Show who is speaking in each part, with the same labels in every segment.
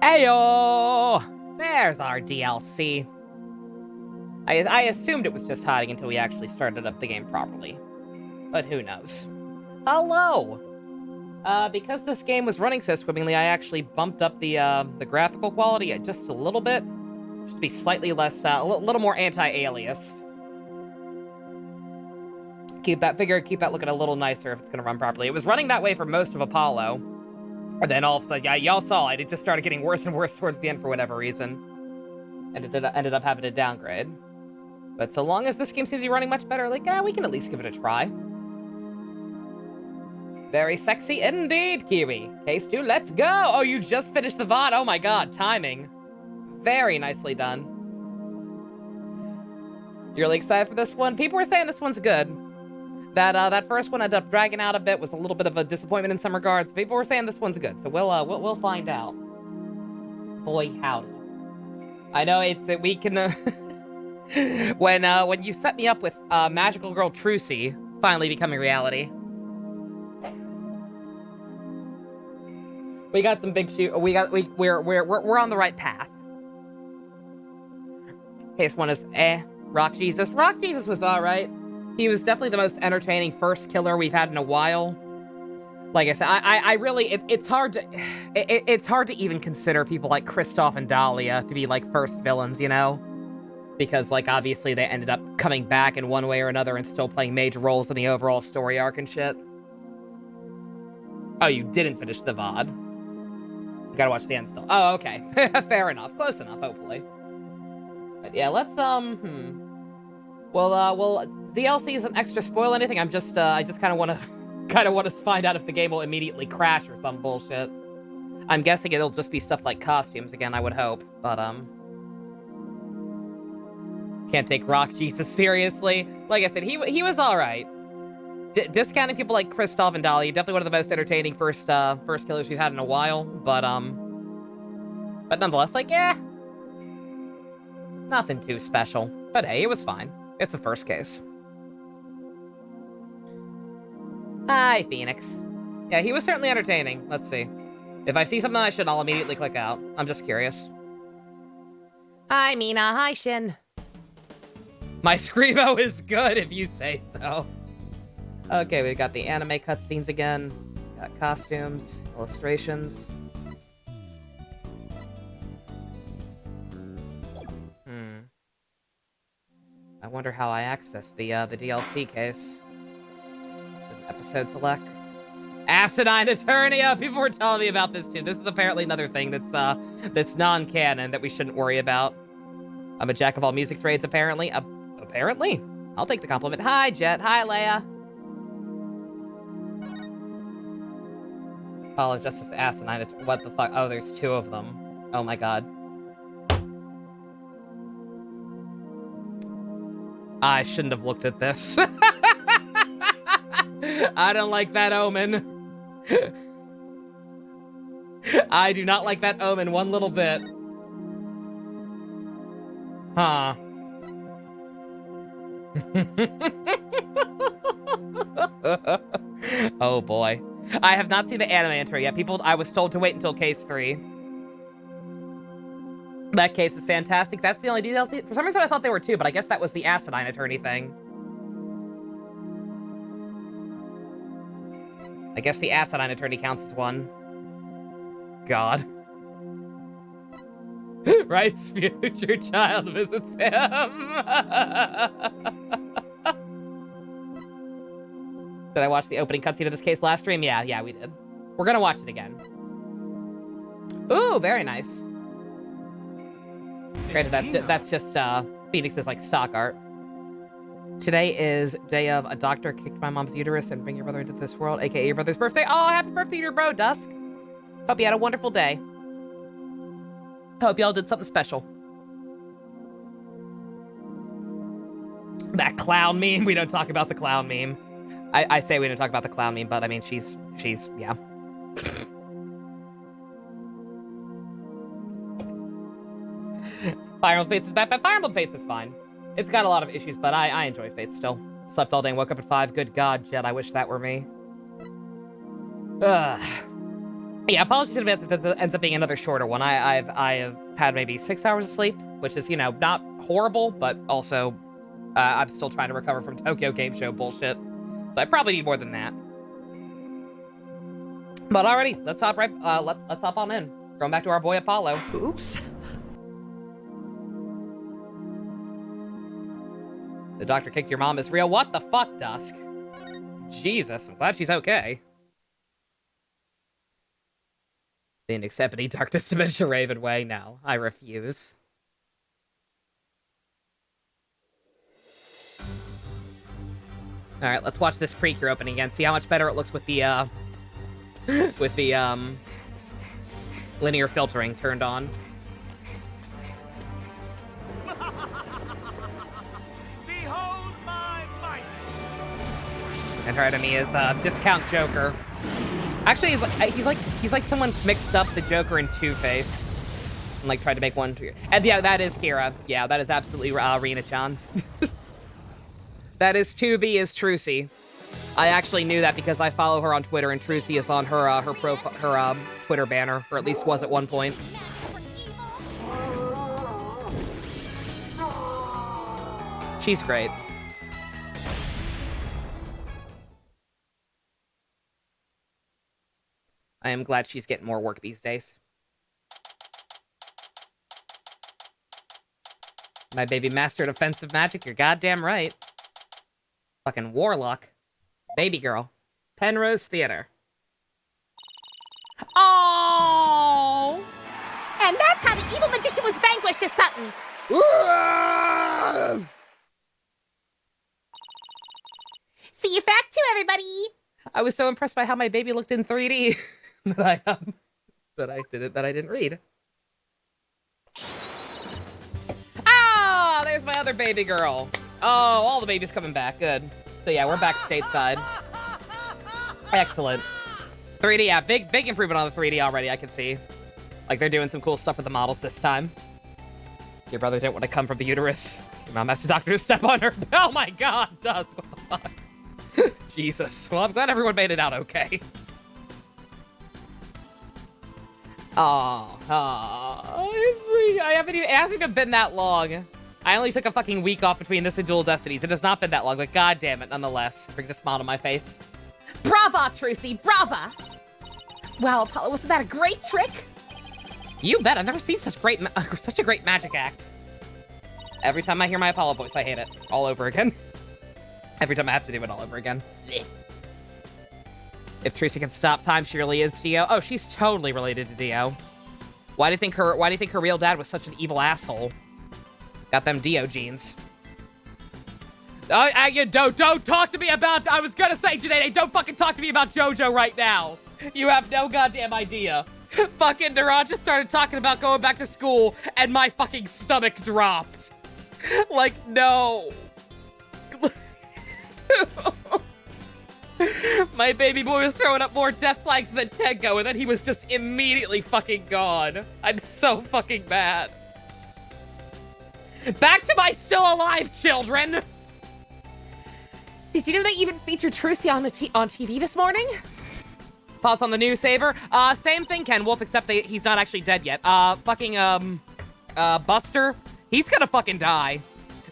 Speaker 1: Ayo! There's our DLC. I assumed it was just hiding until we actually started up the game properly. But who knows. Hello! Because this game was running so swimmingly, I actually bumped up the graphical quality just a little bit. Just to be slightly less, a little more anti-aliased. Keep that looking a little nicer if it's gonna run properly. It was running that way for most of Apollo. And then all of a sudden, yeah, y'all saw it. It just started getting worse and worse towards the end for whatever reason. And it ended up having to downgrade. But so long as this game seems to be running much better, like, we can at least give it a try. Very sexy indeed, Kiwi. Case 2, let's go! Oh, you just finished the VOD. Oh my god, timing. Very nicely done. You're really excited for this one? People were saying this one's good. That first one ended up dragging out a bit, was a little bit of a disappointment in some regards. People were saying this one's good, so we'll find out. Boy, howdy. I know we can. When you set me up with Magical Girl Trucy finally becoming reality, we got some big shoot. We're on the right path. Case 1 is Rock Jesus. Rock Jesus was all right. He was definitely the most entertaining first killer we've had in a while. Like I said, I really, it's hard to even consider people like Kristoff and Dahlia to be like first villains, you know? Because like obviously they ended up coming back in one way or another and still playing major roles in the overall story arc and shit. Oh, you didn't finish the VOD. You gotta watch the end still. Oh, okay. Fair enough. Close enough, hopefully. But yeah, let's, Well, DLC isn't extra spoil anything. I just kind of want to find out if the game will immediately crash or some bullshit. I'm guessing it'll just be stuff like costumes again, I would hope. But, can't take Rock Jesus seriously. Like I said, he was alright. Discounting people like Kristoff and Dahlia, definitely one of the most entertaining first killers we've had in a while. But nonetheless, like, yeah. Nothing too special. But hey, it was fine. It's the first case. Hi, Phoenix. Yeah, he was certainly entertaining. Let's see. If I see something I should, I'll immediately click out. I'm just curious. Hi, Mina. Hi, Shin. My Screamo is good, if you say so. Okay, we've got the anime cutscenes again. Got costumes, illustrations. I wonder how I access the DLC case. Episode select. Acidine Eternia! People were telling me about this too. This is apparently another thing that's non-canon that we shouldn't worry about. I'm a jack of all music trades, apparently. Apparently? I'll take the compliment. Hi, Jet. Hi, Leia. Call of Justice Acidine. What the fuck? Oh, there's 2 of them. Oh my god. I shouldn't have looked at this. I don't like that omen. I do not like that omen one little bit. Huh. Oh boy. I have not seen the anime intro yet. I was told to wait until case 3. That case is fantastic. That's the only DLC. For some reason I thought there were 2, but I guess that was the Acidine Attorney thing. I guess the Acidine Attorney counts as 1. God. Wright's future child visits him. Did I watch the opening cutscene of this case last stream? Yeah, we did. We're gonna watch it again. Ooh, very nice. Granted, that's just Phoenix's like stock art. Today is day of a doctor kicked my mom's uterus and bring your brother into this world, aka your brother's birthday. Oh, happy birthday to your bro, Dusk. Hope you had a wonderful day. Hope y'all did something special. That clown meme. We don't talk about the clown meme. I say we don't talk about the clown meme, but I mean she's yeah. Fire Emblem Fates is bad, but Fire Emblem Fates is fine. It's got a lot of issues, but I enjoy Fates still. Slept all day and woke up at 5. Good God, Jet, I wish that were me. Ugh. Yeah, apologies in advance if this ends up being another shorter one. I have had maybe 6 hours of sleep, which is, you know, not horrible, but also I'm still trying to recover from Tokyo Game Show bullshit. So I probably need more than that. But alrighty, let's hop on in. Going back to our boy Apollo.
Speaker 2: Oops.
Speaker 1: The doctor kicked your mom is real. What the fuck, Dusk? Jesus, I'm glad she's okay. Didn't accept any darkness dimension Raven way. No, I refuse. Alright, let's watch this Precure opening again. See how much better it looks with the, linear filtering turned on.
Speaker 3: Behold my might!
Speaker 1: And her enemy is, Discount Joker. Actually, he's like someone mixed up the Joker and Two-Face. And, like, tried to make one... And, yeah, that is Kira. Yeah, that is absolutely, Rina-chan. That is 2B is Trucy. I actually knew that because I follow her on Twitter, and Trucy is on her Twitter banner, or at least was at one point. She's great. I am glad she's getting more work these days. My baby mastered offensive magic, you're goddamn right. Fucking warlock. Baby girl. Penrose Theater. Oh!
Speaker 4: And that's how the evil magician was vanquished to Sutton. See you fact 2, everybody.
Speaker 1: I was so impressed by how my baby looked in 3D that I didn't read. Ah, there's my other baby girl. Oh, all the babies coming back. Good. So yeah, we're back stateside. Excellent. 3D, yeah, big improvement on the 3D already, I can see. Like, they're doing some cool stuff with the models this time. Your brother didn't want to come from the uterus. Your mom asked the doctor to step on her. Oh my god, Dusk, what the fuck? Jesus. Well, I'm glad everyone made it out okay. It hasn't even been that long. I only took a fucking week off between this and Dual Destinies. It has not been that long, but god damn it, nonetheless. Brings a smile to my face.
Speaker 4: Brava, Trucy, brava. Wow, Apollo, wasn't that a great trick?
Speaker 1: You bet, I've never seen such a great magic act. Every time I hear my Apollo voice, I hate it. All over again. Every time I have to do it all over again. If Trucy can stop time, she really is Dio. Oh, she's totally related to Dio. Why do you think her real dad was such an evil asshole? Got them Dio genes. You don't talk to me about... I was gonna say, Janae, don't fucking talk to me about JoJo right now. You have no goddamn idea. Fucking Naraja started talking about going back to school, and my fucking stomach dropped. Like, no. My baby boy was throwing up more death flags than Tenko, and then he was just immediately fucking gone. I'm so fucking mad. Back to my still alive children!
Speaker 4: Did you know they even featured Trucy on TV this morning?
Speaker 1: Pause on the news saver. Same thing, Ken Wolf, except he's not actually dead yet. Buster, he's gonna fucking die.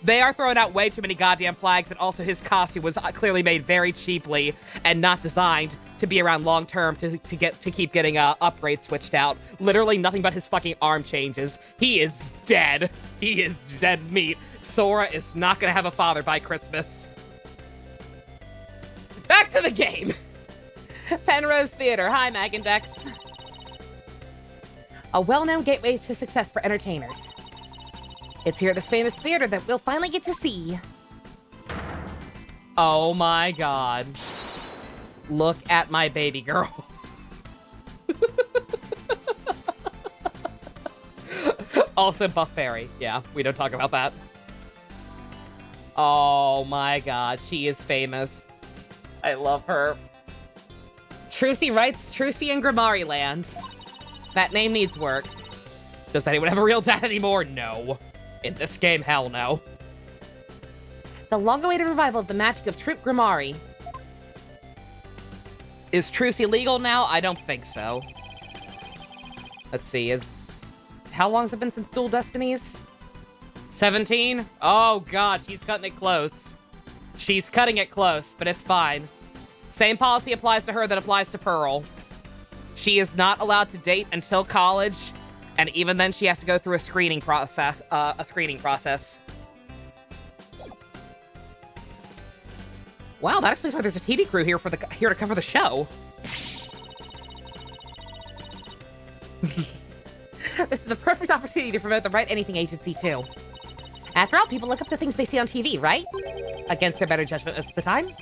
Speaker 1: They are throwing out way too many goddamn flags, and also his costume was clearly made very cheaply and not designed to be around long term to keep getting upgrades switched out. Literally nothing but his fucking arm changes. He is dead. He is dead meat. Sora is not gonna have a father by Christmas. Back to the game. Penrose Theater. Hi, Mag and Dex.
Speaker 4: A well-known gateway to success for entertainers. It's here at this famous theater that we'll finally get to see.
Speaker 1: Oh my god. Look at my baby girl. Also Buff Fairy. Yeah, we don't talk about that. Oh my god, she is famous. I love her. Trucy writes Trucy in Grimari Land. That name needs work. Does anyone have a real dad anymore? No. In this game, hell no.
Speaker 4: The long-awaited revival of the magic of Troop Grimari.
Speaker 1: Is Trucy legal now? I don't think so. Let's see, how long has it been since Dual Destinies? 17? Oh god, she's cutting it close. She's cutting it close, but it's fine. Same policy applies to her that applies to Pearl. She is not allowed to date until college, and even then she has to go through a screening process. Wow, that explains why there's a TV crew here to cover the show.
Speaker 4: This is the perfect opportunity to promote the Wright Anything Agency, too. After all, people look up the things they see on TV, right? Against their better judgment most of the time.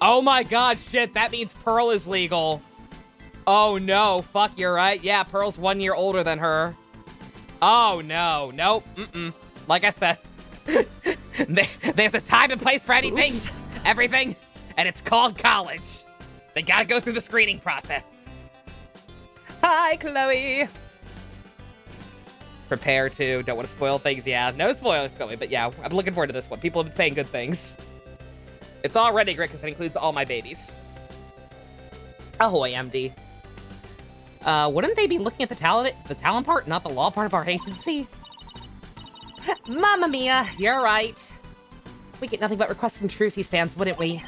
Speaker 1: Oh my god, shit, that means Pearl is legal. Oh no, fuck, you're right. Yeah, Pearl's 1 year older than her. Oh no, nope, Like I said, there's a time and place for anything, everything, and it's called college. They gotta go through the screening process. Hi, Chloe. Prepare to, don't want to spoil things. Yeah, no spoilers, Chloe, but yeah, I'm looking forward to this one. People have been saying good things. It's already great because it includes all my babies. Ahoy, MD. Wouldn't they be looking at the talent part, not the law part of our agency?
Speaker 4: Mamma mia, you're right. We get nothing but requests from Trucy's fans, wouldn't we?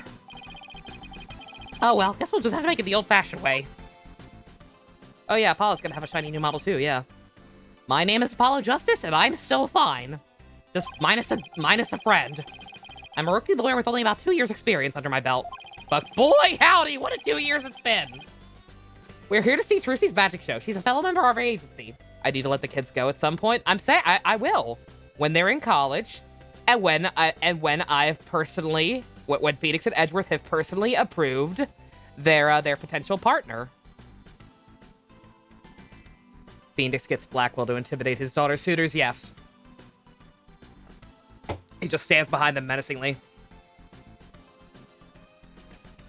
Speaker 1: Oh well, guess we'll just have to make it the old-fashioned way. Oh yeah, Apollo's gonna have a shiny new model too, yeah. My name is Apollo Justice, and I'm still fine. Just minus a friend. I'm a rookie lawyer with only about 2 years experience under my belt. But boy howdy, what a 2 years it's been! We're here to see Trucy's magic show. She's a fellow member of our agency. I need to let the kids go at some point. I'm saying I will. When they're in college, and when Phoenix and Edgeworth have personally approved their potential partner. Phoenix gets Blackwell to intimidate his daughter's suitors, yes. He just stands behind them menacingly.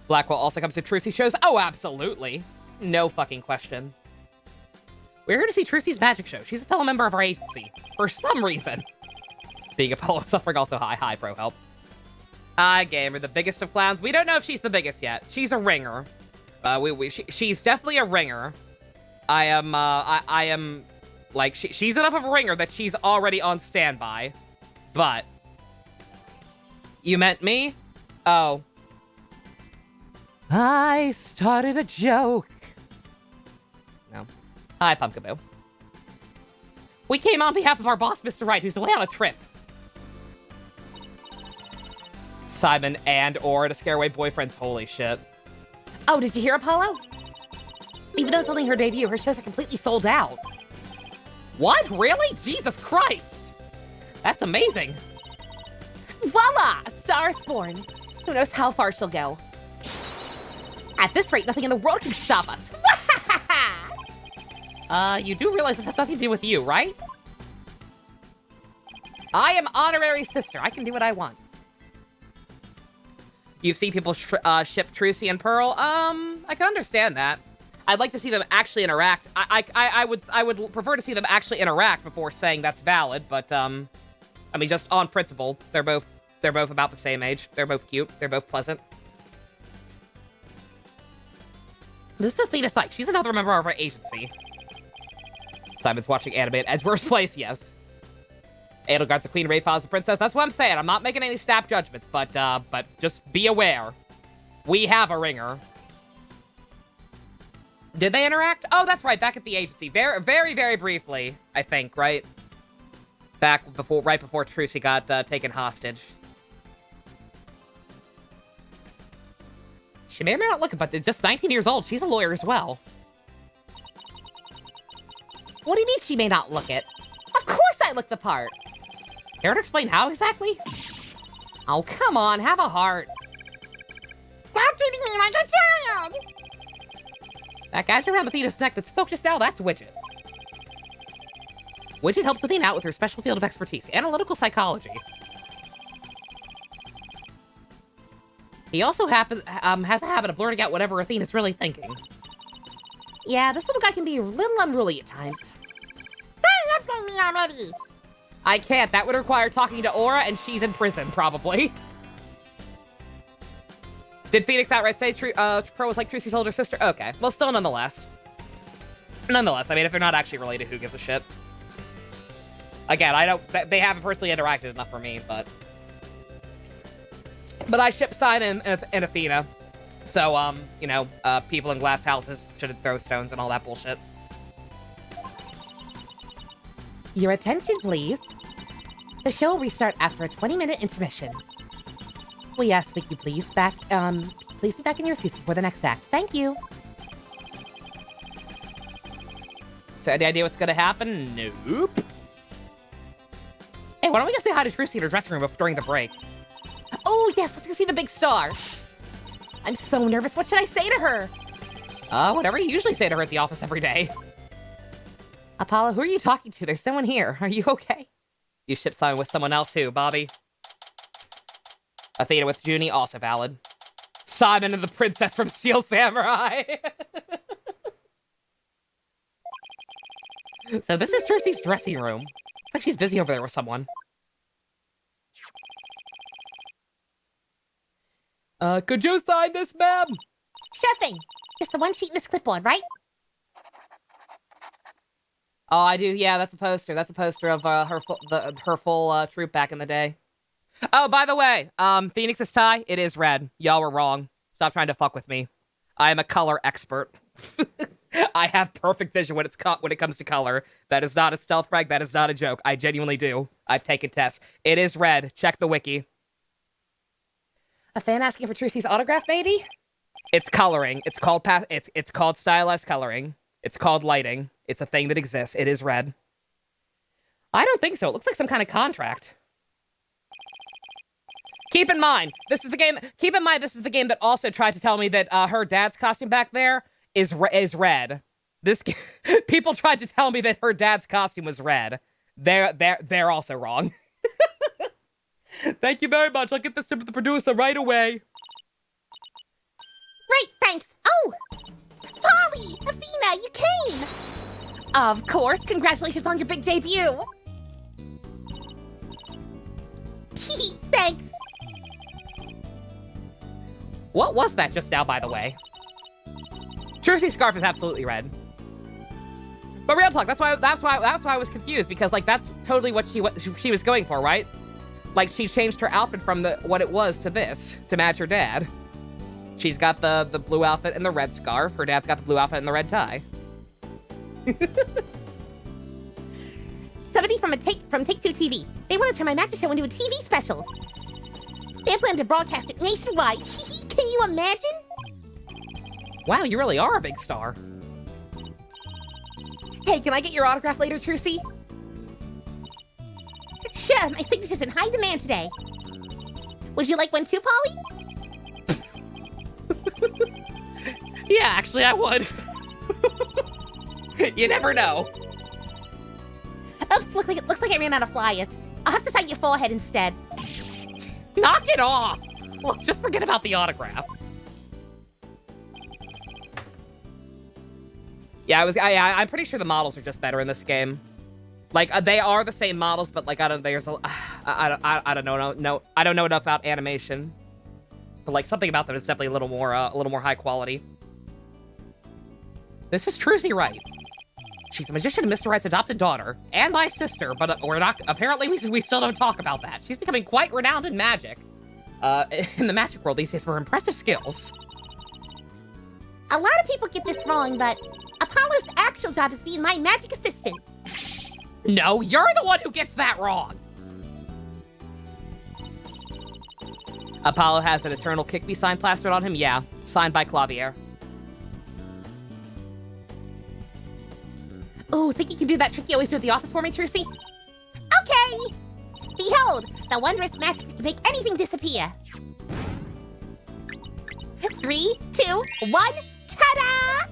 Speaker 1: Blackwell also comes to Trucy shows. Oh, absolutely. No fucking question. We're here to see Trucy's magic show. She's a fellow member of our agency. For some reason. Being Apollo suffering also high. Hi, pro help. Gamer, the biggest of clowns. We don't know if she's the biggest yet. She's a ringer. She's definitely a ringer. I am, like, she's enough of a ringer that she's already on standby. But. You meant me? Oh. I started a joke. No. Hi, Pumpkaboo. We came on behalf of our boss, Mr. Wright, who's away on a trip. Simon and or to scare away boyfriends. Holy shit.
Speaker 4: Oh, did you hear, Apollo? Even though it's only her debut, her shows are completely sold out.
Speaker 1: What? Really? Jesus Christ! That's amazing.
Speaker 4: Voila! A star is born. Who knows how far she'll go. At this rate, nothing in the world can stop us.
Speaker 1: You do realize this has nothing to do with you, right? I am honorary sister. I can do what I want. You see people ship Trucy and Pearl? I can understand that. I'd like to see them actually interact. I would prefer to see them actually interact before saying that's valid, but, I mean, just on principle, they're both about the same age. They're both cute. They're both pleasant. This is Athena Sykes. She's another member of our agency. Simon's watching anime at Edgeworth's place, yes. Edelgard's the queen, Rayfall's the princess. That's what I'm saying. I'm not making any snap judgments, but just be aware. We have a ringer. Did they interact? Oh, that's right. Back at the agency. Very, very, very briefly, I think, right? Right before Trucy got taken hostage. She may or may not look it, but just 19 years old. She's a lawyer as well.
Speaker 4: What do you mean she may not look it? Of course I look the part.
Speaker 1: Care to explain how exactly? Oh, come on. Have a heart.
Speaker 4: Stop treating me like a child!
Speaker 1: That gadget around Athena's neck that spoke just now, that's Widget. Widget helps Athena out with her special field of expertise, analytical psychology. He also has a habit of blurting out whatever Athena's really thinking.
Speaker 4: Yeah, this little guy can be a little unruly at times. Hurry up on me already!
Speaker 1: I can't. That would require talking to Aura, and she's in prison, probably. Did Phoenix outright say Pro was like Trucy's older sister? Okay, well, still nonetheless. Nonetheless, I mean, if they're not actually related, who gives a shit? Again, I don't... They haven't personally interacted enough for me, but... But I ship Sign and Athena. So, you know, people in glass houses shouldn't throw stones and all that bullshit.
Speaker 4: Your attention, please. The show will restart after a 20-minute intermission. We ask that you please be back in your seats before the next act. Thank you.
Speaker 1: So, any idea what's gonna happen? Nope.
Speaker 4: Hey, why don't we go say hi to Trucy in her dressing room during the break? Oh, yes, let's go see the big star. I'm so nervous. What should I say to her?
Speaker 1: Whatever you usually say to her at the office every day.
Speaker 4: Apollo, who are you talking to? There's no one here. Are you okay?
Speaker 1: You ship Simon with someone else who, Bobby? Athena with Junie, also valid. Simon and the princess from Steel Samurai.
Speaker 4: So this is Trucy's dressing room. Looks like she's busy over there with someone.
Speaker 1: Could you sign this, ma'am?
Speaker 2: Sure thing. Just the one sheet in this clipboard, right?
Speaker 1: Oh, I do. Yeah, that's a poster. That's a poster of her full troop back in the day. Oh, by the way, Phoenix's tie, it is red. Y'all were wrong. Stop trying to fuck with me. I am a color expert. I have perfect vision when it comes to color. That is not a stealth brag. That is not a joke. I genuinely do. I've taken tests. It is red. Check the wiki.
Speaker 4: A fan asking for Trucy's autograph, maybe?
Speaker 1: It's coloring. It's called stylized coloring. It's called lighting. It's a thing that exists. It is red.
Speaker 4: I don't think so. It looks like some kind of contract.
Speaker 1: Keep in mind, this is the game that also tried to tell me that her dad's costume back there is red. People tried to tell me that her dad's costume was red. They're also wrong. Thank you very much. I'll get this to the producer right away.
Speaker 2: Great, thanks. Oh! Polly! Athena, you came!
Speaker 4: Of course. Congratulations on your big debut.
Speaker 2: Thanks.
Speaker 1: What was that just now, by the way? Trucy's scarf is absolutely red. But real talk, that's why I was confused, because like that's totally what she was going for, right? Like she changed her outfit from what it was to this to match her dad. She's got the blue outfit and the red scarf. Her dad's got the blue outfit and the red tie.
Speaker 2: Somebody from Take-Two TV. They want to turn my magic show into a TV special. They plan to broadcast it nationwide. Can you imagine?
Speaker 1: Wow, you really are a big star.
Speaker 4: Hey, can I get your autograph later, Trucy?
Speaker 2: Sure, my signature's in high demand today. Would you like one too, Polly?
Speaker 1: Yeah, actually, I would. You never know.
Speaker 2: Oops, looks like I ran out of flyers. I'll have to sign your forehead instead.
Speaker 1: Knock it off! Well, just forget about the autograph. Yeah, I'm pretty sure the models are just better in this game. Like they are the same models, but like I don't know enough about animation. But like something about them is definitely a little more high quality. This is Trucy Wright. She's the magician of Mr. Wright's adopted daughter and my sister, but we're not. Apparently, we still don't talk about that. She's becoming quite renowned in magic. In the magic world these days for impressive skills.
Speaker 2: A lot of people get this wrong, but Apollo's actual job is being my magic assistant.
Speaker 1: No, you're the one who gets that wrong. Apollo has an eternal kick me sign plastered on him. Yeah, signed by Clavier.
Speaker 2: Oh, think you can do that trick you always do at the office for me, Trucy? Okay! Behold, the wondrous magic that can make anything disappear. 3, 2, 1, ta-da!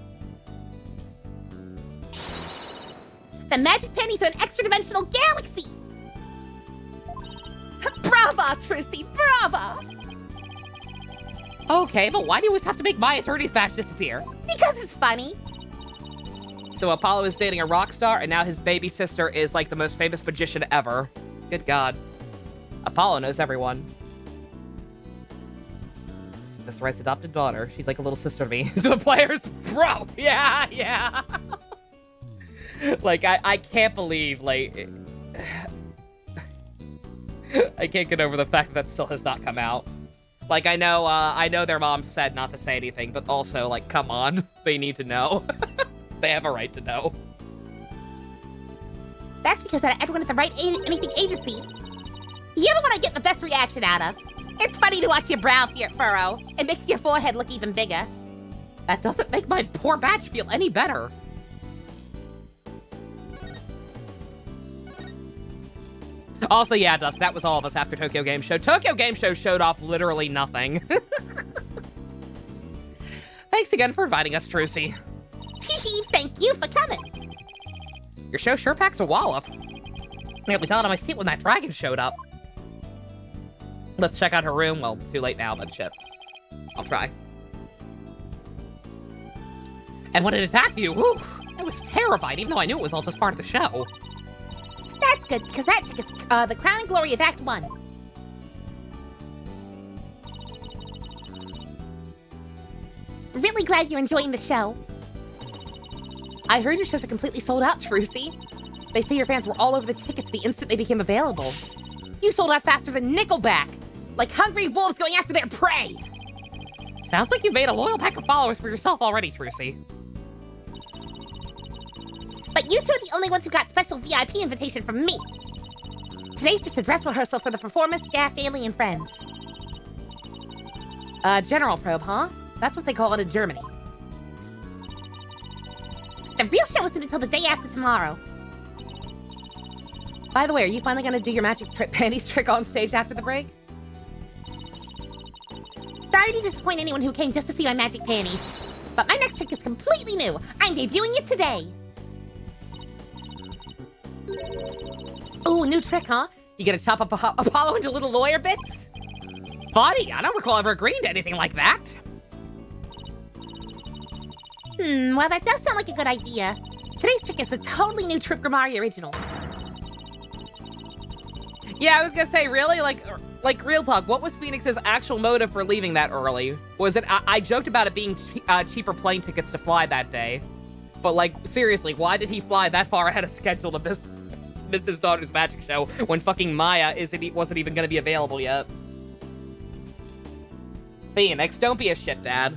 Speaker 2: The magic pennies are an extra-dimensional galaxy! Brava, Trucy, brava!
Speaker 1: Okay, but why do you always have to make my attorney's badge disappear?
Speaker 2: Because it's funny.
Speaker 1: So Apollo is dating a rock star, and now his baby sister is like the most famous magician ever. Good God. Apollo knows everyone. Mr. Wright's adopted daughter. She's like a little sister to me. So the players, bro, yeah. Like, I can't believe, like, I can't get over the fact that still has not come out. Like, I know their mom said not to say anything, but also, like, come on. They need to know. They have a right to know.
Speaker 2: That's because out of everyone at the Wright Anything Agency, you're the one I get the best reaction out of. It's funny to watch your brow furrow. It makes your forehead look even bigger.
Speaker 1: That doesn't make my poor batch feel any better. Also, yeah, Dusk, that was all of us after Tokyo Game Show. Tokyo Game Show showed off literally nothing. Thanks again for inviting us, Trucy.
Speaker 2: Thank you for coming.
Speaker 1: Your show sure packs a wallop. Nearly fell out of my seat when that dragon showed up. Let's check out her room. Well, too late now, but shit. I'll try. And when it attacked you, whew, I was terrified, even though I knew it was all just part of the show.
Speaker 2: That's good, because that trick is the crown and glory of Act 1. Really glad you're enjoying the show.
Speaker 4: I heard your shows are completely sold out, Trucy. They say your fans were all over the tickets the instant they became available. You sold out faster than Nickelback, like hungry wolves going after their prey.
Speaker 1: Sounds like you've made a loyal pack of followers for yourself already, Trucy.
Speaker 2: But you two are the only ones who got special VIP invitation from me. Today's just a dress rehearsal for the performance, staff, family, and friends.
Speaker 4: General probe, huh? That's what they call it in Germany.
Speaker 2: The real show isn't until the day after tomorrow.
Speaker 4: By the way, are you finally gonna do your magic panties trick on stage after the break?
Speaker 2: Sorry to disappoint anyone who came just to see my magic panties. But my next trick is completely new. I'm debuting it today.
Speaker 4: Ooh, new trick, huh? You gonna chop up Apollo into little lawyer bits?
Speaker 1: Buddy, I don't recall ever agreeing to anything like that.
Speaker 2: Well, that does sound like a good idea. Today's trick is a totally new Trip Grimari original.
Speaker 1: Yeah, I was gonna say, really? Like real talk, what was Phoenix's actual motive for leaving that early? Was it, I joked about it being cheaper plane tickets to fly that day. But, like, seriously, why did he fly that far ahead of schedule to miss his daughter's magic show when fucking Maya wasn't even gonna be available yet? Phoenix, don't be a shit dad.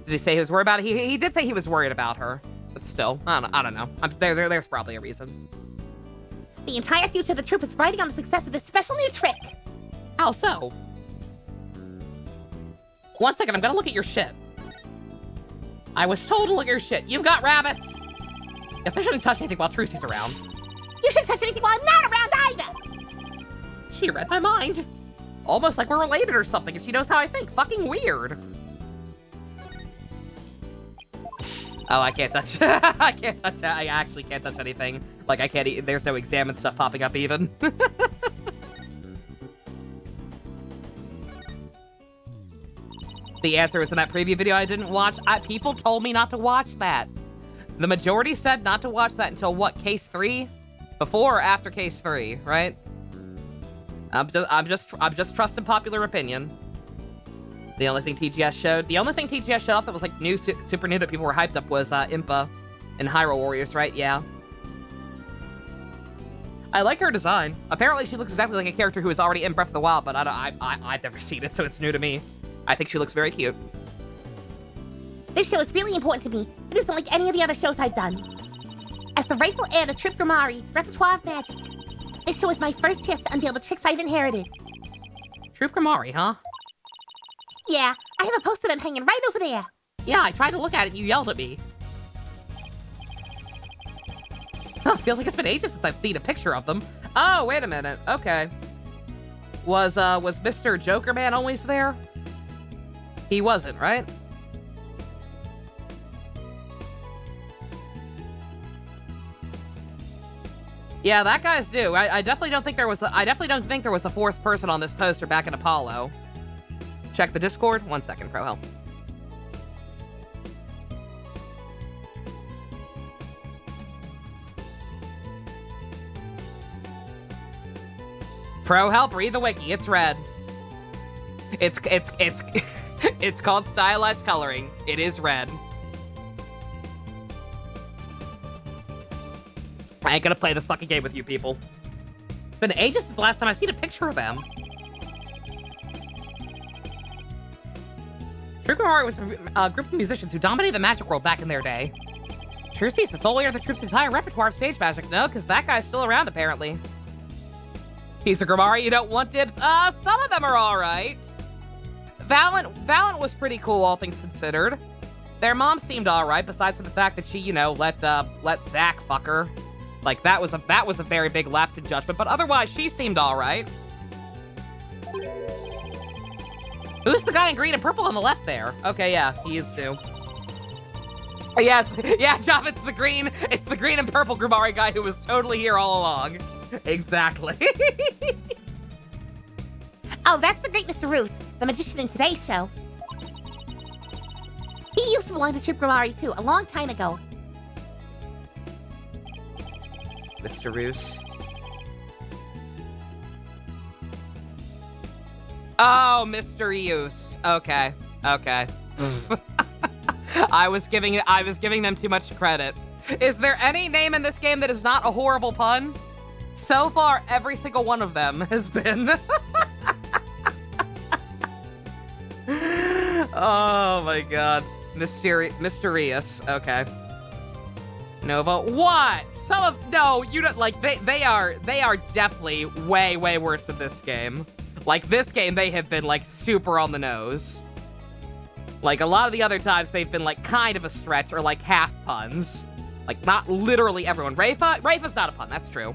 Speaker 1: Did he say he was worried about it? He did say he was worried about her. But still, I don't know. There's probably a reason.
Speaker 2: The entire future of the troupe is riding on the success of this special new trick.
Speaker 1: How so? 1 second, I'm gonna look at your shit. I was told to look at your shit. You've got rabbits. Guess I shouldn't touch anything while Trucy's around.
Speaker 2: You shouldn't touch anything while I'm not around either.
Speaker 1: She read my mind. Almost like we're related or something, and she knows how I think. Fucking weird. Oh, I can't touch I can't touch I actually can't touch anything. Like, I can't there's no examine stuff popping up even. The answer was in that preview video I didn't watch. People told me not to watch that. The majority said not to watch that until what, case 3? Before or after case 3, right? I'm just trusting popular opinion. The only thing TGS showed off that was like new, super new that people were hyped up was Impa and Hyrule Warriors, right? Yeah. I like her design. Apparently she looks exactly like a character who is already in Breath of the Wild, but I've never seen it, so it's new to me. I think she looks very cute.
Speaker 2: This show is really important to me. It isn't like any of the other shows I've done. As the rightful heir to Trip Grimari, Repertoire of Magic, this show is my first chance to unveil the tricks I've inherited.
Speaker 1: Trip Grimari, huh?
Speaker 2: Yeah, I have a poster of them hanging right over there.
Speaker 1: Yeah, I tried to look at it and you yelled at me. Huh, feels like it's been ages since I've seen a picture of them. Oh, wait a minute. Okay. Was Mr. Joker Man always there? He wasn't, right? Yeah, that guy's new. I definitely don't think there was a fourth person on this poster back in Apollo. Check the Discord. 1 second, Pro Help. Pro help, read the wiki. It's red. It's it's called stylized coloring. It is red. I ain't gonna play this fucking game with you people. It's been ages since the last time I've seen a picture of them. Trigger was a group of musicians who dominated the magic world back in their day. Trucy's the sole heir of the troupe's entire repertoire of stage magic. No, because that guy's still around, apparently. Piece of Grimari, you don't want dibs? Some of them are alright. Valiant was pretty cool, all things considered. Their mom seemed alright, besides for the fact that she, you know, let Zach fuck her. Like, that was a very big lapse in judgment, but otherwise, she seemed alright. Who's the guy in green and purple on the left there? Okay, yeah, he is too. Yeah, Job, it's the green and purple Grimari guy who was totally here all along. Exactly.
Speaker 2: Oh, that's the great Mr. Roos, the magician in today's show. He used to belong to Troop Grimari too, a long time ago.
Speaker 1: Mr. Roos. Oh, Mr. Eus. Okay. I was giving them too much credit. Is there any name in this game that is not a horrible pun? So far, every single one of them has been. Oh my god. Mysterious. Okay. Nova. What? No, you don't, like, they are definitely way worse than this game. Like, this game, they have been, like, super on the nose. Like, a lot of the other times, they've been, like, kind of a stretch or, like, half puns. Like, not literally everyone. Rafa's not a pun, that's true.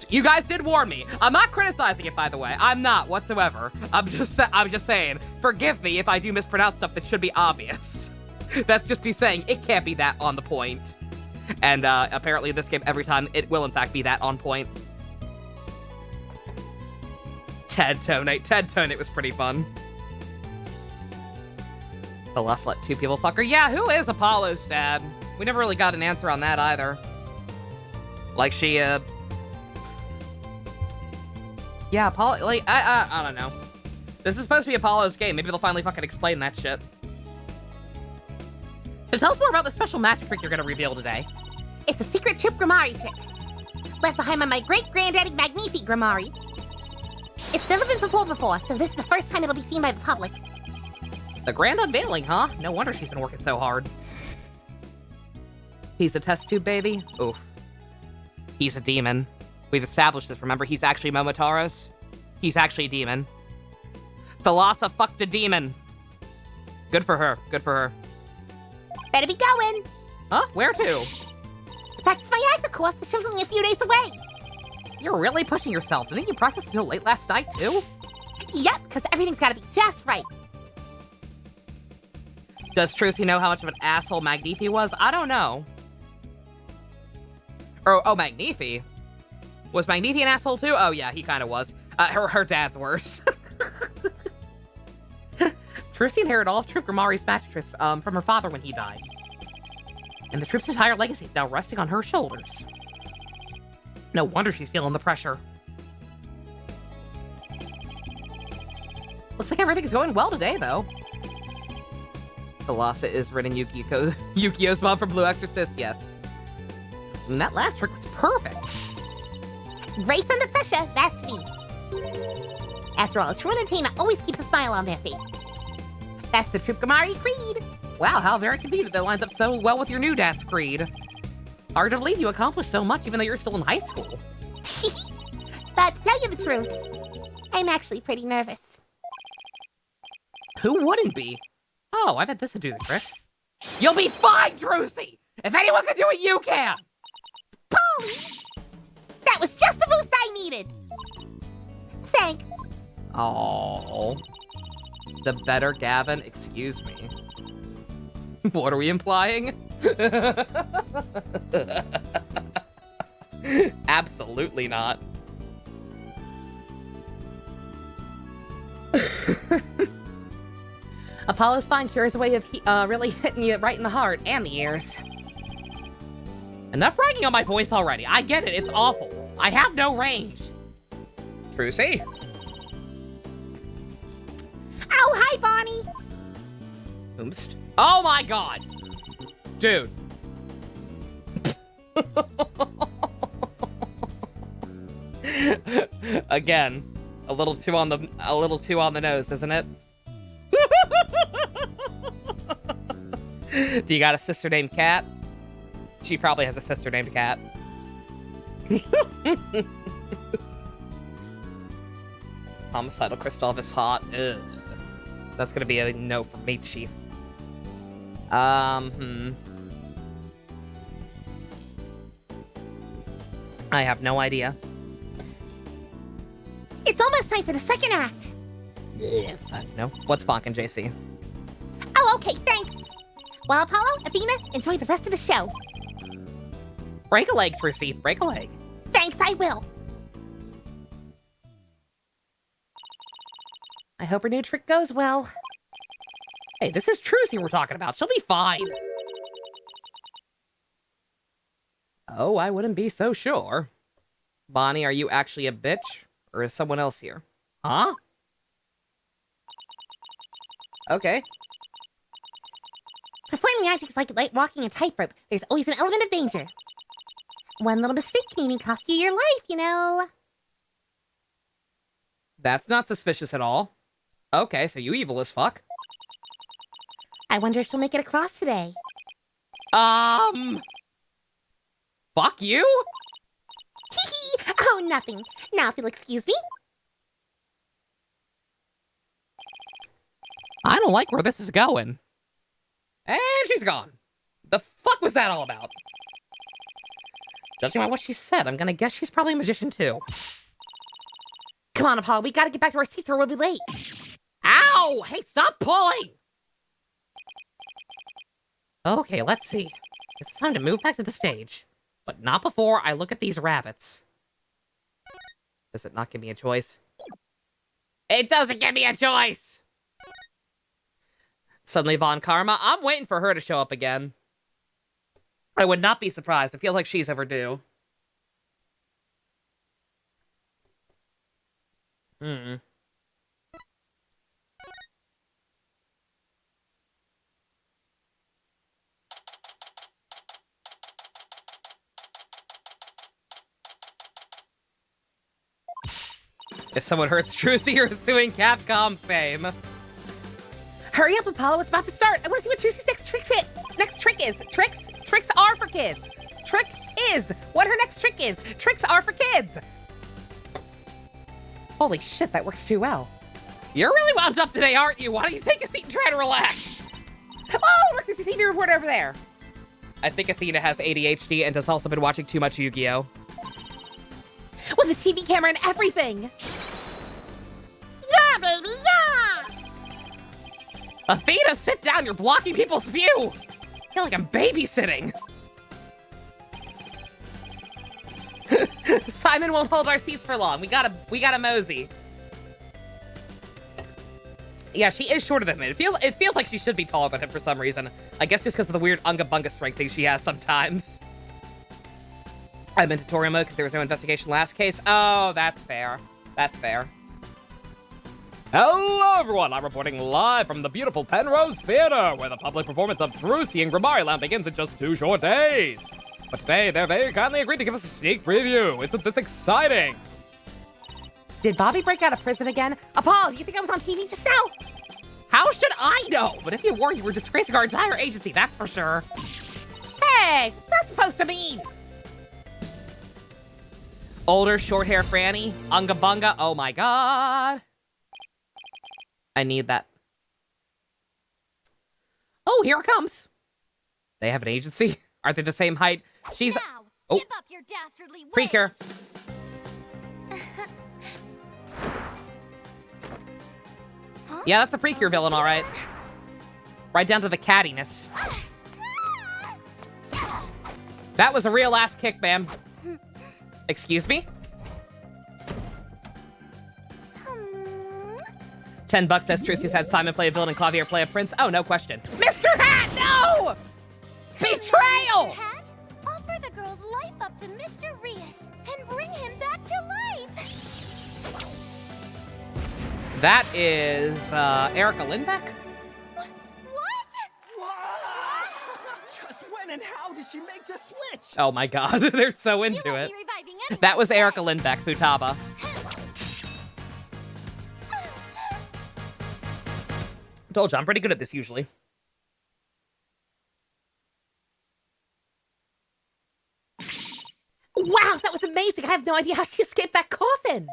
Speaker 1: You guys did warn me. I'm not criticizing it, by the way. I'm not whatsoever. I'm just saying, forgive me if I do mispronounce stuff that should be obvious. That's just me saying, it can't be that on the point. And, apparently this game, every time, it will, in fact, be that on point. Ted Tonate was pretty fun. The last let two people fuck her. Yeah, who is Apollo's dad? We never really got an answer on that either. Like, she, Yeah, Apollo, like, I don't know. This is supposed to be Apollo's game. Maybe they'll finally fucking explain that shit. So tell us more about the special magic trick you're gonna reveal today.
Speaker 2: It's a secret Troop Grimari trick, left behind by my great-granddaddy Magnifi Grimari. It's never been performed before, so this is the first time it'll be seen by the public.
Speaker 1: The grand unveiling, huh? No wonder she's been working so hard. He's a test tube baby? Oof. He's a demon. We've established this, remember? He's actually Momotaro's. He's actually a demon. Thalassa fucked a demon. Good for her.
Speaker 2: Better be going.
Speaker 1: Huh? Where to?
Speaker 2: To practice my act, of course. The show's only a few days away.
Speaker 1: You're really pushing yourself. Didn't you practice until late last night, too?
Speaker 2: Yep, because everything's gotta be just right.
Speaker 1: Does Trucy know how much of an asshole Magnifi was? I don't know. Oh, Magnifi? Was Magnifi an asshole, too? Oh, yeah, he kind of was. Her dad's worse. Trucy inherited all of Troop Grimari's magic tricks from her father when he died. And the troop's entire legacy is now resting on her shoulders. No wonder she's feeling the pressure. Looks like everything's going well today, though. Thalassa is written Yukio's mom from Blue Exorcist, yes. And that last trick was perfect.
Speaker 2: Grace under pressure, that's me. After all, a true entertainer always keeps a smile on their face. That's the Troop Grimari creed.
Speaker 1: Wow, how very convenient that lines up so well with your new dad's creed. Hard to believe you accomplished so much even though you're still in high school.
Speaker 2: But to tell you the truth, I'm actually pretty nervous.
Speaker 1: Who wouldn't be? Oh, I bet this would do the trick. You'll be fine, Trucy! If anyone can do it, you can!
Speaker 2: Polly! That was just the boost I needed! Thanks.
Speaker 1: Oh, the better Gavin, excuse me. What are we implying? Absolutely not. Apollo's fine sure is a way of really hitting you right in the heart and the ears. Enough bragging on my voice already. I get it, it's awful. I have no range. Trucy?
Speaker 2: Oh, hi, Bonnie.
Speaker 1: Oops. Oh my god! Dude. Again, a little too on the nose, isn't it? Do you got a sister named Kat? She probably has a sister named Kat. Homicidal Kristoff is hot. Ugh. That's gonna be a no for me, Chief. I have no idea.
Speaker 2: It's almost time for the second act.
Speaker 1: No. What's bonkin', JC?
Speaker 2: Oh, okay, thanks. Well, Apollo, Athena, enjoy the rest of the show.
Speaker 1: Break a leg, Trucy. Break a leg.
Speaker 2: Thanks, I will.
Speaker 4: I hope her new trick goes well.
Speaker 1: Hey, this is Trucy we're talking about. She'll be fine. Oh, I wouldn't be so sure. Bonnie, are you actually a bitch? Or is someone else here? Huh? Okay.
Speaker 2: Performing magic is like walking a tightrope. There's always an element of danger. One little mistake can even cost you your life, you know.
Speaker 1: That's not suspicious at all. Okay, so you evil as fuck.
Speaker 2: I wonder if she'll make it across today.
Speaker 1: Fuck you?
Speaker 2: Hee. Oh, nothing. Now, if you'll excuse me.
Speaker 1: I don't like where this is going. And she's gone. The fuck was that all about? Judging by what she said, I'm gonna guess she's probably a magician too.
Speaker 4: Come on, Apollo, we gotta get back to our seats or we'll be late.
Speaker 1: Ow! Hey, stop pulling! Okay, let's see. It's time to move back to the stage. But not before I look at these rabbits. Does it not give me a choice? It doesn't give me a choice! Suddenly Von Karma, I'm waiting for her to show up again. I would not be surprised. I feel like she's overdue. If someone hurts Trucy, you're suing Capcom fame.
Speaker 4: Hurry up, Apollo, it's about to start. I want to see what Trucy's next trick is. Tricks are for kids. Trick is what her next trick is. Tricks are for kids. Holy shit, that works too well.
Speaker 1: You're really wound up today, aren't you? Why don't you take a seat and try to relax?
Speaker 4: Oh, look, there's a TV reporter over there.
Speaker 1: I think Athena has ADHD and has also been watching too much Yu-Gi-Oh!
Speaker 4: With a TV camera and everything.
Speaker 2: Yeah, baby, yeah!
Speaker 1: Athena, sit down! You're blocking people's view! I feel like I'm babysitting. Simon won't hold our seats for long. We gotta mosey. Yeah, she is shorter than him. It feels like she should be taller than him for some reason. I guess just because of the weird unga bunga strength thing she has sometimes. I'm in tutorial mode because there was no investigation last case. Oh, that's fair. That's fair. Hello, everyone! I'm reporting live from the beautiful Penrose Theater, where the public performance of Trucy and Grimariland begins in just 2 short days. But today, they're very kindly agreed to give us a sneak preview. Isn't this exciting?
Speaker 4: Did Bobby break out of prison again? Apollo, do you think I was on TV just now?
Speaker 1: How should I know? But if you were, you were disgracing our entire agency, that's for sure.
Speaker 4: Hey, what's that supposed to mean?
Speaker 1: Older, short hair Franny, unga bunga, oh my god. I need that. Oh, here it comes. They have an agency? Are they the same height? She's...
Speaker 5: Now,
Speaker 1: oh,
Speaker 5: give up your dastardly ways.
Speaker 1: Precure.
Speaker 5: Huh?
Speaker 1: Yeah, that's a Precure villain, all right. Right down to the cattiness. That was a real ass kick, ma'am. Excuse me? $10 says Trucy's had Simon play a villain and Clavier play a prince. Oh, no question. Mr. Hat, no! Betrayal!
Speaker 5: Mr. Hat, offer the girl's life up to Mr. Rias and bring him back to life.
Speaker 1: That is, Erica Lindbeck?
Speaker 5: What?
Speaker 3: Just when and how did she make the switch?
Speaker 1: Oh my god, they're so into
Speaker 5: You won't
Speaker 1: it.
Speaker 5: be reviving anyone
Speaker 1: That was
Speaker 5: today.
Speaker 1: Erica Lindbeck, Futaba. Told you, I'm pretty good at this usually.
Speaker 4: Wow, that was amazing. I have no idea how she escaped that coffin.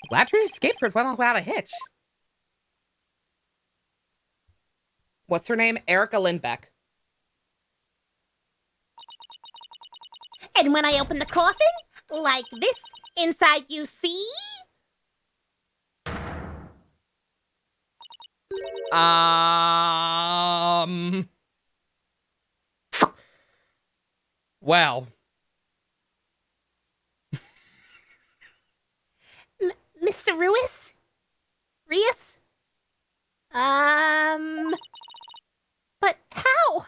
Speaker 1: Glad she escaped her without a hitch. What's her name? Erica Lindbeck.
Speaker 2: And when I open the coffin, like this, inside you see...
Speaker 1: Well.
Speaker 2: Mr. Ruiz? Rius? But how?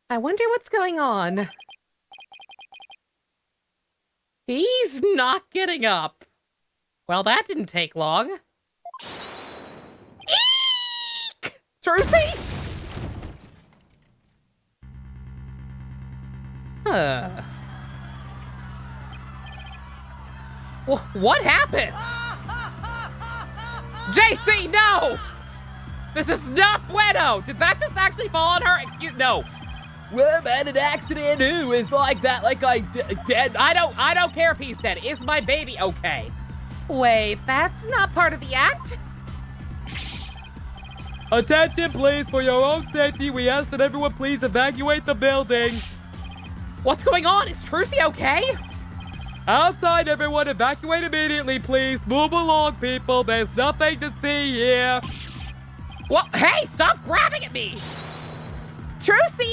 Speaker 4: I wonder what's going on.
Speaker 1: He's not getting up. Well, that didn't take long. Eek! Trucy? What happened? JC, no! This is not bueno! Did that just actually fall on her? No. Well, man, an accident. Who is like that? Like I dead? I don't care if he's dead. Is my baby okay?
Speaker 4: Wait, that's not part of the act?
Speaker 6: Attention, please. For your own safety, we ask that everyone please evacuate the building.
Speaker 1: What's going on? Is Trucy okay?
Speaker 6: Outside, everyone, evacuate immediately, please. Move along, people. There's nothing to see here.
Speaker 1: What? Hey, stop grabbing at me!
Speaker 4: Trucy!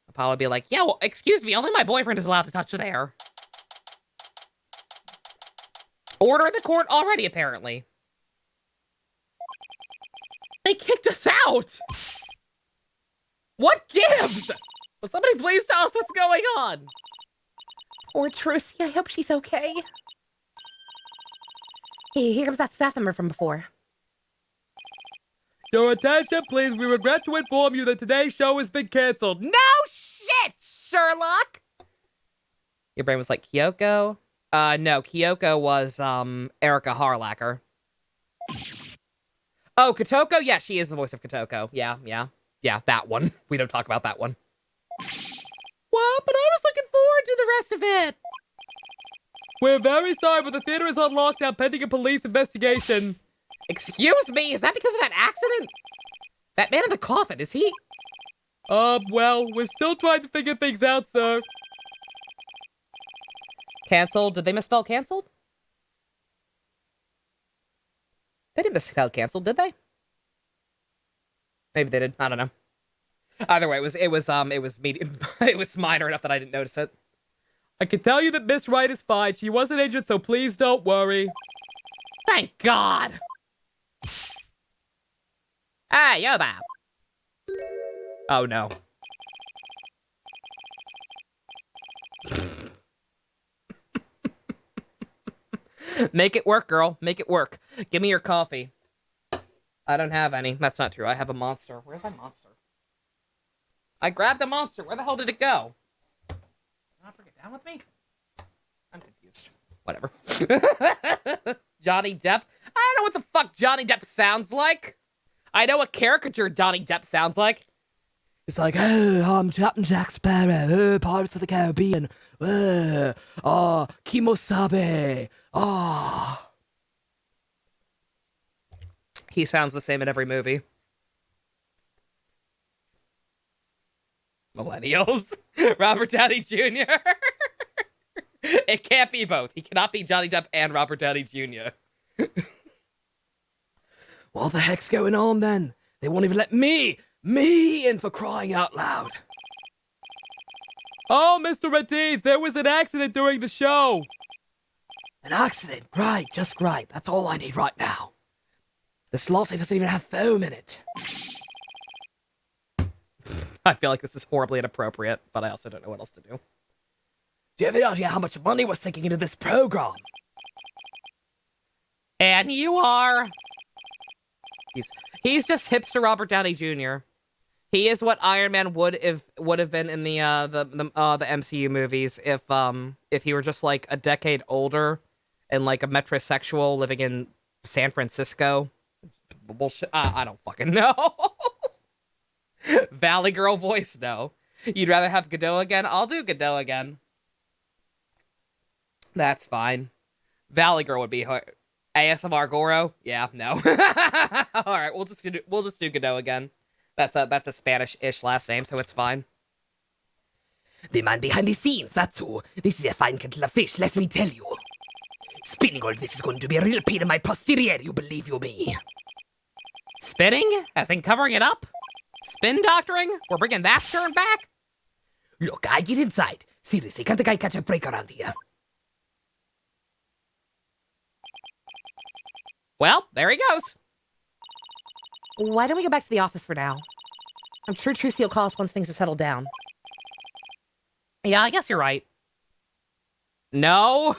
Speaker 1: Apollo would be like, yeah, well, excuse me, only my boyfriend is allowed to touch there. Order in the court already, apparently. They kicked us out! What gives? Will somebody please tell us what's going on?
Speaker 4: Poor Trucy, I hope she's okay. Hey, here comes that staff member from before.
Speaker 6: Your attention, please. We regret to inform you that today's show has been canceled.
Speaker 1: No shit, Sherlock! Your brain was like, Kyoko? No, Kyoko was, Erica Harlacker. Oh, Kotoko? Yeah, she is the voice of Kotoko. Yeah, that one. We don't talk about that one. What? But I was looking forward to the rest of it.
Speaker 6: We're very sorry, but the theater is on lockdown pending a police investigation.
Speaker 1: Excuse me, is that because of that accident? That man in the coffin, is he?
Speaker 6: Well, we're still trying to figure things out, sir.
Speaker 1: Canceled? Did they misspell canceled? They didn't misspell canceled, did they? Maybe they did. I don't know. Either way, it was medium. It was minor enough that I didn't notice it.
Speaker 6: I can tell you that Miss Wright is fine. She wasn't injured, so please don't worry.
Speaker 1: Thank God. Hey, you're that. Oh no. Make it work, girl. Make it work. Give me your coffee. I don't have any. That's not true. I have a monster. Where's my monster? I grabbed a monster. Where the hell did it go? Did I not bring it down with me? I'm confused. Whatever. Johnny Depp? I don't know what the fuck Johnny Depp sounds like. I know what caricature Johnny Depp sounds like. It's like, oh, I'm Captain Jack Sparrow, oh, Pirates of the Caribbean, oh, Kimosabe, oh. He sounds the same in every movie. Millennials. Robert Downey Jr. It can't be both. He cannot be Johnny Depp and Robert Downey Jr. What the heck's going on then? They won't even let me in, for crying out loud.
Speaker 6: Oh, Mr. Radiz, there was an accident during the show.
Speaker 1: An accident? Right, just right. That's all I need right now. This latte doesn't even have foam in it. I feel like this is horribly inappropriate, but I also don't know what else to do.
Speaker 6: Do you have any idea how much money we're sinking into this program?
Speaker 1: And you are. He's just hipster Robert Downey Jr. He is what Iron Man would have been in the MCU movies if he were just like a decade older and like a metrosexual living in San Francisco. Bullshit. I don't fucking know. Valley Girl voice, no. You'd rather have Godot again? I'll do Godot again. That's fine. Valley Girl would be her. ASMR Goro? Yeah, no. All right, we'll just do Godot again. That's a Spanish-ish last name, so it's fine.
Speaker 6: The man behind the scenes, that's who. This is a fine kettle of fish, let me tell you. Spinning all this is going to be a real pain in my posterior, you believe you me.
Speaker 1: Spinning? As in covering it up? Spin doctoring? We're bringing that turn back?
Speaker 6: Look, I get inside. Seriously, can't the guy catch a break around here?
Speaker 1: Well, there he goes.
Speaker 4: Why don't we go back to the office for now? I'm sure Trucy will call us once things have settled down.
Speaker 1: Yeah, I guess you're right. No.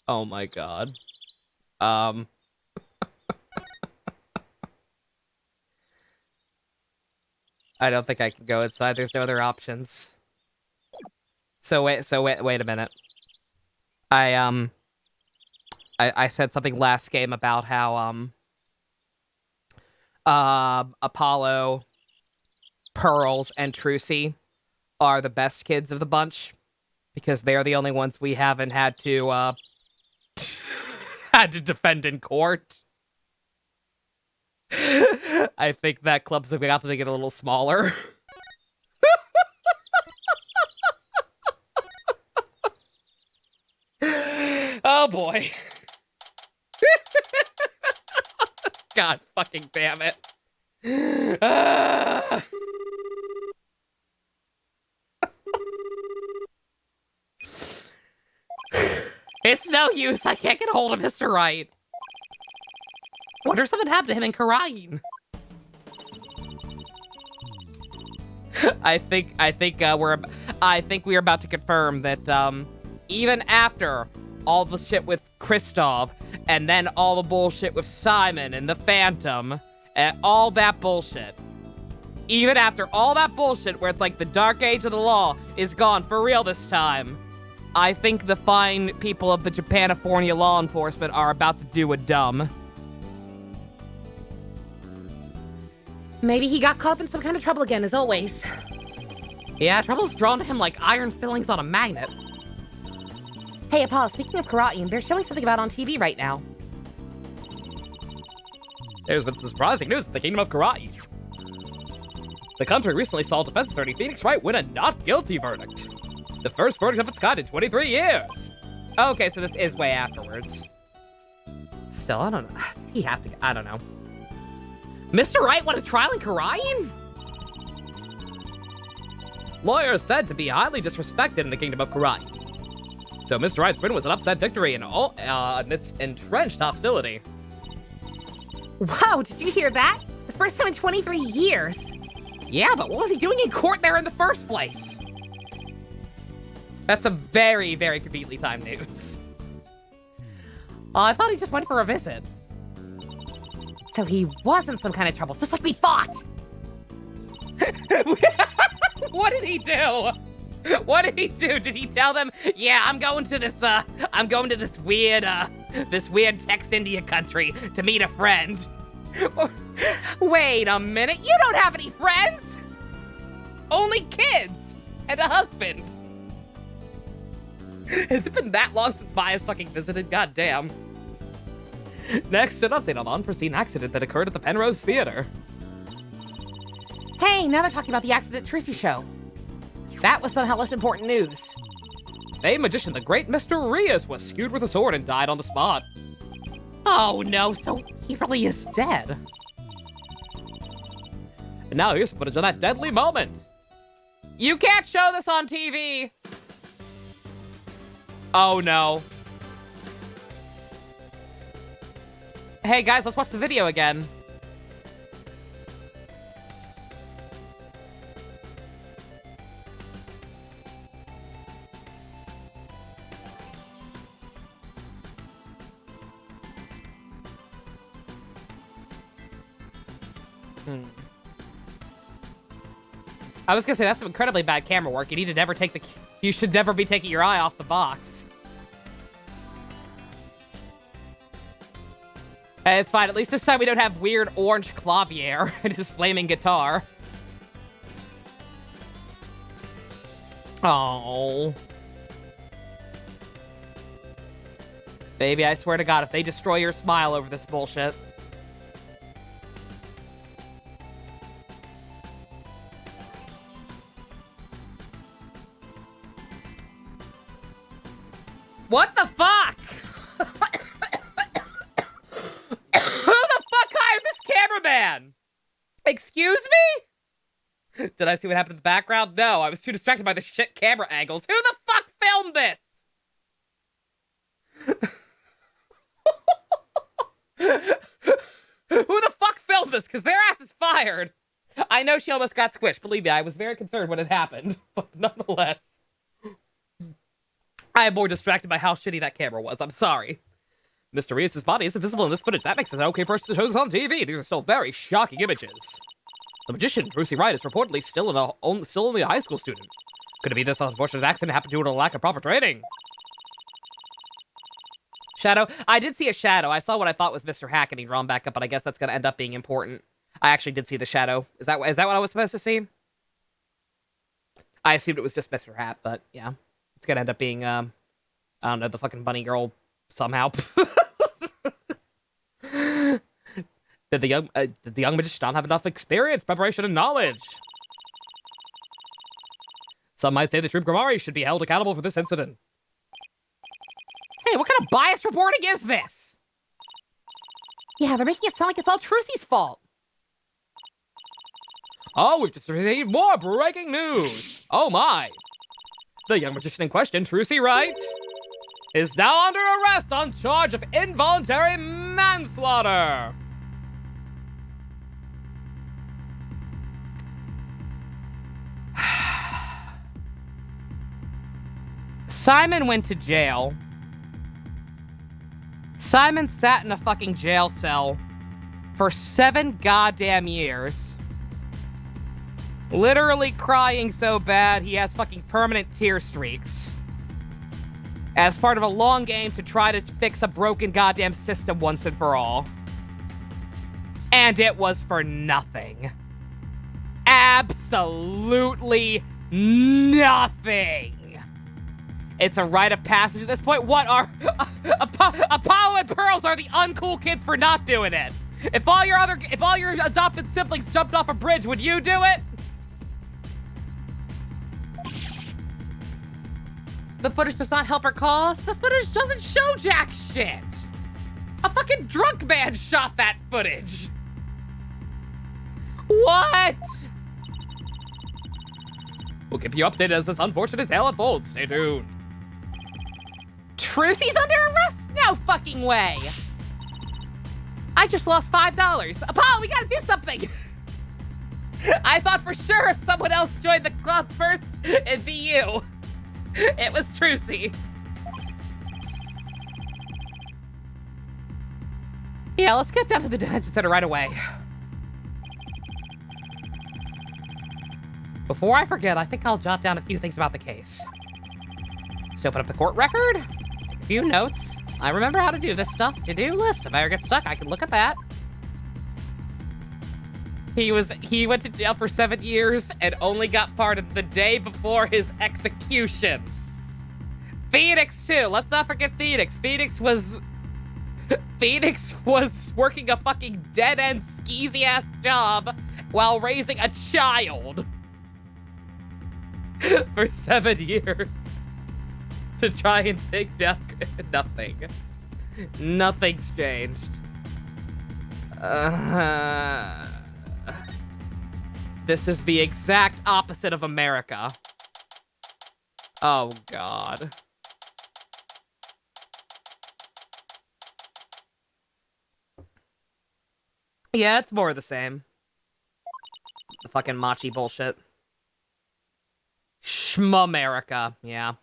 Speaker 1: Oh my god. I don't think I can go inside. There's no other options. So wait a minute. I said something last game about how Apollo, Pearls, and Trucy are the best kids of the bunch because they're the only ones we haven't had to had to defend in court. I think that club's about to get a little smaller. Oh boy. God fucking damn it. It's no use. I can't get a hold of Mr. Wright. Wonder if something happened to him in Karain. I think we're about to confirm that even after all the shit with Kristoff, and then all the bullshit with Simon and the Phantom, and all that bullshit. Even after all that bullshit where it's like the dark age of the law is gone for real this time, I think the fine people of the Japanifornia law enforcement are about to do a dumb.
Speaker 4: Maybe he got caught up in some kind of trouble again, as always.
Speaker 1: Yeah, trouble's drawn to him like iron fillings on a magnet.
Speaker 4: Hey, Apollo, speaking of karate, they're showing something about on TV right now.
Speaker 1: There's been some surprising news in the Kingdom of Karate. The country recently saw defense attorney Phoenix Wright win a not guilty verdict. The first verdict of its kind in 23 years. Okay, so this is way afterwards. Still, I don't know. He have to, I don't know. Mr. Wright won a trial in Karayan? Lawyers said to be highly disrespected in the Kingdom of Karate. So Mr. Wright's win was an upset victory amidst entrenched hostility.
Speaker 4: Wow, did you hear that? The first time in 23 years.
Speaker 1: Yeah, but what was he doing in court there in the first place? That's some very, very conveniently timed news. I thought he just went for a visit.
Speaker 4: So he was in some kind of trouble, just like we thought.
Speaker 1: What did he do? What did he do? Did he tell them, yeah, I'm going to this weird Tex India country to meet a friend? Wait a minute, you don't have any friends? Only kids and a husband. Has it been that long since Maya's fucking visited? God damn. Next, an update on an unforeseen accident that occurred at the Penrose Theater.
Speaker 4: Hey, now they're talking about the accident at Trucy show. That was somehow less important news.
Speaker 1: Famed magician, the great Mr. Rias, was skewed with a sword and died on the spot. Oh no, so he really is dead. And now here's some footage of that deadly moment. You can't show this on TV. Oh no. Hey guys, let's watch the video again. I was gonna say, that's some incredibly bad camera work. You need to never take the... You should never be taking your eye off the box. Hey, it's fine. At least this time we don't have weird orange clavier and his flaming guitar. Oh. Baby, I swear to God, if they destroy your smile over this bullshit... What the fuck? Who the fuck hired this cameraman? Excuse me? Did I see what happened in the background? No, I was too distracted by the shit camera angles. Who the fuck filmed this? Who the fuck filmed this? Because their ass is fired. I know she almost got squished. Believe me, I was very concerned when it happened. But nonetheless... I am more distracted by how shitty that camera was. I'm sorry. Mr. Reese's body isn't visible in this footage. That makes it okay for us to show this on TV. These are still very shocking images. The magician, Wright, is reportedly still only a high school student. Could it be this unfortunate accident happened due to a lack of proper training? Shadow? I did see a shadow. I saw what I thought was Mr. Hack and he drawn back up, but I guess that's going to end up being important. I actually did see the shadow. Is that what I was supposed to see? I assumed it was just Mr. Hat, but yeah. It's gonna end up being, I don't know, the fucking bunny girl somehow. Did the young magician not have enough experience, preparation, and knowledge? Some might say the Troop Grimari should be held accountable for this incident. Hey, what kind of biased reporting is this?
Speaker 4: Yeah, they're making it sound like it's all Trucy's fault.
Speaker 1: Oh, we've just received more breaking news. Oh my. The young magician in question, Wright, is now under arrest on charge of involuntary manslaughter. Simon went to jail. Simon sat in a fucking jail cell for 7 goddamn years. Literally crying so bad he has fucking permanent tear streaks. As part of a long game to try to fix a broken goddamn system once and for all. And it was for nothing. Absolutely nothing. It's a rite of passage at this point. What are... Apollo and Pearls are the uncool kids for not doing it. If all your adopted siblings jumped off a bridge, would you do it? The footage does not help her cause. The footage doesn't show jack shit. A fucking drunk man shot that footage. What? We'll keep you updated as this unfortunate tale unfolds. Stay tuned. Trucy's under arrest? No fucking way. I just lost $5. Apollo, we gotta do something. I thought for sure if someone else joined the club first, it'd be you. It was Trucy. Yeah, let's get down to the detention center right away. Before I forget, I think I'll jot down a few things about the case. Let's open up the court record. Make a few notes. I remember how to do this stuff. To-do list. If I ever get stuck, I can look at that. He went to jail for 7 years and only got pardoned the day before his execution. Phoenix, too. Let's not forget Phoenix. Phoenix was working a fucking dead-end skeezy-ass job while raising a child. For 7 years. To try and take down nothing. Nothing's changed. This is the exact opposite of America. Oh, God. Yeah, it's more of the same. The fucking machi bullshit. Schmamerica, yeah.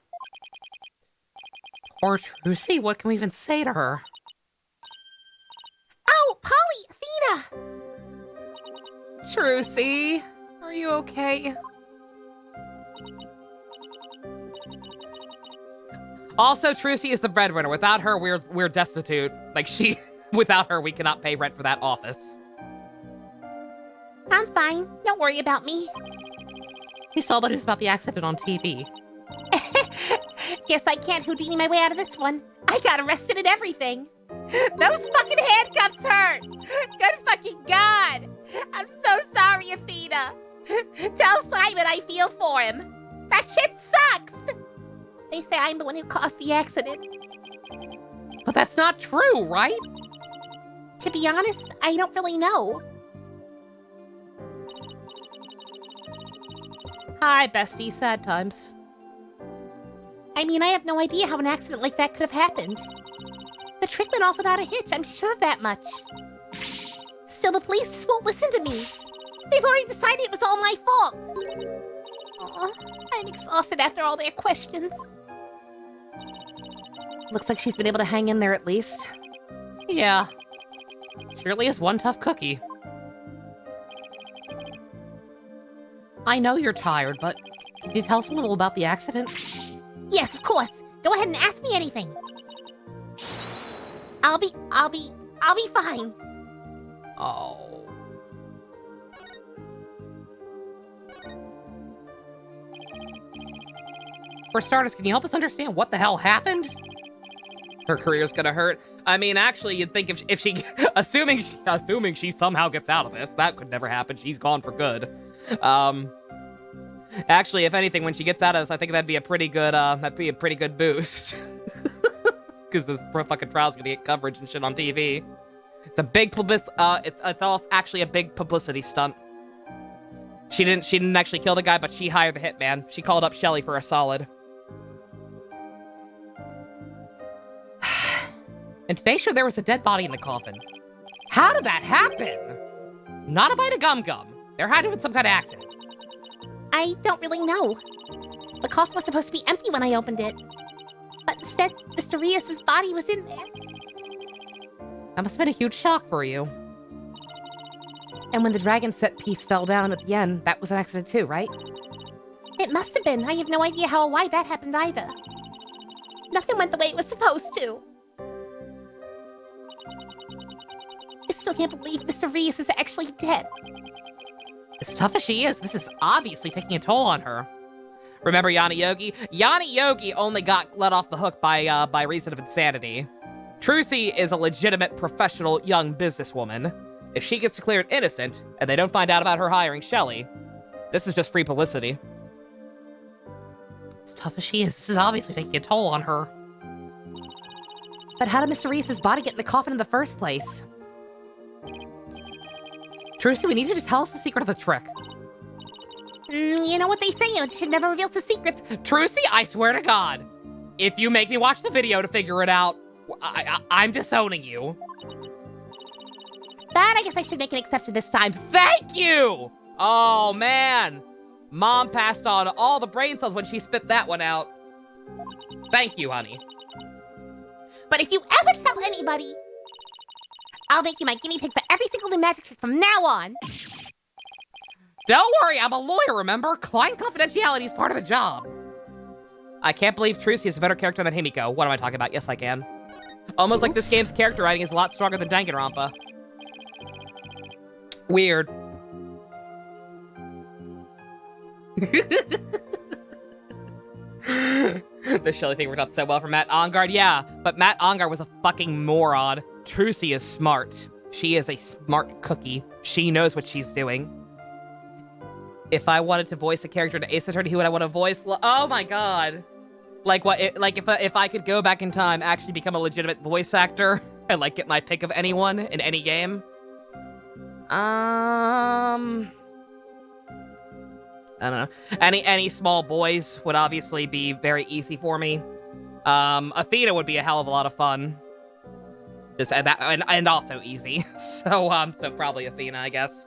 Speaker 1: Poor Trucy, what can we even say to her?
Speaker 2: Oh, Polly, Athena!
Speaker 1: Trucy, are you okay? Also, Trucy is the breadwinner. Without her, we're destitute. Like, without her, we cannot pay rent for that office.
Speaker 2: I'm fine. Don't worry about me.
Speaker 1: He saw the news about the accident on TV.
Speaker 2: Guess I can't Houdini my way out of this one. I got arrested and everything. Those fucking handcuffs hurt. Good fucking God. I'm so sorry, Athena. Tell Simon I feel for him. That shit sucks. They say I'm the one who caused the accident.
Speaker 1: But that's not true, right?
Speaker 2: To be honest, I don't really know.
Speaker 1: Hi, bestie. Sad times.
Speaker 2: I mean, I have no idea how an accident like that could have happened. The trick went off without a hitch, I'm sure of that much. Still, the police just won't listen to me. They've already decided it was all my fault. Aw, I'm exhausted after all their questions.
Speaker 1: Looks like she's been able to hang in there at least. Yeah. Surely is one tough cookie. I know you're tired, but can you tell us a little about the accident?
Speaker 2: Yes, of course. Go ahead and ask me anything. I'll be fine.
Speaker 1: Oh. For starters, can you help us understand what the hell happened? Her career's gonna hurt. I mean, actually, you'd think if she, assuming she somehow gets out of this, that could never happen. She's gone for good. Actually, if anything, when she gets out of this, I think that'd be a pretty good boost. Because this fucking trial's gonna get coverage and shit on TV. It's a big it's all actually a big publicity stunt. She didn't actually kill the guy, but she hired the hitman. She called up Shelly for a solid. In today's show, there was a dead body in the coffin. How did that happen? Not a bite of gum-gum. There had to have been some kind of accident.
Speaker 2: I don't really know. The coffin was supposed to be empty when I opened it. But instead, Mr. Rios' body was in there.
Speaker 1: That must have been a huge shock for you. And when the dragon set piece fell down at the end, that was an accident too, right?
Speaker 2: It must have been. I have no idea how or why that happened either. Nothing went the way it was supposed to. I still can't believe Mr. Rios is actually dead.
Speaker 1: As tough as she is, this is obviously taking a toll on her. Remember Yana Yogi? Yana Yogi only got let off the hook by reason of insanity. Trucy is a legitimate, professional, young businesswoman. If she gets declared innocent, and they don't find out about her hiring Shelly, this is just free publicity. As tough as she is, this is obviously taking a toll on her. But how did Mr. Reese's body get in the coffin in the first place? Trucy, we need you to tell us the secret of the trick.
Speaker 2: You know what they say, you should never reveal the secrets.
Speaker 1: Trucy, I swear to God, if you make me watch the video to figure it out, I'm disowning you.
Speaker 2: But I guess I should make an exception this time.
Speaker 1: Thank you! Oh, man. Mom passed on all the brain cells when she spit that one out. Thank you, honey.
Speaker 2: But if you ever tell anybody, I'll make you my guinea pig for every single new magic trick from now on.
Speaker 1: Don't worry, I'm a lawyer, remember? Client confidentiality is part of the job. I can't believe Trucy is a better character than Himiko. What am I talking about? Yes, I can. Almost like this game's character writing is a lot stronger than Danganronpa. Weird. The Shelly thing worked out so well for Matt Ongard, yeah, but Matt Ongard was a fucking moron. Trucy is smart. She is a smart cookie. She knows what she's doing. If I wanted to voice a character in Ace Attorney, who would I want to voice? Oh my god. Like what? If I could go back in time, actually become a legitimate voice actor, and like get my pick of anyone in any game. I don't know. Any small boys would obviously be very easy for me. Athena would be a hell of a lot of fun. Just and also easy. So probably Athena, I guess.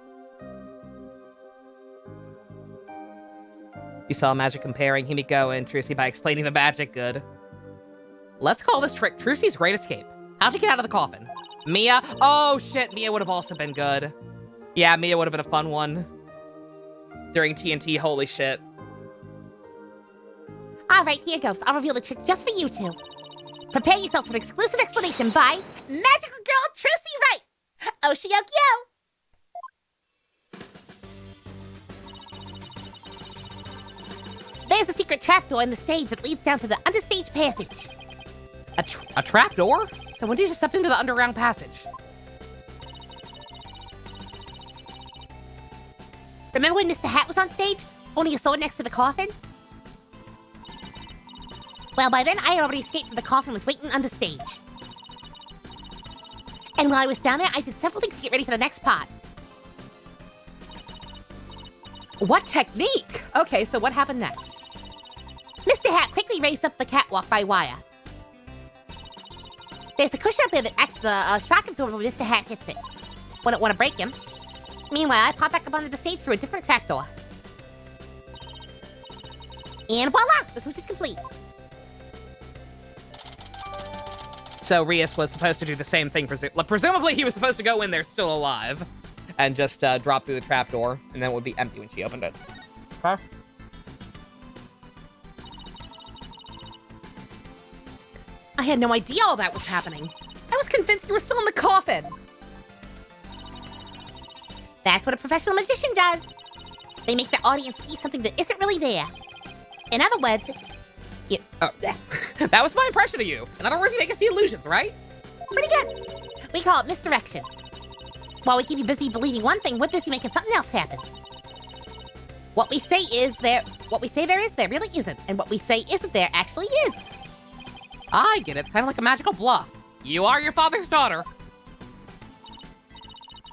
Speaker 1: You saw magic comparing Himiko and Trucy by explaining the magic. Good. Let's call this trick Trucy's Great Escape. How'd you get out of the coffin? Mia? Oh shit, Mia would have also been good. Yeah, Mia would have been a fun one. During TNT, holy shit.
Speaker 2: All right, here goes. I'll reveal the trick just for you two. Prepare yourselves for an exclusive explanation by Magical Girl Trucy Wright. Oshiokyo. There's a secret trapdoor in the stage that leads down to the understage passage.
Speaker 1: A trapdoor? So when did you step into the underground passage?
Speaker 2: Remember when Mr. Hat was on stage, holding a sword next to the coffin? Well, by then, I had already escaped from the coffin and was waiting under stage. And while I was down there, I did several things to get ready for the next part.
Speaker 1: What technique? Okay, so what happened next?
Speaker 2: Mr. Hat quickly raised up the catwalk by wire. There's a cushion up there that acts as a shock absorber when Mr. Hat hits it. Wouldn't want to break him. Meanwhile, I pop back up onto the stage through a different trapdoor. And voila! The switch is complete.
Speaker 1: So Rias was supposed to do the same thing. Presumably, he was supposed to go in there still alive and just drop through the trapdoor, and then it would be empty when she opened it. Okay.
Speaker 4: I had no idea all that was happening. I was convinced you were still in the coffin.
Speaker 2: That's what a professional magician does. They make their audience see something that isn't really there. In other words,
Speaker 1: That was my impression of you. In other words, you make us see illusions, right?
Speaker 2: pretty good. We call it misdirection. While we keep you busy believing one thing, we're busy making something else happen. What we say there is, there really isn't. And what we say isn't there actually is.
Speaker 1: I get it. It's kind of like a magical bluff. You are your father's daughter.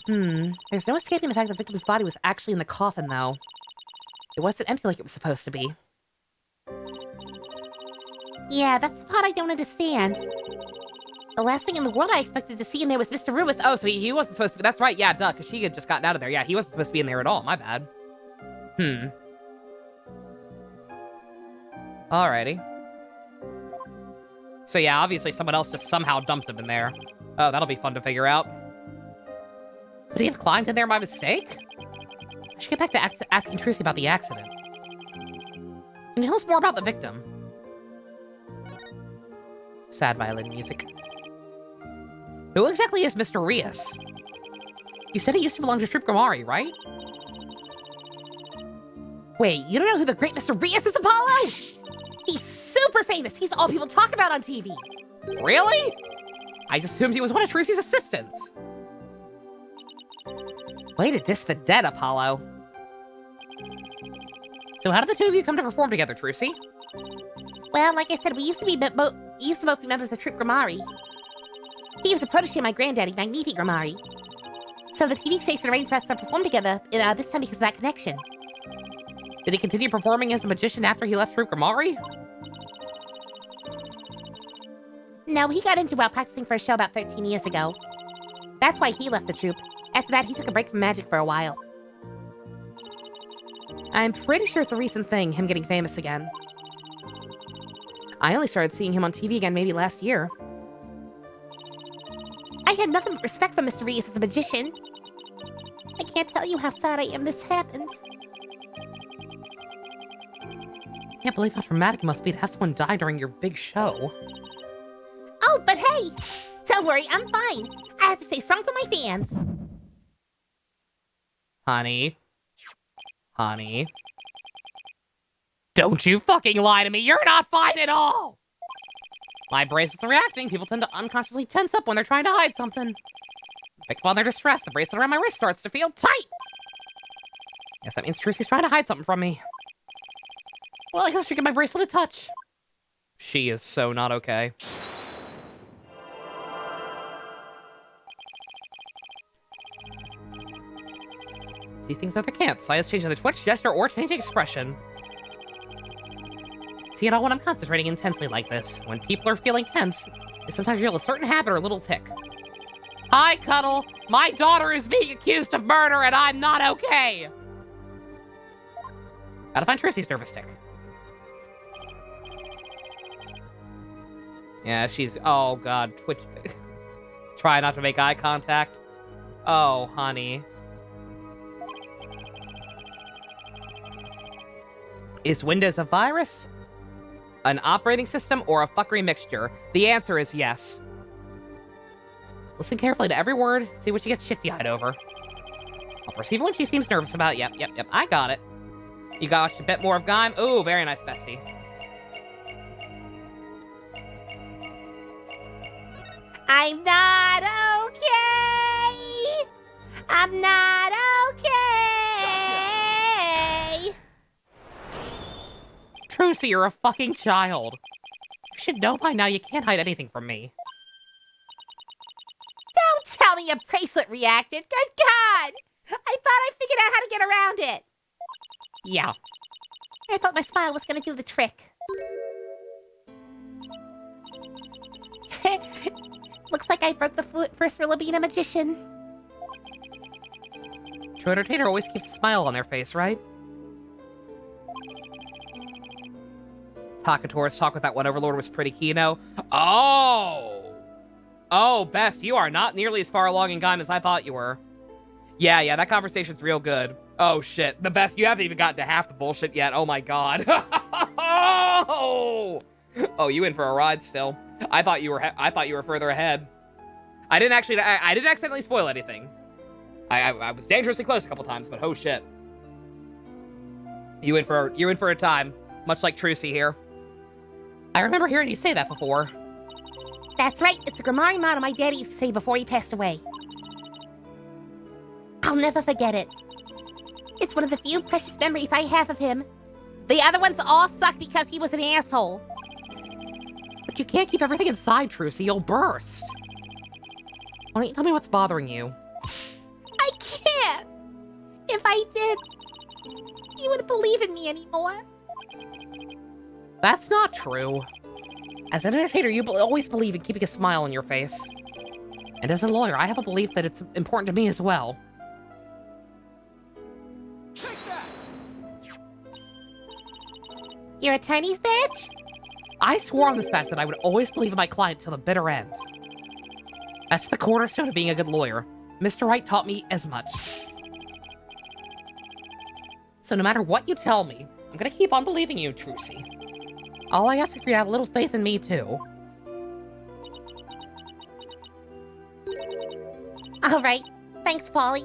Speaker 4: There's no escaping the fact that the victim's body was actually in the coffin, though. It wasn't empty like it was supposed to be.
Speaker 2: Yeah, that's the part I don't understand. The last thing in the world I expected to see in there was Mr. Ruiz.
Speaker 1: Oh, so he wasn't supposed to be... That's right, yeah, duh, because she had just gotten out of there. Yeah, he wasn't supposed to be in there at all. My bad. Alrighty. So yeah, obviously someone else just somehow dumped him in there. Oh, that'll be fun to figure out. Could he have climbed in there by mistake? I should get back to asking Trucy about the accident. Can you tell us more about the victim? Sad violin music. Who exactly is Mr. Rias? You said he used to belong to Troop Gramari, right?
Speaker 4: Wait, you don't know who the great Mr. Rias is, Apollo? He's super famous. He's all people talk about on TV.
Speaker 1: Really? I just assumed he was one of Trucy's assistants. Way to diss the dead, Apollo. So how did the two of you come to perform together, Trucy?
Speaker 2: Well, like I said, we used to both be members of Troop Gramari. He was a protege of my granddaddy, Magnifi Gramari. So the TV station arranged for us to perform together, this time because of that connection.
Speaker 1: Did he continue performing as a magician after he left Troop Gramari?
Speaker 2: No, he got into while practicing for a show about 13 years ago. That's why he left the troupe. After that, he took a break from magic for a while.
Speaker 4: I'm pretty sure it's a recent thing, him getting famous again. I only started seeing him on TV again maybe last year.
Speaker 2: I had nothing but respect for Mr. Rias as a magician. I can't tell you how sad I am this happened.
Speaker 1: Can't believe how traumatic it must be to have someone die during your big show.
Speaker 2: Oh, but hey! Don't worry, I'm fine. I have to stay strong for my fans.
Speaker 1: Honey. Honey. Don't you fucking lie to me! You're not fine at all! My bracelets are reacting. People tend to unconsciously tense up when they're trying to hide something. While they're distressed, the bracelet around my wrist starts to feel tight. Guess that means Trucy's trying to hide something from me. Well, I guess I should get my bracelet to touch. She is so not okay. See things other can't. So I just changing the twitch gesture or changing expression. See it all when I'm concentrating intensely like this. When people are feeling tense, they sometimes feel a certain habit or little tick. Hi, Cuddle. My daughter is being accused of murder and I'm not okay. Gotta find Trucy's nervous stick. Yeah, she's... Oh, God. Twitch... Try not to make eye contact. Oh, honey. Is Windows a virus, an operating system, or a fuckery mixture? The answer is yes. Listen carefully to every word, see what she gets shifty-eyed over. I'll perceive when she seems nervous about. Yep, I got it. You got a bit more of Gaim. Ooh, very nice, bestie.
Speaker 2: I'm not okay. I'm not okay.
Speaker 1: Trucy, you're a fucking child. You should know by now you can't hide anything from me.
Speaker 2: Don't tell me your bracelet reacted. Good God. I thought I figured out how to get around it.
Speaker 1: Yeah.
Speaker 2: I thought my smile was going to do the trick. Looks like I broke the first rule of being a magician.
Speaker 1: True entertainer always keeps a smile on their face, right? Takatora's talk with that one overlord was pretty keyno. Oh, Bess, you are not nearly as far along in Gaim as I thought you were. Yeah, that conversation's real good. Oh, shit. The best, you haven't even gotten to half the bullshit yet. Oh, my God. Oh, you in for a ride still. I thought you were further ahead. I didn't accidentally spoil anything. I was dangerously close a couple times, but oh, shit. You in for a time, much like Trucy here. I remember hearing you say that before.
Speaker 2: That's right. It's a Grammari motto my daddy used to say before he passed away. I'll never forget it. It's one of the few precious memories I have of him. The other ones all suck because he was an asshole.
Speaker 1: But you can't keep everything inside, Trucy. You'll burst. Why don't you tell me what's bothering you?
Speaker 2: I can't. If I did, you wouldn't believe in me anymore.
Speaker 1: That's not true. As an entertainer, you always believe in keeping a smile on your face. And as a lawyer, I have a belief that it's important to me as well.
Speaker 3: Take that!
Speaker 2: Your attorney's badge?
Speaker 1: I swore on this badge that I would always believe in my client till the bitter end. That's the cornerstone of being a good lawyer. Mr. Wright taught me as much. So no matter what you tell me, I'm gonna keep on believing you, Trucy. All I ask is for you to have a little faith in me, too.
Speaker 2: All right. Thanks, Polly.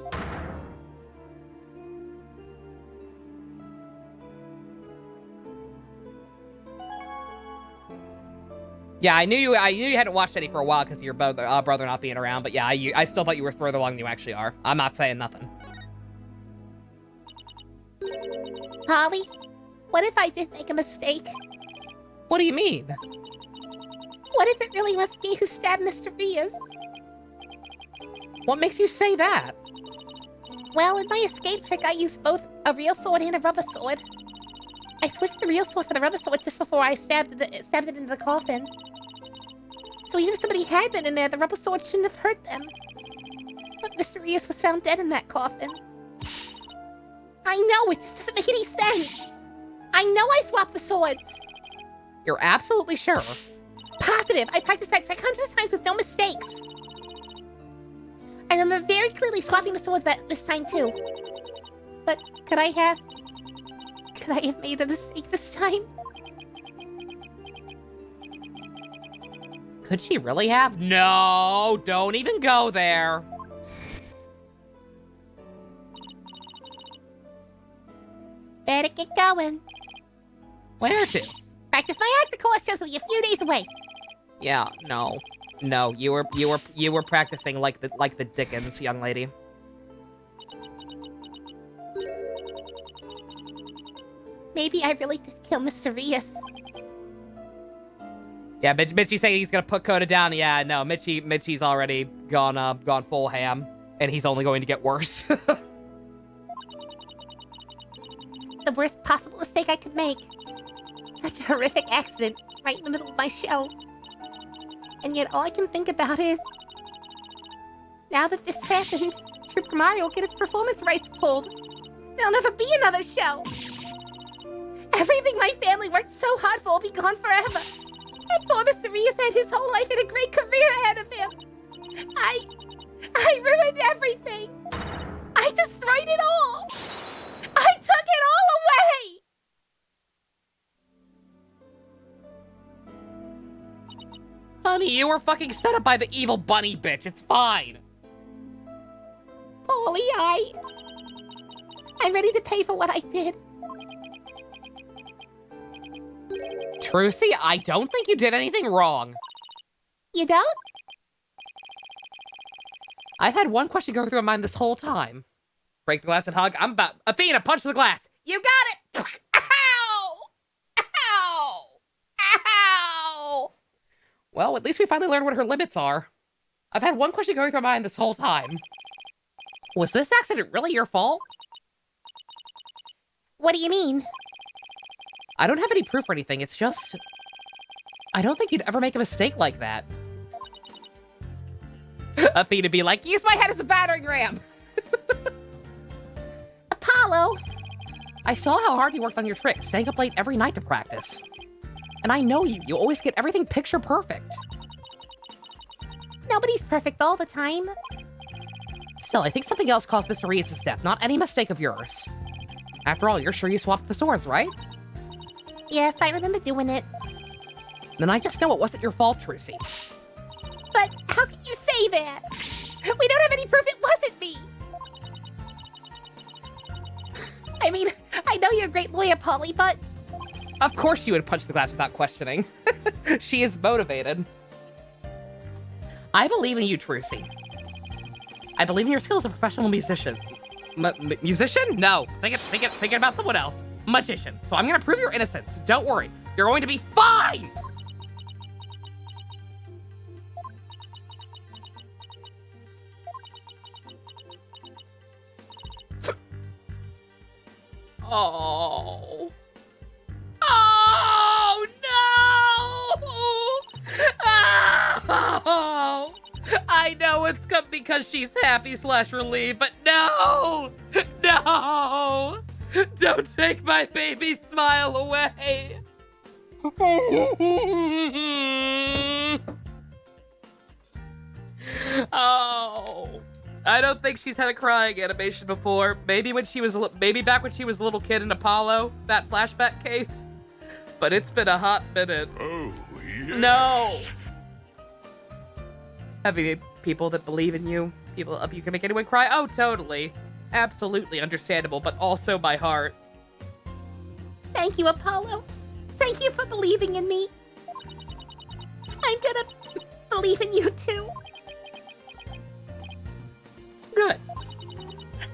Speaker 1: Yeah, I knew you hadn't watched any for a while because of your brother not being around, but yeah, I still thought you were further along than you actually are. I'm not saying nothing.
Speaker 2: Polly, what if I did make a mistake?
Speaker 1: What do you mean?
Speaker 2: What if it really was me who stabbed Mr. Rios?
Speaker 1: What makes you say that?
Speaker 2: Well, in my escape trick, I used both a real sword and a rubber sword. I switched the real sword for the rubber sword just before I stabbed it into the coffin. So even if somebody had been in there, the rubber sword shouldn't have hurt them. But Mr. Rios was found dead in that coffin. I know, it just doesn't make any sense. I know I swapped the swords.
Speaker 1: You're absolutely sure?
Speaker 2: Positive. I practiced that trick hundreds of times with no mistakes. I remember very clearly swapping the swords this time too. But could I have made a mistake this time?
Speaker 1: Could she really have? No, don't even go there.
Speaker 2: Better get going.
Speaker 1: Where to?
Speaker 2: Practice my act. The course show's only a few days away.
Speaker 1: Yeah, no, you were practicing like the Dickens, young lady.
Speaker 2: Maybe I really did kill Mr. Rios.
Speaker 1: Yeah, Mitchie saying he's gonna put Coda down. Yeah, no, Mitchie's already gone full ham, and he's only going to get worse.
Speaker 2: The worst possible mistake I could make. Such a horrific accident right in the middle of my show. And yet all I can think about is, now that this happened, Super Mario will get his performance rights pulled. There'll never be another show. Everything my family worked so hard for will be gone forever. And poor Mr. Rios had his whole life and a great career ahead of him. I ruined everything. I destroyed it all. I took it all away.
Speaker 1: Honey, you were fucking set up by the evil bunny bitch. It's fine.
Speaker 2: Polly, I'm ready to pay for what I did.
Speaker 1: Trucy, I don't think you did anything wrong.
Speaker 2: You don't?
Speaker 1: I've had one question go through my mind this whole time. Break the glass and hug. I'm about... Athena, punch the glass.
Speaker 2: You got it! Ow! Ow! Ow!
Speaker 1: Well, at least we finally learned what her limits are. I've had one question going through my mind this whole time. Was this accident really your fault?
Speaker 2: What do you mean?
Speaker 1: I don't have any proof or anything. It's just... I don't think you'd ever make a mistake like that. Athena be like, use my head as a battering ram!
Speaker 2: Apollo!
Speaker 1: I saw how hard you worked on your trick, staying up late every night to practice. And I know you. You always get everything picture perfect.
Speaker 2: Nobody's perfect all the time.
Speaker 1: Still, I think something else caused Mr. Reese's death, not any mistake of yours. After all, you're sure you swapped the swords, right?
Speaker 2: Yes, I remember doing it.
Speaker 1: Then I just know it wasn't your fault, Trucy.
Speaker 2: But how can you say that? We don't have any proof it wasn't me. I mean, I know you're a great lawyer, Polly, but...
Speaker 1: Of course you would punch the glass without questioning. She is motivated. I believe in you, Trucy. I believe in your skills as a professional musician. Musician? No. Thinking about someone else. Magician. So I'm gonna prove your innocence. Don't worry. You're going to be fine! Oh. Oh, no! Oh! I know it's come because she's happy/relieved, but no! No! Don't take my baby smile away! Oh. I don't think she's had a crying animation before. Maybe back when she was a little kid in Apollo, that flashback case. But it's been a hot minute.
Speaker 7: Oh, yes.
Speaker 1: No. Having people that believe in you, people of you can make anyone cry. Oh, totally. Absolutely understandable, but also by heart.
Speaker 2: Thank you, Apollo. Thank you for believing in me. I'm gonna believe in you, too.
Speaker 1: Good.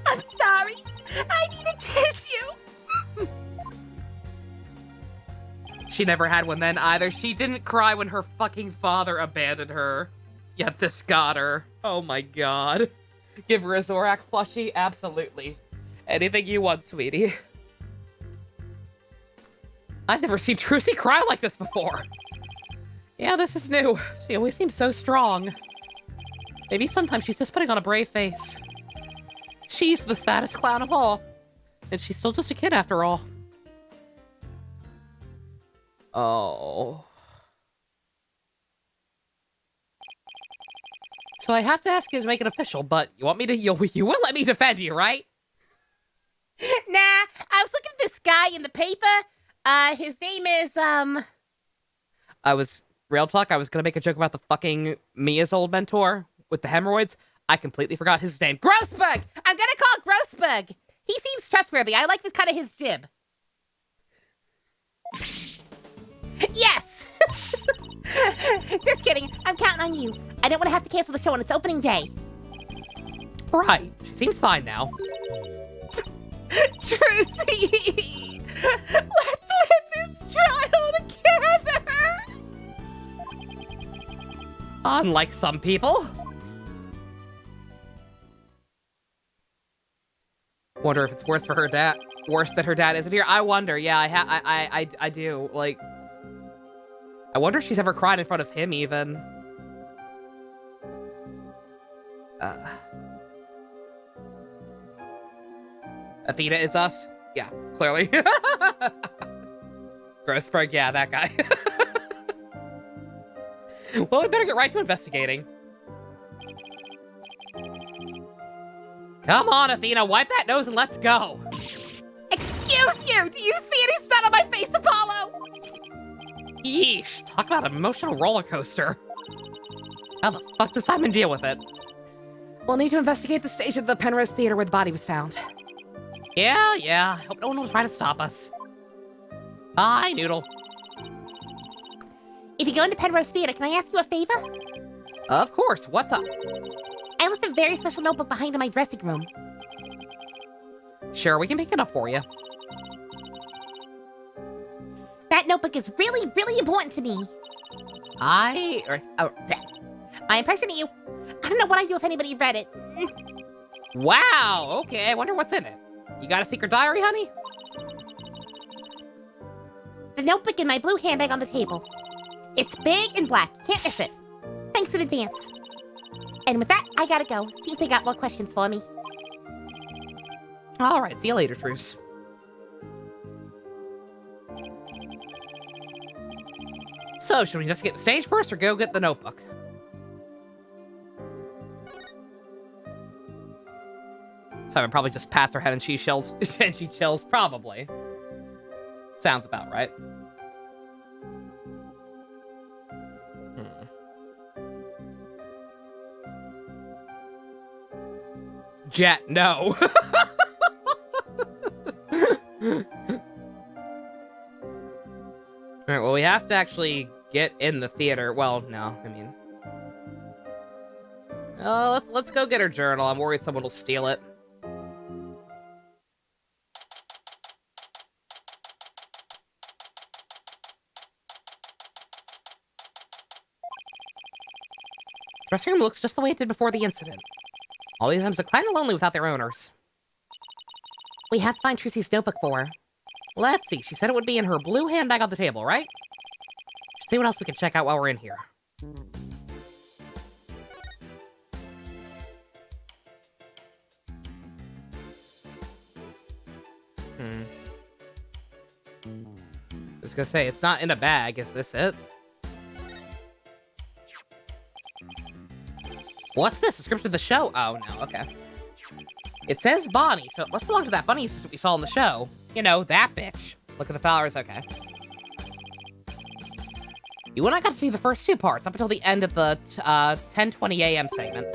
Speaker 2: I'm sorry. I need a tissue.
Speaker 1: She never had one then either. She didn't cry when her fucking father abandoned her. Yet this got her. Oh my god. Give her a Zorak plushie? Absolutely. Anything you want, sweetie. I've never seen Trucy cry like this before. Yeah, this is new. She always seems so strong. Maybe sometimes she's just putting on a brave face. She's the saddest clown of all. And she's still just a kid after all. Oh. So I have to ask you to make it official, but you want me to, you will let me defend you, right?
Speaker 2: Nah, I was looking at this guy in the paper. His name is,
Speaker 1: Real talk, I was gonna make a joke about the fucking Mia's old mentor with the hemorrhoids. I completely forgot his name. Grossberg!
Speaker 2: I'm gonna call Grossberg. He seems trustworthy. I like kind of his jib. Yes! Just kidding. I'm counting on you. I don't want to have to cancel the show on its opening day.
Speaker 1: Right. She seems fine now.
Speaker 2: Trucy! Let's win this trial together!
Speaker 1: Unlike some people. Wonder if it's worse for her dad. Worse that her dad isn't here. I wonder. Yeah, I do. Like, I wonder if she's ever cried in front of him, even. Athena is us? Yeah, clearly. Grossberg, yeah, that guy. Well, we better get right to investigating. Come on, Athena, wipe that nose and let's go.
Speaker 2: Excuse you! Do you see any snot on my face, Apollo?
Speaker 1: Yeesh, talk about an emotional roller coaster. How the fuck does Simon deal with it?
Speaker 4: We'll need to investigate the stage at the Penrose Theater where the body was found.
Speaker 1: Yeah. Hope no one will try to stop us. Bye, Noodle.
Speaker 2: If you go into Penrose Theater, can I ask you a favor?
Speaker 1: Of course, what's up?
Speaker 2: I left a very special notebook behind in my dressing room.
Speaker 1: Sure, we can pick it up for you.
Speaker 2: That notebook is really, really important to me. My impression of you. I don't know what I'd do if anybody read it.
Speaker 1: Wow, okay, I wonder what's in it. You got a secret diary, honey?
Speaker 2: The notebook in my blue handbag on the table. It's big and black. Can't miss it. Thanks in advance. And with that, I gotta go. See if they got more questions for me.
Speaker 1: All right, see you later, Truce. So, should we just get the stage first or go get the notebook? Simon probably just pats her head and she chills. And she chills, probably. Sounds about right. Jet, no. Alright, well, we have to actually get in the theater. Well, no, I mean... let's go get her journal. I'm worried someone will steal it. Dressing room looks just the way it did before the incident. All these items are kind of lonely without their owners.
Speaker 4: We have to find Trucy's notebook for her.
Speaker 1: Let's see. She said it would be in her blue handbag on the table, right? Let's see what else we can check out while we're in here. I was gonna say, it's not in a bag. Is this it? What's this? A script of the show? Oh, no. Okay. It says Bonnie, so it must belong to that bunny assistant we saw in the show. You know, that bitch. Look at the flowers. Okay. You and I got to see the first two parts up until the end of the 10:20 a.m. segment.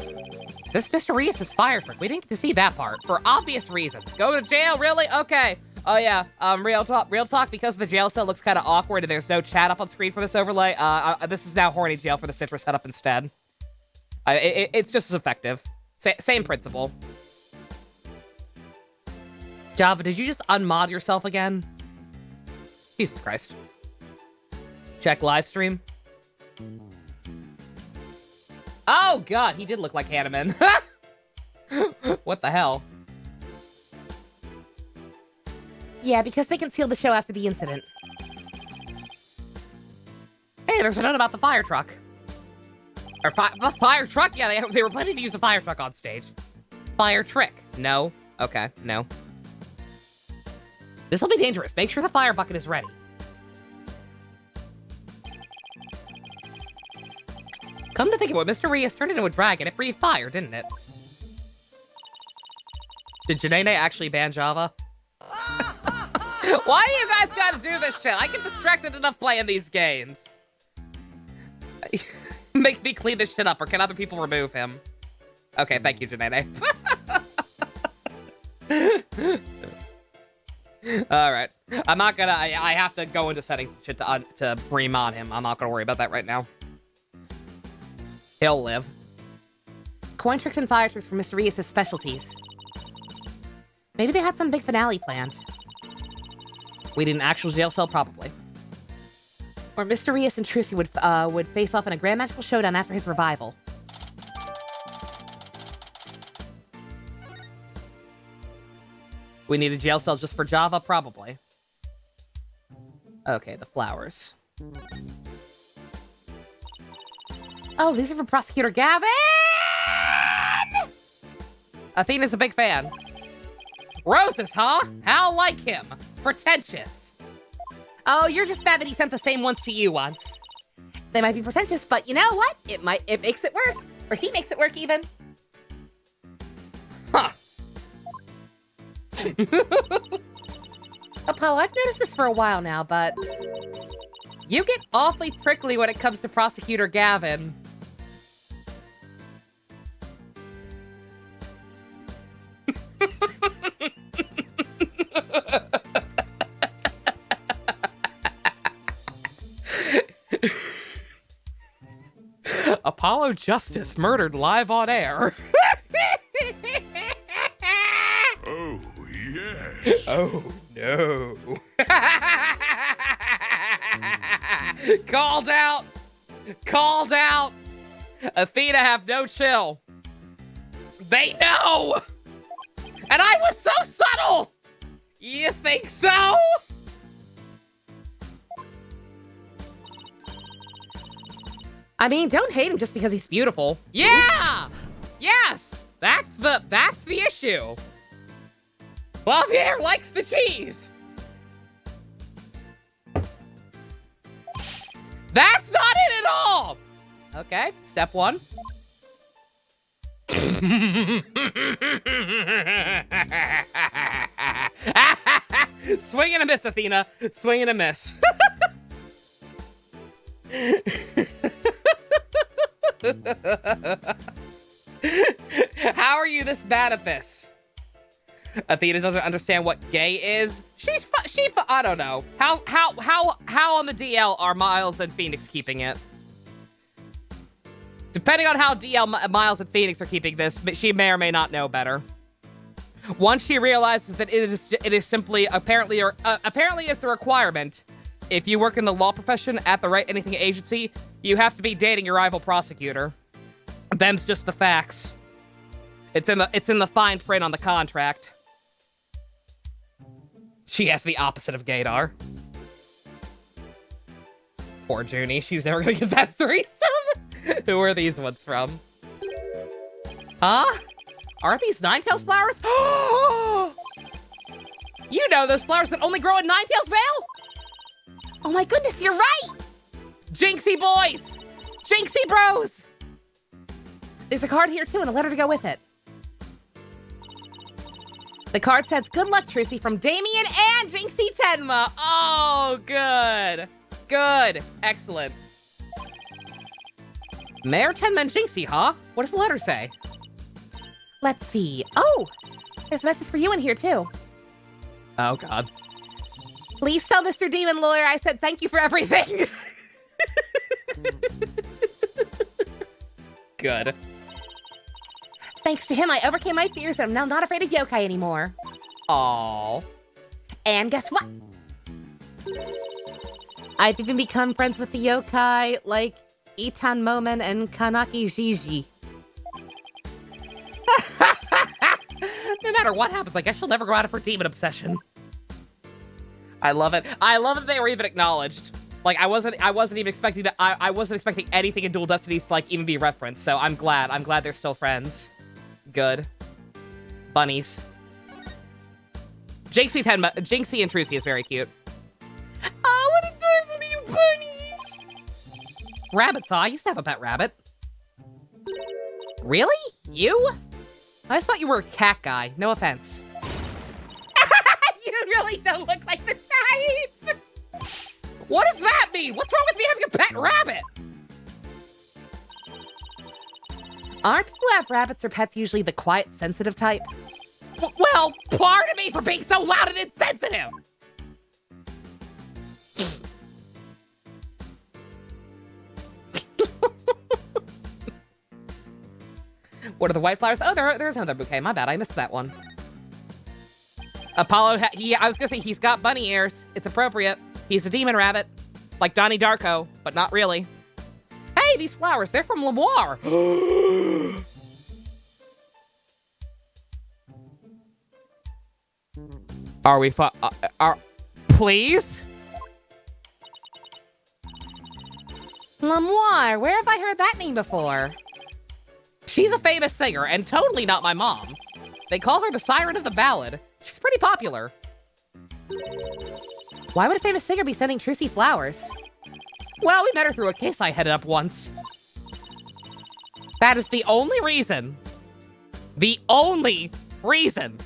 Speaker 1: This Mr. Reese's fire trick. We didn't get to see that part for obvious reasons. Go to jail? Really? Okay. Oh, yeah. Real talk. Because the jail cell looks kind of awkward and there's no chat up on screen for this overlay, this is now horny jail for the citrus setup instead. It's just as effective. Same principle. Java, did you just unmod yourself again? Jesus Christ. Check live stream. Oh, God, he did look like Hanneman. What the hell?
Speaker 4: Yeah, because they concealed the show after the incident.
Speaker 1: Hey, there's a note about the fire truck. Or the fire truck? Yeah, they were planning to use a fire truck on stage. Fire trick. No. Okay, no. This will be dangerous. Make sure the fire bucket is ready. Come to think of it, Mr. Rios turned into a dragon. It breathed fire, didn't it? Did Janae actually ban Java? Why do you guys gotta do this shit? I get distracted enough playing these games. Make me clean this shit up, or can other people remove him? Okay, thank you, Janae. Alright. I'm not gonna... I have to go into settings and shit to bream on him. I'm not gonna worry about that right now. He'll live.
Speaker 4: Coin tricks and fire tricks were Mr. Rios' specialties. Maybe they had some big finale planned.
Speaker 1: We need an actual jail cell, probably.
Speaker 4: Or Mr. Rios and Trucy would face off in a grand magical showdown after his revival.
Speaker 1: We need a jail cell just for Java, probably. Okay, the flowers.
Speaker 4: Oh, these are for Prosecutor Gavin!
Speaker 1: Athena's a big fan. Roses, huh? How like him? Pretentious.
Speaker 4: Oh, you're just mad that he sent the same ones to you once. They might be pretentious, but you know what? It makes it work. Or he makes it work, even.
Speaker 1: Huh.
Speaker 4: Apollo, I've noticed this for a while now, but...
Speaker 1: You get awfully prickly when it comes to Prosecutor Gavin. Apollo Justice murdered live on air.
Speaker 7: Oh, yes.
Speaker 1: Oh, no. Called out. Called out. Athena have no chill. They know. And I was so subtle. You think so?
Speaker 4: I mean, don't hate him just because he's beautiful.
Speaker 1: Yeah. Yes. That's the issue. Javier likes the cheese. That's not it at all. Okay, step one. Swing and a miss, Athena. Swing and a miss. How are you this bad at this? Athena doesn't understand what gay is. I don't know. How on the DL are Miles and Phoenix keeping it? Depending on how DL Miles and Phoenix are keeping this, she may or may not know better. Once she realizes that it is simply apparently it's a requirement. If you work in the law profession at the Wright Anything agency, you have to be dating your rival prosecutor. Them's just the facts. It's in the fine print on the contract. She has the opposite of gaydar. Poor Junie, she's never gonna get that threesome. Who are these ones from? Huh? Aren't these Ninetales flowers? You know those flowers that only grow in Ninetales Vale?
Speaker 2: Oh my goodness, you're right!
Speaker 1: Jinxie boys! Jinxie bros!
Speaker 4: There's a card here too and a letter to go with it. The card says, "Good luck, Trucy," from Damien and Jinxie Tenma.
Speaker 1: Oh, good. Good. Excellent. Mayor Tenma and Jinxie, huh? What does the letter say?
Speaker 4: Let's see. Oh, there's a message for you in here too.
Speaker 1: Oh, God.
Speaker 4: Please tell Mr. Demon Lawyer I said thank you for everything.
Speaker 1: Good.
Speaker 4: Thanks to him, I overcame my fears and I'm now not afraid of yokai anymore.
Speaker 1: Aww.
Speaker 4: And guess what? I've even become friends with the yokai like Itan Momen and Kanaki Jiji.
Speaker 1: No matter what happens, I guess she'll never go out of her demon obsession. I love it. I love that they were even acknowledged. Like, I wasn't even expecting that. I wasn't expecting anything in Dual Destinies to, like, even be referenced, so I'm glad. I'm glad they're still friends. Good. Bunnies. Jinxie and Trucy is very cute.
Speaker 4: Oh, what adorable little bunnies!
Speaker 1: Rabbits, huh? I used to have a pet rabbit.
Speaker 4: Really? You?
Speaker 1: I just thought you were a cat guy. No offense.
Speaker 4: You really don't look like the type!
Speaker 1: What does that mean? What's wrong with me having a pet rabbit?
Speaker 4: Aren't people who have rabbits or pets usually the quiet, sensitive type?
Speaker 1: Well, pardon me for being so loud and insensitive. What are the white flowers? Oh, there's another bouquet. My bad, I missed that one. Apollo, I was gonna say he's got bunny ears. It's appropriate. He's a demon rabbit, like Donnie Darko, but not really. Hey, these flowers, they're from Lemoire. Are we please?
Speaker 4: Lemoire, where have I heard that name before?
Speaker 1: She's a famous singer and totally not my mom. They call her the Siren of the Ballad. She's pretty popular.
Speaker 4: Why would a famous singer be sending Trucy flowers?
Speaker 1: Well, we met her through a case I headed up once. That is the only reason. The only reason.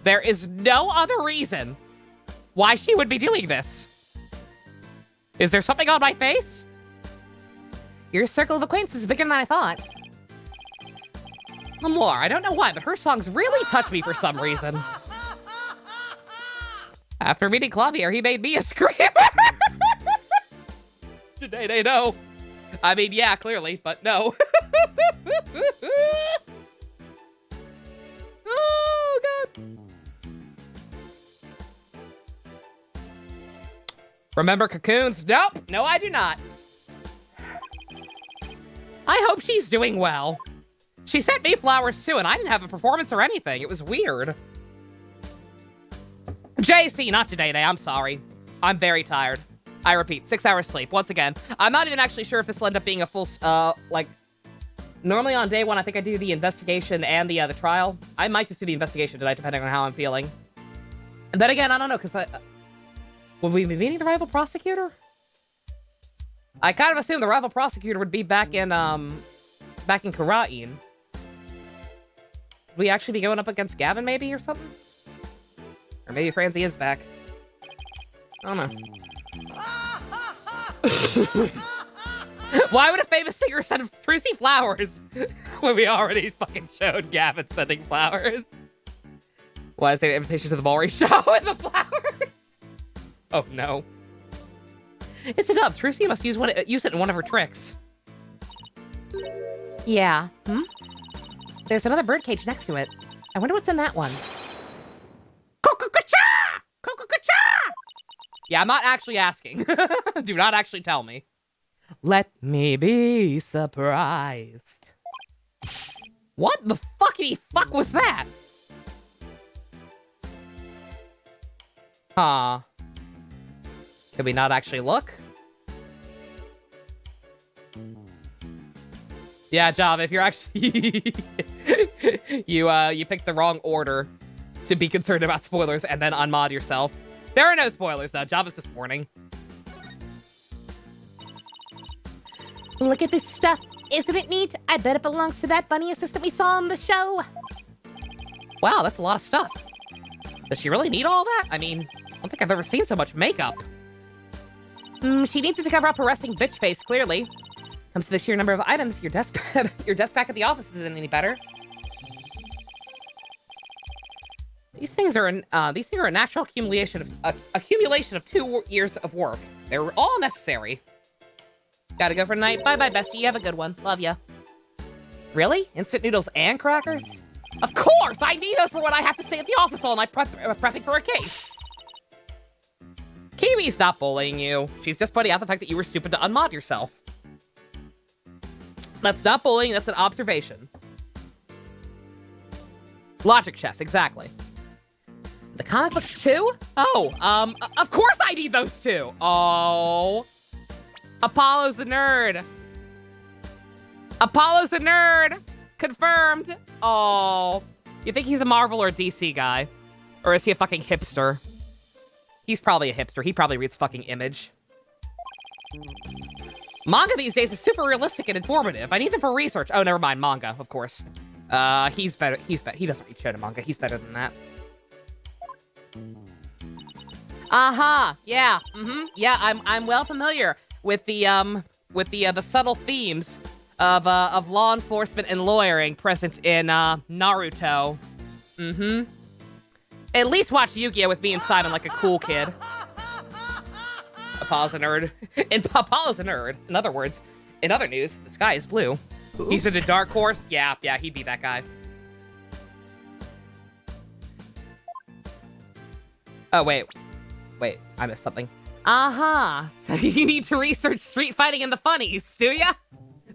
Speaker 1: There is no other reason why she would be doing this. Is there something on my face?
Speaker 4: Your circle of acquaintances is bigger than I thought.
Speaker 1: Lemoire, I don't know why, but her songs really touch me for some reason. After meeting Clavier, he made me a screamer. Today they know. I mean, yeah, clearly, but no. Oh, God. Remember cocoons? Nope. No, I do not. I hope she's doing well. She sent me flowers, too, and I didn't have a performance or anything. It was weird. JC, not today, I'm sorry. I'm very tired. I repeat, 6 hours sleep. Once again, I'm not even actually sure if this will end up being a full, normally on day one, I think I do the investigation and the trial. I might just do the investigation tonight, depending on how I'm feeling. And then again, I don't know, because will we be meeting the rival prosecutor? I kind of assumed the rival prosecutor would be back in Karain. Would we actually be going up against Gavin, maybe, or something? Or maybe Francie is back. I don't know. Why would a famous singer send Trucy flowers when we already fucking showed Gavin sending flowers? Why is there an invitation to the Maury show with the flowers? Oh no. It's a dub. Trucy must use it in one of her tricks.
Speaker 4: Yeah. There's another birdcage next to it. I wonder what's in that one.
Speaker 1: Cuckoo-ca-cha! Cuckoo-ca-cha! Yeah, I'm not actually asking. Do not actually tell me. Let me be surprised. What the fuckity fuck was that? Huh. Can we not actually look? Yeah, Job, if you're actually... you picked the wrong order to be concerned about spoilers and then unmod yourself. There are no spoilers, though. Job is just warning.
Speaker 4: Look at this stuff. Isn't it neat? I bet it belongs to that bunny assistant we saw on the show.
Speaker 1: Wow, that's a lot of stuff. Does she really need all that? I mean, I don't think I've ever seen so much makeup.
Speaker 4: She needs it to cover up her resting bitch face, clearly. Comes to the sheer number of items, your desk back at the office isn't any better.
Speaker 1: These things are a natural accumulation of 2 years of work. They're all necessary. Gotta go for the night. Bye-bye, bestie. You have a good one. Love ya. Really? Instant noodles and crackers? Of course! I need those for when I have to stay at the office all night prepping for a case. Kiwi, stop bullying you. She's just pointing out the fact that you were stupid to unmod yourself. That's not bullying, that's an observation. Logic chess, exactly. The comic books too? Oh, of course I need those too! Oh. Apollo's a nerd. Apollo's a nerd! Confirmed! Oh. You think he's a Marvel or a DC guy? Or is he a fucking hipster? He's probably a hipster. He probably reads fucking Image. Manga these days is super realistic and informative. I need them for research. Oh, never mind. Manga, of course. He's better. He doesn't read shonen manga. He's better than that. Uh-huh. Yeah. Yeah, I'm well familiar with the subtle themes of law enforcement and lawyering present in Naruto. At least watch Yu-Gi-Oh! With me and Simon like a cool kid. Apollo's a nerd. Apollo's a nerd. In other words, in other news, the sky is blue. Oops. He's in a dark horse. Yeah, he'd be that guy. Oh, wait, I missed something. So you need to research street fighting and the funnies, do ya?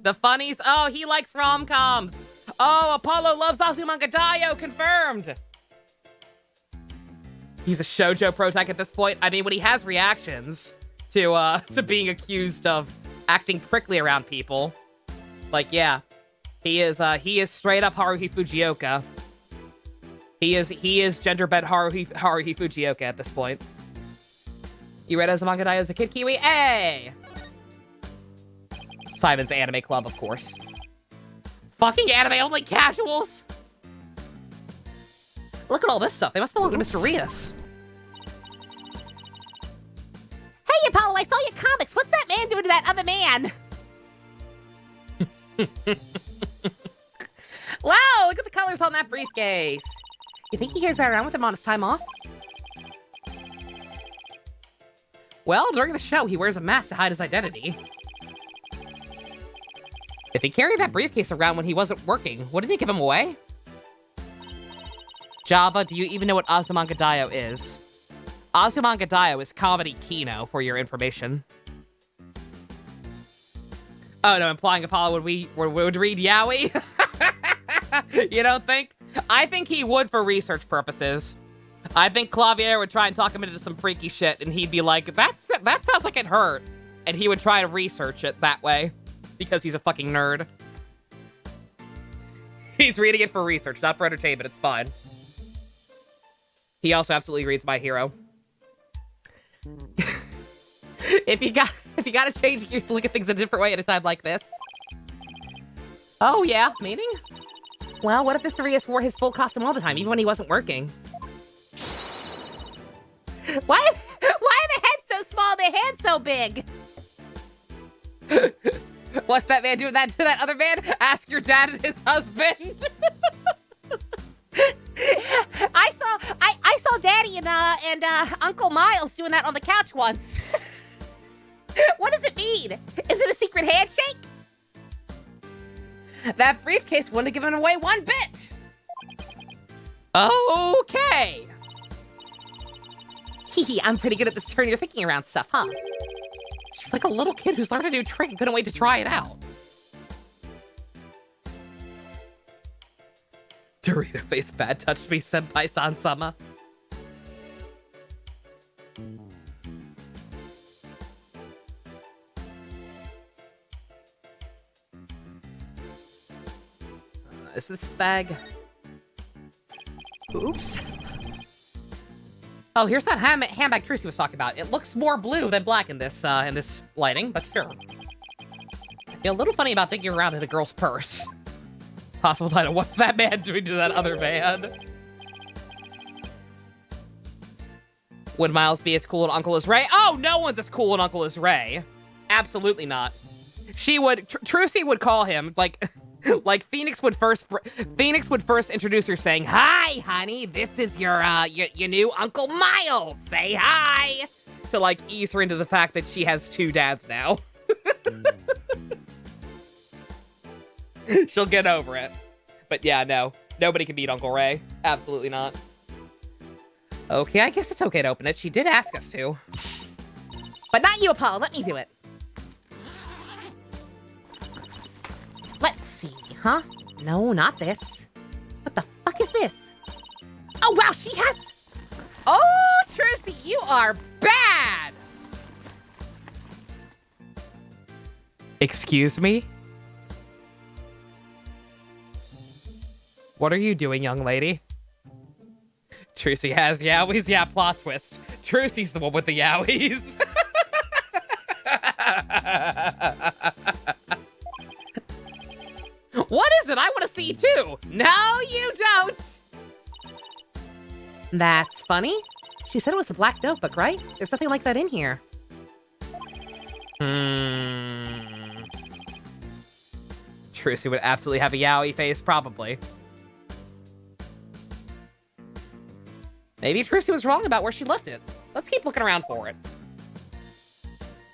Speaker 1: The funnies? Oh, he likes rom-coms. Oh, Apollo loves Azumanga Daioh, confirmed. He's a shoujo protag at this point. I mean, when he has reactions to being accused of acting prickly around people, like, yeah, he is straight up Haruhi Fujioka. He is gender bent Haruhi Fujioka at this point. You read Azumanga Daioh as a kid, Kiwi? Hey! Simon's anime club, of course. Fucking anime only casuals! Look at all this stuff. They must belong to Mr. Rios.
Speaker 2: Hey, Apollo, I saw your comics. What's that man doing to that other man?
Speaker 1: Wow, look at the colors on that briefcase. You think he carries that around with him on his time off? Well, during the show, he wears a mask to hide his identity. If he carried that briefcase around when he wasn't working, wouldn't he give him away? Java, do you even know what Azumangadayo is? Azumangadayo is comedy kino, for your information. Oh no, implying Apollo would read yaoi? You don't think? I think he would for research purposes. I think Clavier would try and talk him into some freaky shit, and he'd be like, that sounds like it hurt. And he would try to research it that way, because he's a fucking nerd. He's reading it for research, not for entertainment. It's fine. He also absolutely reads My Hero. If you gotta change gears to look at things a different way at a time like this. Oh yeah, meaning? Well, what if Mr. Rios wore his full costume all the time, even when he wasn't working?
Speaker 2: Why are the heads so small, the hands so big?
Speaker 1: What's that man doing that to that other man? Ask your dad and his husband.
Speaker 2: I saw Daddy and Uncle Miles doing that on the couch once. What does it mean? Is it a secret handshake?
Speaker 1: That briefcase wouldn't have given away one bit. Okay.
Speaker 4: Hee, I'm pretty good at this turn your thinking around stuff, huh?
Speaker 1: She's like a little kid who's learned a new trick and couldn't wait to try it out. Dorito face bad touched me, senpai Sansama. Is this bag? Oops. Oh, here's that handbag Trucy was talking about. It looks more blue than black in this lighting, but sure. I feel a little funny about digging around in a girl's purse. Possible title, what's that man doing to that other man? Would Miles be as cool an uncle as Ray? Oh, no one's as cool an uncle as Ray. Absolutely not. She would, Trucy would call him, like Phoenix would first introduce her saying, "Hi, honey, this is your new Uncle Miles. Say hi," to like ease her into the fact that she has two dads now. She'll get over it. But yeah, no, nobody can beat Uncle Ray. Absolutely not. Okay, I guess it's okay to open it. She did ask us to.
Speaker 4: But not you, Apollo. Let me do it. Let's see, huh? No, not this. What the fuck is this? Oh, wow, she has...
Speaker 1: Oh, Trucy, you are bad! Excuse me? What are you doing, young lady? Trucy has yowies? Yeah, plot twist. Trucy's the one with the yowies. What is it? I want to see too. No, you don't.
Speaker 4: That's funny. She said it was a black notebook, right? There's nothing like that in here.
Speaker 1: Trucy would absolutely have a yaoi face, probably. Maybe Trucy was wrong about where she left it. Let's keep looking around for it.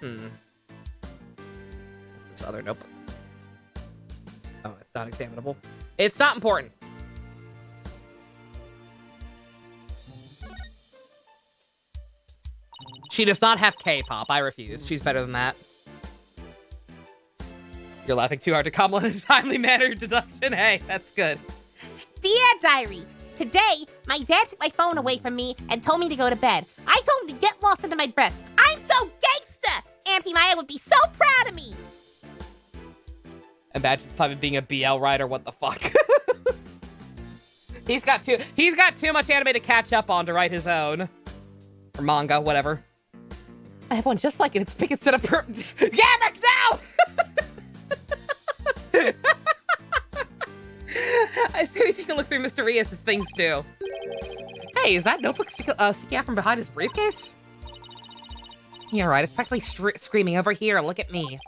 Speaker 1: What's this other notebook? Oh, it's not examinable. It's not important. She does not have K-pop. I refuse. She's better than that. You're laughing too hard to comment in a timely manner. Deduction. Hey, that's good.
Speaker 2: Dear Diary, today, my dad took my phone away from me and told me to go to bed. I told him to get lost under my breath. I'm so gangsta! Auntie Maya would be so proud of me.
Speaker 1: Imagine Simon being a BL writer. What the fuck? He's got too much anime to catch up on to write his own. Or manga, whatever. I have one just like it. It's big instead of Yamik, no! I see we take a look through Mr. Rios' things too. Hey, is that notebook sticking out from behind his briefcase? Yeah, right. It's practically screaming over here. Look at me.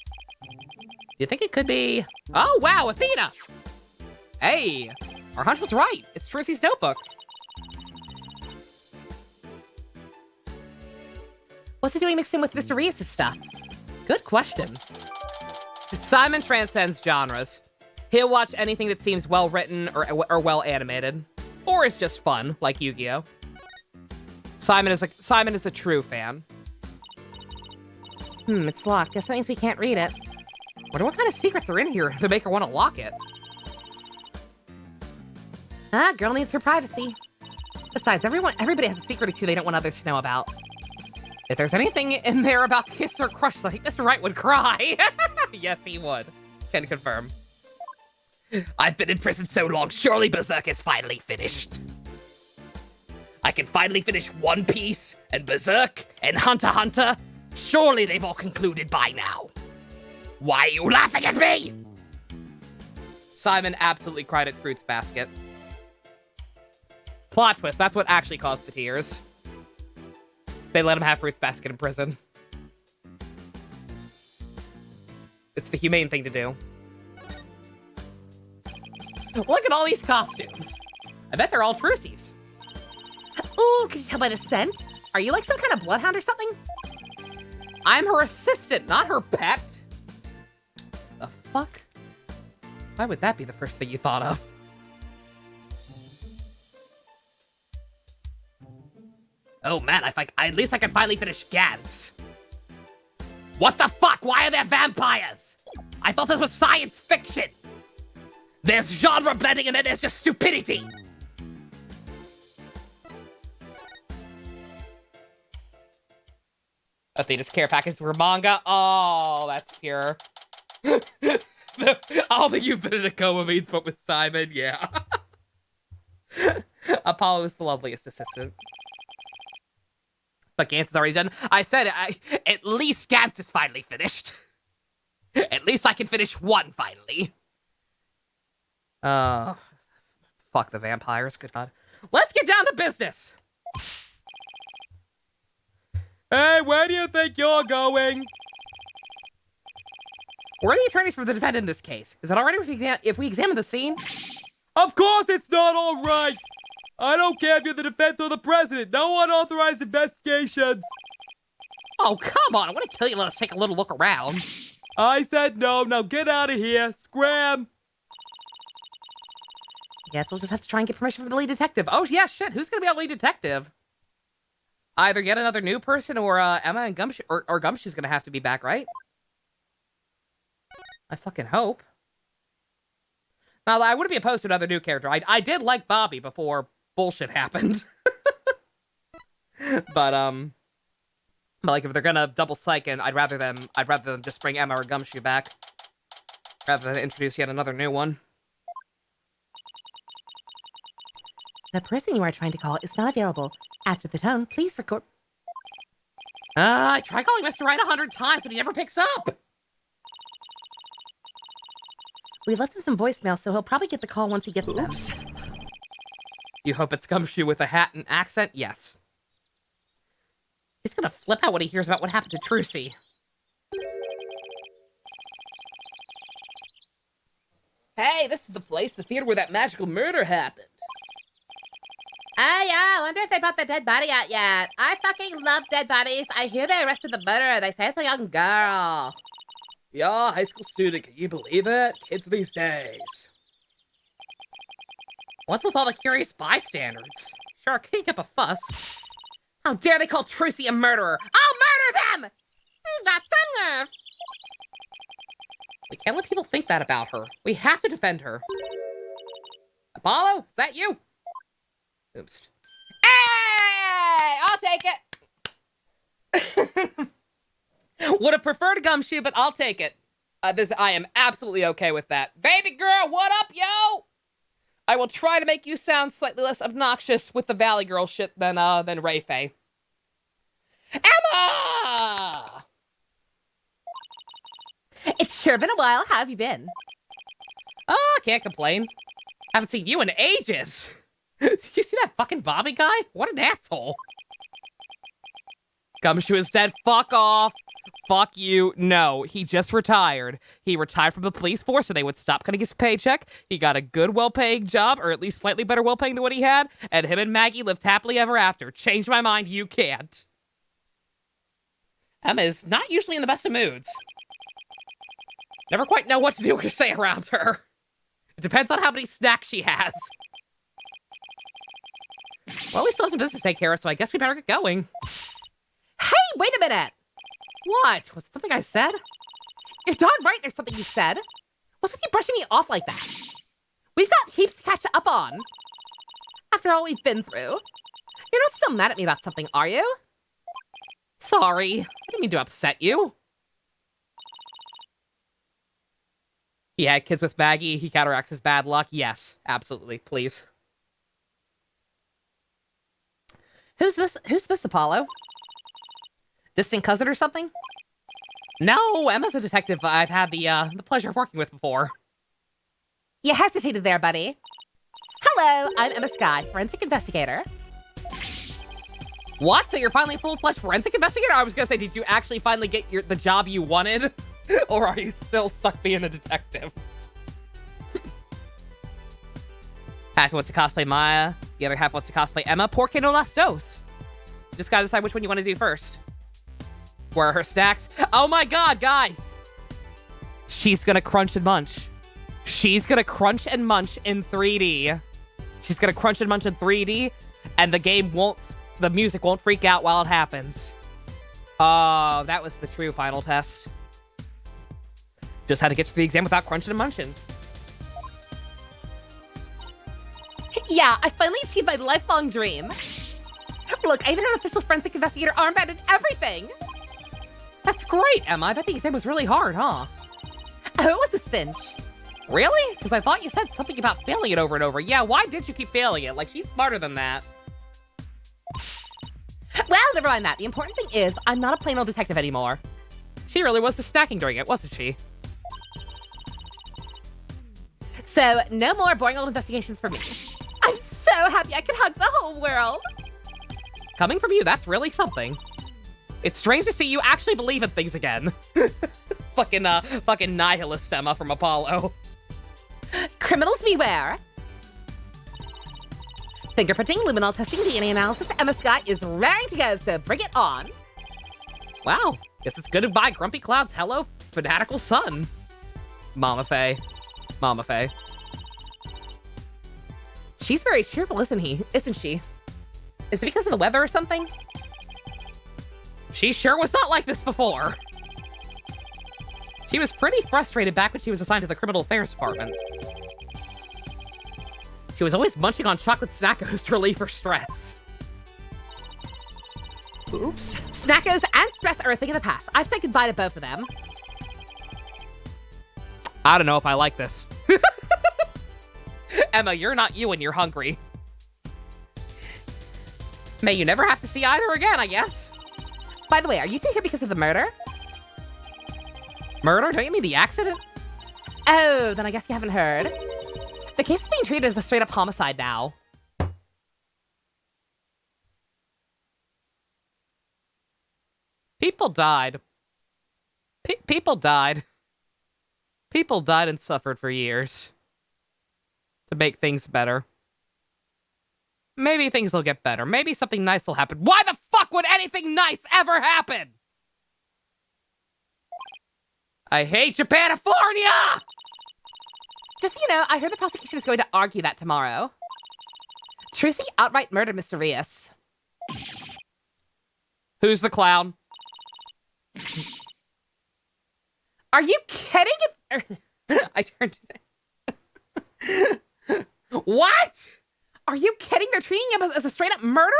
Speaker 1: You think it could be... Oh, wow, Athena! Hey, our hunch was right. It's Trucy's notebook.
Speaker 4: What's it doing mixed in with Mr. Rios' stuff?
Speaker 1: Good question. Simon transcends genres. He'll watch anything that seems well written or well animated, or is just fun, like Yu-Gi-Oh. Simon is a true fan.
Speaker 4: It's locked. Guess that means we can't read it.
Speaker 1: Wonder what kind of secrets are in here that make her want to lock it.
Speaker 4: Girl needs her privacy. Besides, everybody has a secret or two they don't want others to know about.
Speaker 1: If there's anything in there about kiss or crush, I think Mr. Wright would cry. Yes, he would. Can confirm.
Speaker 6: I've been in prison so long, surely Berserk is finally finished. I can finally finish One Piece and Berserk and Hunter x Hunter. Surely they've all concluded by now. Why are you laughing at me?
Speaker 1: Simon absolutely cried at Fruits Basket. Plot twist, that's what actually caused the tears. They let him have Fruits Basket in prison. It's the humane thing to do. Look at all these costumes. I bet they're all Trucy's.
Speaker 4: Ooh, can you tell by the scent? Are you like some kind of bloodhound or something?
Speaker 1: I'm her assistant, not her pet. The fuck? Why would that be the first thing you thought of?
Speaker 6: Oh man, at least I can finally finish Gantz. What the fuck? Why are there vampires? I thought this was science fiction. There's genre blending and then there's just stupidity.
Speaker 1: Athena's care package for manga. Oh, that's pure. All that you've been in a coma means, but with Simon, yeah. Apollo is the loveliest assistant. But Gantz is already done. I said at least Gantz is finally finished. At least I can finish one finally. Fuck the vampires, good god. Let's get down to business! Hey, where do you think you're going? We're the attorneys for the defendant in this case. Is it alright if we examine the scene? Of course it's not alright! I don't care if you're the defense or the president. No unauthorized investigations. Oh, come on. I want to kill you. Let us take a little look around. I said no. Now get out of here. Scram.
Speaker 4: Guess we'll just have to try and get permission from the lead detective.
Speaker 1: Oh, yeah, shit. Who's going to be our lead detective? Either yet another new person or Emma and Gumshoe. Or Gumshoe's going to have to be back, right? I fucking hope. Now, I wouldn't be opposed to another new character. I did like Bobby before bullshit happened. But like if they're gonna double psych in, I'd rather them just bring Emma or Gumshoe back rather than introduce yet another new one.
Speaker 4: The person you are trying to call is not available. After the tone, please record.
Speaker 1: I tried calling Mr. Wright 100 times, but he never picks up.
Speaker 4: We left him some voicemail, so he'll probably get the call once he gets them.
Speaker 1: You hope it's Gumshoe with a hat and accent? Yes. He's gonna flip out when he hears about what happened to Trucy. Hey, this is the place, the theater where that magical murder happened.
Speaker 2: Oh yeah, I wonder if they brought the dead body out yet. I fucking love dead bodies. I hear they arrested the murderer. They say it's a young girl.
Speaker 1: Yeah, high school student, can you believe it? Kids these days. What's with all the curious bystanders? Sure, kick up a fuss. How dare they call Trucy a murderer? I'll murder them!
Speaker 2: You've got some nerve.
Speaker 1: We can't let people think that about her. We have to defend her. Apollo, is that you? Oops. Hey! I'll take it! Would have preferred Gumshoe, but I'll take it. I am absolutely okay with that. Baby girl, what up, yo? I will try to make you sound slightly less obnoxious with the Valley Girl shit than Ray Faye. Emma!
Speaker 4: It's sure been a while. How have you been?
Speaker 1: Oh, can't complain. Haven't seen you in ages. Did you see that fucking Bobby guy? What an asshole. Gumshoe is dead. Fuck off. Fuck you. No, he just retired. He retired from the police force so they would stop cutting his paycheck. He got a good, well-paying job, or at least slightly better well-paying than what he had, and him and Maggie lived happily ever after. Change my mind, you can't. Emma is not usually in the best of moods. Never quite know what to do or say around her. It depends on how many snacks she has. Well, we still have some business to take care of, so I guess we better get going.
Speaker 4: Hey, wait a minute!
Speaker 1: What? Was it something I said?
Speaker 4: You're darn right there's something you said. What's with you brushing me off like that? We've got heaps to catch up on. After all we've been through. You're not still mad at me about something, are you?
Speaker 1: Sorry. I didn't mean to upset you. He had kids with Maggie. He counteracts his bad luck. Yes, absolutely. Please.
Speaker 4: Who's this, Apollo? Distant cousin or something?
Speaker 1: No, Emma's a detective I've had the pleasure of working with before.
Speaker 4: You hesitated there, buddy. Hello, I'm Emma Skye, forensic investigator.
Speaker 1: What? So you're finally a full-fledged forensic investigator? I was gonna say, did you actually finally get the job you wanted? Or are you still stuck being a detective? Half wants to cosplay Maya, the other half wants to cosplay Emma. Porque no las dos. Just gotta decide which one you want to do first. Where are her snacks? Oh my god, guys! She's gonna crunch and munch. She's gonna crunch and munch in 3D. She's gonna crunch and munch in 3D, and the music won't freak out while it happens. Oh, that was the true final test. Just had to get to the exam without crunching and munching.
Speaker 4: Yeah, I finally achieved my lifelong dream. Look, I even have an official forensic investigator armband and everything.
Speaker 1: That's great, Emma. I bet the exam was really hard, huh?
Speaker 4: Oh, it was a cinch.
Speaker 1: Really? Because I thought you said something about failing it over and over. Yeah, why did you keep failing it? Like, she's smarter than that.
Speaker 4: Well, never mind that. The important thing is, I'm not a plain old detective anymore.
Speaker 1: She really was just snacking during it, wasn't she?
Speaker 4: So, no more boring old investigations for me. I'm so happy I could hug the whole world.
Speaker 1: Coming from you, that's really something. It's strange to see you actually believe in things again. fucking nihilist Emma from Apollo.
Speaker 4: Criminals beware. Fingerprinting, luminol testing, DNA analysis, Emma Skye is raring to go, so bring it on.
Speaker 1: Wow, guess it's goodbye, Grumpy Cloud's hello, fanatical son. Mama Faye. Mama Faye.
Speaker 4: She's very cheerful, isn't she?
Speaker 1: Is it because of the weather or something? She sure was not like this before. She was pretty frustrated back when she was assigned to the Criminal Affairs Department. She was always munching on chocolate Snackos to relieve her stress.
Speaker 3: Oops.
Speaker 4: Snackos and stress are a thing of the past. I've said goodbye to both of them.
Speaker 1: I don't know if I like this. Emma, you're not you when you're hungry. May you never have to see either again, I guess.
Speaker 4: By the way, are you still here because of the murder?
Speaker 1: Murder? Don't you mean the accident?
Speaker 4: Oh, then I guess you haven't heard. The case is being treated as a straight-up homicide now.
Speaker 1: People died. People died. People died and suffered for years. To make things better. Maybe things will get better. Maybe something nice will happen. Why the fuck would anything nice ever happen? I hate Japanifornia!
Speaker 4: Just so you know, I heard the prosecution is going to argue that tomorrow. Trucy outright murdered Mr. Rios.
Speaker 1: Who's the clown?
Speaker 4: Are you kidding?
Speaker 1: I turned it. What?
Speaker 4: Are you kidding? They're treating him as a straight-up murderer?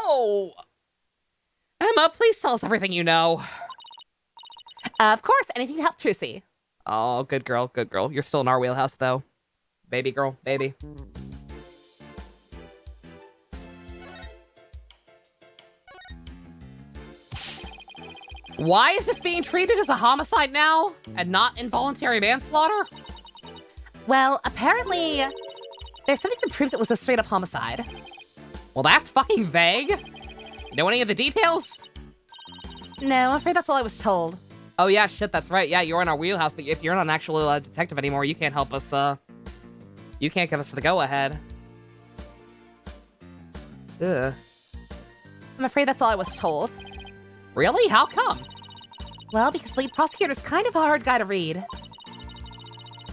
Speaker 1: No. Emma, please tell us everything you know.
Speaker 4: Of course, anything to help Trucy.
Speaker 1: Oh, good girl, good girl. You're still in our wheelhouse, though. Baby girl, baby. Why is this being treated as a homicide now and not involuntary manslaughter?
Speaker 4: Well, apparently, there's something that proves it was a straight-up homicide.
Speaker 1: Well, that's fucking vague. You know any of the details?
Speaker 4: No, I'm afraid that's all I was told.
Speaker 1: Oh, yeah, shit, that's right. Yeah, you're in our wheelhouse, but if you're not an actual detective anymore, you can't help us, you can't give us the go-ahead. Ugh.
Speaker 4: I'm afraid that's all I was told.
Speaker 1: Really? How come?
Speaker 4: Well, because lead prosecutor's kind of a hard guy to read.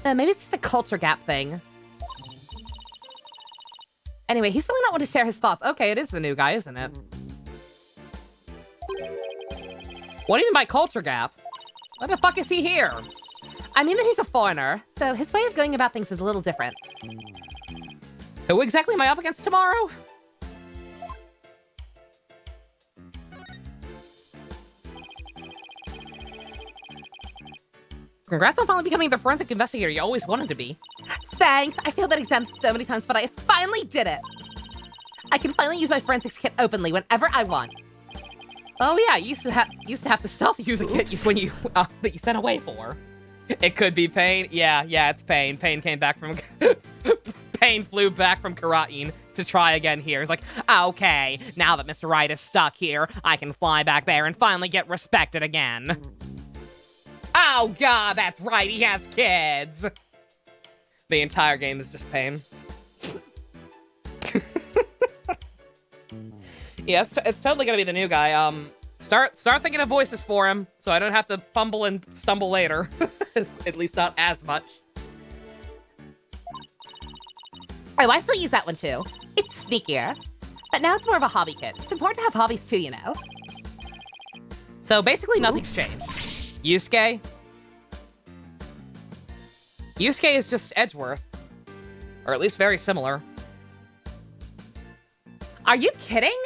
Speaker 4: Maybe it's just a culture gap thing. Anyway, he's really not one to share his thoughts. Okay, it is the new guy, isn't it? What do you mean by culture gap? What the fuck is he here? I mean that he's a foreigner, so his way of going about things is a little different. Who exactly am I up against tomorrow? Congrats on finally becoming the forensic investigator you always wanted to be. Thanks! I failed that exam so many times, but I finally did it! I can finally use my forensics kit openly whenever I want. Oh yeah, you used to have to stealth use a kit when you that you sent away for. It could be Pain. Yeah, it's Pain. Pain came back from Pain flew back from Karatin to try again here. It's like, okay, now that Mr. Wright is stuck here, I can fly back there and finally get respected again. Oh god, that's right, he has kids! The entire game is just Pain. Yeah, it's totally gonna be the new guy. Start thinking of voices for him, so I don't have to fumble and stumble later. At least not as much. Oh, I still use that one too. It's sneakier. But now it's more of a hobby kit. It's important to have hobbies too, you know?
Speaker 1: So basically nothing's changed. Yusuke? Yusuke is just Edgeworth. Or at least very similar.
Speaker 4: Are you kidding?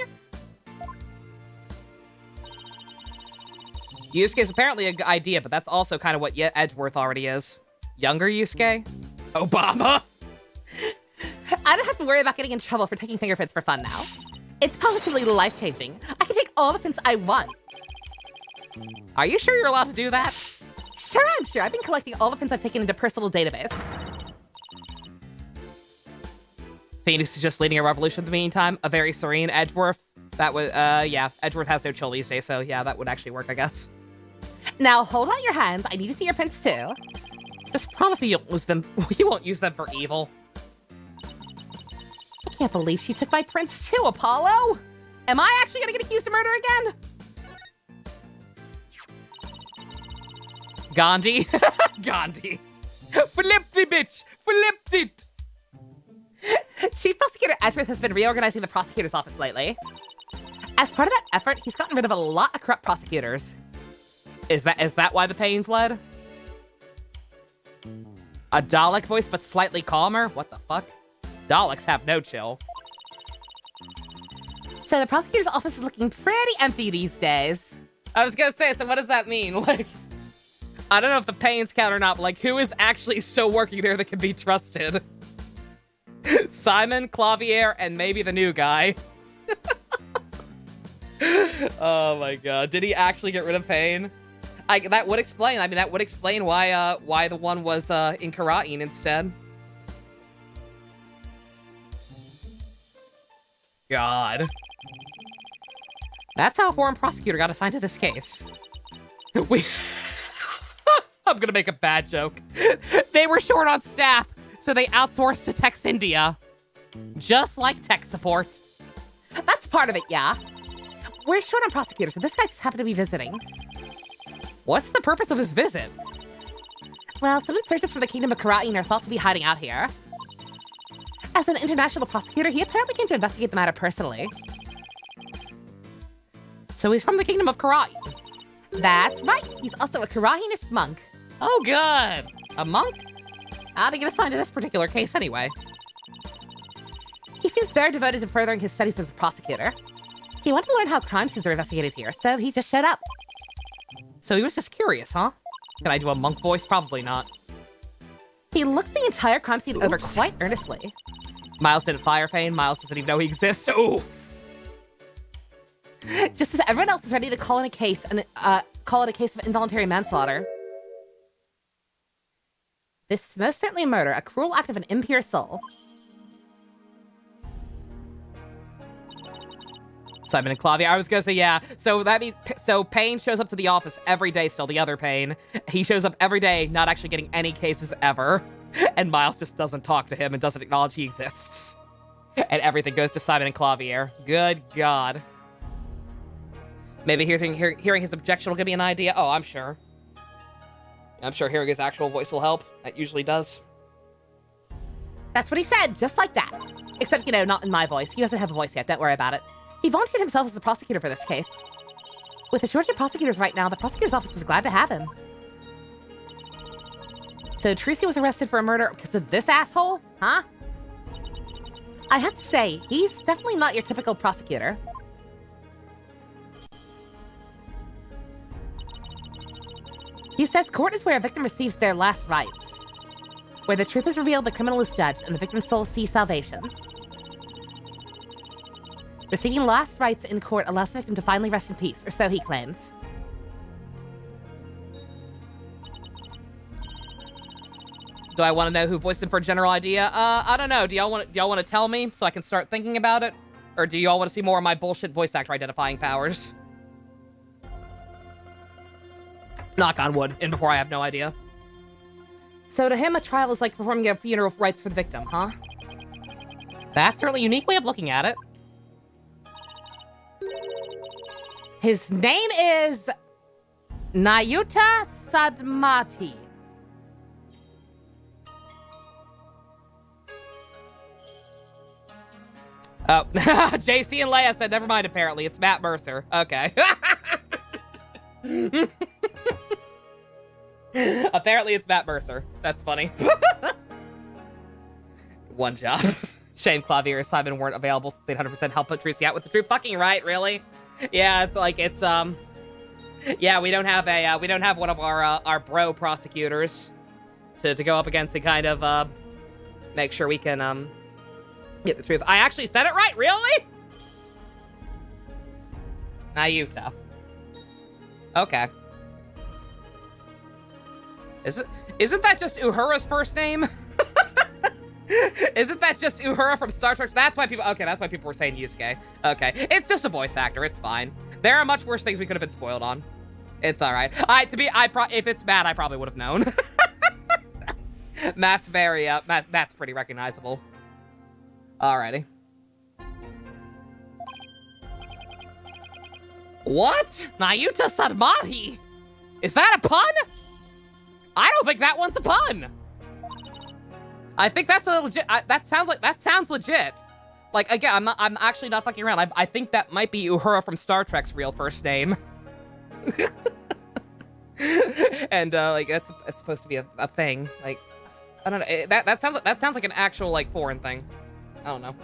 Speaker 1: Yusuke is apparently a good idea, but that's also kind of what Edgeworth already is. Younger Yusuke? Obama?
Speaker 4: I don't have to worry about getting in trouble for taking fingerprints for fun now. It's positively life-changing. I can take all the prints I want.
Speaker 1: Are you sure you're allowed to do that?
Speaker 4: Sure, I'm sure. I've been collecting all the prints I've taken into personal database.
Speaker 1: Phoenix is just leading a revolution in the meantime. A very serene Edgeworth. That would, yeah. Edgeworth has no chill these days, so yeah, that would actually work, I guess.
Speaker 4: Now, hold out your hands. I need to see your prints, too.
Speaker 1: Just promise me you won't use them. You won't use them for evil.
Speaker 4: I can't believe she took my prints, too, Apollo. Am I actually gonna get accused of murder again?
Speaker 1: Gandhi. Gandhi. Flipped it, bitch. Flipped it.
Speaker 4: Chief Prosecutor Edgeworth has been reorganizing the prosecutor's office lately. As part of that effort, he's gotten rid of a lot of corrupt prosecutors.
Speaker 1: Is that why the Pain fled? A Dalek voice, but slightly calmer? What the fuck? Daleks have no chill.
Speaker 4: So the prosecutor's office is looking pretty empty these days.
Speaker 1: I was gonna say, so what does that mean? Like, I don't know if the Pains count or not, but like, who is actually still working there that can be trusted? Simon, Clavier, and maybe the new guy. Oh my god. Did he actually get rid of Pain? That would explain. I mean, that would explain why the one was in Karatin instead. God. That's how a foreign prosecutor got assigned to this case. I'm gonna make a bad joke. They were short on staff, so they outsourced to Tex India. Just like tech support.
Speaker 4: That's part of it, yeah. We're short on prosecutors, so this guy just happened to be visiting.
Speaker 1: What's the purpose of his visit?
Speaker 4: Well, some insurgents from the Kingdom of Karatin are thought to be hiding out here. As an international prosecutor, he apparently came to investigate the matter personally.
Speaker 1: So he's from the Kingdom of Karatin.
Speaker 4: That's right. He's also a Karahinist monk.
Speaker 1: Oh, good. A monk? How'd he get assigned to this particular case anyway?
Speaker 4: He seems very devoted to furthering his studies as a prosecutor. He wanted to learn how crime scenes are investigated here, so he just showed up.
Speaker 1: So he was just curious, huh? Can I do a monk voice? Probably not.
Speaker 4: He looked the entire crime scene over quite earnestly.
Speaker 1: Miles didn't fire Pain. Miles doesn't even know he exists. Ooh.
Speaker 4: Just as everyone else is ready to call it a case of involuntary manslaughter. This is most certainly a murder, a cruel act of an impure soul.
Speaker 1: Simon and Claudia. I was gonna say, yeah. So that means, so Pain shows up to the office every day, still the other Pain. He shows up every day, not actually getting any cases ever. And Miles just doesn't talk to him and doesn't acknowledge he exists. And everything goes to Simon and Clavier. Good God. Maybe hearing his objection will give me an idea. Oh, I'm sure. I'm sure hearing his actual voice will help. That usually does.
Speaker 4: That's what he said, just like that. Except, you know, not in my voice. He doesn't have a voice yet, don't worry about it. He volunteered himself as the prosecutor for this case. With a shortage of prosecutors right now, the prosecutor's office was glad to have him. So Trucy was arrested for a murder because of this asshole? Huh? I have to say, he's definitely not your typical prosecutor. He says court is where a victim receives their last rites. Where the truth is revealed, the criminal is judged, and the victim's soul sees salvation. Receiving last rites in court allows the victim to finally rest in peace, or so he claims.
Speaker 1: Do I want to know who voiced him for a general idea? I don't know. Do y'all want to tell me so I can start thinking about it? Or do y'all want to see more of my bullshit voice actor identifying powers? Knock on wood, and before I have no idea.
Speaker 4: So to him, a trial is like performing a funeral rites for the victim, huh?
Speaker 1: That's certainly a unique way of looking at it.
Speaker 4: His name is Nayuta Sadmati.
Speaker 1: Oh, JC and Leia said, never mind, apparently. It's Matt Mercer. Okay. Apparently it's Matt Mercer. That's funny. One job. Shame Clavier and Simon weren't available since they'd 100% help put Trucy out with the truth. Fucking right, really? Yeah, it's like, it's, yeah, we don't have one of our bro prosecutors to go up against and kind of, make sure we can, get the truth. I actually said it right, really? Nayuta. Okay. Isn't that just Uhura's first name? Isn't that just Uhura from Star Trek? That's why people were saying Yusuke. Okay. It's just a voice actor. It's fine. There are much worse things we could have been spoiled on. It's all right. If it's Matt, I probably would have known. Matt's Matt's pretty recognizable. Alrighty. What? Nayuta Sadmati? Is that a pun? I don't think that one's a pun. I think that's a legit. That sounds legit. Like, again, I'm actually not fucking around. I think that might be Uhura from Star Trek's real first name. And like it's supposed to be a thing. Like, I don't know. That sounds like an actual like foreign thing. I don't know.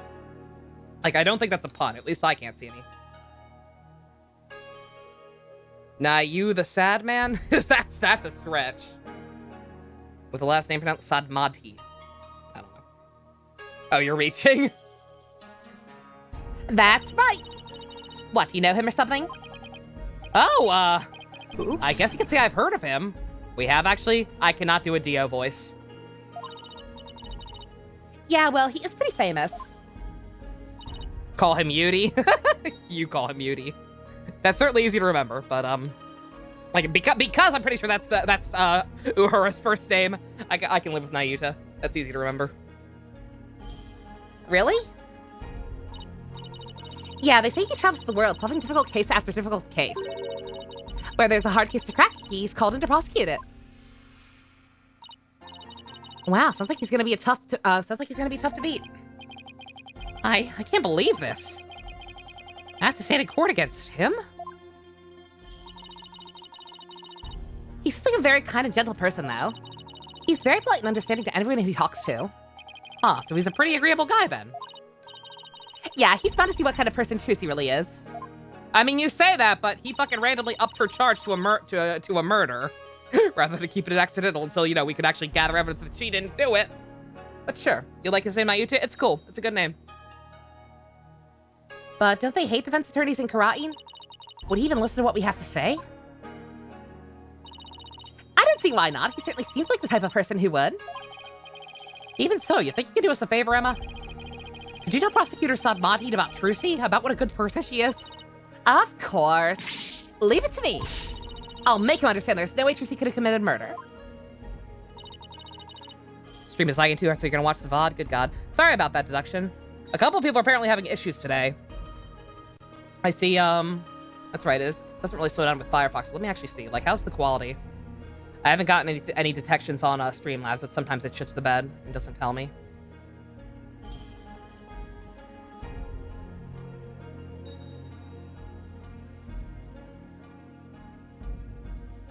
Speaker 1: Like, I don't think that's a pun. At least I can't see any. Nah, you the sad man? That's a stretch. With the last name pronounced Sadmati. I don't know. Oh, you're reaching?
Speaker 4: That's right. What, you know him or something?
Speaker 1: Oh,
Speaker 3: Oops.
Speaker 1: I guess you could say I've heard of him. We have actually. I cannot do a Dio voice.
Speaker 4: Yeah, well, he is pretty famous.
Speaker 1: Call him Yudi. You call him Yudi. That's certainly easy to remember, but like because I'm pretty sure that's Uhura's first name. I can live with Nayuta. That's easy to remember.
Speaker 4: Really? Yeah, they say he travels the world, solving difficult case after difficult case. Where there's a hard case to crack, he's called in to prosecute it. Wow, sounds like he's gonna be tough to beat.
Speaker 1: I can't believe this. I have to stand in court against him?
Speaker 4: He seems like a very kind and gentle person, though. He's very polite and understanding to everyone he talks to.
Speaker 1: Huh, so he's a pretty agreeable guy then.
Speaker 4: Yeah, he's fun to see what kind of person Trucy really is.
Speaker 1: I mean, you say that, but he fucking randomly upped her charge to a murder, rather than keep it accidental until, you know, we could actually gather evidence that she didn't do it. But sure, you like his name, Nayuta? It's cool. It's a good name.
Speaker 4: But don't they hate defense attorneys in karate? Would he even listen to what we have to say? I don't see why not. He certainly seems like the type of person who would.
Speaker 1: Even so, you think you could do us a favor, Emma? Could you tell Prosecutor Sadmati about Trucy? About what a good person she is?
Speaker 4: Of course. Leave it to me. I'll make him understand there's no way Trucy could have committed murder.
Speaker 1: Stream is lagging too, so you're gonna watch the VOD? Good God. Sorry about that deduction. A couple of people are apparently having issues today. I see, that's right, Doesn't really slow down with Firefox. Let me actually see. Like, how's the quality? I haven't gotten any detections on Streamlabs, but sometimes it shits the bed and doesn't tell me.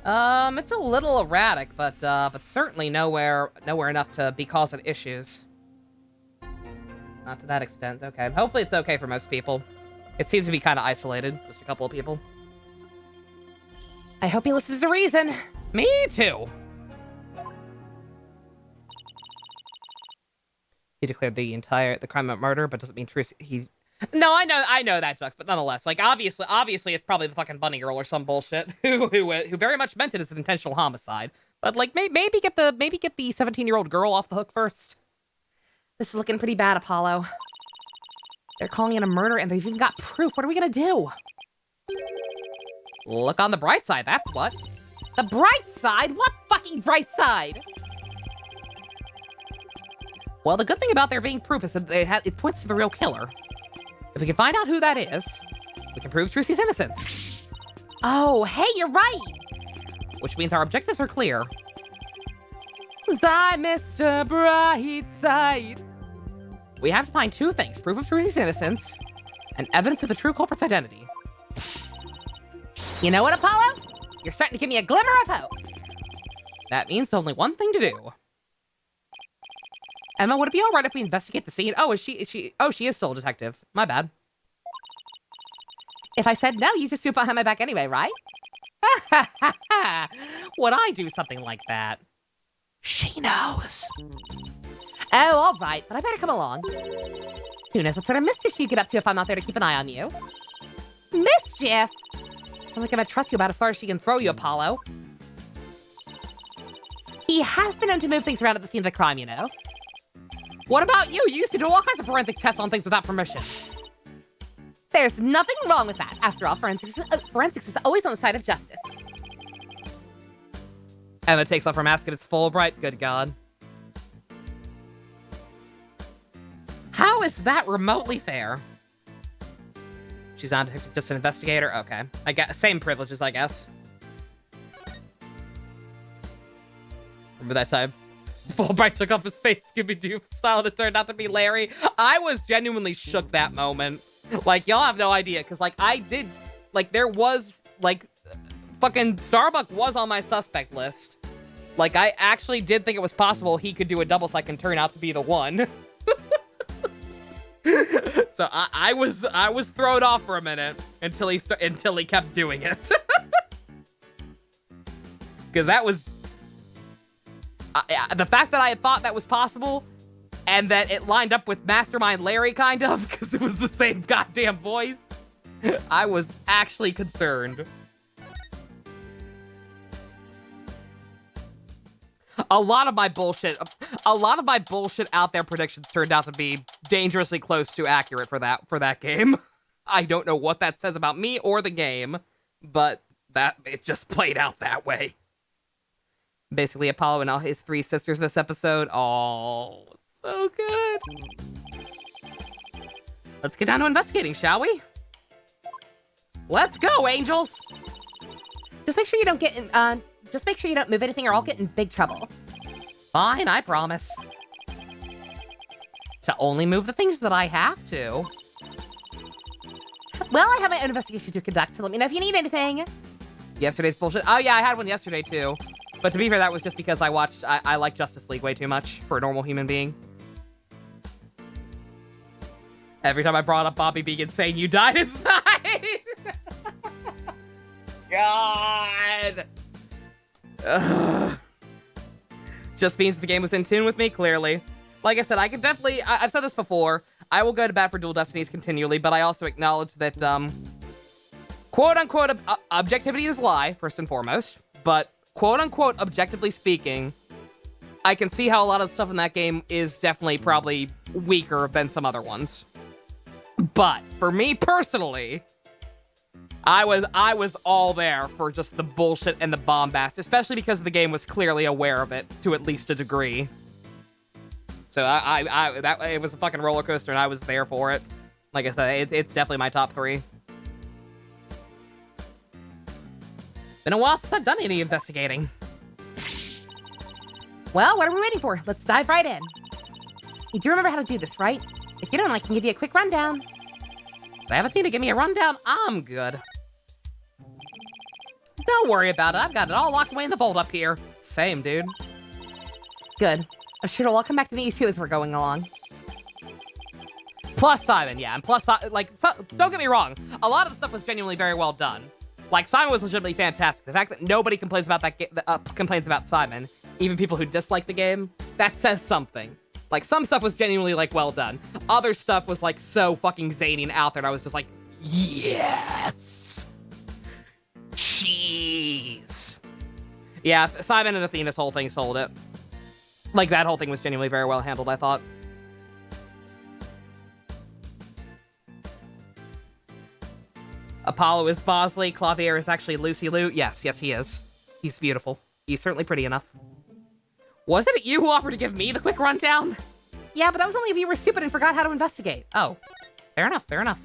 Speaker 1: It's a little erratic, but certainly nowhere enough to be causing issues. Not to that extent. Okay. Hopefully it's okay for most people. It seems to be kind of isolated. Just a couple of people.
Speaker 4: I hope he listens to reason.
Speaker 1: Me too. He declared the crime of murder, but doesn't mean true. No, I know that, Jux, but nonetheless, like obviously, it's probably the fucking bunny girl or some bullshit who very much meant it as an intentional homicide. But like, maybe get the 17-year-old girl off the hook first.
Speaker 4: This is looking pretty bad, Apollo. They're calling it a murder, and they've even got proof. What are we gonna do?
Speaker 1: Look on the bright side. That's what.
Speaker 4: The bright side? What fucking bright side?
Speaker 1: Well, the good thing about there being proof is that it points to the real killer. If we can find out who that is, we can prove Trucy's innocence.
Speaker 4: Oh, hey, you're right!
Speaker 1: Which means our objectives are clear.
Speaker 4: Side, Mr. Brightside.
Speaker 1: We have to find two things: proof of Trucy's innocence and evidence of the true culprit's identity.
Speaker 4: You know what, Apollo? You're starting to give me a glimmer of hope.
Speaker 1: That means only one thing to do. Emma, would it be all right if we investigate the scene? Oh, is she? Oh, she is still a detective. My bad.
Speaker 4: If I said no, you just do it behind my back anyway, right?
Speaker 1: Would I do something like that? She knows.
Speaker 4: Oh, all right, but I better come along. Who knows what sort of mischief you get up to if I'm not there to keep an eye on you? Mischief? Sounds like I'm gonna trust you about as far as she can throw you, Apollo. He has been known to move things around at the scene of the crime, you know.
Speaker 1: What about you? You used to do all kinds of forensic tests on things without permission.
Speaker 4: There's nothing wrong with that. After all, forensics is always on the side of justice.
Speaker 1: Emma takes off her mask and it's Fulbright. Good God. How is that remotely fair? She's not just an investigator? Okay. I guess same privileges, I guess. Remember that time? Fulbright took off his face Scooby-Doo style and it turned out to be Larry. I was genuinely shook that moment. Like, y'all have no idea, because, like, I did, like, there was, like, fucking Starbuck was on my suspect list. Like, I actually did think it was possible he could do a double psych and turn out to be the one. So I was thrown off for a minute until he kept doing it. Because that was... the fact that I had thought that was possible, and that it lined up with Mastermind Larry, kind of, because it was the same goddamn voice, I was actually concerned. A lot of my bullshit out there predictions turned out to be dangerously close to accurate for that game. I don't know what that says about me or the game, but it just played out that way. Basically, Apollo and all his three sisters this episode. Oh, it's so good. Let's get down to investigating, shall we? Let's go, angels.
Speaker 4: Just make sure you don't get in, just make sure you don't move anything or I'll get in big trouble.
Speaker 1: Fine, I promise. To only move the things that I have to.
Speaker 4: Well, I have my own investigation to conduct, so let me know if you need anything.
Speaker 1: Yesterday's bullshit. Oh yeah, I had one yesterday too. But to be fair, that was just because I like Justice League way too much for a normal human being. Every time I brought up Bobby Beacon saying you died inside. God. Ugh. Just means the game was in tune with me, clearly. Like I said, I can definitely... I've said this before. I will go to bat for Dual Destinies continually, but I also acknowledge that, quote-unquote, objectivity is a lie, first and foremost. But, quote-unquote, objectively speaking, I can see how a lot of the stuff in that game is definitely probably weaker than some other ones. But, for me personally... I was all there for just the bullshit and the bombast, especially because the game was clearly aware of it to at least a degree. So it was a fucking roller coaster, and I was there for it. Like I said, it's definitely my top 3. Been a while since I've done any investigating. Well, what are we waiting for? Let's dive right in. You do remember how to do this, right? If you don't, I can give you a quick rundown. If I have a thing to give me a rundown, I'm good. Don't worry about it. I've got it all locked away in the vault up here. Same, dude. Good. I'm sure it'll all come back to me too as we're going along. Plus Simon, yeah, and plus, like, don't get me wrong. A lot of the stuff was genuinely very well done. Like, Simon was legitimately fantastic. The fact that nobody complains about that complains about Simon, even people who dislike the game, that says something. Like, some stuff was genuinely, like, well done. Other stuff was, like, so fucking zany and out there, and I was just like, yes! Cheese! Yeah, Simon and Athena's whole thing sold it. Like, that whole thing was genuinely very well handled, I thought. Apollo is Bosley. Clavier is actually Lucy Liu. Yes, he is. He's beautiful. He's certainly pretty enough. Wasn't it you who offered to give me the quick rundown? Yeah, but that was only if you were stupid and forgot how to investigate. Oh, fair enough, fair enough.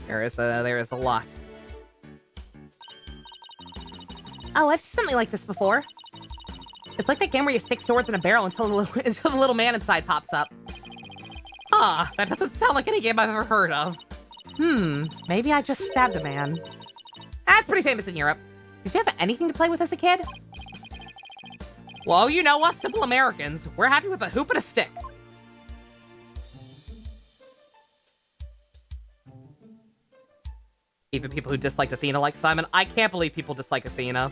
Speaker 1: There is a lot. Oh, I've seen something like this before. It's like that game where you stick swords in a barrel until the little man inside pops up. Ah, that doesn't sound like any game I've ever heard of. Maybe I just stabbed a man. That's pretty famous in Europe. Did you have anything to play with as a kid? Well, you know us simple Americans. We're happy with a hoop and a stick. Even people who disliked Athena like Simon. I can't believe people dislike Athena.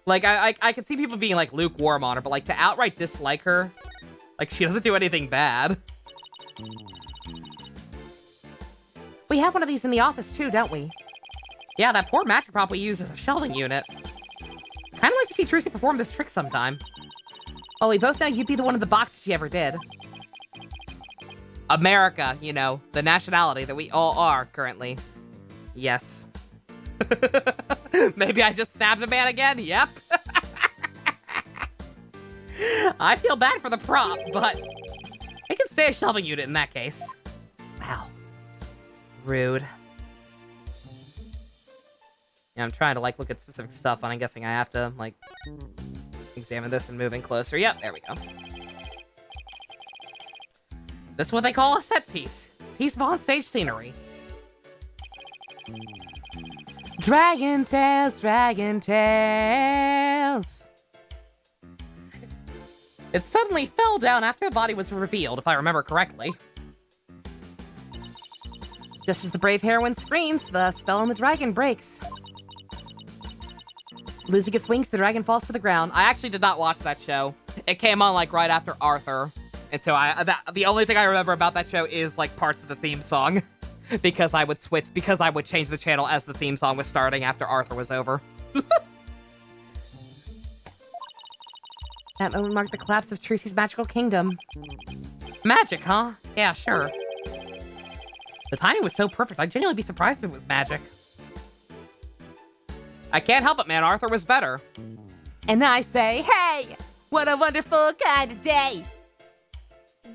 Speaker 1: Like, I could see people being, like, lukewarm on her, but, like, to outright dislike her, like, she doesn't do anything bad. We have one of these in the office, too, don't we? Yeah, that poor magic prop we use as a shelving unit. Kinda like to see Trucy perform this trick sometime. Well, we both know you'd be the one in the box if she ever did. America, you know, the nationality that we all are currently. Yes. Maybe I just stabbed a man again? Yep. I feel bad for the prop, but it can stay a shelving unit in that case. Wow. Rude. Yeah, I'm trying to, like, look at specific stuff, and I'm guessing I have to, like, examine this and move in closer. Yep, there we go. This is what they call a set piece. It's a piece of on-stage scenery. Dragon Tales, Dragon Tales. It suddenly fell down after the body was revealed, if I remember correctly. Just as the brave heroine screams, the spell on the dragon breaks. Lucy gets wings, the dragon falls to the ground. I actually did not watch that show. It came on, like, right after Arthur. And so the only thing I remember about that show is, like, parts of the theme song. Because I would change the channel as the theme song was starting after Arthur was over. That moment marked the collapse of Trucy's magical kingdom. Magic, huh? Yeah, sure. The timing was so perfect, I'd genuinely be surprised if it was magic. I can't help it, man. Arthur was better.
Speaker 2: And I say, hey, what a wonderful kind of day.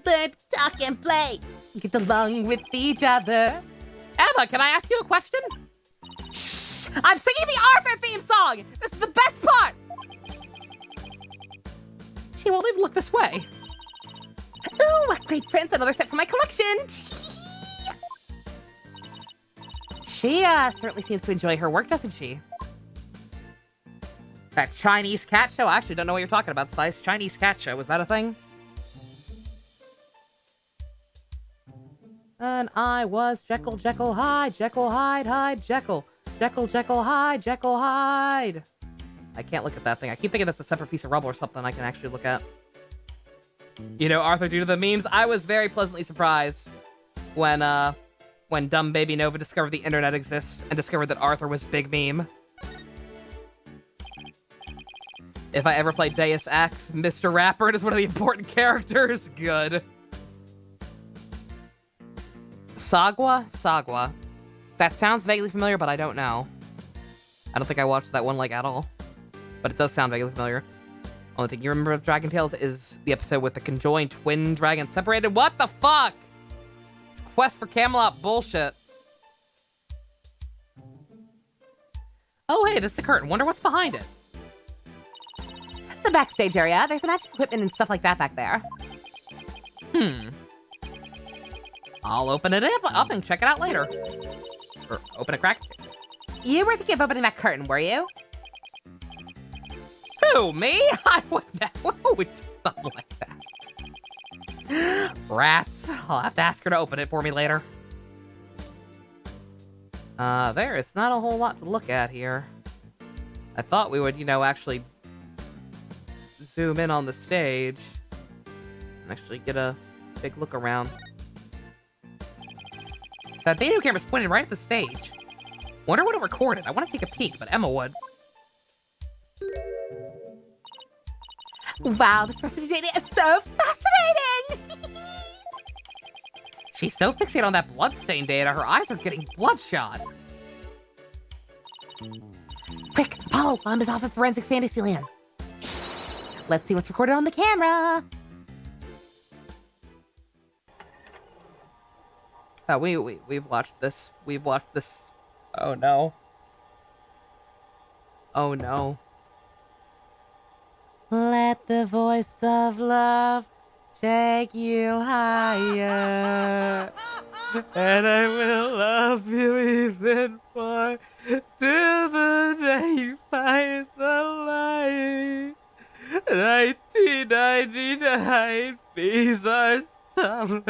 Speaker 2: Learn to talk and play. Get along with each other.
Speaker 1: Emma, can I ask you a question?
Speaker 2: Shh! I'm singing the Arthur theme song! This is the best part!
Speaker 1: She won't even look this way.
Speaker 2: Ooh, what great prints! Another set for my collection!
Speaker 1: She, certainly seems to enjoy her work, doesn't she? That Chinese cat show? I actually don't know what you're talking about, Spice. Chinese cat show, was that a thing? And I was Jekyll, Jekyll, Hyde, Jekyll, Hyde, Hyde, Jekyll. Jekyll, Jekyll, Hyde, Jekyll, Hyde. I can't look at that thing. I keep thinking that's a separate piece of rubble or something I can actually look at. You know, Arthur, due to the memes, I was very pleasantly surprised when dumb baby Nova discovered the internet exists and discovered that Arthur was big meme. If I ever play Deus Ex, Mr. Rapper is one of the important characters. Good. Sagwa? Sagwa. That sounds vaguely familiar, but I don't know. I don't think I watched that one, like, at all. But it does sound vaguely familiar. Only thing you remember of Dragon Tales is the episode with the conjoined twin dragons separated. What the fuck? It's Quest for Camelot bullshit. Oh, hey, this is a curtain. Wonder what's behind it.
Speaker 4: The backstage area. There's some magic equipment and stuff like that back there.
Speaker 1: I'll open it up and check it out later. Or open a crack.
Speaker 4: You were thinking of opening that curtain, were you?
Speaker 1: Who, me? I would never. Who would do something like that? Rats. I'll have to ask her to open it for me later. There is not a whole lot to look at here. I thought we would, actually zoom in on the stage and actually get a big look around. That video camera's pointed right at the stage. Wonder what it recorded. I want to take a peek, but Emma would.
Speaker 4: Wow, this message data is so fascinating!
Speaker 1: She's so fixated on that bloodstain data, her eyes are getting bloodshot.
Speaker 4: Quick, Apollo, Mom is off at Forensic Fantasyland. Let's see what's recorded on the camera.
Speaker 1: We've watched this. We've watched this. Oh no. Oh no.
Speaker 4: Let the voice of love take you higher. And I will love you even more till the day you find the light. 1999 peace our summer.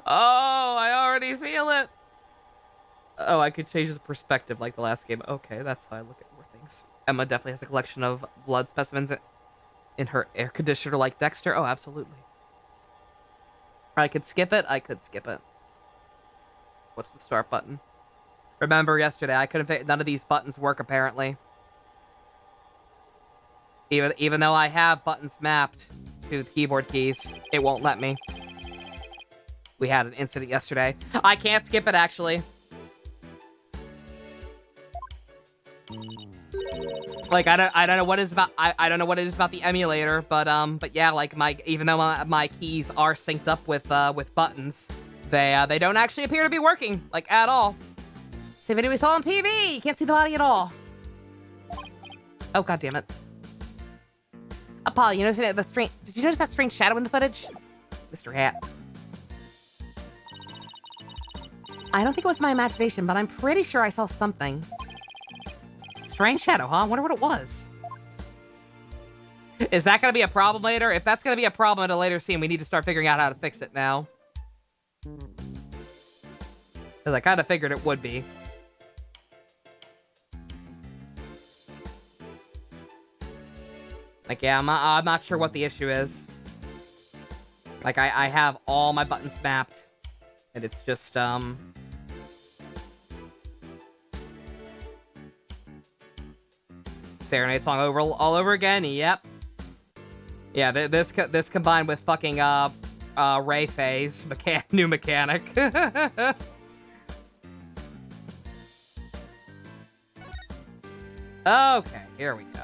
Speaker 1: Oh, I already feel it. Oh, I could change his perspective like the last game. Okay, that's how I look at more things. Emma definitely has a collection of blood specimens in her air conditioner like Dexter. Oh, absolutely. I could skip it. I could skip it. What's the start button? Remember yesterday, I couldn't. None of these buttons work apparently. Even though I have buttons mapped to the keyboard keys, it won't let me. We had an incident yesterday. I can't skip it actually. Like I don't know what is about. I don't know what it is about the emulator, but yeah, like even though my keys are synced up with buttons, they don't actually appear to be working like at all.
Speaker 4: Same video we saw on TV. You can't see the body at all.
Speaker 1: Oh god damn it.
Speaker 4: Paul, you noticed the strange? Did you notice that strange shadow in the footage?
Speaker 1: Mr. Hat.
Speaker 4: I don't think it was my imagination, but I'm pretty sure I saw something.
Speaker 1: Strange shadow, huh? I wonder what it was. Is that going to be a problem later? If that's going to be a problem in a later scene, we need to start figuring out how to fix it now. Because I kind of figured it would be. Like, yeah, I'm not sure what the issue is. Like, I have all my buttons mapped. And it's just, Serenade song all over again. Yep. Yeah, this combined with fucking Ray Phase new mechanic. Okay, here we go.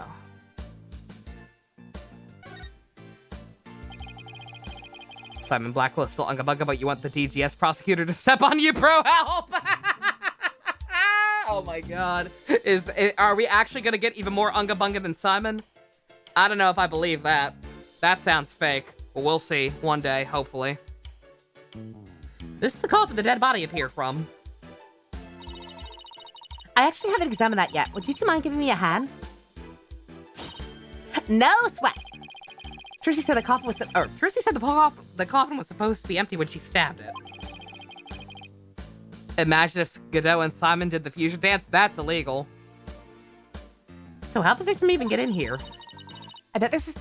Speaker 1: Simon Blackwell is still unga bunga, but you want the DGS prosecutor to step on you, bro? Help! Oh my god. Are we actually gonna get even more unga bunga than Simon? I don't know if I believe that. That sounds fake. But we'll see one day, hopefully. This is the coffin the dead body appeared from.
Speaker 4: I actually haven't examined that yet. Would you two mind giving me a hand? No sweat.
Speaker 1: Trissy said the coffin was the coffin was supposed to be empty when she stabbed it. Imagine if Godot and Simon did the fusion dance. That's illegal. So how'd the victim even get in here?
Speaker 4: I bet there's a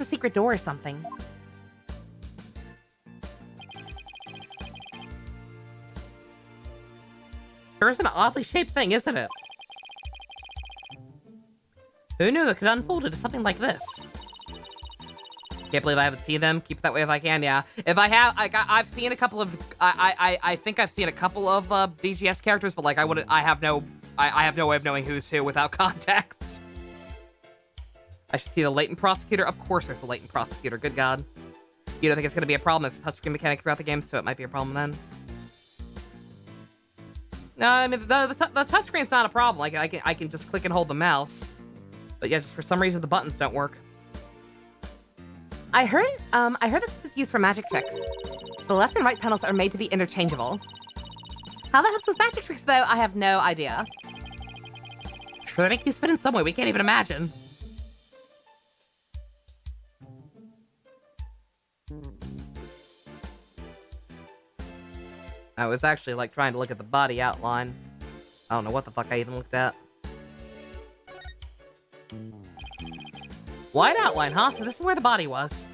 Speaker 4: secret door or something.
Speaker 1: Sure is an oddly shaped thing, isn't it? Who knew it could unfold into something like this? Can't believe I haven't seen them. Keep it that way if I can. Yeah. If I have, I've seen a couple of. I think I've seen a couple of BGS characters, but like I have no way of knowing who's who without context. I should see the latent prosecutor. Of course, there's a latent prosecutor. Good God. You don't think it's going to be a problem? There's a touchscreen mechanic throughout the game, so it might be a problem then. No, I mean the touchscreen's not a problem. Like I can just click and hold the mouse, but yeah, just for some reason the buttons don't work.
Speaker 4: I heard that this is used for magic tricks. The left and right panels are made to be interchangeable. How that helps with magic tricks, though, I have no idea.
Speaker 1: Sure, they make you spin in some way we can't even imagine. I was actually like trying to look at the body outline. I don't know what the fuck I even looked at. Wide outline, huh? So this is where the body was.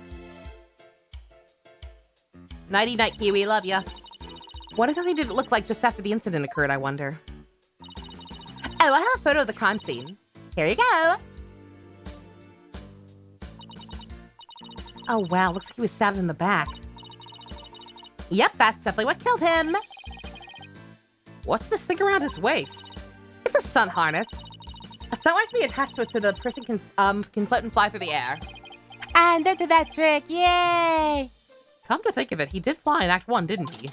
Speaker 4: Nighty night, Kiwi. Love ya. What exactly did it look like just after the incident occurred, I wonder? Oh, I have a photo of the crime scene. Here you go. Oh, wow. Looks like he was stabbed in the back. Yep, that's definitely what killed him.
Speaker 1: What's this thing around his waist?
Speaker 4: It's a stunt harness. A stunt wire can be attached to it so the person can float and fly through the air. And they did that trick. Yay!
Speaker 1: Come to think of it, he did fly in Act 1, didn't he?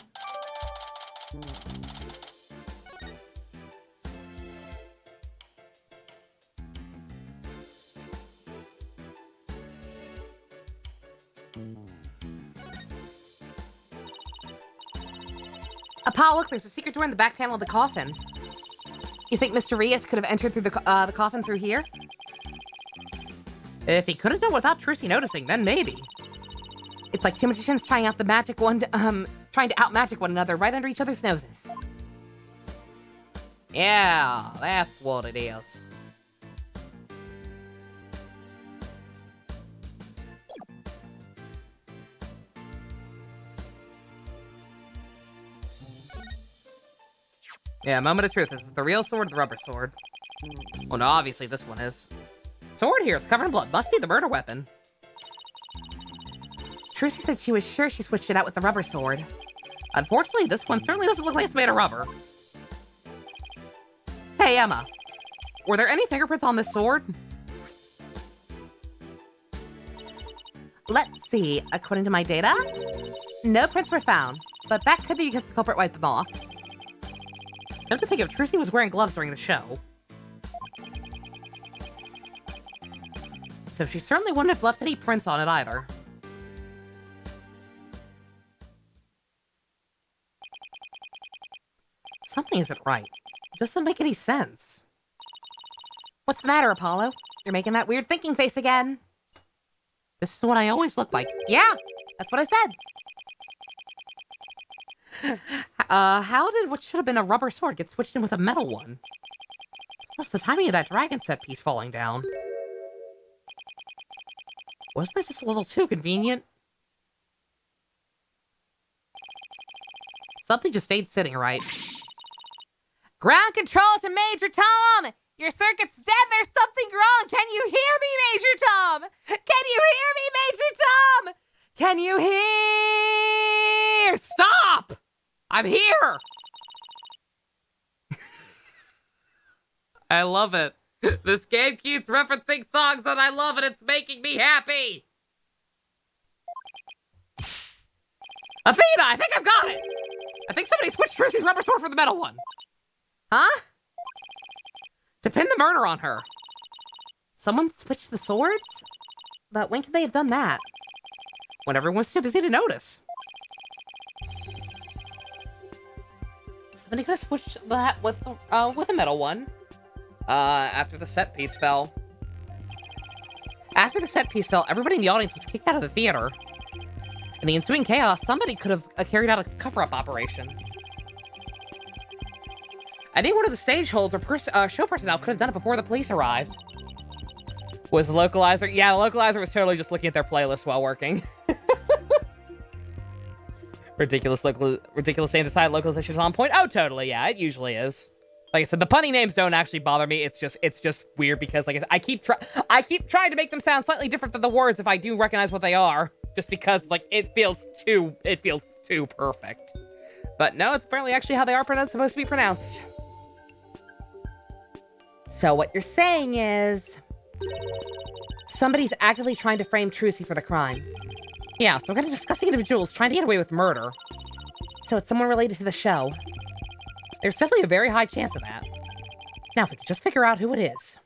Speaker 4: Apollo, look, there's a secret door in the back panel of the coffin. You think Mr. Rios could have entered through the coffin through here?
Speaker 1: If he could have done without Trucy noticing, then maybe.
Speaker 4: It's like two magicians trying to out-magic one another right under each other's noses.
Speaker 1: Yeah, that's what it is. Yeah, moment of truth. Is this the real sword or the rubber sword? Well, no, obviously this one is. Sword here, it's covered in blood. Must be the murder weapon.
Speaker 4: Trucy said she was sure she switched it out with the rubber sword.
Speaker 1: Unfortunately, this one certainly doesn't look like it's made of rubber.
Speaker 4: Hey, Emma.
Speaker 1: Were there any fingerprints on this sword?
Speaker 4: Let's see. According to my data, no prints were found. But that could be because the culprit wiped them off.
Speaker 1: Come to think of it, Trucy was wearing gloves during the show. So she certainly wouldn't have left any prints on it either. Something isn't right. It doesn't make any sense.
Speaker 4: What's the matter, Apollo? You're making that weird thinking face again.
Speaker 1: This is what I always look like.
Speaker 4: Yeah, that's what I said.
Speaker 1: How did what should have been a rubber sword get switched in with a metal one? Plus the timing of that dragon set piece falling down. Wasn't that just a little too convenient? Something just ain't sitting right.
Speaker 4: Ground control to Major Tom! Your circuit's dead, there's something wrong! Can you hear me, Major Tom? Can you hear me, Major Tom? Can you hear?
Speaker 1: Stop! I'm here! I love it. This game keeps referencing songs that I love and it's making me happy! Athena, I think I've got it! I think somebody switched Trucy's rubber sword for the metal one.
Speaker 4: Huh?
Speaker 1: To pin the murder on her.
Speaker 4: Someone switched the swords? But when could they have done that?
Speaker 1: When everyone's too busy to notice. Somebody could have switched that with a metal one. After the set piece fell. After the set piece fell, everybody in the audience was kicked out of the theater. In the ensuing chaos, somebody could have carried out a cover-up operation. Any one of the stage holds or show personnel could have done it before the police arrived. Was the localizer? Yeah, the localizer was totally just looking at their playlist while working. Ridiculous aim to decide localization's on point. Oh, totally, yeah, it usually is. Like I said, the punny names don't actually bother me. It's just weird because, like I said, I keep trying to make them sound slightly different than the words if I do recognize what they are, just because like it feels too perfect. But no, it's apparently actually how they are supposed to be pronounced.
Speaker 4: So what you're saying is somebody's actively trying to frame Trucy for the crime.
Speaker 1: Yeah, some kind of disgusting individuals trying to get away with murder.
Speaker 4: So it's someone related to the show.
Speaker 1: There's definitely a very high chance of that.
Speaker 4: Now, if we could just figure out who it is.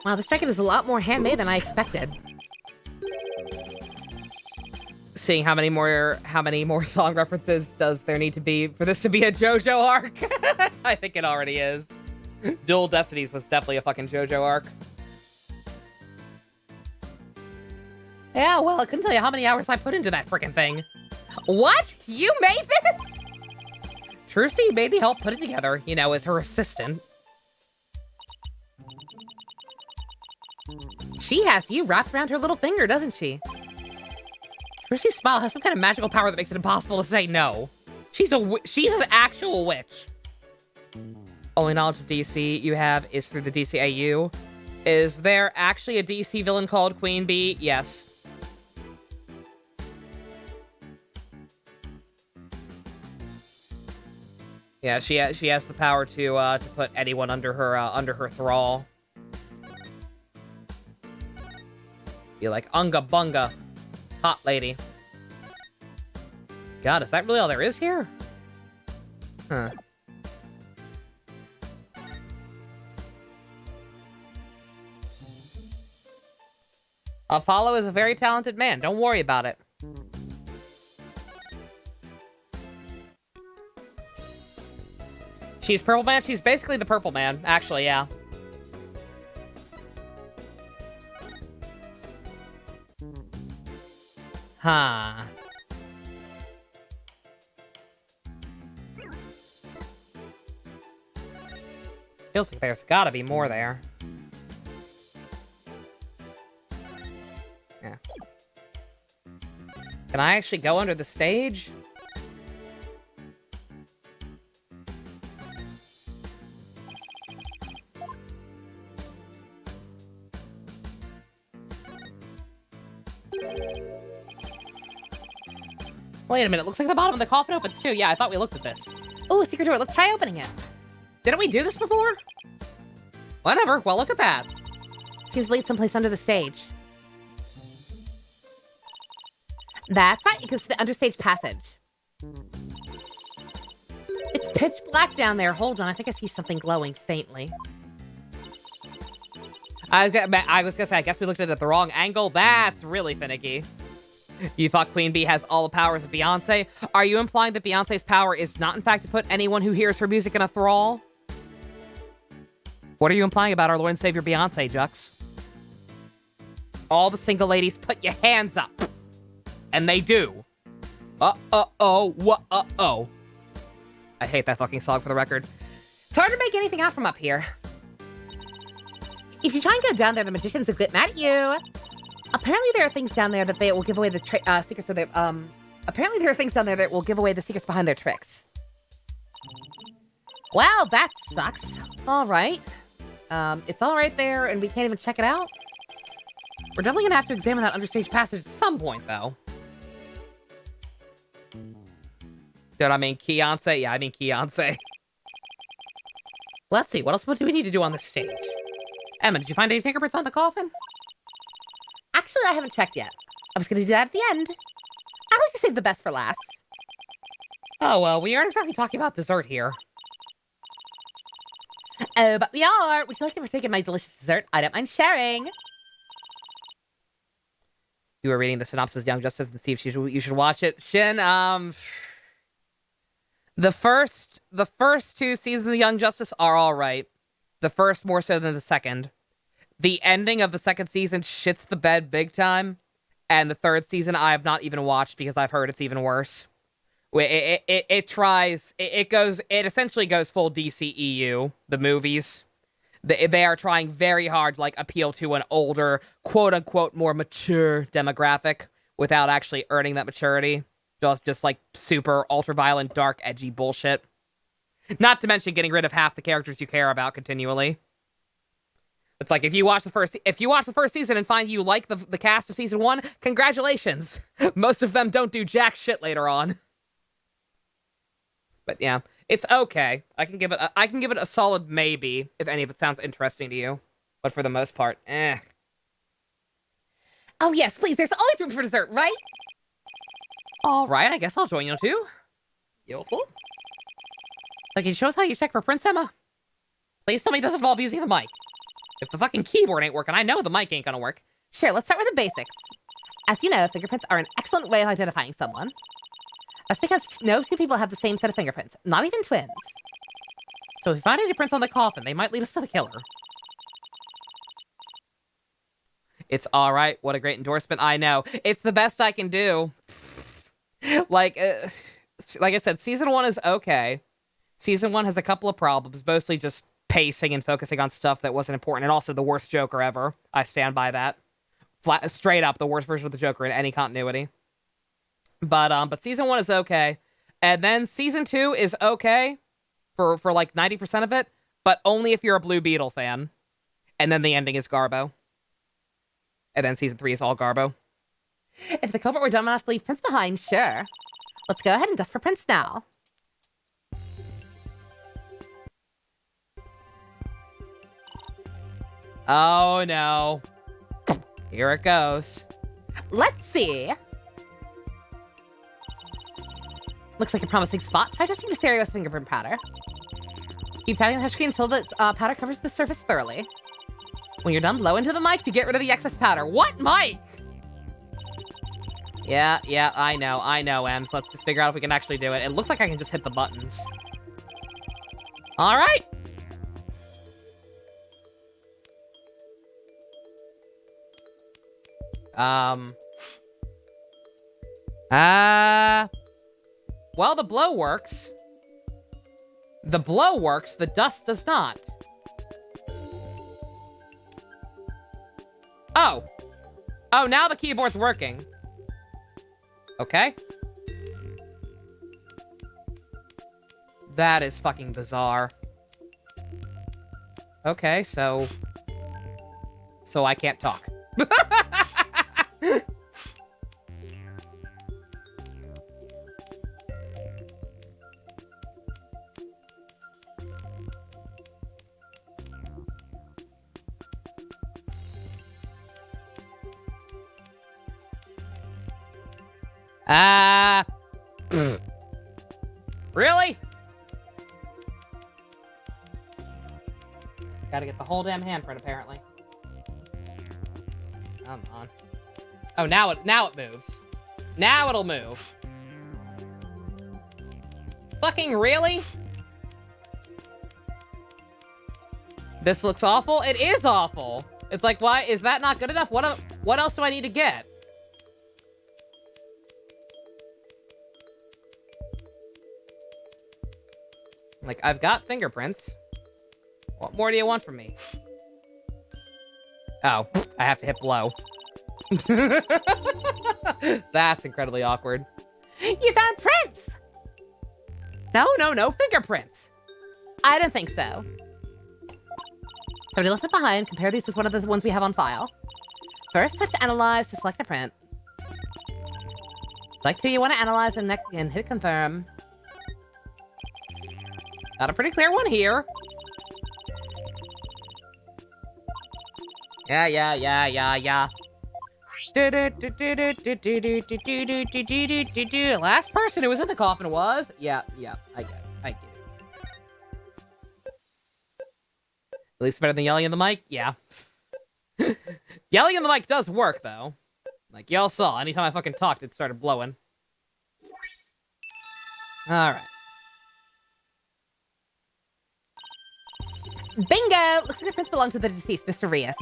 Speaker 4: Wow, this jacket is a lot more handmade than I expected.
Speaker 1: Seeing how many more song references does there need to be for this to be a JoJo arc? I think it already is. Dual Destinies was definitely a fucking JoJo arc.
Speaker 4: Yeah, well, I couldn't tell you how many hours I put into that freaking thing.
Speaker 1: What? You made this? Trucy maybe helped put it together, you know, as her assistant.
Speaker 4: She has you wrapped around her little finger, doesn't she?
Speaker 1: Trucy's smile has some kind of magical power that makes it impossible to say no. She's an actual witch. Only knowledge of DC you have is through the DCAU. Is there actually a DC villain called Queen Bee? Yes. Yeah, she has the power to put anyone under her thrall. Be like Unga Bunga. Hot lady. God, is that really all there is here? Huh. Apollo is a very talented man. Don't worry about it. She's Purple Man? She's basically the Purple Man. Actually, yeah. Huh. Feels like there's gotta be more there. Yeah. Can I actually go under the stage? Wait a minute, looks like the bottom of the coffin opens too. Yeah, I thought we looked at this.
Speaker 4: Oh, secret door. Let's try opening it.
Speaker 1: Didn't we do this before? Whatever, well look at that.
Speaker 4: Seems to lead someplace under the stage. That's right, it goes to the understage passage. It's pitch black down there. Hold on, I think I see something glowing faintly.
Speaker 1: I was gonna say, I guess we looked at it at the wrong angle. That's really finicky. You thought Queen Bee has all the powers of Beyonce? Are you implying that Beyonce's power is not, in fact, to put anyone who hears her music in a thrall? What are you implying about our Lord and Savior Beyonce, Jux? All the single ladies, put your hands up. And they do. Uh-oh. I hate that fucking song for the record.
Speaker 4: It's hard to make anything out from up here. If you try and go down there, the magicians will get mad at you. Apparently there are things down there that they will give away the secrets of their, apparently there are things down there that will give away the secrets behind their tricks. Well, that sucks. All right. It's all right there, and we can't even check it out.
Speaker 1: We're definitely gonna have to examine that understage passage at some point, though. Dude, I mean Beyonce? Yeah, I mean Beyonce. Let's see, what else do we need to do on this stage? Emma, did you find any fingerprints on the coffin?
Speaker 4: Actually, I haven't checked yet. I was going to do that at the end. I like to save the best for last.
Speaker 1: Oh, well, we aren't exactly talking about dessert here.
Speaker 4: Oh, but we are. Would you like to partake in my delicious dessert? I don't mind sharing.
Speaker 1: You were reading the synopsis of Young Justice and see if you should watch it. Shin, the first two seasons of Young Justice are all right. The first more so than the second. The ending of the second season shits the bed big time. And the third season I have not even watched because I've heard it's even worse. It essentially goes full DCEU, the movies. They are trying very hard to, like, appeal to an older, quote-unquote, more mature demographic without actually earning that maturity. Just like, super ultra-violent, dark, edgy bullshit. Not to mention getting rid of half the characters you care about continually. It's like, if you watch the first season and find you like the cast of season 1, congratulations! Most of them don't do jack shit later on. But yeah, it's okay. I can give it a solid maybe if any of it sounds interesting to you. But for the most part, eh.
Speaker 4: Oh yes, please, there's always room for dessert, right?
Speaker 1: Alright, I guess I'll join you too. Yo.
Speaker 4: Like, it shows how you check for Prince Emma.
Speaker 1: Please tell me it doesn't involve using the mic. If the fucking keyboard ain't working, I know the mic ain't gonna work.
Speaker 4: Sure, let's start with the basics. As you know, fingerprints are an excellent way of identifying someone. That's because no two people have the same set of fingerprints, not even twins.
Speaker 1: So if we find any prints on the coffin, they might lead us to the killer. It's alright, what a great endorsement, I know. It's the best I can do. Like I said, Season 1 is okay. Season 1 has a couple of problems, mostly just pacing and focusing on stuff that wasn't important, and also the worst Joker ever. I stand by that. Straight up, the worst version of the Joker in any continuity. But Season 1 is okay. And then Season 2 is okay for like 90% of it, but only if you're a Blue Beetle fan. And then the ending is Garbo. And then Season 3 is all Garbo.
Speaker 4: If the culprit were dumb enough to leave Prince behind, sure. Let's go ahead and dust for Prince now.
Speaker 1: Oh no. Here it goes.
Speaker 4: Let's see. Looks like a promising spot. Try testing this area with fingerprint powder. Keep tapping the touchscreen until the powder covers the surface thoroughly. When you're done, blow into the mic to get rid of the excess powder. What mic?
Speaker 1: Yeah, I know, Ems. Let's just figure out if we can actually do it. It looks like I can just hit the buttons. Alright! Well, the blow works. The blow works, the dust does not. Oh. Oh, now the keyboard's working. Okay. That is fucking bizarre. Okay, so I can't talk. Really? Gotta get the whole damn handprint, apparently. Come on. Oh, now it moves. Now it'll move. Fucking really? This looks awful? It is awful! It's like, why is that not good enough? What else do I need to get? Like, I've got fingerprints. What more do you want from me? Oh, I have to hit blow. That's incredibly awkward.
Speaker 4: You found prints!
Speaker 1: No, fingerprints!
Speaker 4: I don't think so. Somebody left it behind. Compare these with one of the ones we have on file. First, touch Analyze to select a print. Select who you want to analyze and hit Confirm.
Speaker 1: Got a pretty clear one here. Yeah. Last person who was in the coffin was... Yeah, I get it. At least better than yelling in the mic? Yeah. Yelling in the mic does work, though. Like, y'all saw, anytime I fucking talked, it started blowing. Alright.
Speaker 4: Bingo! Looks like the prints belong to the deceased, Mr. Rios.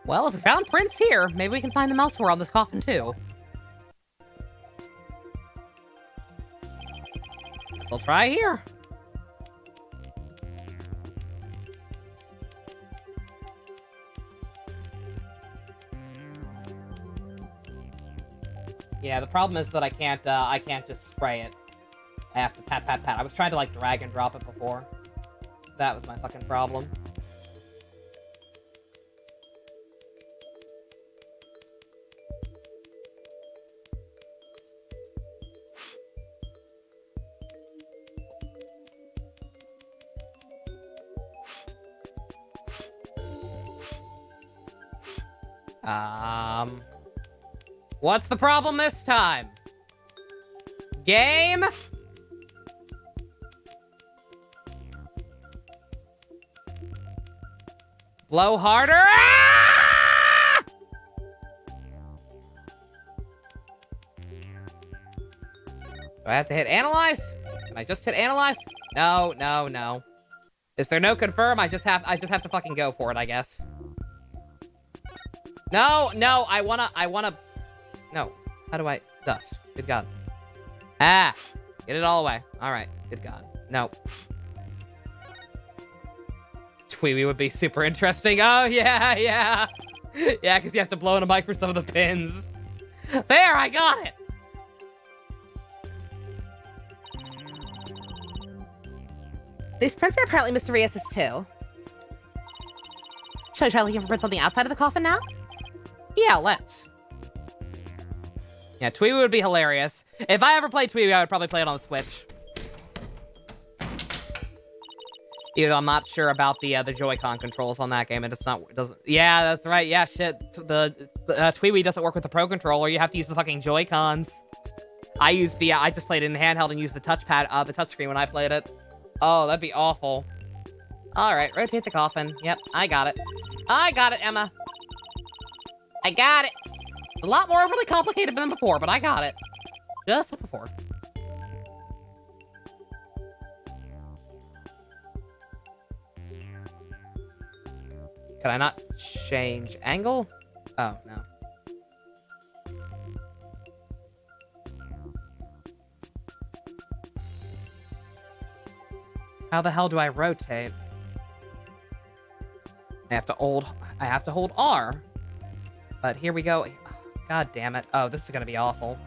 Speaker 1: Well, if we found prints here, maybe we can find them elsewhere on this coffin, too. Guess I'll try here. Yeah, the problem is that I can't just spray it. I have to pat, pat, pat. I was trying to, like, drag and drop it before. That was my fucking problem. What's the problem this time? Game? Blow harder? Ah! Do I have to hit analyze? Can I just hit analyze? No, no, no. Is there no confirm? I just have to fucking go for it, I guess. No, no, I wanna... No. How do I... Dust. Good God. Ah! Get it all away. Alright. Good God. No. Tweety would be super interesting. Oh, yeah, yeah. Yeah, because you have to blow in a mic for some of the pins. There, I got it!
Speaker 4: These prints are apparently mysterious too. Shall we try looking for prints on the outside of the coffin now?
Speaker 1: Yeah, let's. Yeah, Tweety would be hilarious. If I ever played Tweety, I would probably play it on the Switch. Even though I'm not sure about the Joy-Con controls on that game, and it doesn't. Yeah, that's right. Yeah, shit. The Tweety doesn't work with the Pro Controller. You have to use the fucking Joy-Cons. I just played it in handheld and used the touchpad, the touchscreen when I played it. Oh, that'd be awful. All right, rotate the coffin. Yep, I got it. I got it, Emma. I got it. It's a lot more overly complicated than before, but I got it. Just like before. Can I not change angle? Oh, no. How the hell do I rotate? I have to hold R. But here we go. God damn it. Oh, this is gonna be awful.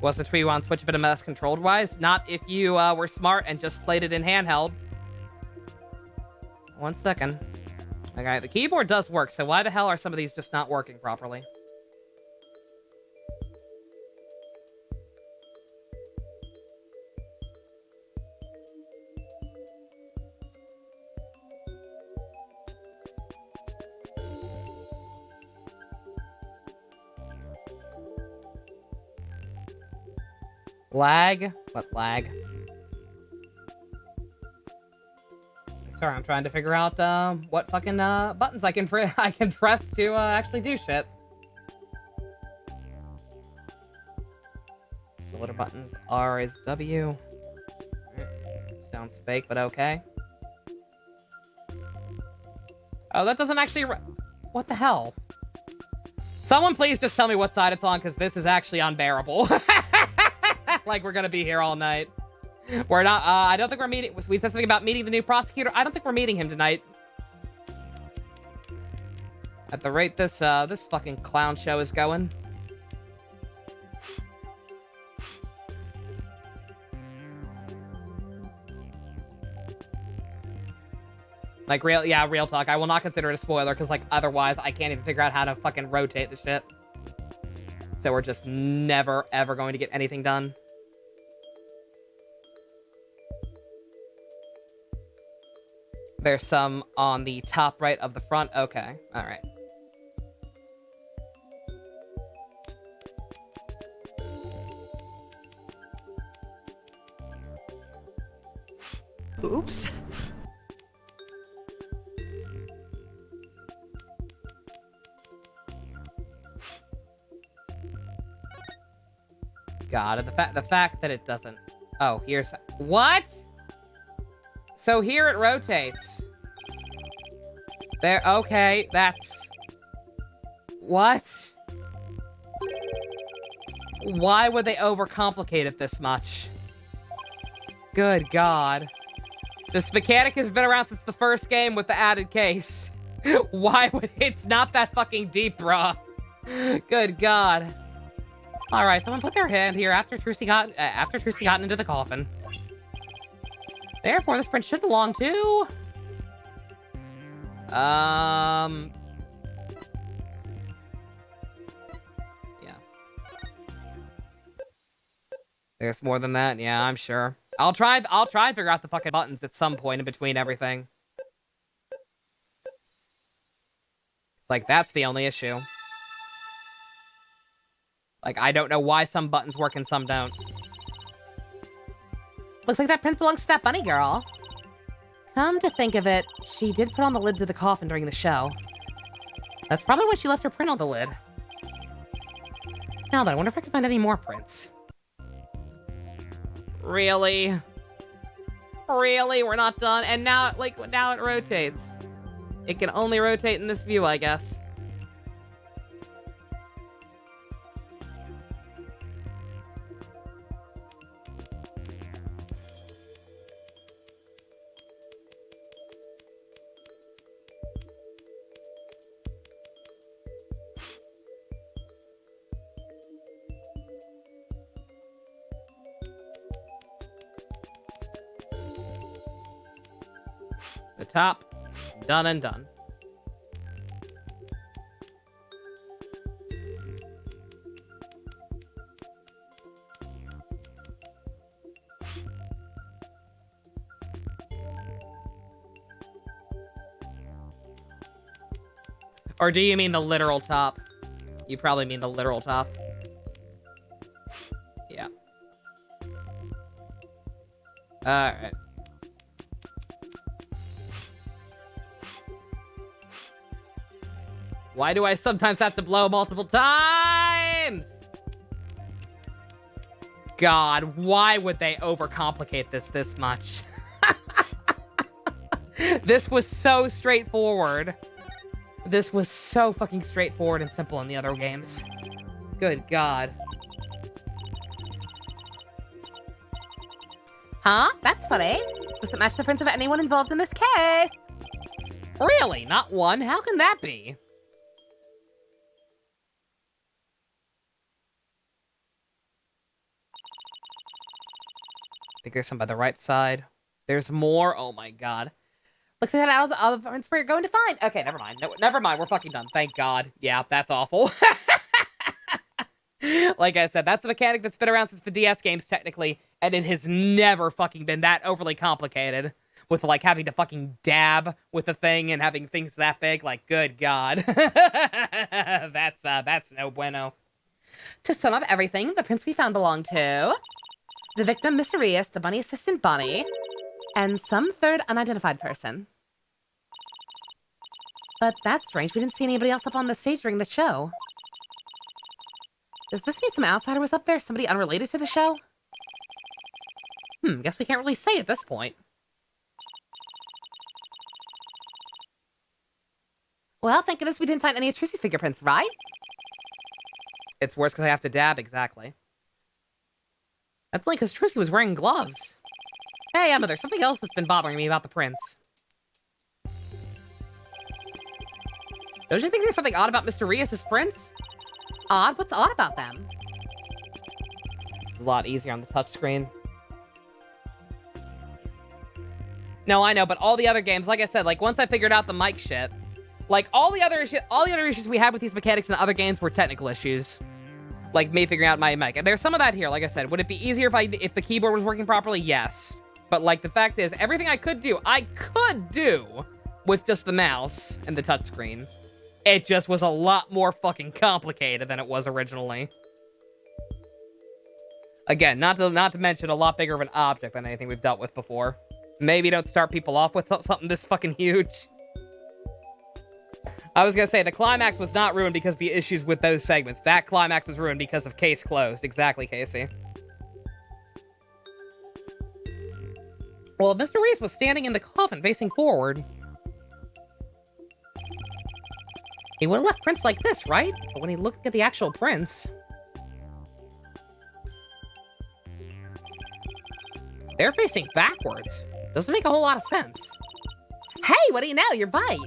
Speaker 1: Was the Tweety on Switch a bit of mess controlled-wise? Not if you were smart and just played it in handheld. 1 second. Okay, the keyboard does work, so why the hell are some of these just not working properly? Lag? What lag? Sorry, I'm trying to figure out what fucking buttons I can press to actually do shit. So what are buttons? R is W. Sounds fake, but okay. Oh, that doesn't actually... What the hell? Someone please just tell me what side it's on, because this is actually unbearable. Like we're gonna be here all night. We're not, I don't think we're meeting... We said something about meeting the new prosecutor. I don't think we're meeting him tonight. At the rate this fucking clown show is going. Like, real talk. I will not consider it a spoiler, because, like, otherwise I can't even figure out how to fucking rotate the shit. So we're just never, ever going to get anything done. There's some on the top right of the front. Okay. All right.
Speaker 3: Oops.
Speaker 1: God, the fact that it doesn't... Oh, here's... What? So here it rotates. There, okay, that's... What? Why would they overcomplicate it this much? Good God. This mechanic has been around since the first game with the added case. Why would... It's not that fucking deep, bruh. Good God. Alright, someone put their hand here after Trucy got into the coffin. Therefore, this prince should belong to... Yeah. There's more than that? Yeah, I'm sure. I'll try and figure out the fucking buttons at some point in between everything. It's like, that's the only issue. Like, I don't know why some buttons work and some don't.
Speaker 4: Looks like that prince belongs to that bunny girl. Come to think of it, she did put on the lid to the coffin during the show. That's probably when she left her print on the lid. Now then, I wonder if I can find any more prints.
Speaker 1: Really? Really? We're not done? And now, like, now it rotates. It can only rotate in this view, I guess. The top, done and done. Or do you mean the literal top? You probably mean the literal top. Yeah. Alright. Why do I sometimes have to blow multiple times? God, why would they overcomplicate this much? This was so straightforward. This was so fucking straightforward and simple in the other games. Good God.
Speaker 4: Huh? That's funny. Doesn't match the prints of anyone involved in this case.
Speaker 1: Really? Not one? How can that be? I think there's some by the right side. There's more? Oh my God.
Speaker 4: Looks like that out of the prints we're going to find.
Speaker 1: Okay, never mind. No, never mind. We're fucking done. Thank God. Yeah, that's awful. Like I said, that's a mechanic that's been around since the DS games, technically, and it has never fucking been that overly complicated. With, like, having to fucking dab with the thing and having things that big. Like, good God. That's no bueno.
Speaker 4: To sum up everything, the prints we found belong to the victim, Mr. Rios, the bunny assistant Bunny, and some third unidentified person. But that's strange. We didn't see anybody else up on the stage during the show. Does this mean some outsider was up there? Somebody unrelated to the show?
Speaker 1: Guess we can't really say at this point.
Speaker 4: Well, thank goodness we didn't find any of Trussy's fingerprints, right?
Speaker 1: It's worse because I have to dab, exactly. That's only because Trucy was wearing gloves. Hey, Emma, there's something else that's been bothering me about the prints. Don't you think there's something odd about Mr. Rios' prints?
Speaker 4: Odd? What's odd about them?
Speaker 1: It's a lot easier on the touchscreen. No, I know, but all the other games, like I said, like, once I figured out the mic shit, like, all the other issues we had with these mechanics in other games were technical issues. Like, me figuring out my mic. And there's some of that here, like I said. Would it be easier if the keyboard was working properly? Yes. But, like, the fact is, everything I could do with just the mouse and the touchscreen. It just was a lot more fucking complicated than it was originally. Again, not to mention a lot bigger of an object than anything we've dealt with before. Maybe don't start people off with something this fucking huge. I was gonna say, the climax was not ruined because of the issues with those segments. That climax was ruined because of case closed. Exactly, Casey. Well, if Mr. Reese was standing in the coffin facing forward, He would have left prints like this, right? But when he looked at the actual prints... they're facing backwards. Doesn't make a whole lot of sense.
Speaker 4: Hey, what do you know? Your bite.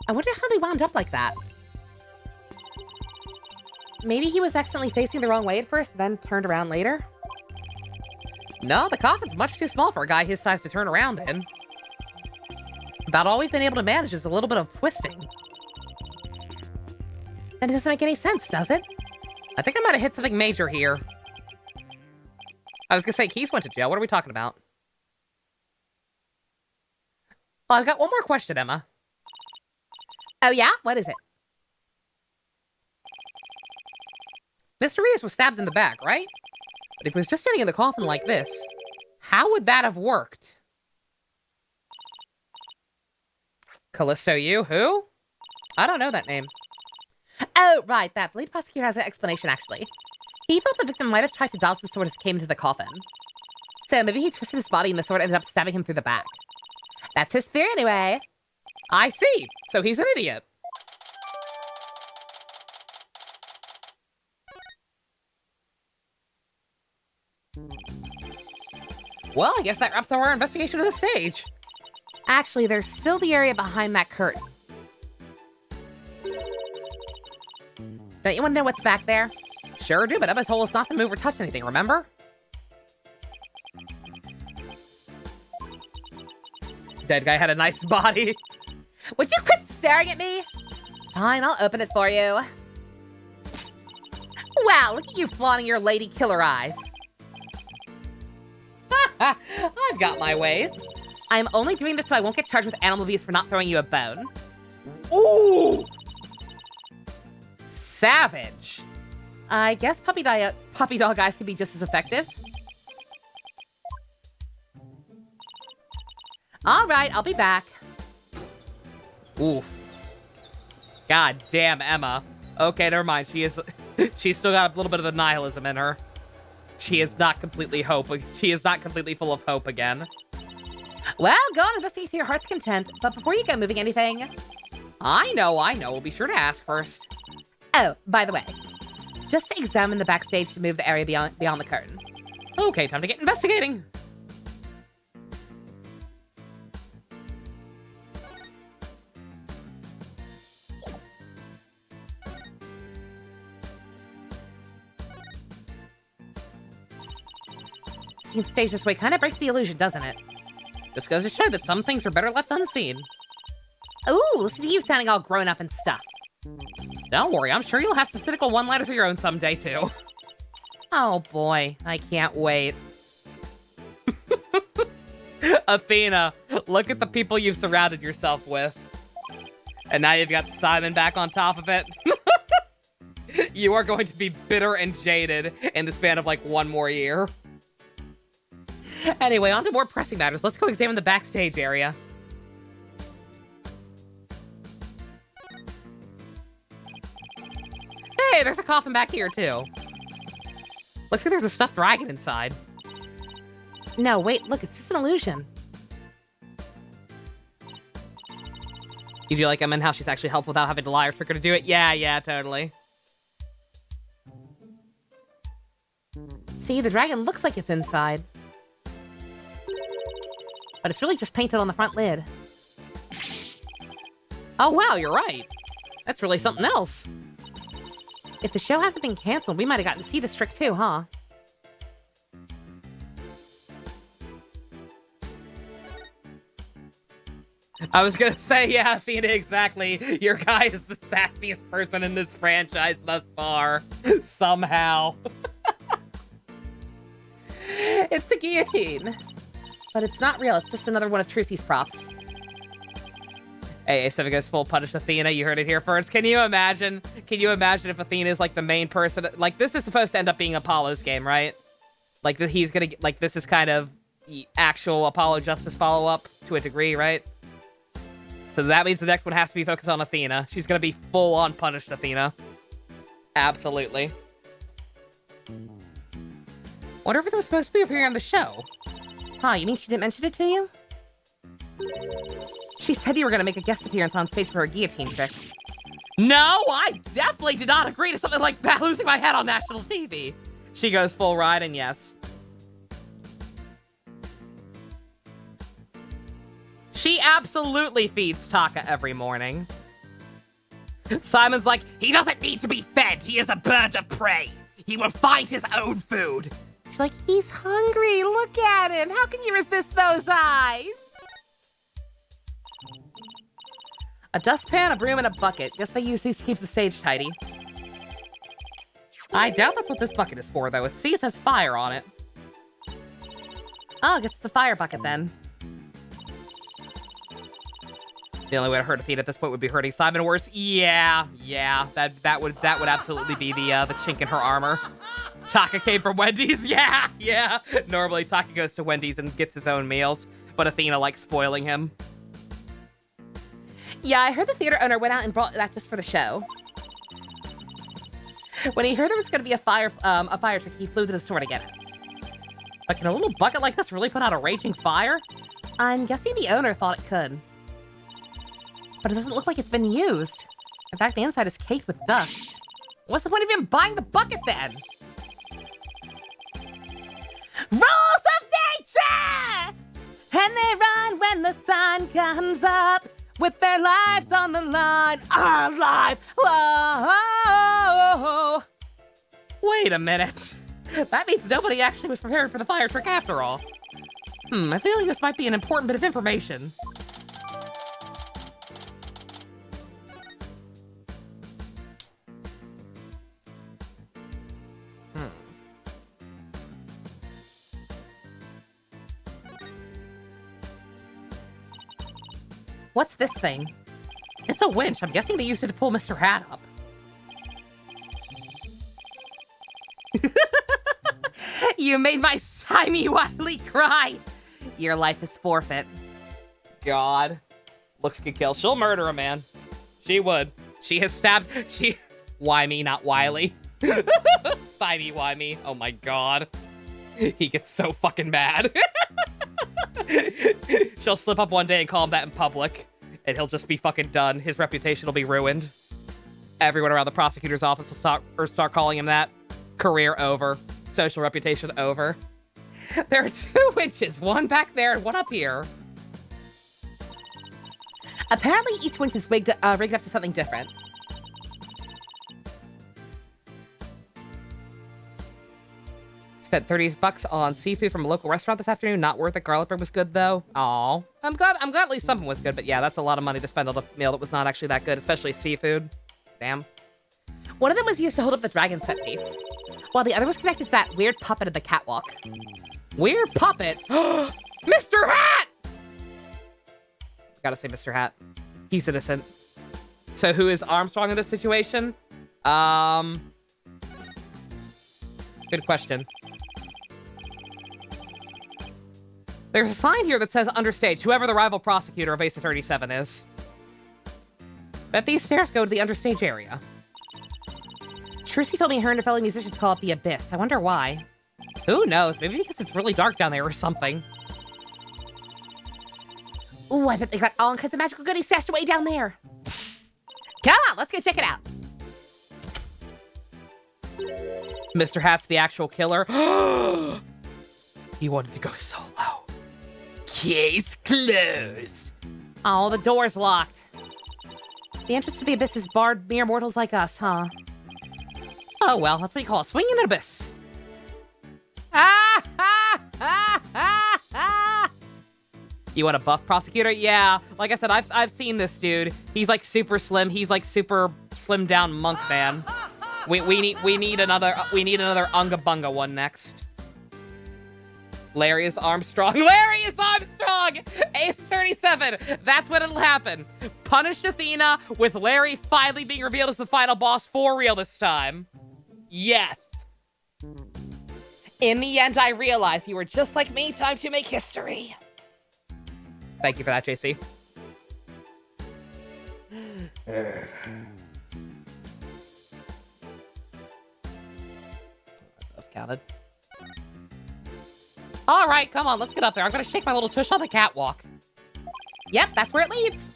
Speaker 4: I wonder how they wound up like that. Maybe he was accidentally facing the wrong way at first, then turned around later?
Speaker 1: No, the coffin's much too small for a guy his size to turn around in. About all we've been able to manage is a little bit of twisting.
Speaker 4: That doesn't make any sense, does it?
Speaker 1: I think I might have hit something major here. I was gonna say, Keys went to jail. What are we talking about? Oh, I've got one more question, Emma.
Speaker 4: Oh yeah? What is it?
Speaker 1: Mr. Rios was stabbed in the back, right? But if he was just standing in the coffin like this, how would that have worked? Callisto Yu? Who? I don't know that name.
Speaker 4: Oh, right, that. The lead prosecutor has an explanation, actually. He thought the victim might have tried to dodge the sword as it came into the coffin. So maybe he twisted his body and the sword ended up stabbing him through the back. That's his theory anyway.
Speaker 1: I see. So he's an idiot. Well, I guess that wraps up our investigation of the stage.
Speaker 4: Actually, there's still the area behind that curtain. Don't you want to know what's back there?
Speaker 1: Sure do, but Emma told us not to move or touch anything, remember? Dead guy had a nice body.
Speaker 4: Would you quit staring at me? Fine, I'll open it for you. Wow, look at you flaunting your lady killer eyes.
Speaker 1: I've got my ways.
Speaker 4: I'm only doing this so I won't get charged with animal abuse for not throwing you a bone.
Speaker 1: Ooh! Savage.
Speaker 4: I guess puppy dog eyes can be just as effective. All right, I'll be back.
Speaker 1: Oof. God damn, Emma. Okay, never mind. She's still got a little bit of the nihilism in her. She is not completely full of hope again.
Speaker 4: Well, go on, investigate to your heart's content. But before you go moving anything...
Speaker 1: I know. We'll be sure to ask first.
Speaker 4: Oh, by the way, just to examine the backstage to move the area beyond the curtain.
Speaker 1: Okay, time to get investigating.
Speaker 4: Seeing the stage this way kind of breaks the illusion, doesn't it?
Speaker 1: Just goes to show that some things are better left unseen.
Speaker 4: Ooh, listen to you sounding all grown up and stuff.
Speaker 1: Don't worry, I'm sure you'll have some cynical one-liners of your own someday, too.
Speaker 4: Oh boy, I can't wait.
Speaker 1: Athena, look at the people you've surrounded yourself with. And now you've got Simon back on top of it. You are going to be bitter and jaded in the span of like one more year. Anyway, on to more pressing matters. Let's go examine the backstage area. Hey, there's a coffin back here, too. Looks like there's a stuffed dragon inside.
Speaker 4: No, wait, look, it's just an illusion.
Speaker 1: You do like Emma and how she's actually helpful without having to lie or trick her to do it? Yeah, totally.
Speaker 4: See, the dragon looks like it's inside. But it's really just painted on the front lid.
Speaker 1: Oh, wow, you're right. That's really something else.
Speaker 4: If the show hasn't been canceled, we might have gotten to see this trick too, huh?
Speaker 1: I was gonna say, yeah, Athena, exactly. Your guy is the sassiest person in this franchise thus far. Somehow.
Speaker 4: It's a guillotine. But it's not real, it's just another one of Trucy's props.
Speaker 1: Hey, A7 goes full punish Athena. You heard it here first. Can you imagine if Athena is like the main person? Like, this is supposed to end up being Apollo's game, right? Like, he's gonna get, like, this is kind of the actual Apollo Justice follow-up to a degree, right? So that means the next one has to be focused on Athena. She's gonna be full-on punished Athena. Absolutely.
Speaker 4: Wonder if it was supposed to be appearing on the show. Huh, you mean she didn't mention it to you? She said you were gonna make a guest appearance on stage for her guillotine trick.
Speaker 1: No, I definitely did not agree to something like that, losing my head on national TV. She goes full ride, and yes. She absolutely feeds Taka every morning. Simon's like,
Speaker 6: He doesn't need to be fed. He is a bird of prey. He will find his own food.
Speaker 4: She's like, he's hungry. Look at him. How can you resist those eyes?
Speaker 1: a dustpan, a broom, and a bucket. Guess they use these to keep the stage tidy. I doubt that's what this bucket is for, though. It says fire on it. Oh, I guess it's a fire bucket, then. The only way to hurt Athena at this point would be hurting Simon worse. Yeah, that would absolutely be the chink in her armor. Taka came from Wendy's. Yeah. Normally Taka goes to Wendy's and gets his own meals, but Athena likes spoiling him.
Speaker 4: Yeah, I heard the theater owner went out and brought that just for the show. When he heard there was going to be a fire trick, he flew to the store to get it.
Speaker 1: But can a little bucket like this really put out a raging fire?
Speaker 4: I'm guessing the owner thought it could. But it doesn't look like it's been used. In fact, the inside is caked with dust.
Speaker 1: What's the point of even buying the bucket then?
Speaker 4: Rules of nature! And they run when the sun comes up with their lives on the line. Our life! Whoa!
Speaker 1: Wait a minute. That means nobody actually was prepared for the fire trick after all. I feel like this might be an important bit of information. What's this thing? It's a winch. I'm guessing they used it to pull Mr. Hat up.
Speaker 4: You made my Simey Wiley cry. Your life is forfeit.
Speaker 1: God. Looks could kill. She'll murder a man. She would. She has stabbed... Why me, not Wiley? Simey, why me? Oh my god. He gets so fucking mad. She'll slip up one day and call him that in public, and he'll just be fucking done. His reputation will be ruined. Everyone around the prosecutor's office will start calling him that. Career over. Social reputation over. There are 2 winches, one back there and one up here.
Speaker 4: Apparently, each winch is rigged up to something different.
Speaker 1: Spent $30 on seafood from a local restaurant this afternoon. Not worth it. Garlic bread was good though. Aw. I'm glad at least something was good, but yeah, that's a lot of money to spend on a meal that was not actually that good, especially seafood. Damn.
Speaker 4: One of them was used to hold up the dragon set piece, while the other was connected to that weird puppet at the catwalk.
Speaker 1: Weird puppet? Mr. Hat! Gotta say Mr. Hat. He's innocent. So who is Armstrong in this situation? Good question. There's a sign here that says understage, whoever the rival prosecutor of Ace 37 is. Bet these stairs go to the understage area.
Speaker 4: Trusky told me her and her fellow musicians call it the Abyss. I wonder why.
Speaker 1: Who knows? Maybe because it's really dark down there or something.
Speaker 4: Ooh, I bet they got all kinds of magical goodies stashed away down there. Come on, let's go check it out.
Speaker 1: Mr. Hat's the actual killer. He wanted to go solo.
Speaker 6: Case closed.
Speaker 4: Oh, the door's locked. The entrance to the Abyss is barred mere mortals like us, huh?
Speaker 1: Oh, well, that's what you call a swinging abyss. You want a buff prosecutor? Yeah. Like I said, I've seen this dude. He's like super slim. He's like super slim down monk man. We need another Unga Bunga one next. Larry is Armstrong. Larry is Armstrong! Ace 37. That's when it'll happen. Punished Athena with Larry finally being revealed as the final boss for real this time. Yes. In the end, I realized you were just like me. Time to make history. Thank you for that, JC. I've counted. All right, come on, let's get up there. I'm gonna shake my little tush on the catwalk. Yep, that's where it leads.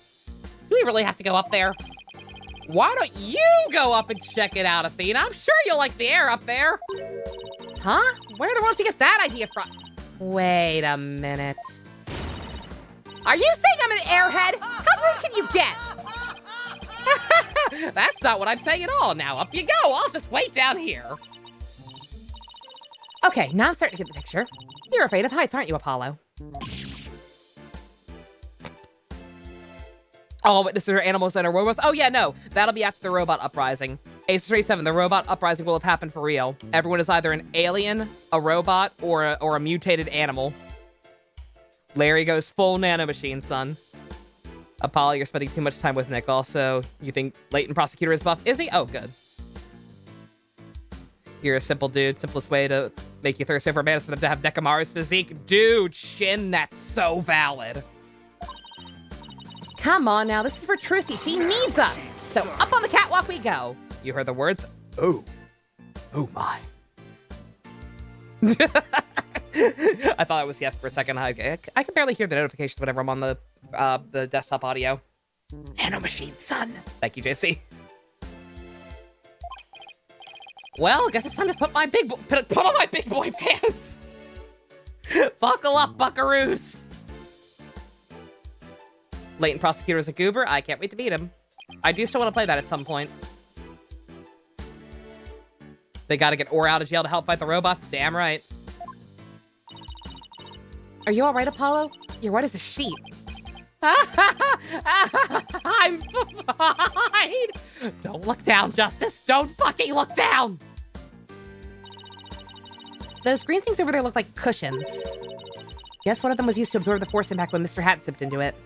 Speaker 1: Do we really have to go up there? Why don't you go up and check it out, Athena? I'm sure you'll like the air up there. Huh? Where the world did you get that idea from? Wait a minute. Are you saying I'm an airhead? How rude can you get? That's not what I'm saying at all. Now up you go. I'll just wait down here. Okay, now I'm starting to get the picture. You're afraid of heights, aren't you, Apollo? All witnesses are animals and are robots. Oh yeah, no. That'll be after the robot uprising. Ace 37, the robot uprising will have happened for real. Everyone is either an alien, a robot, or a mutated animal. Larry goes full nanomachine, son. Apollo, you're spending too much time with Nick. Also, you think Leighton Prosecutor is buff? Is he? Oh, good. You're a simple dude. Simplest way to make you thirsty for a man is for them to have Nekamaru's physique. Dude, Shin, that's so valid. Come on now, this is for Trucy. She needs us. So up on the catwalk we go. You heard the words? Oh. Oh my. I thought it was yes for a second. I can barely hear the notifications whenever I'm on the desktop audio. Nanomachine, son. Thank you, JC. Well, I guess it's time to put on my big boy pants. Buckle up, buckaroos. Leighton Prosecutor is a goober. I can't wait to beat him. I do still want to play that at some point. They gotta get Ore out of jail to help fight the robots. Damn right. Are you alright, Apollo? You're white as a sheet. I'm fine. Don't look down, Justice. Don't fucking look down. Those green things over there look like cushions. Guess one of them was used to absorb the force impact when Mr. Hat sipped into it.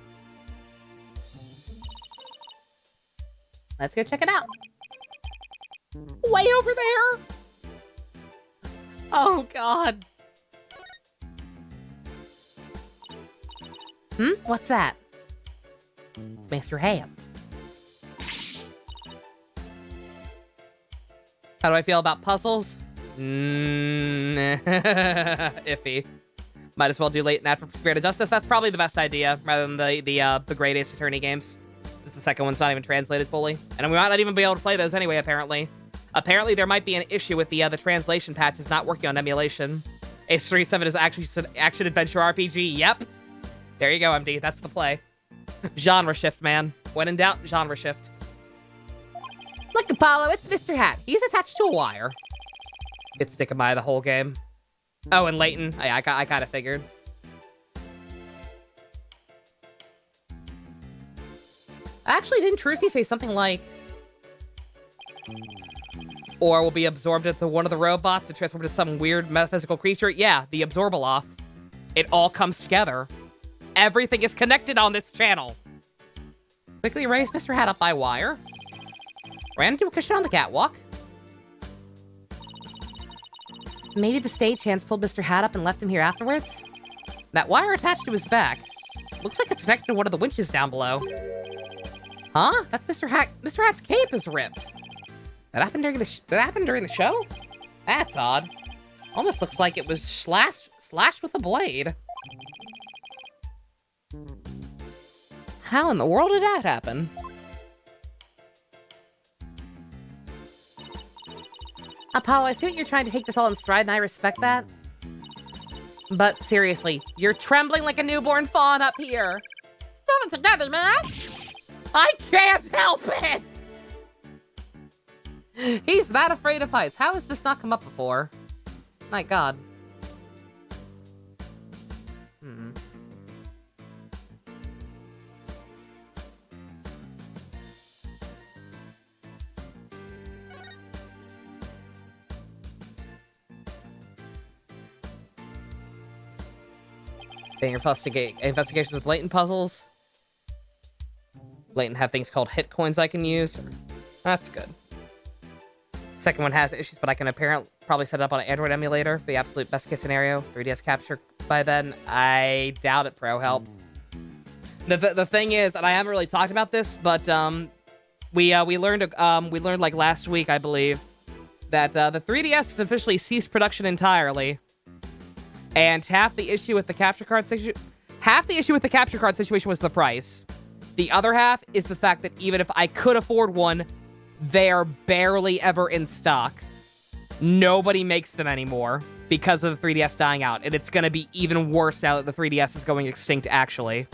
Speaker 1: Let's go check it out. Way over there. Oh, God. What's that? It's Mr. Ham. How do I feel about puzzles? Iffy. Might as well do Late Nat for Spirit of Justice. That's probably the best idea, rather than the Great Ace Attorney games. Since the second one's not even translated fully. And we might not even be able to play those anyway, apparently. Apparently, there might be an issue with the translation patches not working on emulation. Ace 37 is actually an action-adventure RPG. Yep. There you go, MD. That's the play. Genre shift, man. When in doubt, genre shift. Look, Apollo, it's Mr. Hat. He's attached to a wire. It's sticking by the whole game. Oh, and Leighton. I kind of figured. Actually, didn't Trucy say something like... Or will be absorbed into one of the robots and transformed into some weird metaphysical creature? Yeah, the Absorbaloff. It all comes together. Everything is connected on this channel. Quickly raise Mr. Hat up by wire. Ran into a cushion on the catwalk. Maybe the stagehands pulled Mr. Hat up and left him here afterwards? That wire attached to his back. Looks like it's connected to one of the winches down below. Huh? That's Mr. Hat. Mr. Hat's cape is ripped. That happened during the show? That's odd. Almost looks like it was slashed with a blade. How in the world did that happen? Apollo, I see what you're trying to take this all in stride, and I respect that. But seriously, you're trembling like a newborn fawn up here. Come together, man! I can't help it! He's that afraid of heights. How has this not come up before? My God. They investigate investigations with Leighton puzzles. Leighton have things called hit coins I can use. That's good. Second one has issues, but I can probably set it up on an Android emulator for the absolute best case scenario. 3DS capture by then. I doubt it, Pro Help. The thing is, and I haven't really talked about this, but we learned like last week, I believe, that the 3DS has officially ceased production entirely. And half the issue with the capture card Half the issue with the capture card situation was the price. The other half is the fact that even if I could afford one, they are barely ever in stock. Nobody makes them anymore because of the 3DS dying out, and it's going to be even worse now that the 3DS is going extinct, actually.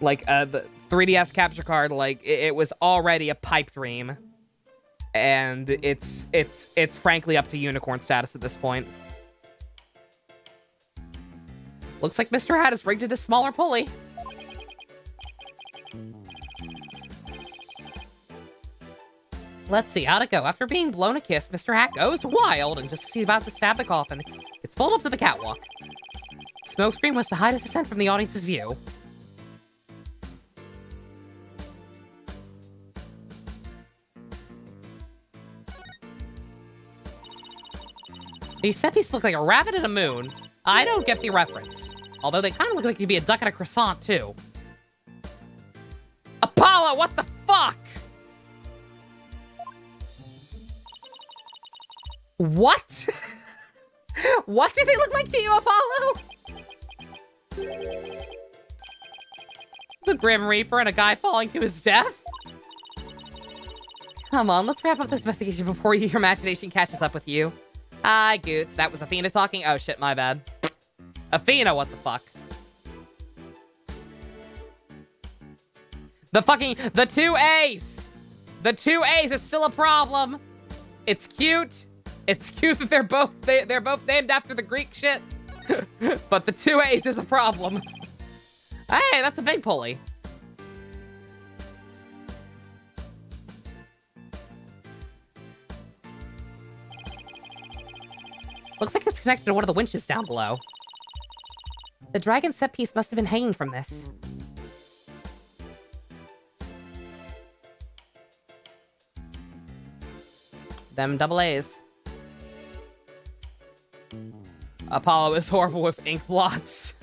Speaker 1: Like, the 3DS capture card, like, it was already a pipe dream. And it's frankly up to unicorn status at this point. Looks like Mr. Hat is rigged to this smaller pulley. Let's see, how'd it go? After being blown a kiss, Mr. Hat goes wild and just as he's about to stab the coffin, it's pulled up to the catwalk. Smokescreen was to hide his descent from the audience's view. These set pieces look like a rabbit and a moon. I don't get the reference. Although they kind of look like you'd be a duck and a croissant, too. Apollo, what the fuck? What? What do they look like to you, Apollo? The Grim Reaper and a guy falling to his death? Come on, let's wrap up this investigation before your imagination catches up with you. Hi, Goots. That was Athena talking? Oh, shit, my bad. Athena, what the fuck? The two A's! The two A's is still a problem. It's cute. It's cute that they're both named after the Greek shit. But the two A's is a problem. Hey, that's a big pulley. Looks like it's connected to one of the winches down below. The dragon set piece must have been hanging from this. Them double A's. Apollo is horrible with ink blots.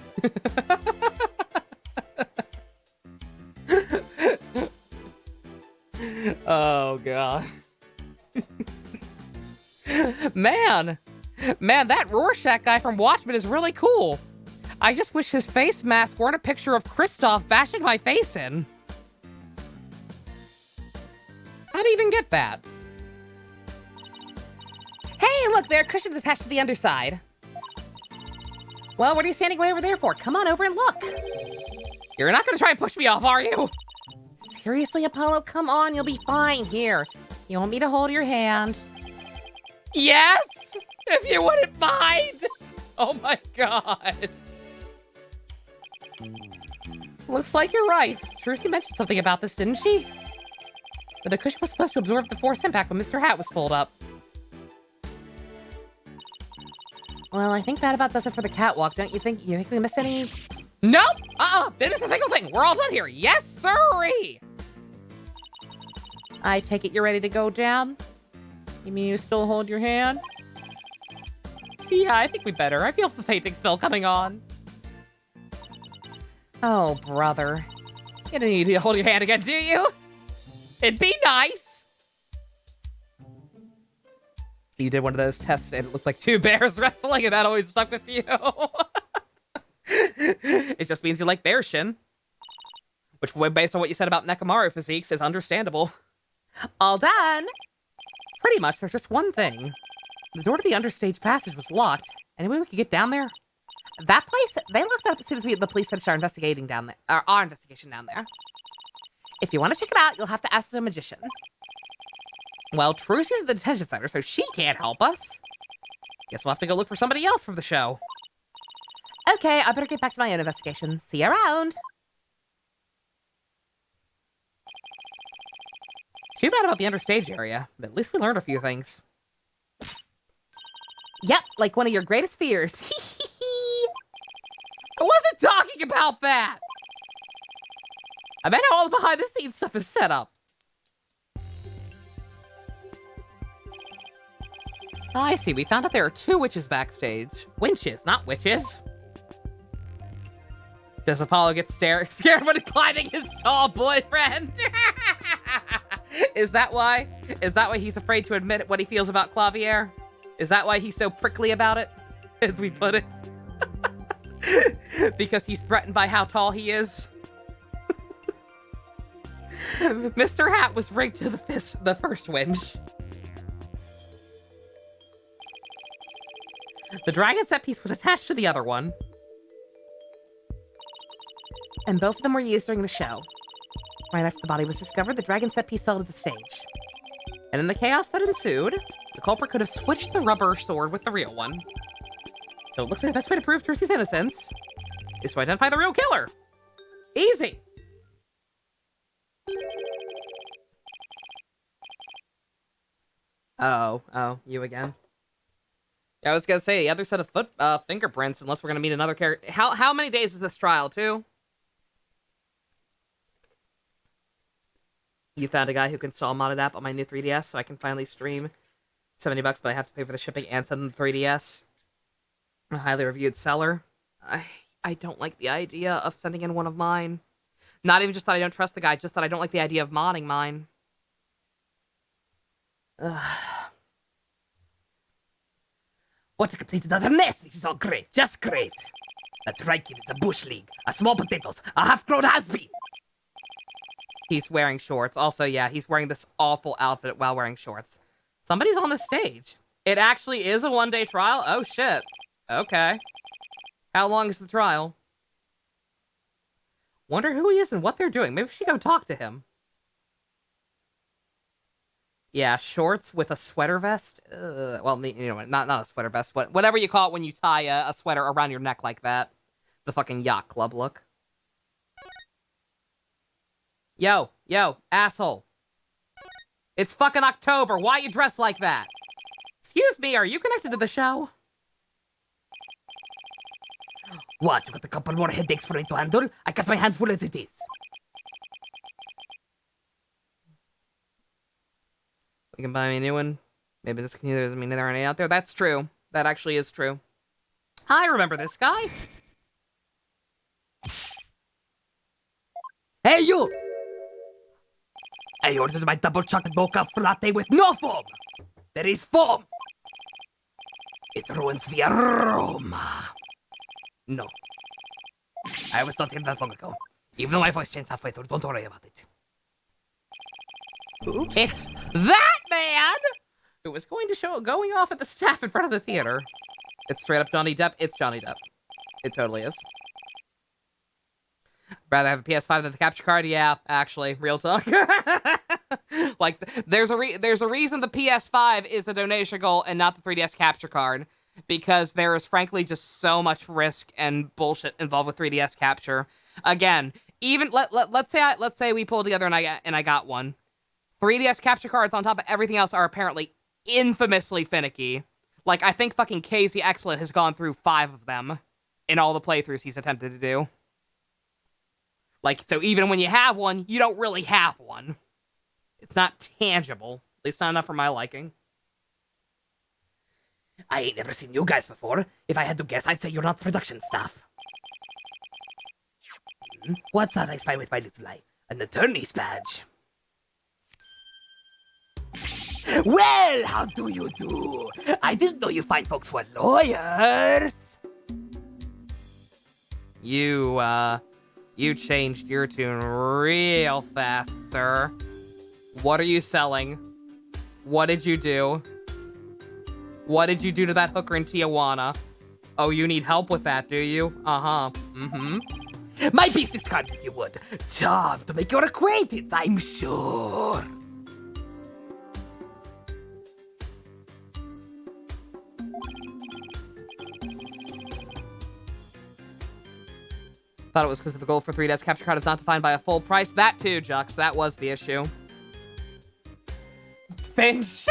Speaker 1: Oh, God. Man, that Rorschach guy from Watchmen is really cool. I just wish his face mask weren't a picture of Kristoff bashing my face in. How'd he even get that? Hey, look, there are cushions attached to the underside. Well, what are you standing way over there for? Come on over and look. You're not gonna try and push me off, are you? Seriously, Apollo? Come on, you'll be fine. Here, you want me to hold your hand? Yes! If you wouldn't mind! Oh my god. Looks like you're right. Trucy mentioned something about this, didn't she? But the cushion was supposed to absorb the force impact when Mr. Hat was pulled up. Well, I think that about does it for the catwalk, don't you think? You think we missed any? Nope! Didn't miss a single thing! We're all done here! Yes, sirree! I take it you're ready to go down? You mean you still hold your hand? Yeah, I think we better. I feel the fainting spell coming on. Oh, brother. You don't need to hold your hand again, do you? It'd be nice. You did one of those tests and it looked like two bears wrestling and that always stuck with you. It just means you like bear shin. Which, based on what you said about Nekomaru physiques, is understandable. All done. Pretty much, there's just one thing. The door to the understage passage was locked. Any way we could get down there? That place, they locked up as soon as the police finished our investigation down there. Our investigation down there. If you want to check it out, you'll have to ask the magician. Well, Trucy's at the detention center, so she can't help us. Guess we'll have to go look for somebody else from the show. Okay, I better get back to my own investigation. See you around. Too bad about the understage area, but at least we learned a few things. Yep, like one of your greatest fears. I wasn't talking about that! I meant how all the behind-the-scenes stuff is set up. I see, we found out there are two witches backstage. Winches, not witches. Does Apollo get scared when climbing his tall boyfriend? Is that why? Is that why he's afraid to admit what he feels about Clavier? Is that why he's so prickly about it? As we put it. because he's threatened by how tall he is. Mr. Hat was rigged to the first winch. The dragon set piece was attached to the other one. And both of them were used during the show. Right after the body was discovered, the dragon set piece fell to the stage. And in the chaos that ensued, the culprit could have switched the rubber sword with the real one. So it looks like the best way to prove Trucy's innocence is to identify the real killer. Easy. Oh, you again. Yeah, I was gonna say the other set of fingerprints, unless we're gonna meet another character. How many days is this trial? 2? You found a guy who can install a modded app on my new 3DS, so I can finally stream. $70, but I have to pay for the shipping and send them the 3DS. A highly reviewed seller. I don't like the idea of sending in one of mine. Not even just that I don't trust the guy, just that I don't like the idea of modding mine.
Speaker 6: What a complete another mess! This is all great, just great! That's right, kid, it's a bush league. A small potatoes, a half-grown has-been!
Speaker 1: He's wearing shorts. Also, yeah, he's wearing this awful outfit while wearing shorts. Somebody's on the stage. It actually is a one-day trial? Oh, shit. Okay. How long is the trial? Wonder who he is and what they're doing. Maybe we should go talk to him. Yeah, shorts with a sweater vest. Well, you know, not a sweater vest. Whatever you call it when you tie a sweater around your neck like that. The fucking yacht club look. Yo, asshole. It's fucking October. Why you dressed like that? Excuse me, are you connected to the show?
Speaker 6: What, you got a couple more headaches for me to handle? I got my hands full as it is.
Speaker 1: We can buy me a new one. Maybe this doesn't mean there are any out there. That's true. That actually is true. I remember this guy.
Speaker 6: Hey, you! I ordered my double chocolate mocha latte with no foam! There is foam! It ruins the aroma. No. I was not here that long ago. Even though my voice changed halfway through, don't worry about it.
Speaker 1: Oops. It's that man who was going off at the staff in front of the theater. It's straight up Johnny Depp. It's Johnny Depp. It totally is. Rather have a PS5 than the capture card? Yeah, actually, real talk. Like, there's a reason the PS5 is a donation goal and not the 3DS capture card, because there is frankly just so much risk and bullshit involved with 3DS capture. Again, even let's say we pull together and I got one. 3DS capture cards on top of everything else are apparently infamously finicky. Like, I think fucking KZ Excellent has gone through 5 of them in all the playthroughs he's attempted to do. Like, so even when you have one, you don't really have one. It's not tangible. At least not enough for my liking.
Speaker 6: I ain't never seen you guys before. If I had to guess, I'd say you're not production staff. What's that I spy with my little eye? An attorney's badge. Well, how do you do? I didn't know you fine folks were lawyers.
Speaker 1: You changed your tune real fast, sir. What are you selling? What did you do? What did you do to that hooker in Tijuana? Oh, you need help with that, do you? Uh-huh. Mm-hmm.
Speaker 6: My business card, if you would. Job to make your acquaintance, I'm sure.
Speaker 1: Thought it was because of the goal for 3DS capture card is not defined by a full price. That too, Jux. That was the issue. Finch.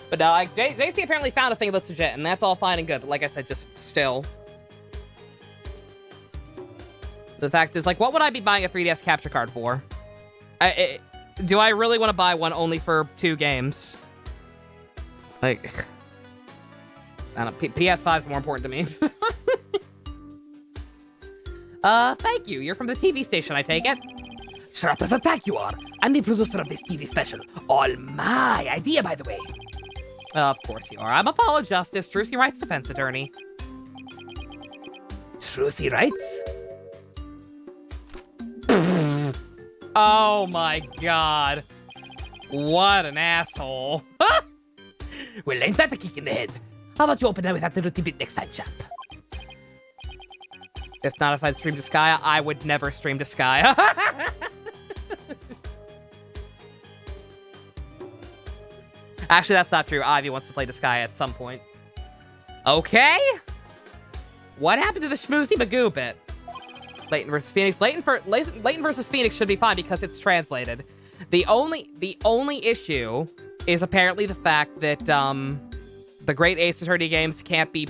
Speaker 1: But no, JC apparently found a thing that's legit, and that's all fine and good. But like I said, just still. The fact is, like, what would I be buying a 3DS capture card for? Do I really want to buy one only for 2 games? Like, I don't know, PS5 is more important to me. Thank you. You're from the TV station, I take it?
Speaker 6: Sharp as a tack you are. I'm the producer of this TV special. All my idea, by the way.
Speaker 1: Of course you are. I'm Apollo Justice, Trucy Wright's defense attorney.
Speaker 6: Trucy writes.
Speaker 1: Oh my god. What an asshole.
Speaker 6: Well, ain't that a kick in the head? How about you open that with that little tidbit next time, chap?
Speaker 1: If not, if I'd stream to Skya, I would never stream to Skya. Actually, that's not true. Ivy wants to play to Skya at some point. Okay. What happened to the schmoozy Magoo bit? Leighton versus Phoenix. Leighton versus Phoenix should be fine because it's translated. The only issue is apparently the fact that the Great Ace Attorney games can't be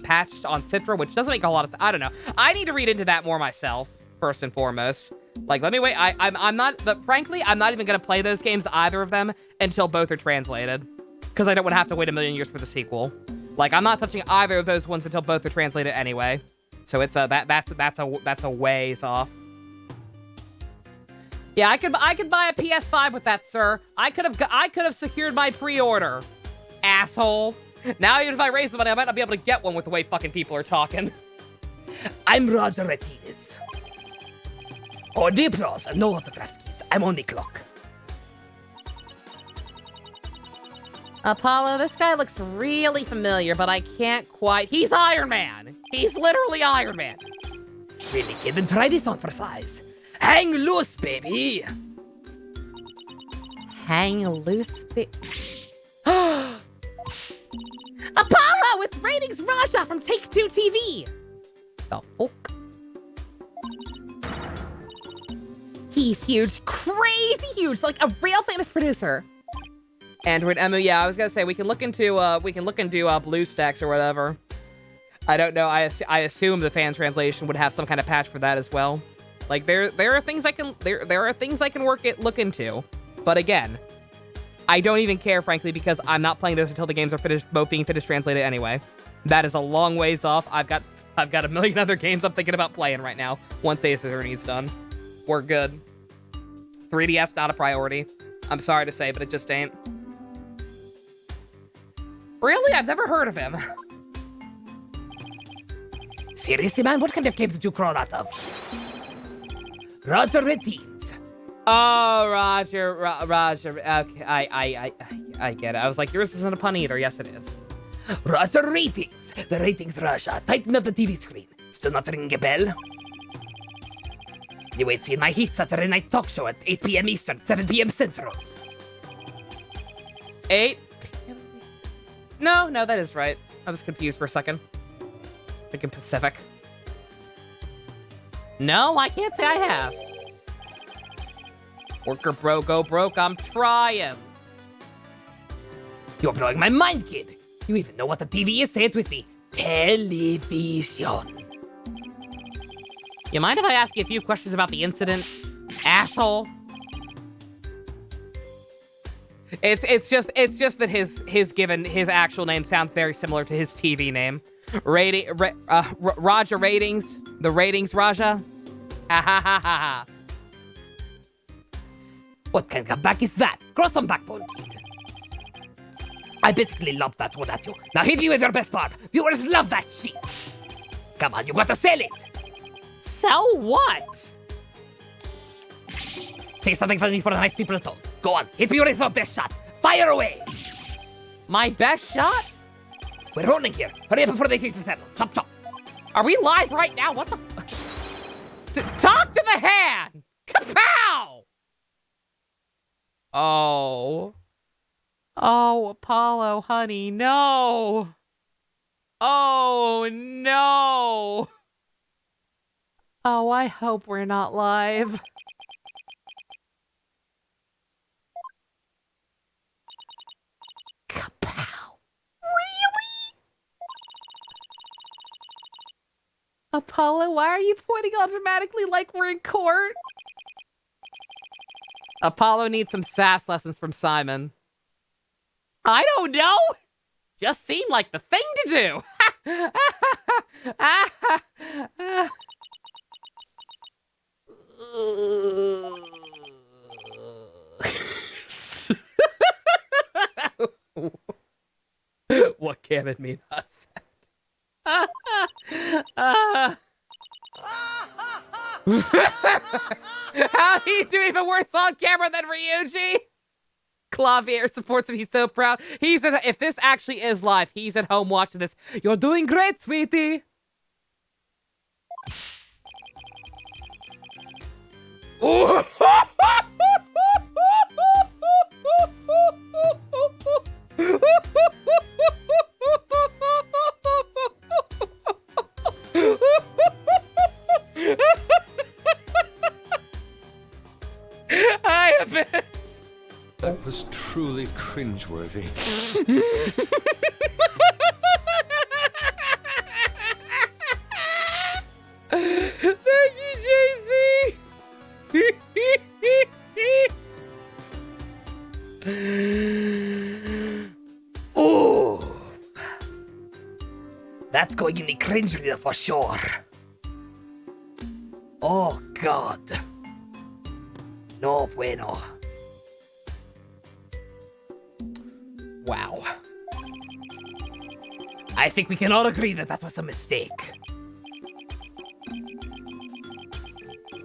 Speaker 1: patched on Citra, which doesn't make a lot of sense. I don't know. I need to read into that more myself, first and foremost. Like, let me wait. I'm not, but frankly, I'm not even gonna play those games, either of them, until both are translated, because I don't want to have to wait a million years for the sequel. Like, I'm not touching either of those ones until both are translated anyway. So it's that's a ways off. Yeah, I could buy a PS5 with that, sir. I could have secured my pre-order, asshole. Now even if I raise the money, I might not be able to get one with the way fucking people are talking.
Speaker 6: I'm Roger Martinez. Oh, the applause and no autographs, kids. I'm on the clock.
Speaker 1: Apollo, this guy looks really familiar, but I can't quite... He's Iron Man! He's literally Iron Man!
Speaker 6: Really, kid, then try this on for size. Hang loose, baby!
Speaker 1: Hang loose,
Speaker 4: Apollo, it's Ratings Raja from Take-Two TV.
Speaker 1: The fuck?
Speaker 4: He's huge, crazy huge, like a real famous producer.
Speaker 1: Android Emu, yeah, I was gonna say we can look into BlueStacks or whatever. I don't know. I assume the fan translation would have some kind of patch for that as well. Like there are things I can look into. But again, I don't even care, frankly, because I'm not playing those until the games are both being finished translated anyway. That is a long ways off. I've got a million other games I'm thinking about playing right now. Once Ace Attorney's done, we're good. 3DS not a priority. I'm sorry to say, but it just ain't. Really? I've never heard of him.
Speaker 6: Seriously, man? What kind of games did you crawl out of? Roger Ratings.
Speaker 1: Oh, Roger. Okay, I get it. I was like, yours isn't a pun either. Yes, it is.
Speaker 6: Roger Ratings. The Ratings Russia. Titan of the TV screen. Still not ringing a bell? You ain't seen my Heat Saturday night talk show at 8 p.m. Eastern, 7 p.m. Central.
Speaker 1: 8? No, that is right. I was confused for a second. Thinking Pacific. No, I can't say I have. Worker bro, go broke, I'm trying.
Speaker 6: You're blowing my mind, kid. You even know what the TV is? Say it with me. Television.
Speaker 1: You mind if I ask you a few questions about the incident, asshole? It's just that his actual name sounds very similar to his TV name. Raja Ratings, the Ratings Raja. Ha ha ha ha ha.
Speaker 6: What kind of back is that? Cross some backbone, kid. I basically lobbed that one at you. Now hit me with your best part. Viewers love that shit. Come on, you gotta sell it.
Speaker 1: Sell what?
Speaker 6: Say something funny for the nice people at home. Go on, hit me with your best shot. Fire away.
Speaker 1: My best shot?
Speaker 6: We're rolling here. Hurry up before they take the saddle. Chop, chop.
Speaker 1: Are we live right now? What the talk to the hand! Kapow! Oh. Oh, Apollo, honey, no. Oh, no. Oh, I hope we're not live.
Speaker 4: Kapow. Really?
Speaker 1: Apollo, why are you pointing all dramatically like we're in court? Apollo needs some sass lessons from Simon. I don't know. Just seemed like the thing to do. What can it mean? How he do even worse on camera than Ryuji? Clavier supports him. He's so proud. If this actually is live, he's at home watching this. You're doing great, sweetie. Ooh. I have been.
Speaker 8: That was truly cringeworthy.
Speaker 1: Thank you, JC.
Speaker 6: Ooh. That's going in the cringe reel for sure. Oh, God. No bueno.
Speaker 1: Wow.
Speaker 6: I think we can all agree that was a mistake.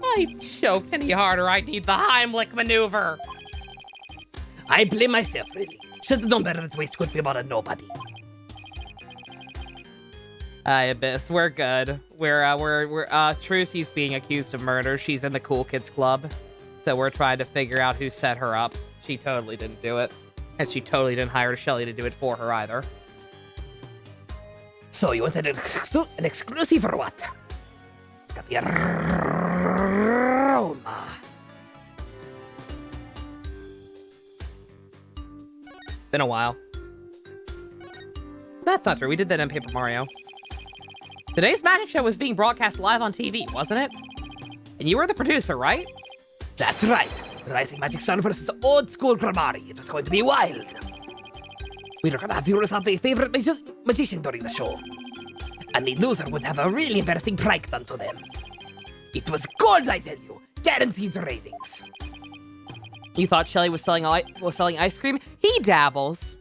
Speaker 1: I choked any harder. I need the Heimlich maneuver.
Speaker 6: I blame myself, really. Should've known better than to waste good film on a nobody.
Speaker 1: Abyss, we're good. Trucy's being accused of murder. She's in the Cool Kids Club. So we're trying to figure out who set her up. She totally didn't do it. And she totally didn't hire Shelly to do it for her either.
Speaker 6: So you wanted an exclusive or what? Got the aroma.
Speaker 1: Been a while. That's not true. We did that in Paper Mario. Today's magic show was being broadcast live on TV, wasn't it? And you were the producer, right?
Speaker 6: That's right. Rising Magic Star versus Old School Grammari. It was going to be wild. We were going to have viewers have their favorite magician during the show. And the loser would have a really embarrassing prank done to them. It was gold, I tell you. Guaranteed ratings.
Speaker 1: You thought Shelly was selling ice cream? He dabbles.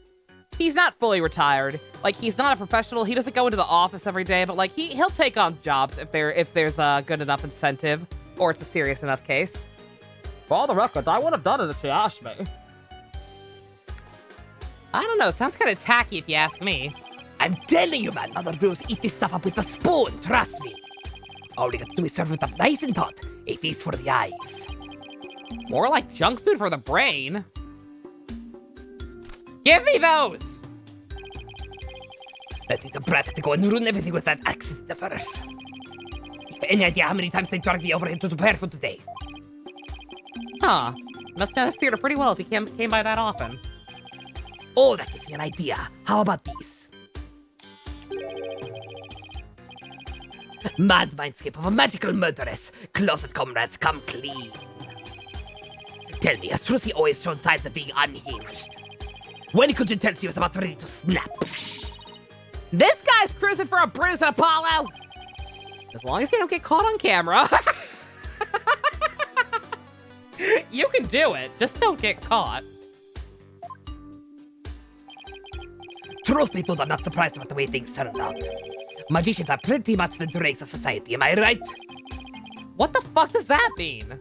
Speaker 1: He's not fully retired. Like, he's not a professional. He doesn't go into the office every day, but like he'll take on jobs if there's a good enough incentive or it's a serious enough case. For all the record, I would have done it if she asked me. I don't know. Sounds kind of tacky if you ask me.
Speaker 6: I'm telling you, man, Mother Rose eat this stuff up with a spoon, trust me. All you got to do is serve it up nice and hot. A feast for the eyes.
Speaker 1: More like junk food for the brain. Give me those!
Speaker 6: Let's take a breath to go and ruin everything with that accident of hers. You have any idea how many times they dragged the overhead to prepare for today?
Speaker 1: Huh. Must know his theater pretty well if he came by that often.
Speaker 6: Oh, that gives me an idea. How about these? Mad mindscape of a magical murderess. Closet comrades come clean. Tell me, has Trucy always shown signs of being unhinged? When could you tell she was about ready to snap?
Speaker 1: This guy's cruising for a bruise at Apollo! As long as you don't get caught on camera. You can do it, just don't get caught.
Speaker 6: Truth be told, I'm not surprised about the way things turned out. Magicians are pretty much the dregs of society, am I right?
Speaker 1: What the fuck does that mean?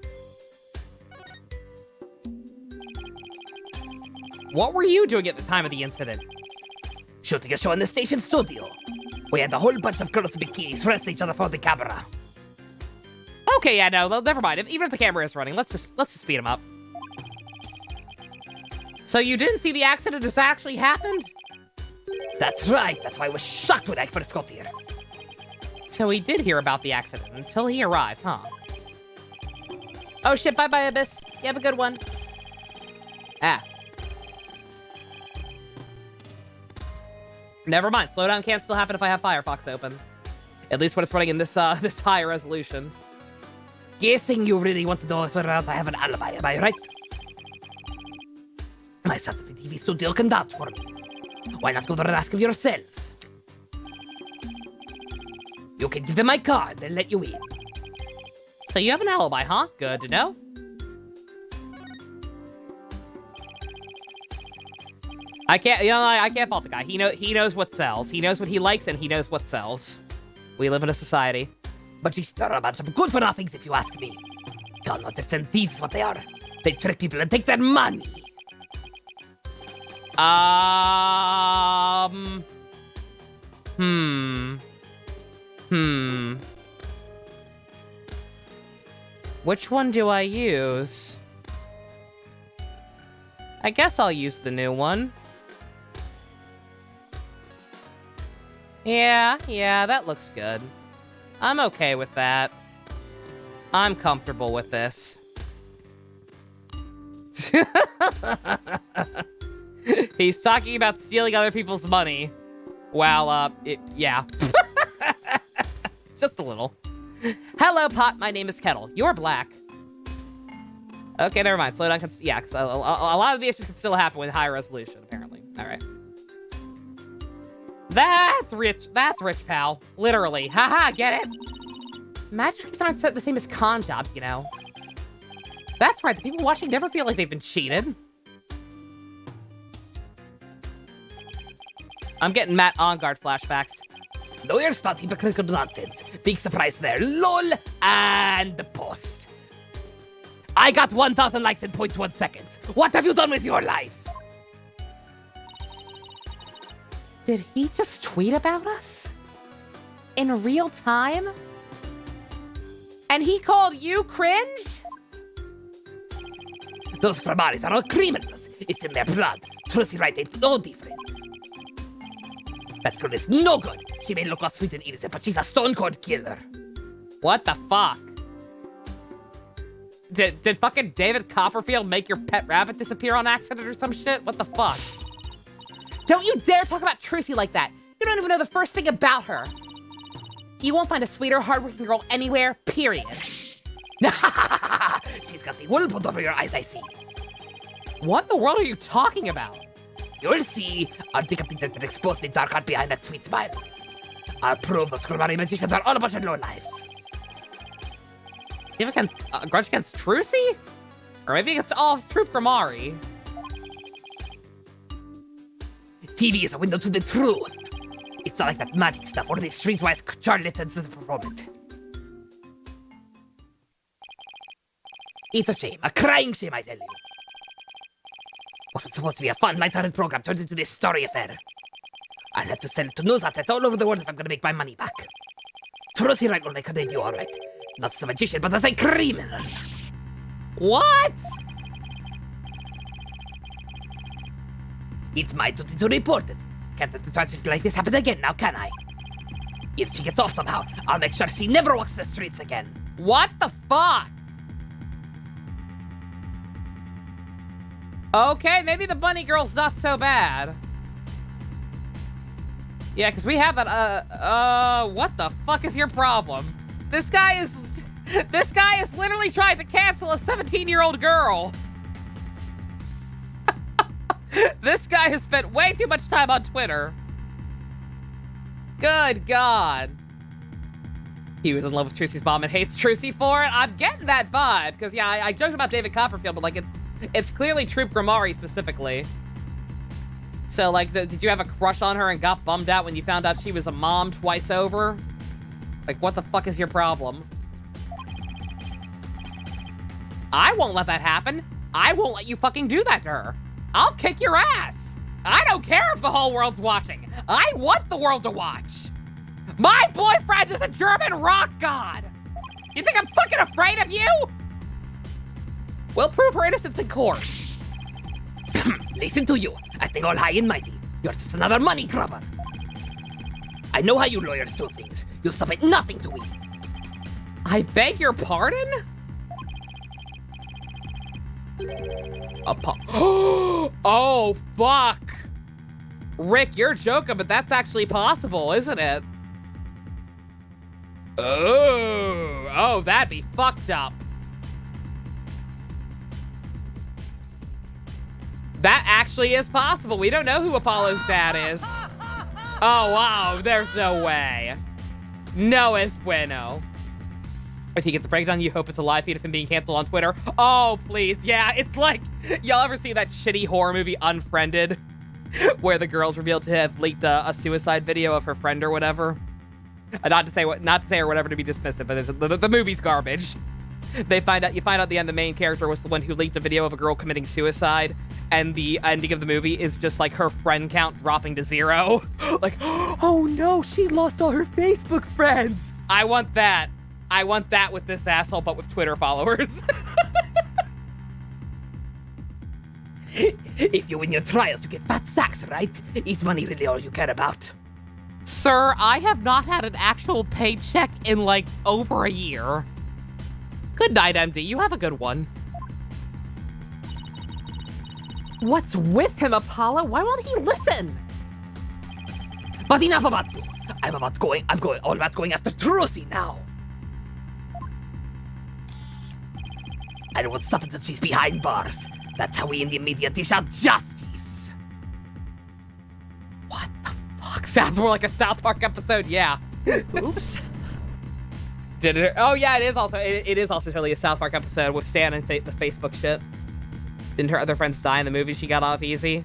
Speaker 1: What were you doing at the time of the incident?
Speaker 6: Shooting a show in the station studio. We had a whole bunch of girls in bikinis wrestling each other for the camera.
Speaker 1: Okay, yeah, no, never mind. Even if the camera is running, let's just speed him up. So you didn't see the accident as actually happened?
Speaker 6: That's right. That's why I was shocked when I first got here.
Speaker 1: So he did hear about the accident until he arrived, huh? Oh shit, bye-bye, Abyss. You have a good one. Ah. Never mind. Slowdown can't still happen if I have Firefox open. At least when it's running in this this high resolution.
Speaker 6: Guessing you really want to know whether or not I have an alibi, am I right? My son at the TV studio can vouch for me. Why not go there and ask of yourselves? You can give them my card, they'll let you in.
Speaker 1: So you have an alibi, huh? Good to know. I can't fault the guy. He knows what sells. He knows what he likes and he knows what sells. We live in a society.
Speaker 6: But these Turnabouts are good for nothings if you ask me. Can't understand thieves what they are. They trick people and take their money.
Speaker 1: Which one do I use? I guess I'll use the new one. Yeah, that looks good. I'm okay with that. I'm comfortable with this. He's talking about stealing other people's money. While, yeah. Just a little. Hello, Pot. My name is Kettle. You're black. Okay, never mind. Slow down. Yeah, cause a lot of the issues can still happen with high resolution, apparently. All right. That's rich. That's rich, pal. Literally. Haha, get it? Magic tricks aren't the same as con jobs, you know. That's right. The people watching never feel like they've been cheated. I'm getting Matt On Guard flashbacks.
Speaker 6: Lawyer spot hypocritical nonsense. Big surprise there. LOL and the post. I got 1,000 likes in 0.1 seconds. What have you done with your lives?
Speaker 1: Did he just tweet about us? In real time? And he called you cringe?
Speaker 6: Those Kramaris are all criminals. It's in their blood. Trusty Wright ain't no different. That girl is no good. She may look all sweet and innocent, but she's a stone-cold killer.
Speaker 1: What the fuck? Did fucking David Copperfield make your pet rabbit disappear on accident or some shit? What the fuck? Don't you dare talk about Trucy like that. You don't even know the first thing about her. You won't find a sweeter, hardworking girl anywhere, period.
Speaker 6: She's got the wool pulled over your eyes, I see.
Speaker 1: What in the world are you talking about?
Speaker 6: You'll see. I'll dig up the dirt and expose the dark heart behind that sweet smile. I'll prove those Kurmari magicians are all a bunch of lowlifes.
Speaker 1: See if I can a grudge against Trucy? Or maybe against all of Troop Grimari.
Speaker 6: TV is a window to the truth. It's not like that magic stuff or the streetwise charlatans that perform it. It's a shame, a crying shame, I tell you. What was supposed to be a fun, lighthearted program turned into this story affair. I'll have to sell it to news outlets all over the world if I'm gonna make my money back. Trucy Wright will make her debut, all right. Not as a magician, but as a criminal.
Speaker 1: What?
Speaker 6: It's my duty to report it. Can't let the tragedy like this happen again now, can I? If she gets off somehow, I'll make sure she never walks the streets again.
Speaker 1: What the fuck? Okay, maybe the bunny girl's not so bad. Yeah, because we have that, what the fuck is your problem? This guy is literally trying to cancel a 17-year-old girl. This guy has spent way too much time on Twitter. Good God. He was in love with Trucy's mom and hates Trucy for it. I'm getting that vibe, because yeah, I joked about David Copperfield, but like it's clearly Troop Grimari specifically. So, like, did you have a crush on her and got bummed out when you found out she was a mom twice over? Like, what the fuck is your problem? I won't let that happen. I won't let you fucking do that to her. I'll kick your ass. I don't care if the whole world's watching. I want the world to watch. My boyfriend is a German rock god. You think I'm fucking afraid of you? We'll prove her innocence in court.
Speaker 6: Listen to you, acting all high and mighty. You're just another money grubber. I know how you lawyers do things. You stop at nothing to win.
Speaker 1: I beg your pardon? Oh, fuck. Rick, you're joking, but that's actually possible, isn't it? Oh, that'd be fucked up. That actually is possible. We don't know who Apollo's dad is. Oh, wow. There's no way. No es bueno. If he gets a breakdown, you hope it's a live feed of him being canceled on Twitter. Oh, please. Yeah, it's like, y'all ever see that shitty horror movie Unfriended? Where the girl's revealed to have leaked a suicide video of her friend or whatever? Not to say or whatever to be dismissive, but the movie's garbage. You find out at the end the main character was the one who leaked a video of a girl committing suicide, and the ending of the movie is just like her friend count dropping to 0. Like, oh no, she lost all her Facebook friends. I want that. I want that with this asshole, but with Twitter followers.
Speaker 6: If you win your trials, you get fat sacks, right? Is money really all you care about?
Speaker 1: Sir, I have not had an actual paycheck in like over a year. Good night, MD. You have a good one. What's with him, Apollo? Why won't he listen?
Speaker 6: But enough about you. I'm all about going after Trucy now. I won't stop until she's behind bars. That's how we in the media dish out justice.
Speaker 1: What the fuck? Sounds more like a South Park episode. Yeah.
Speaker 3: Oops.
Speaker 1: Did it? Oh yeah, it is also totally a South Park episode with Stan and the Facebook shit. Didn't her other friends die in the movie? She got off easy.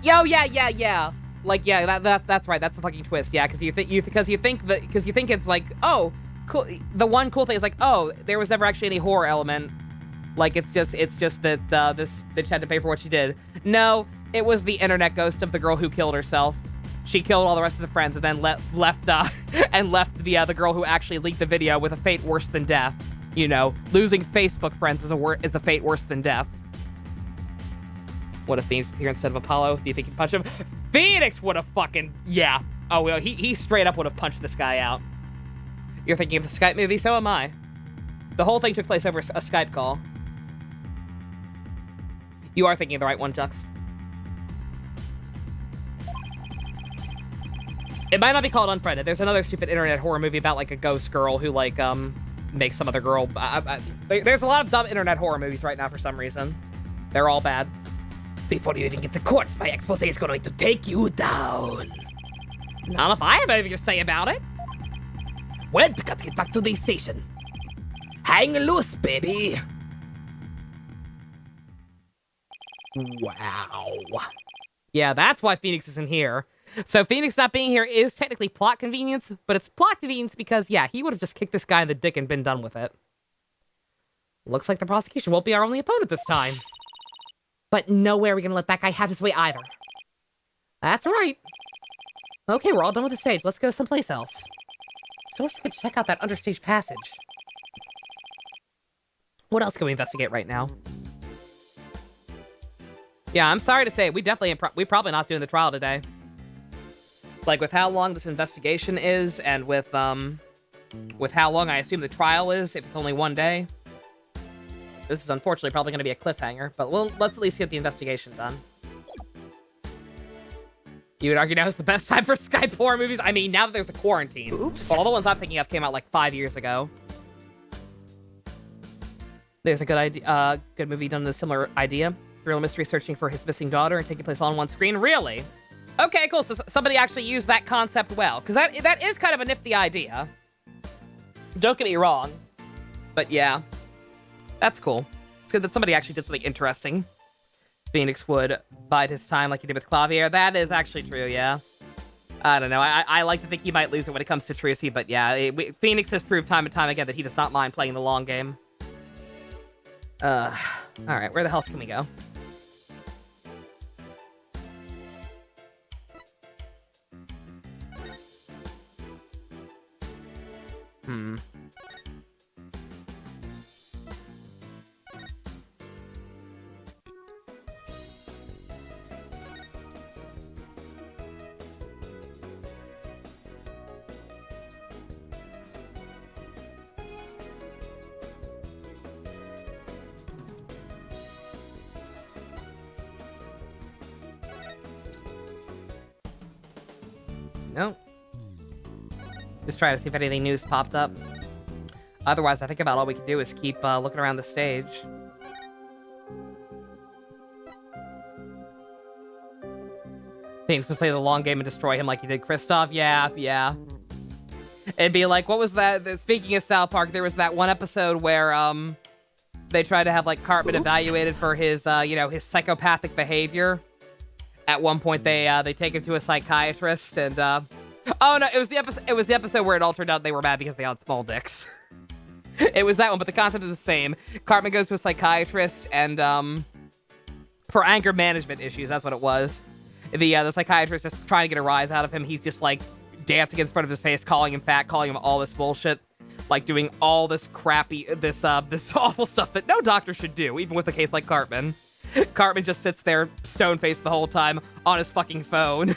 Speaker 1: Yeah. Like, yeah, that's right. That's the fucking twist. Yeah, because you think it's like, oh, cool. The one cool thing is like, oh, there was never actually any horror element. Like, it's just that this bitch had to pay for what she did. No, it was the internet ghost of the girl who killed herself. She killed all the rest of the friends and then left the girl who actually leaked the video with a fate worse than death. You know, losing Facebook friends is a fate worse than death. What if Phoenix was here instead of Apollo? Do you think he'd punch him? Phoenix would have fucking... Yeah. Oh, well, he straight up would have punched this guy out. You're thinking of the Skype movie? So am I. The whole thing took place over a Skype call. You are thinking of the right one, Jux. It might not be called Unfriended. There's another stupid internet horror movie about, like, a ghost girl who, like, makes some other girl... there's a lot of dumb internet horror movies right now for some reason. They're all bad.
Speaker 6: Before you even get to court, my expose is going to take you down.
Speaker 1: Not if I have anything to say about it.
Speaker 6: Well, we got to get back to the station. Hang loose, baby.
Speaker 1: Wow. Yeah, that's why Phoenix isn't here. So Phoenix not being here is technically plot convenience, but it's plot convenience because, yeah, he would have just kicked this guy in the dick and been done with it. Looks like the prosecution won't be our only opponent this time. But no way are we gonna let that guy have his way either. That's right. Okay, we're all done with the stage. Let's go someplace else. So we should check out that understage passage. What else can we investigate right now? Yeah, I'm sorry to say, we probably not doing the trial today. Like, with how long this investigation is, and with how long I assume the trial is, if it's only one day. This is unfortunately probably going to be a cliffhanger, but let's at least get the investigation done. You would argue now is the best time for Skype horror movies? I mean, now that there's a quarantine.
Speaker 3: Oops.
Speaker 1: But all the ones I'm thinking of came out like 5 years ago. There's a good movie done with a similar idea. Real mystery searching for his missing daughter and taking place all on one screen. Really? Okay, cool. So somebody actually used that concept well. Because that is kind of a nifty idea. Don't get me wrong. But yeah. That's cool. It's good that somebody actually did something interesting. Phoenix would bide his time like he did with Clavier. That is actually true, yeah. I don't know. I like to think he might lose it when it comes to Trucy, but yeah. Phoenix has proved time and time again that he does not mind playing the long game. Alright, where the hell can we go? Nope. Just trying to see if anything new's popped up. Otherwise, I think about all we can do is keep looking around the stage. Phoenix would play the long game and destroy him like he did Kristoff. Yeah. It'd be like, what was that? Speaking of South Park, there was that one episode where they tried to have like Cartman evaluated for his, his psychopathic behavior. At one point, they take him to a psychiatrist, and oh no, it was the episode. It was the episode where it all turned out they were mad because they had small dicks. It was that one, but the concept is the same. Cartman goes to a psychiatrist, and for anger management issues, that's what it was. The psychiatrist is trying to get a rise out of him. He's just like dancing in front of his face, calling him fat, calling him all this bullshit, like doing all this crappy, this awful stuff that no doctor should do, even with a case like Cartman. Cartman just sits there, stone-faced the whole time, on his fucking phone.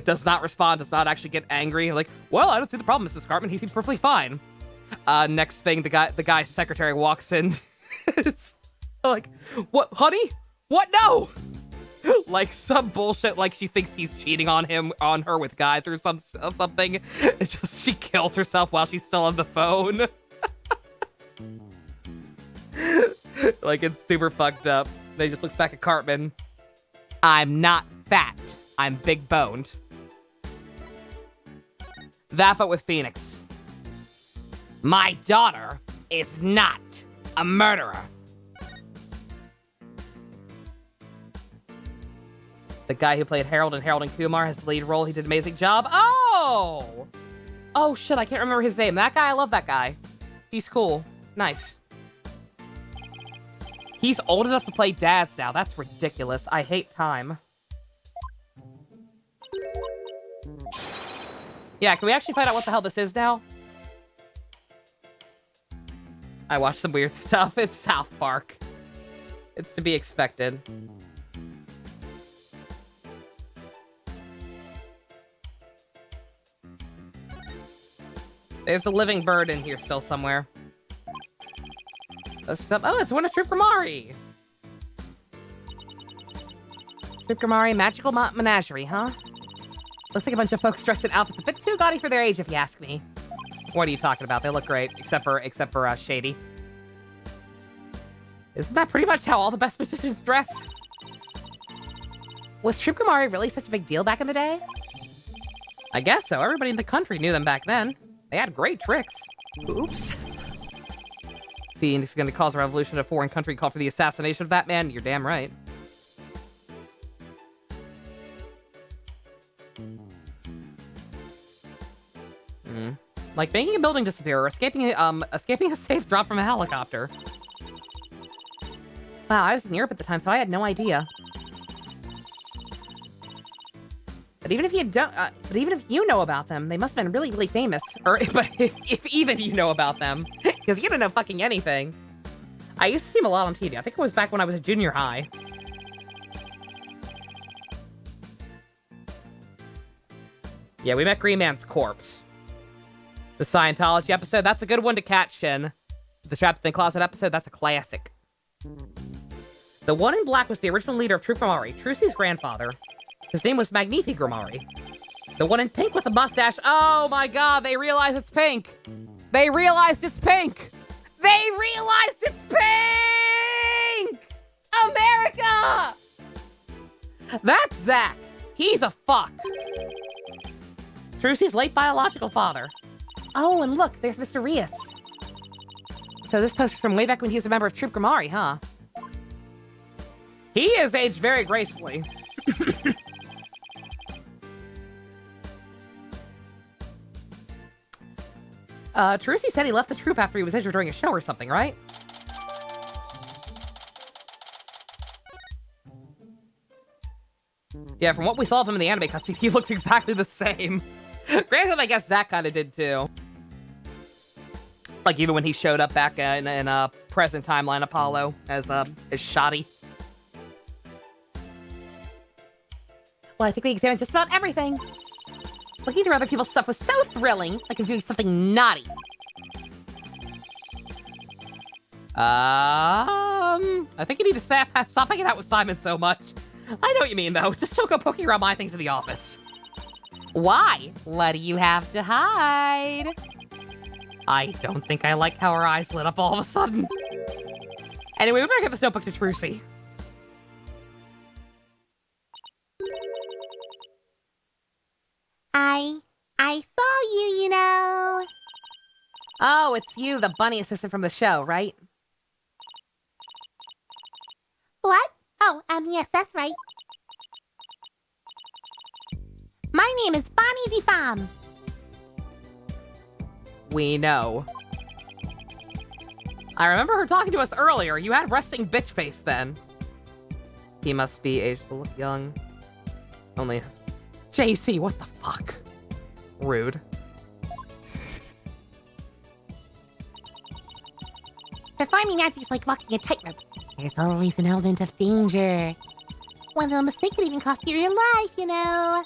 Speaker 1: Does not respond, does not actually get angry. Like, well, I don't see the problem, Mrs. Cartman. He seems perfectly fine. Next thing, the guy's secretary walks in. It's like, what, honey? What? No! Like some bullshit, like she thinks he's cheating on her with guys or something. It's just, she kills herself while she's still on the phone. Like, it's super fucked up. They just looks back at Cartman. I'm not fat. I'm big boned. That, but with Phoenix. My daughter is not a murderer. The guy who played Harold in Harold and Kumar has the lead role. He did an amazing job. Oh! Oh, shit, I can't remember his name. That guy, I love that guy. He's cool. Nice. He's old enough to play dads now. That's ridiculous. I hate time. Yeah, can we actually find out what the hell this is now? I watched some weird stuff. It's South Park. It's to be expected. There's a living bird in here still somewhere. Oh, it's one of Troop Grimari. Troop Grimari Magical Menagerie, huh? Looks like a bunch of folks dressed in outfits a bit too gaudy for their age, if you ask me. What are you talking about? They look great, except for Shady. Isn't that pretty much how all the best magicians dress? Was Troop Grimari really such a big deal back in the day? I guess so. Everybody in the country knew them back then. They had great tricks. Oops. Phoenix is going to cause a revolution in a foreign country, call for the assassination of that man. You're damn right. Like making a building disappear or escaping a safe drop from a helicopter. Wow, I was in Europe at the time, so I had no idea. But even if you know about them, they must have been really, really famous. Or but if even you know about them, because you don't know fucking anything. I used to see them a lot on TV. I think it was back when I was in junior high. Yeah, we met Green Man's corpse. The Scientology episode, that's a good one to catch, Shin. The Trapped in the Closet episode, that's a classic. The one in black was the original leader of Troop Grimari, Trucy's grandfather. His name was Magnifi Grimari. The one in pink with the mustache, oh my god, they realized it's pink! They realized it's pink! They realized it's pink! America! That's Zach. He's a fuck. Trucy's late biological father. Oh, and look, there's Mr. Rios. So this post is from way back when he was a member of Troop Grimari, huh? He is aged very gracefully. Trucy said he left the troop after he was injured during a show or something, right? Yeah, from what we saw of him in the anime cutscene, he looks exactly the same. Granted, I guess Zach kind of did too. Like even when he showed up back in present timeline Apollo as Shoddy. Well, I think we examined just about everything. Looking through other people's stuff was so thrilling, like I'm doing something naughty. I think you need to stop hanging out with Simon so much. I know what you mean, though. Just don't go poking around my things in the office. Why? What do you have to hide? I don't think I like how her eyes lit up all of a sudden. Anyway, we better get this notebook to Trucy.
Speaker 2: I saw you, you know.
Speaker 4: Oh, it's you, the bunny assistant from the show, right?
Speaker 2: What? Oh, yes, that's right. My name is Bonnie the Femme.
Speaker 1: We know. I remember her talking to us earlier. You had resting bitch face then. He must be aged to look young. Only... JC, what the fuck? Rude.
Speaker 2: Performing magic is like walking a tightrope. There's always an element of danger. One little mistake could even cost you your life, you know.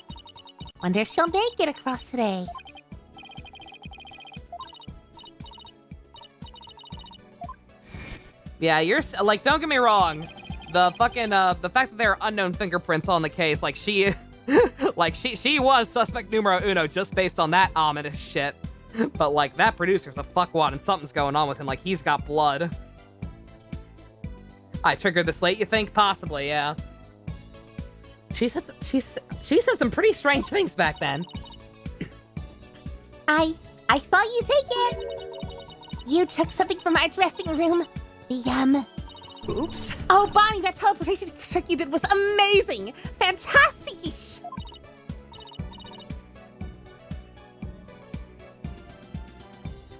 Speaker 2: Wonder if she'll make it across today.
Speaker 1: Yeah, you're like, don't get me wrong. The fucking the fact that there are unknown fingerprints on the case, like she was suspect numero uno just based on that ominous shit. But like that producer's a fuckwad and something's going on with him. Like he's got blood. I triggered this late, you think? Possibly, yeah. She said some pretty strange things back then.
Speaker 2: I saw you take it. You took something from our dressing room.
Speaker 1: Oops.
Speaker 2: Oh, Bonnie, that teleportation trick you did was amazing. Fantastic.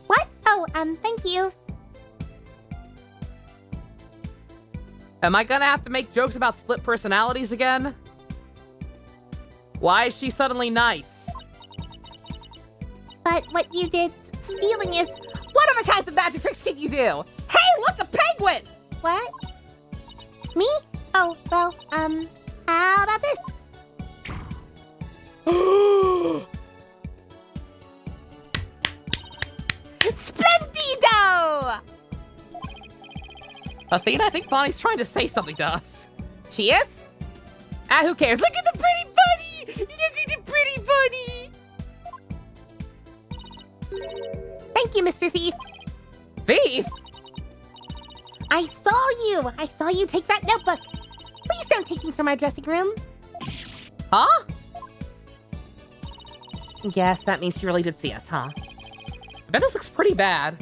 Speaker 2: What? Oh, thank you.
Speaker 1: Am I gonna have to make jokes about split personalities again? Why is she suddenly nice?
Speaker 2: But what you did stealing is...
Speaker 4: What other kinds of magic tricks can you do? Hey, look, a penguin!
Speaker 2: What? Me? Oh, well, how about this?
Speaker 4: Splendido!
Speaker 1: Athena, I think Bonnie's trying to say something to us.
Speaker 4: She is? Ah, who cares? Look at the pretty bunny! Look at the pretty bunny!
Speaker 2: Thank you, Mr. Thief.
Speaker 1: Thief?
Speaker 2: I saw you take that notebook. Please don't take things from our dressing room.
Speaker 1: Huh?
Speaker 4: Guess that means she really did see us, huh?
Speaker 1: I bet this looks pretty bad.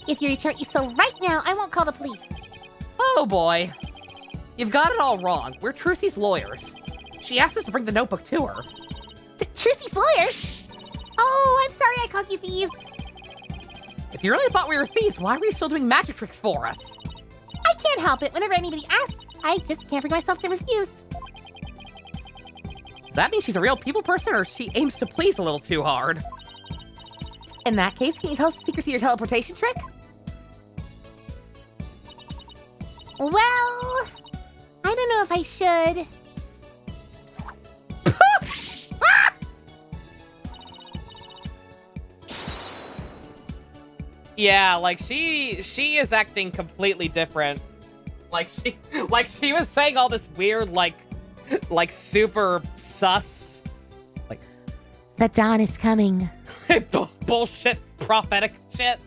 Speaker 2: If you return so right now, I won't call the police.
Speaker 1: Oh boy. You've got it all wrong. We're Trucy's lawyers. She asked us to bring the notebook to her.
Speaker 2: Trucy's lawyers? Oh, I'm sorry I called you thieves.
Speaker 1: If you really thought we were thieves, why were you still doing magic tricks for us?
Speaker 2: I can't help it. Whenever anybody asks, I just can't bring myself to refuse.
Speaker 1: Does that mean she's a real people person, or she aims to please a little too hard?
Speaker 4: In that case, can you tell us the secret to your teleportation trick?
Speaker 2: Well, I don't know if I should.
Speaker 1: Yeah, like she is acting completely different. Like she was saying all this weird like super sus
Speaker 2: The dawn is coming.
Speaker 1: bullshit prophetic shit.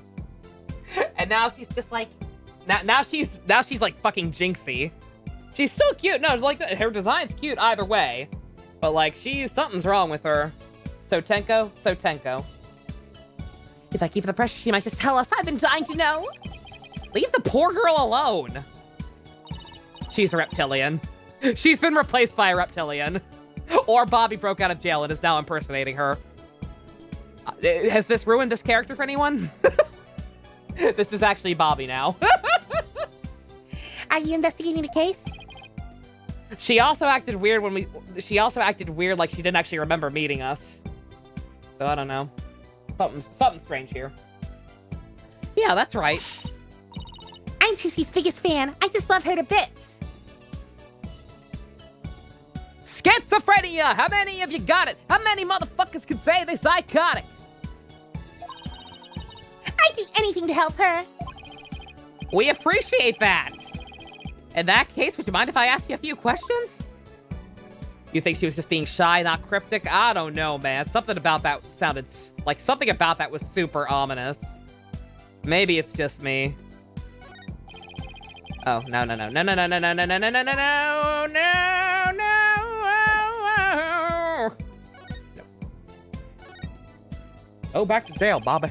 Speaker 1: And now she's just like now she's like fucking jinxy. She's still cute. No, it's like her design's cute either way. But like something's wrong with her. So Tenko.
Speaker 4: If I keep the pressure, she might just tell us. I've been dying to know.
Speaker 1: Leave the poor girl alone. She's a reptilian. She's been replaced by a reptilian. Or Bobby broke out of jail and is now impersonating her. Has this ruined this character for anyone? This is actually Bobby now.
Speaker 2: Are you investigating the case?
Speaker 1: She also acted weird like she didn't actually remember meeting us. So I don't know. Something strange here. Yeah, that's right.
Speaker 2: I'm Trucy's biggest fan. I just love her to bits.
Speaker 1: Schizophrenia! How many of you got it? How many motherfuckers can say they're psychotic?
Speaker 2: I'd do anything to help her.
Speaker 1: We appreciate that. In that case, would you mind if I ask you a few questions? You think she was just being shy, not cryptic? I don't know, man. Something about that was super ominous. Maybe it's just me. Oh, no. Go back to jail, Bobby.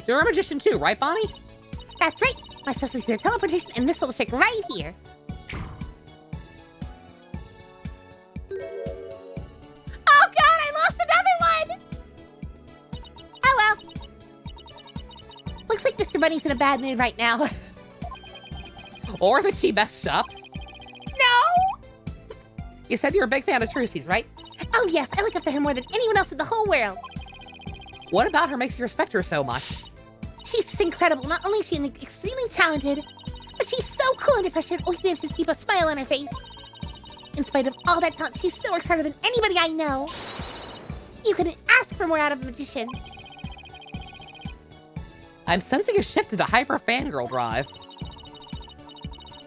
Speaker 1: You're a magician too, right, Bonnie?
Speaker 2: That's right. My social secret teleportation and this little trick right here. Mr. Bunny's in a bad mood right now.
Speaker 1: Or that she messed up.
Speaker 2: No!
Speaker 1: You said you're a big fan of Trucy's, right?
Speaker 2: Oh yes, I look up to her more than anyone else in the whole world.
Speaker 1: What about her makes you respect her so much?
Speaker 2: She's just incredible. Not only is she extremely talented, but she's so cool under pressure and always manages to keep a smile on her face. In spite of all that talent, she still works harder than anybody I know. You couldn't ask for more out of a magician.
Speaker 1: I'm sensing a shift into hyper fangirl drive.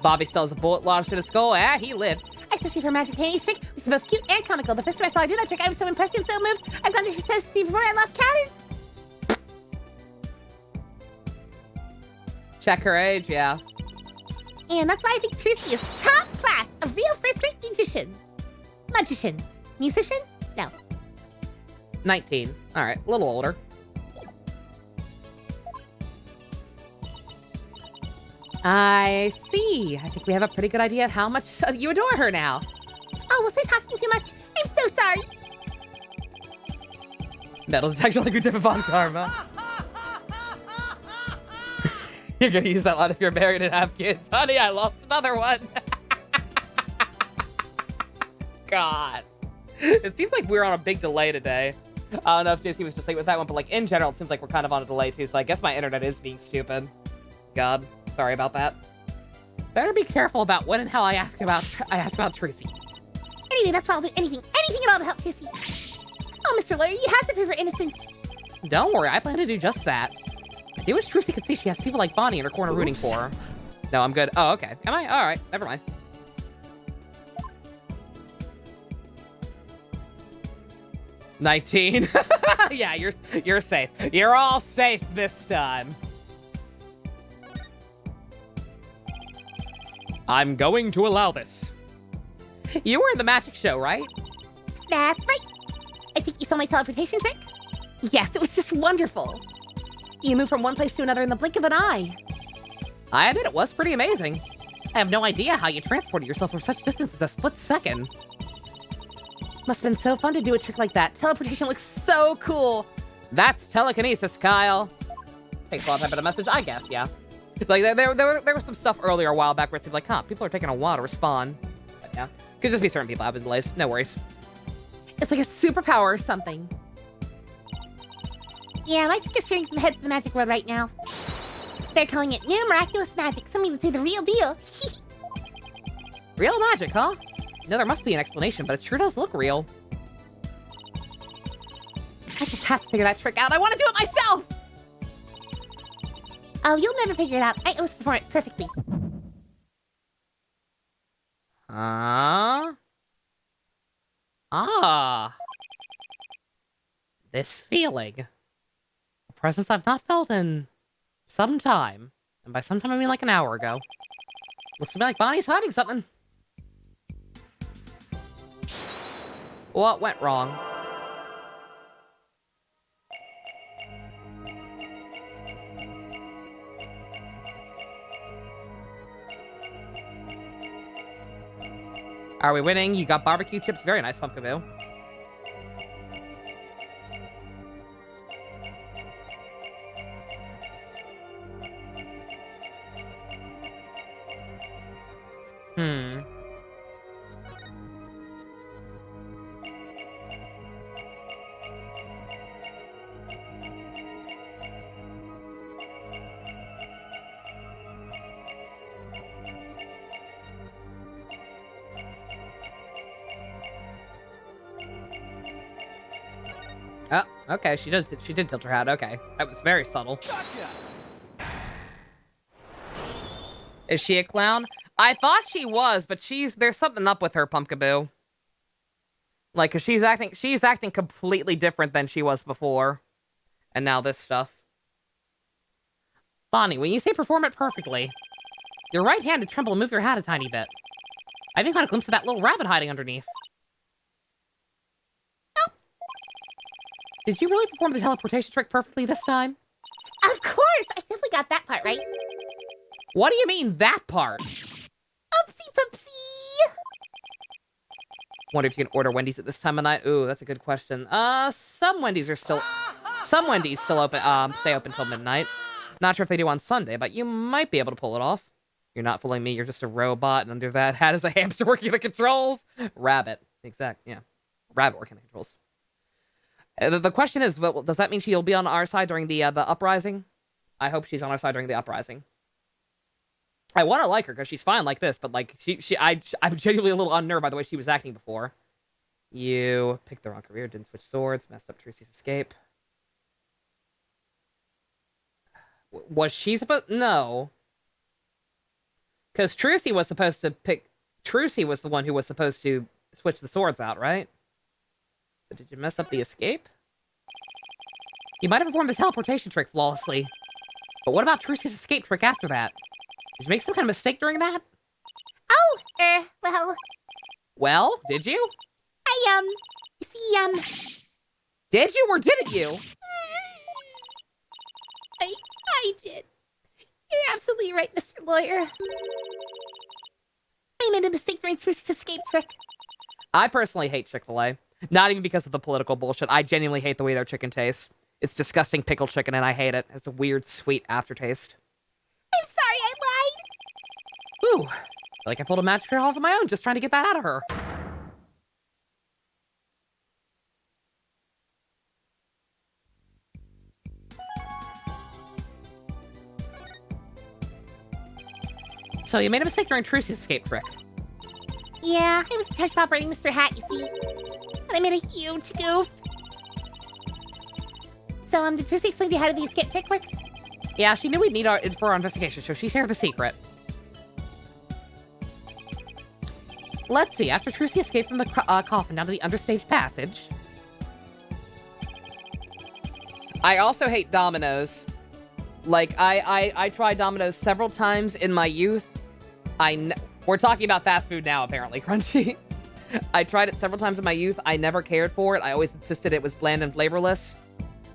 Speaker 1: Bobby still has a bullet lodged in his skull. Ah, he lived.
Speaker 2: Especially for Magic Panties trick, which is both cute and comical. The first time I saw her do that trick, I was so impressed and so moved. I've gone to her to see before I lost count.
Speaker 1: Check her age, yeah.
Speaker 2: And that's why I think Trucy is top class, a real first-rate magician. Magician. Musician? No.
Speaker 1: 19. All right, a little older. I see. I think we have a pretty good idea of how much you adore her now.
Speaker 2: Oh, was I talking too much? I'm so sorry.
Speaker 1: Metal detector like we did upon karma. You're gonna use that line if you're married and have kids. Honey, I lost another one. God. It seems like we're on a big delay today. I don't know if JC was just late with that one, but like in general, it seems like we're kind of on a delay too, so I guess my internet is being stupid. God, sorry about that. Better be careful about when and how I ask about Tracy.
Speaker 2: Anyway, that's why I'll do anything at all to help Trucy. Oh, Mr. Lawyer, you have to prove her innocence.
Speaker 1: Don't worry, I plan to do just that. I do wish Trucy could see she has people like Bonnie in her corner rooting for her. No, I'm good. Oh, okay. Am I? All right, never mind. $19. Yeah, you're safe. You're all safe this time. I'm going to allow this. You were in the magic show, right?
Speaker 2: That's right. I think you saw my teleportation trick? Yes, it was just wonderful. You moved from one place to another in the blink of an eye.
Speaker 1: I admit it was pretty amazing. I have no idea how you transported yourself from such distance in a split second.
Speaker 2: Must have been so fun to do a trick like that. Teleportation looks so cool.
Speaker 1: That's telekinesis, Kyle. Takes a lot of type of a message, I guess, yeah. Like, there was some stuff earlier a while back where it seemed like, huh, people are taking a while to respond. But yeah, could just be certain people having delays. No worries.
Speaker 2: It's like a superpower or something. Yeah, my trick is turning some heads in the magic world right now. They're calling it new miraculous magic. Some even say the real deal.
Speaker 1: Real magic, huh? No, there must be an explanation, but it sure does look real.
Speaker 2: I just have to figure that trick out. I want to do it myself! Oh, you'll never figure it out. I always perform it perfectly.
Speaker 1: Ah. This feeling. A presence I've not felt in some time. And by some time, I mean like an hour ago. Looks to me like Bonnie's hiding something. What went wrong? Are we winning? You got barbecue chips. Very nice, Pumpkaboo. Oh, okay, she did tilt her hat, okay. That was very subtle.
Speaker 3: Gotcha.
Speaker 1: Is she a clown? I thought she was, but there's something up with her, Pumpkaboo. Like, 'cause she's acting completely different than she was before. And now this stuff. Bonnie, when you say perform it perfectly, your right hand to tremble and move your hat a tiny bit. I even got a glimpse of that little rabbit hiding underneath. Did you really perform the teleportation trick perfectly this time?
Speaker 2: Of course! I definitely got that part right.
Speaker 1: What do you mean, that part?
Speaker 2: Oopsie poopsie!
Speaker 1: Wonder if you can order Wendy's at this time of night. Ooh, that's a good question. Some Wendy's still open, stay open till midnight. Not sure if they do on Sunday, but you might be able to pull it off. You're not fooling me. You're just a robot, and under that hat is a hamster working the controls. Rabbit. Exact. Yeah. Rabbit working the controls. The question is, does that mean she'll be on our side during the uprising? I hope she's on our side during the uprising. I want to like her because she's fine like this, but like I'm genuinely a little unnerved by the way she was acting before. You picked the wrong career, didn't switch swords, messed up Trucy's escape. Was she supposed? No. Because Trucy was supposed to pick... Trucy was the one who was supposed to switch the swords out, right? So did you mess up the escape? You might have performed the teleportation trick flawlessly. But what about Trucy's escape trick after that? Did you make some kind of mistake during that?
Speaker 2: Oh, well...
Speaker 1: Well, did you?
Speaker 2: You see,
Speaker 1: Did you or didn't you?
Speaker 2: I did. You're absolutely right, Mr. Lawyer. I made a mistake during Trucy's escape trick.
Speaker 1: I personally hate Chick-fil-A. Not even because of the political bullshit. I genuinely hate the way their chicken tastes. It's disgusting pickled chicken, and I hate it. It's a weird, sweet aftertaste.
Speaker 2: I'm sorry, I lied.
Speaker 1: Ooh. I feel like I pulled a magic trick off of my own, just trying to get that out of her. So you made a mistake during Trucy's escape trick.
Speaker 2: Yeah, I was in charge of operating Mr. Hat, you see. And I made a huge goof. So, did Trucy explain to you how to do the escape trick works?
Speaker 1: Yeah, she knew we'd need it for our investigation, so she shared the secret. Let's see, after Trucy escaped from the coffin down to the understage passage... I also hate dominoes. Like, I tried dominoes several times in my youth. We're talking about fast food now, apparently, Crunchy. I tried it several times in my youth. I never cared for it. I always insisted it was bland and flavorless.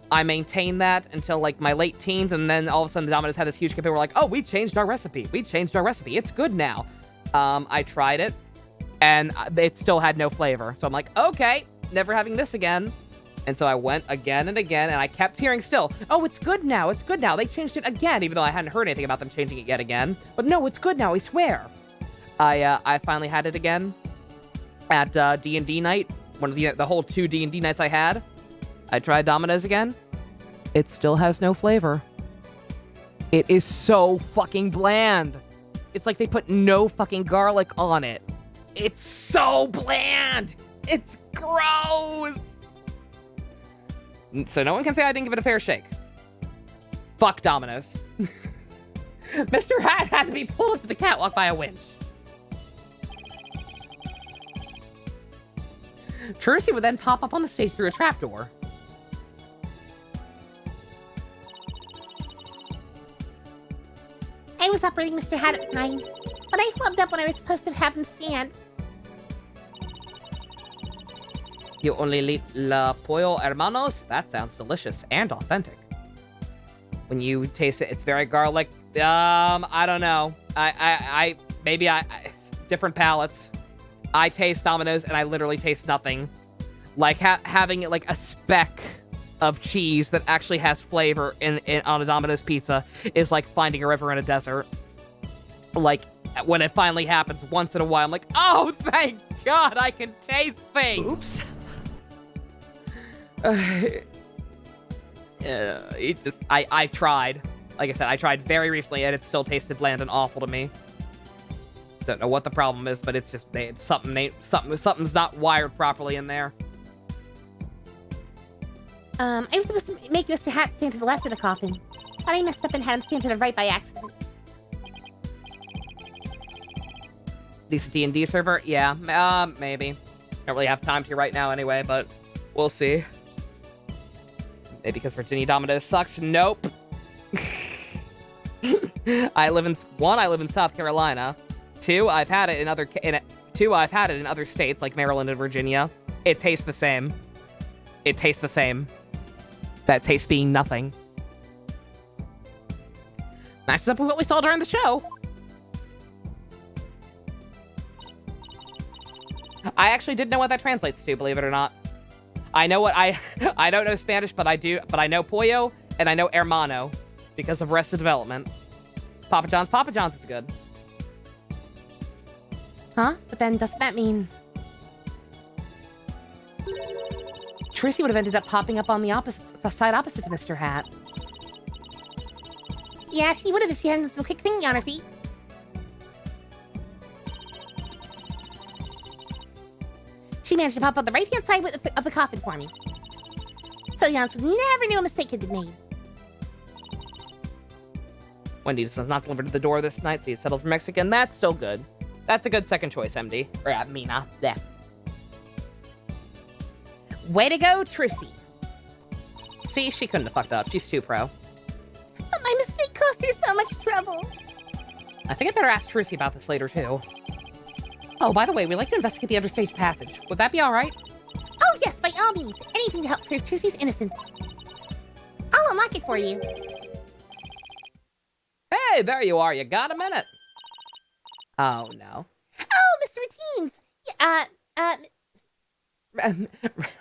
Speaker 1: I maintained that until, like, my late teens, and then all of a sudden the Domino's had this huge campaign. We're like, oh, we changed our recipe. We changed our recipe. It's good now. I tried it, and it still had no flavor. So I'm like, okay, never having this again. And so I went again and again, and I kept hearing still, oh, it's good now, it's good now. They changed it again, even though I hadn't heard anything about them changing it yet again. But no, it's good now, I swear. I finally had it again at D&D night, one of the whole 2 D&D nights I had. I tried Domino's again. It still has no flavor. It is so fucking bland. It's like they put no fucking garlic on it. It's so bland. It's gross. So no one can say I didn't give it a fair shake. Fuck Domino's. Mr. Hat had to be pulled up to the catwalk by a winch. Trucy would then pop up on the stage through a trapdoor.
Speaker 2: I was operating Mr. Hat at the time, but I flubbed up when I was supposed to have him stand.
Speaker 1: You only eat la pollo hermanos? That sounds delicious and authentic. When you taste it, it's very garlic. I don't know. Maybe different palates. I taste Domino's and I literally taste nothing. Like having like a speck of cheese that actually has flavor on a Domino's pizza is like finding a river in a desert. Like when it finally happens once in a while, I'm like, oh, thank God, I can taste things.
Speaker 3: Oops.
Speaker 1: I tried. Like I said, I tried very recently, and it still tasted bland and awful to me. Don't know what the problem is, but it's just something's not wired properly in there.
Speaker 2: I was supposed to make Mr. Hat stand to the left of the coffin, but I messed up and had him stand to the right by accident.
Speaker 1: Decent D&D server? Yeah, maybe. Don't really have time to right now anyway, but we'll see. Maybe because Virginia Domino's sucks? Nope. I live in South Carolina. Two, I've had it in other states like Maryland and Virginia. It tastes the same. It tastes the same. That taste being nothing. Matches up with what we saw during the show. I actually did know what that translates to, believe it or not. I know what I don't know Spanish, but I know pollo and I know hermano. because of Arrested Development. Papa John's is good.
Speaker 4: Huh? But then doesn't that mean Tracy would have ended up popping up on the side opposite to Mr. Hat?
Speaker 2: Yeah, she would have if she hadn't some quick thinking on her feet. She managed to pop on the right-hand side of the coffin for me. So the honest would never knew a mistake had been made.
Speaker 1: Wendy does not deliver to the door this night, so you settled for Mexican. That's still good. That's a good second choice, MD. Or Mina. Yeah.
Speaker 4: Way to go, Trissy.
Speaker 1: See, she couldn't have fucked up. She's too pro.
Speaker 2: But my mistake cost her so much trouble.
Speaker 1: I think I better ask Trissy about this later, too. Oh, by the way, we'd like to investigate the understage passage. Would that be all right?
Speaker 2: Oh yes, by all means. Anything to help prove Trussy's innocence. I'll unlock it for you.
Speaker 1: Hey, there you are. You got a minute. Oh, no.
Speaker 2: Oh, Mr. Routines.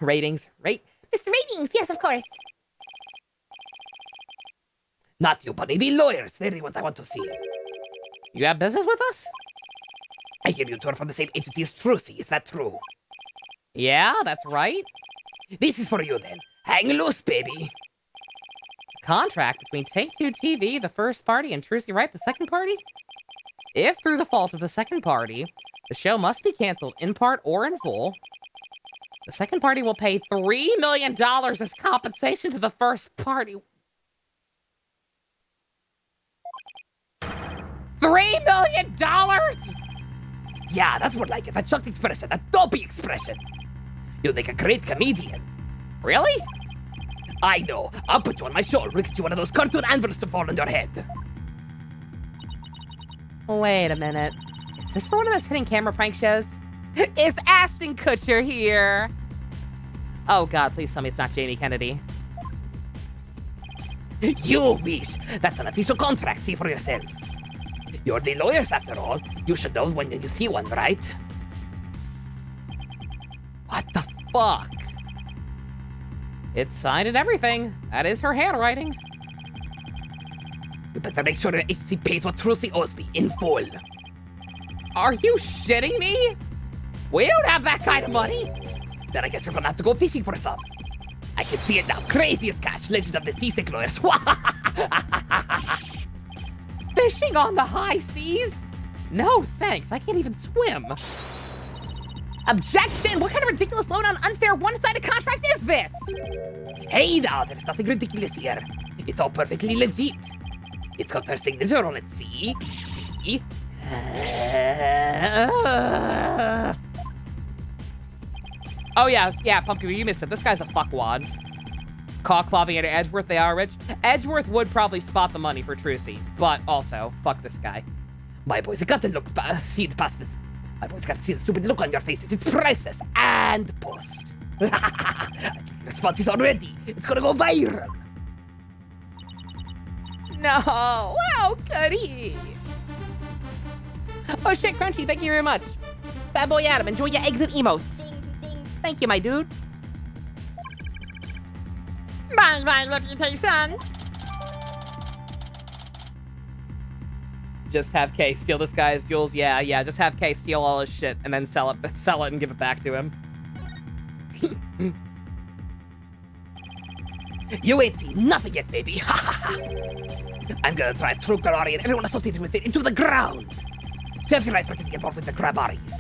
Speaker 1: Ratings.
Speaker 2: Mr. Ratings, yes, of course.
Speaker 6: Not you, Bunny. The lawyers. They're the ones I want to see.
Speaker 1: You have business with us?
Speaker 6: I hear you two are from the same entity as Trucy. Is that true?
Speaker 1: Yeah, that's right.
Speaker 6: This is for you, then. Hang loose, baby.
Speaker 1: Contract between Take-Two TV, the first party, and Trucy Wright, the second party? If through the fault of the second party, the show must be canceled in part or in full, the second party will pay $3 million as compensation to the first party. $3 million?
Speaker 6: Yeah, that's more like it. That shocked expression. That dopey expression. You'll make a great comedian.
Speaker 1: Really?
Speaker 6: I know. I'll put you on my shoulder. We'll get you one of those cartoon anvils to fall on your head.
Speaker 1: Wait a minute. Is this for one of those hidden camera prank shows? Is Ashton Kutcher here? Oh god, please tell me it's not Jamie Kennedy.
Speaker 6: You wish. That's an official contract. See for yourselves. You're the lawyers, after all. You should know when you see one, right?
Speaker 1: What the fuck? It's signed and everything. That is her handwriting.
Speaker 6: You better make sure your agency pays what Trucy owes me in full.
Speaker 1: Are you shitting me? We don't have that kind of money.
Speaker 6: Then I guess you're gonna have to go fishing for some. I can see it now. Craziest catch. Legend of the Seasick Lawyers.
Speaker 1: Fishing on the high seas? No, thanks. I can't even swim.
Speaker 4: Objection! What kind of ridiculous loan on unfair one-sided contract is this?
Speaker 6: Hey now, there's nothing ridiculous here. It's all perfectly legit. It's got her signature on it, see? See?
Speaker 1: Oh yeah, Pumpkin, you missed it. This guy's a fuckwad. Caw Claviator Edgeworth, they are rich. Edgeworth would probably spot the money for Trucy, but also, fuck this guy.
Speaker 6: My boys gotta look see the past this. My boys gotta see the stupid look on your faces. It's priceless and post. Responses already. It's gonna go viral.
Speaker 1: No, how could he? Oh shit, Crunchy, thank you very much. Sad boy Adam, enjoy your exit emotes. Thank you, my dude.
Speaker 2: My reputation.
Speaker 1: Just have Kay steal this guy's jewels. Yeah, just have Kay steal all his shit and then sell it and give it back to him.
Speaker 6: You ain't seen nothing yet, baby. I'm gonna drive True Karari and everyone associated with it into the ground. Serves you right for getting involved with the Grabaris.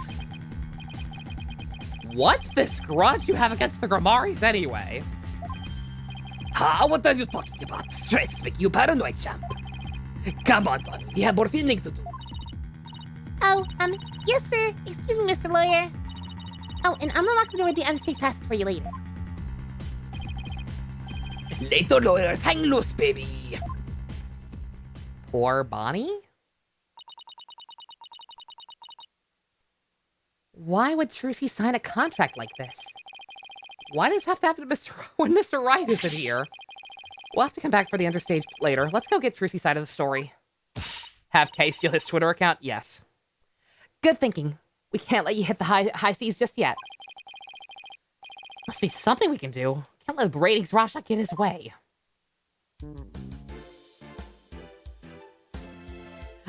Speaker 1: What's this grudge you have against the Gramaris anyway?
Speaker 6: What are you talking about? Stress make you paranoid, champ. Come on, buddy. We have more filming to do.
Speaker 2: Oh, yes, sir. Excuse me, Mr. Lawyer. Oh, and I'm unlock the door with the unsafe passage for you later.
Speaker 6: Later, lawyers. Hang loose, baby.
Speaker 1: Poor Bonnie? Why would Trucy sign a contract like this? Why does this have to happen to when Mr. Wright isn't here? We'll have to come back for the understage later. Let's go get Trucy's side of the story. Have Kay steal his Twitter account? Yes. Good thinking. We can't let you hit the high seas just yet. Must be something we can do. Can't let the ratings Rorschach get his way.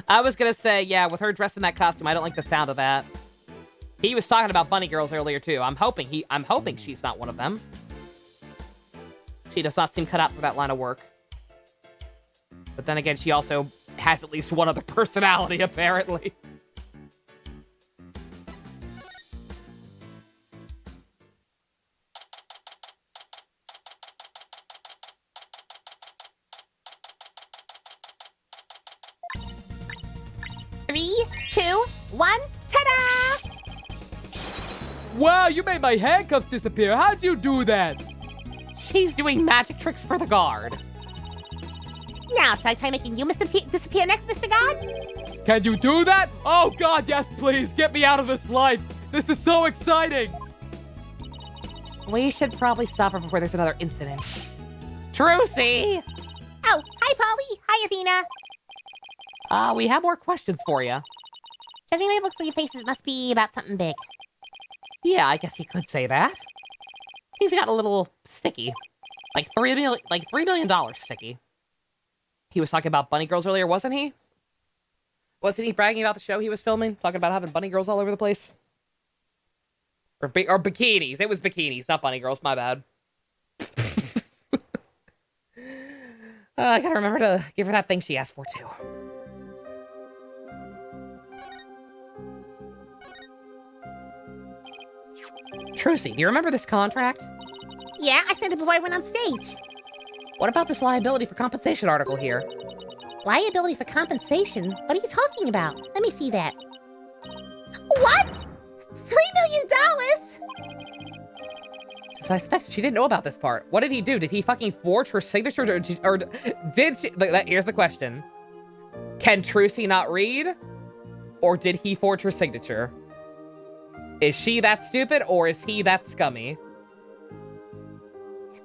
Speaker 1: I was gonna say, yeah, with her dressed in that costume, I don't like the sound of that. He was talking about bunny girls earlier too. I'm hoping she's not one of them. She does not seem cut out for that line of work. But then again, she also has at least one other personality, apparently.
Speaker 2: Three, two, one, ta-da!
Speaker 9: Wow, you made my handcuffs disappear. How'd you do that?
Speaker 1: She's doing magic tricks for the guard.
Speaker 2: Now, should I try making you disappear next, Mr. God?
Speaker 9: Can you do that? Oh God, yes, please. Get me out of this life. This is so exciting.
Speaker 1: We should probably stop her before there's another incident. Trucy!
Speaker 2: Oh, hi, Polly. Hi, Athena.
Speaker 1: We have more questions for you.
Speaker 2: Judging by the looks of your faces, it must be about something big.
Speaker 1: Yeah, I guess you could say that. He's got a little sticky. Like $3 million sticky. He was talking about bunny girls earlier, wasn't he? Wasn't he bragging about the show he was filming? Talking about having bunny girls all over the place? Or bikinis. It was bikinis, not bunny girls. My bad. I gotta remember to give her that thing she asked for, too. Trucy, do you remember this contract?
Speaker 2: Yeah, I signed it before I went on stage.
Speaker 1: What about this liability for compensation article here?
Speaker 2: Liability for compensation? What are you talking about? Let me see that. What? $3 million?
Speaker 1: So I suspect she didn't know about this part. What did he do? Did he fucking forge her signature? Or did she... Here's the question. Can Trucy not read? Or did he forge her signature? Is she that stupid, or is he that scummy?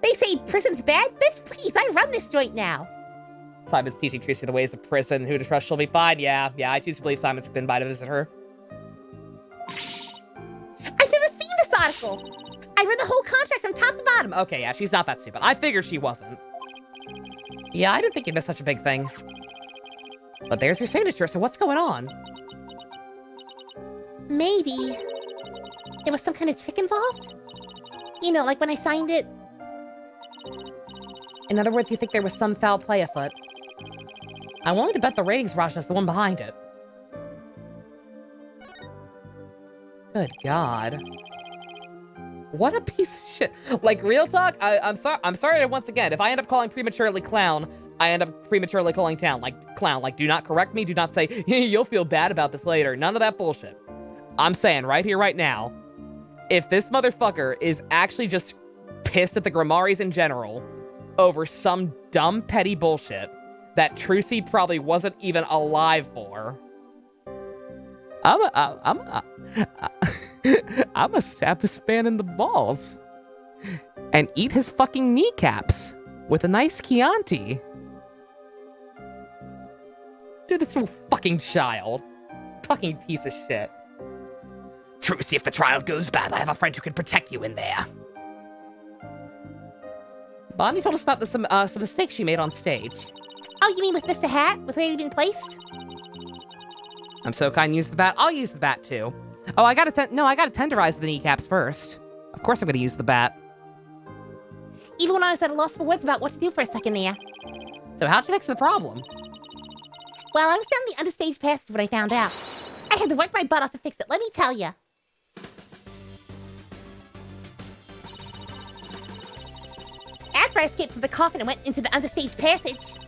Speaker 2: They say prison's bad? Bitch, please, I run this joint now.
Speaker 1: Simon's teaching Trucy the ways of prison. Who to trust, she'll be fine. Yeah, I choose to believe Simon's been by to visit her.
Speaker 2: I've never seen this article. I read the whole contract from top to bottom.
Speaker 1: Okay, yeah, she's not that stupid. I figured she wasn't. Yeah, I didn't think it was such a big thing. But there's your signature, so what's going on?
Speaker 2: Maybe there was some kind of trick involved? You know, like when I signed it.
Speaker 1: In other words, you think there was some foul play afoot. I'm willing to bet the ratings Raj is the one behind it. Good God. What a piece of shit. Like, real talk, I'm sorry to once again, if I end up calling prematurely clown, I end up prematurely calling town, like, clown. Like, do not correct me, do not say, you'll feel bad about this later. None of that bullshit. I'm saying right here, right now, if this motherfucker is actually just pissed at the Grimoires in general over some dumb, petty bullshit that Trucy probably wasn't even alive for, I'm gonna stab this man in the balls and eat his fucking kneecaps with a nice Chianti. Dude, this little fucking child. Fucking piece of shit.
Speaker 6: Trucy, if the trial goes bad, I have a friend who can protect you in there.
Speaker 1: Bonnie told us about some mistakes she made on stage.
Speaker 2: Oh, you mean with Mr. Hat? With where he'd been placed?
Speaker 1: I'm so kind, use the bat. I'll use the bat too. Oh, I gotta tenderize the kneecaps first. Of course I'm gonna use the bat.
Speaker 2: Even when I was at a loss for words about what to do for a second there.
Speaker 1: So how'd you fix the problem?
Speaker 2: Well, I was down the understage passage when I found out. I had to work my butt off to fix it, let me tell ya. After I escaped from the coffin and went into the understage passage,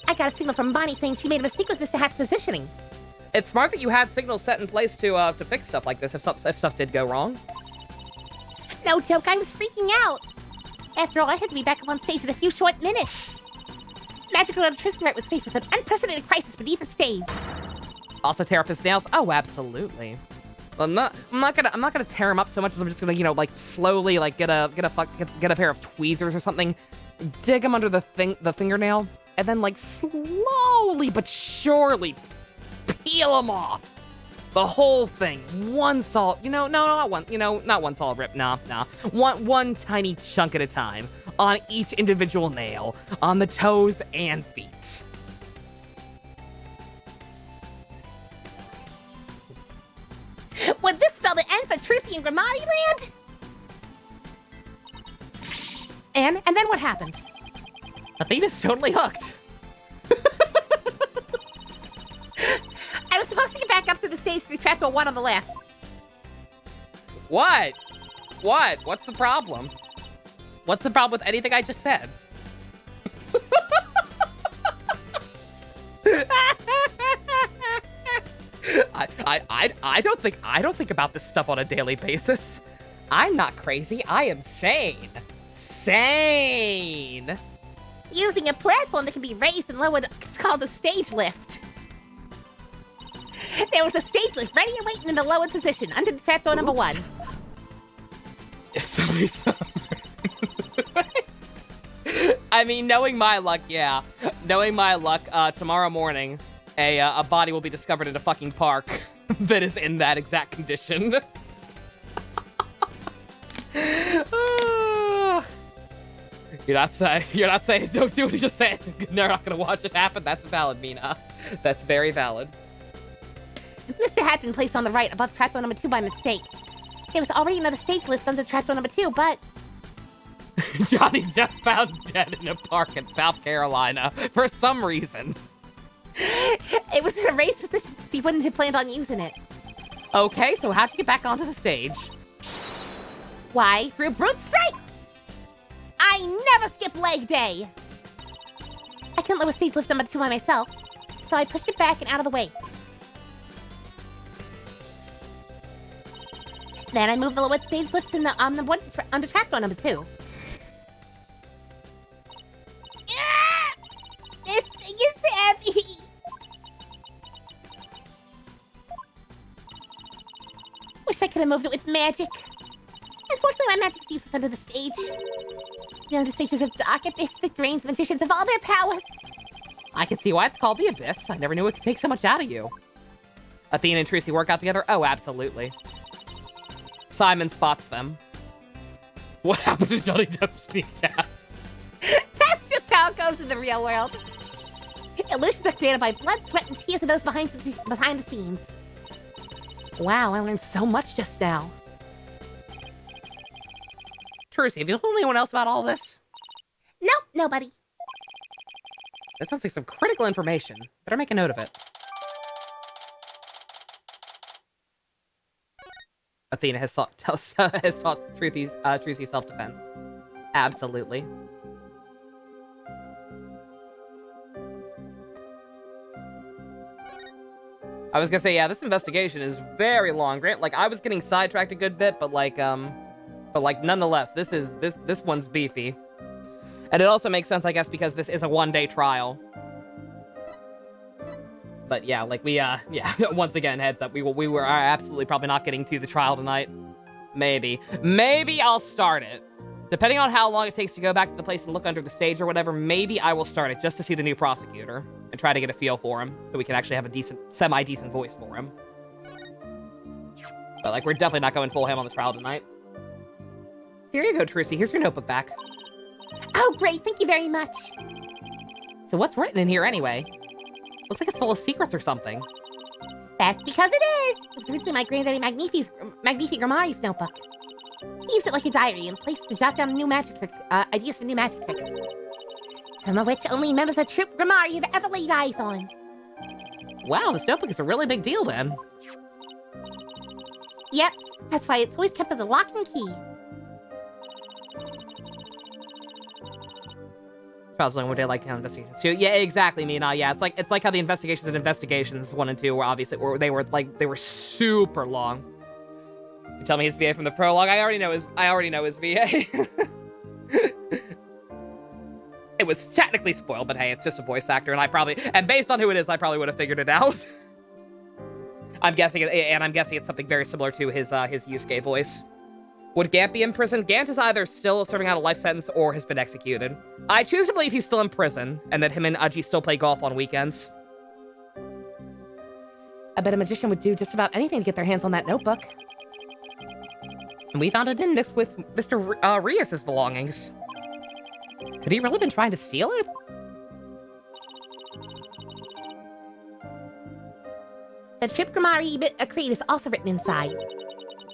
Speaker 2: I got a signal from Bonnie saying she made a mistake with Mr. Hat's positioning.
Speaker 1: It's smart that you had signals set in place to fix stuff like this if stuff did go wrong.
Speaker 2: No joke, I was freaking out. After all, I had to be back up on stage in a few short minutes. Magical electricity Wright was faced with an unprecedented crisis beneath the stage.
Speaker 1: Also tear up his nails? Oh, absolutely. Well, I'm not gonna tear him up so much as I'm just gonna, like slowly get a pair of tweezers or something, dig him under the fingernail, and then like slowly but surely peel him off. The whole thing, one solid, not one solid rip, nah. One tiny chunk at a time on each individual nail, on the toes and feet.
Speaker 2: Would this spell the end for Trucy and Grimari Land?
Speaker 4: And then what happened?
Speaker 1: Athena's totally hooked.
Speaker 2: I was supposed to get back up to the stage through trapdoor 1 on the left.
Speaker 1: What? What's the problem? What's the problem with anything I just said? I don't think about this stuff on a daily basis. I'm not crazy. I am sane. Sane.
Speaker 2: Using a platform that can be raised and lowered, it's called a stage lift. There was a stage lift ready and waiting in the lowered position under the trapdoor number 1.
Speaker 1: Yes, somebody's I mean, knowing my luck, yeah. Knowing my luck, tomorrow morning, a body will be discovered in a fucking park that is in that exact condition. You're not saying don't do what you just said. You're not gonna watch it happen. That's valid, Mina. That's very valid.
Speaker 2: Mr. Hatton placed on the right above trapdoor number 2 by mistake. There was already another stage lift under trapdoor number 2, but...
Speaker 1: Johnny Depp found dead in a park in South Carolina for some reason.
Speaker 2: It was in a raised position since he wouldn't have planned on using it.
Speaker 1: Okay, so how'd you get back onto the stage?
Speaker 2: Why, through brute strike! I never skip leg day! I couldn't lower stage lift number 2 by myself, so I pushed it back and out of the way. Then I moved the lowered stage lift in the number 1 under trapdoor number 2. This thing is heavy! Wish I could have moved it with magic. Unfortunately, my magic's useless under the stage. The under stage is a dark abyss that drains magicians of all their powers.
Speaker 1: I can see why it's called the Abyss. I never knew it could take so much out of you. Athena and Trucy work out together? Oh, absolutely. Simon spots them. What happened to Johnny Depp's sneak attack?
Speaker 2: That's just how it goes in the real world. Illusions are created by blood, sweat, and tears of those behind the scenes.
Speaker 4: Wow, I learned so much just now.
Speaker 1: Trucy, have you told anyone else about all this?
Speaker 2: Nope, nobody.
Speaker 1: That sounds like some critical information. Better make a note of it. Athena has taught Trucy self-defense. Absolutely. I was gonna say, yeah, this investigation is very long. Grant, like, I was getting sidetracked a good bit, but nonetheless, this one's beefy. And it also makes sense, I guess, because this is a one-day trial. But yeah, like once again, heads up, we were absolutely probably not getting to the trial tonight. Maybe I'll start it. Depending on how long it takes to go back to the place and look under the stage or whatever, maybe I will start it just to see the new prosecutor and try to get a feel for him so we can actually have a semi-decent voice for him. But like, we're definitely not going full ham on the trial tonight. Here you go, Trucy. Here's your notebook back.
Speaker 2: Oh, great. Thank you very much.
Speaker 1: So what's written in here anyway? Looks like it's full of secrets or something.
Speaker 2: That's because it is. It was originally my granddaddy Magnifi's Grimari's notebook. He used it like a diary and placed to jot down new magic ideas for new magic tricks. Some of which only members of Troop Grimari have ever laid eyes on.
Speaker 1: Wow, this notebook is a really big deal then.
Speaker 2: Yep, that's why it's always kept with a lock and key.
Speaker 1: Probably one day like how investigations too. Yeah, exactly, Mina. Yeah, it's like how the investigations and investigations 1 and 2 were obviously they were super long. You tell me his VA from the prologue. I already know his VA. It was technically spoiled, but hey, it's just a voice actor, and based on who it is, I probably would have figured it out. I'm guessing it's something very similar to his Yusuke voice. Would Gant be in prison? Gant is either still serving out a life sentence or has been executed. I choose to believe he's still in prison, and that him and Aji still play golf on weekends.
Speaker 4: I bet a magician would do just about anything to get their hands on that notebook.
Speaker 1: And we found it in this with Mr. Rios' belongings. Could he really been trying to steal it?
Speaker 2: The Trip Gramari creed is also written inside.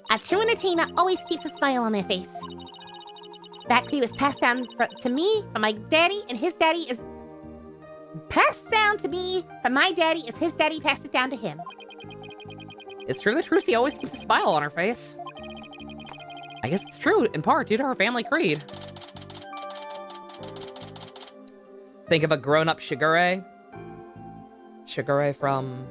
Speaker 2: A true entertainer always keeps a smile on their face. That creed was passed down to me from my daddy, and his daddy is... Passed down to me from my daddy as his daddy passed it down to him.
Speaker 1: It's true that Trucy always keeps a smile on her face. I guess it's true, in part, due to her family creed. Think of a grown-up Shigure. Shigure from...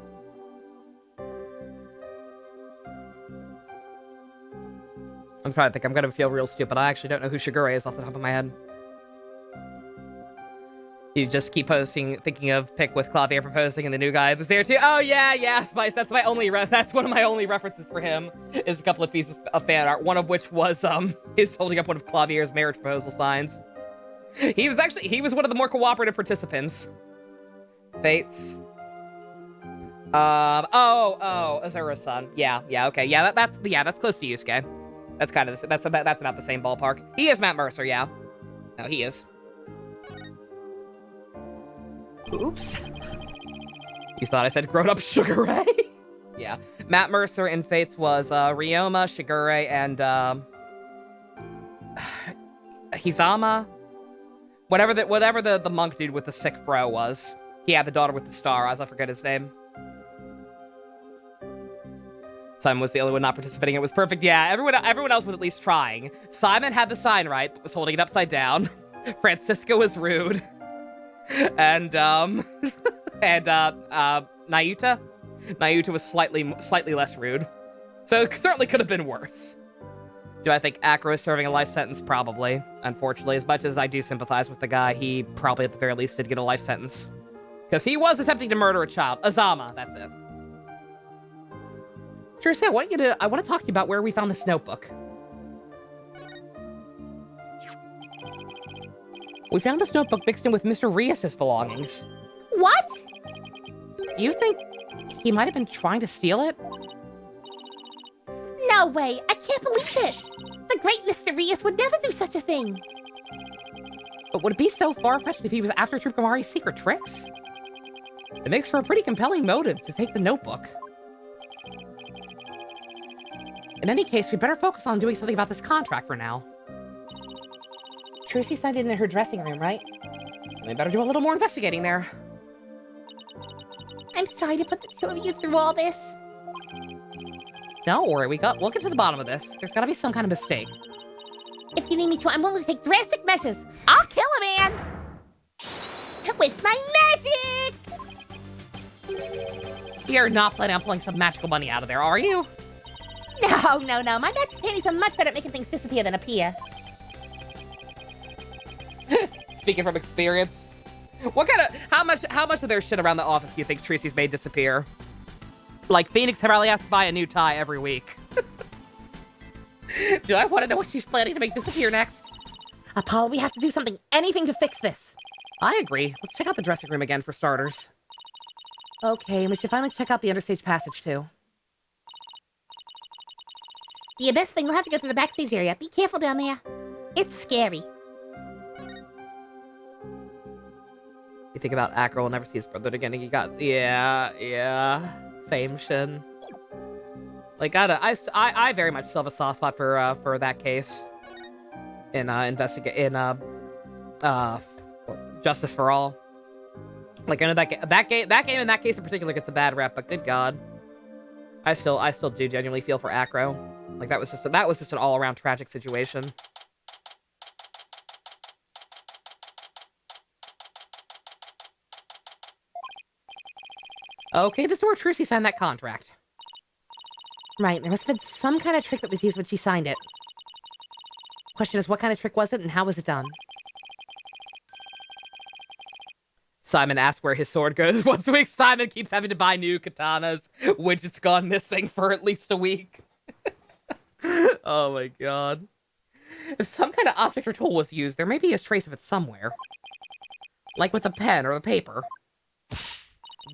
Speaker 1: I'm trying to think. I'm gonna feel real stupid. I actually don't know who Shigure is off the top of my head. You just keep thinking of Pick with Clavier proposing, and the new guy was there too. Oh yeah, Spice. That's my only. That's one of my only references for him. Is a couple of pieces of fan art. One of which was his holding up one of Clavier's marriage proposal signs. He was one of the more cooperative participants. Fates. Azura's son. Yeah, okay. Yeah, that's close to Yusuke. That's kind of that's about the same ballpark. He is Matt Mercer, yeah. No, he is. Oops. You thought I said grown-up Shigure? Yeah. Matt Mercer in Fates was Ryoma, Shigure, and Hizama. Whatever the monk dude with the sick fro was. He had the daughter with the star, as I forget his name. Simon was the only one not participating. It was perfect. Yeah, everyone else was at least trying. Simon had the sign right, but was holding it upside down. Francisco was rude. And Nayuta was slightly less rude. So it certainly could have been worse. Do I think Acro is serving a life sentence? Probably. Unfortunately, as much as I do sympathize with the guy, he probably at the very least did get a life sentence. Because he was attempting to murder a child. Azama, that's it. Seriously, I want to talk to you about where we found this notebook. We found this notebook mixed in with Mr. Rias's belongings.
Speaker 2: What?
Speaker 1: Do you think he might have been trying to steal it?
Speaker 2: No way! I can't believe it! The great Mr. Rias would never do such a thing!
Speaker 1: But would it be so far-fetched if he was after Troop Kamari's secret tricks? It makes for a pretty compelling motive to take the notebook. In any case, we better focus on doing something about this contract for now. Tracy signed it in her dressing room, right? We better do a little more investigating there.
Speaker 2: I'm sorry to put the two of you through all this.
Speaker 1: Don't worry, we'll get to the bottom of this. There's gotta be some kind of mistake.
Speaker 2: If you need me to, I'm willing to take drastic measures. I'll kill a man! With my magic!
Speaker 1: You're not planning on pulling some magical money out of there, are you?
Speaker 2: No. My magic panties are much better at making things disappear than appear.
Speaker 1: Speaking from experience, how much of their shit around the office do you think Tracy's made disappear? Like, Phoenix probably has to buy a new tie every week. Do I want to know what she's planning to make disappear next?
Speaker 2: Apollo, we have to do anything to fix this.
Speaker 1: I agree. Let's check out the dressing room again for starters. Okay, we should finally check out the understage passage too.
Speaker 2: The abyss thing, we'll have to go through the backstage area. Be careful down there. It's scary.
Speaker 1: You think about Acro will never see his brother again, and you got... Yeah. Same Shin. Like, I very much still have a soft spot for that case. In Justice for All. Like, I know that game in that case in particular gets a bad rep, but good god. I still do genuinely feel for Acro. Like, that was just an all-around tragic situation. Okay, this is where Trucy signed that contract.
Speaker 2: Right, there must have been some kind of trick that was used when she signed it.
Speaker 1: Question is, what kind of trick was it, and how was it done? Simon asked where his sword goes. Once a week, Simon keeps having to buy new katanas, which it's gone missing for at least a week. Oh my god. If some kind of object or tool was used, there may be a trace of it somewhere. Like with a pen or the paper.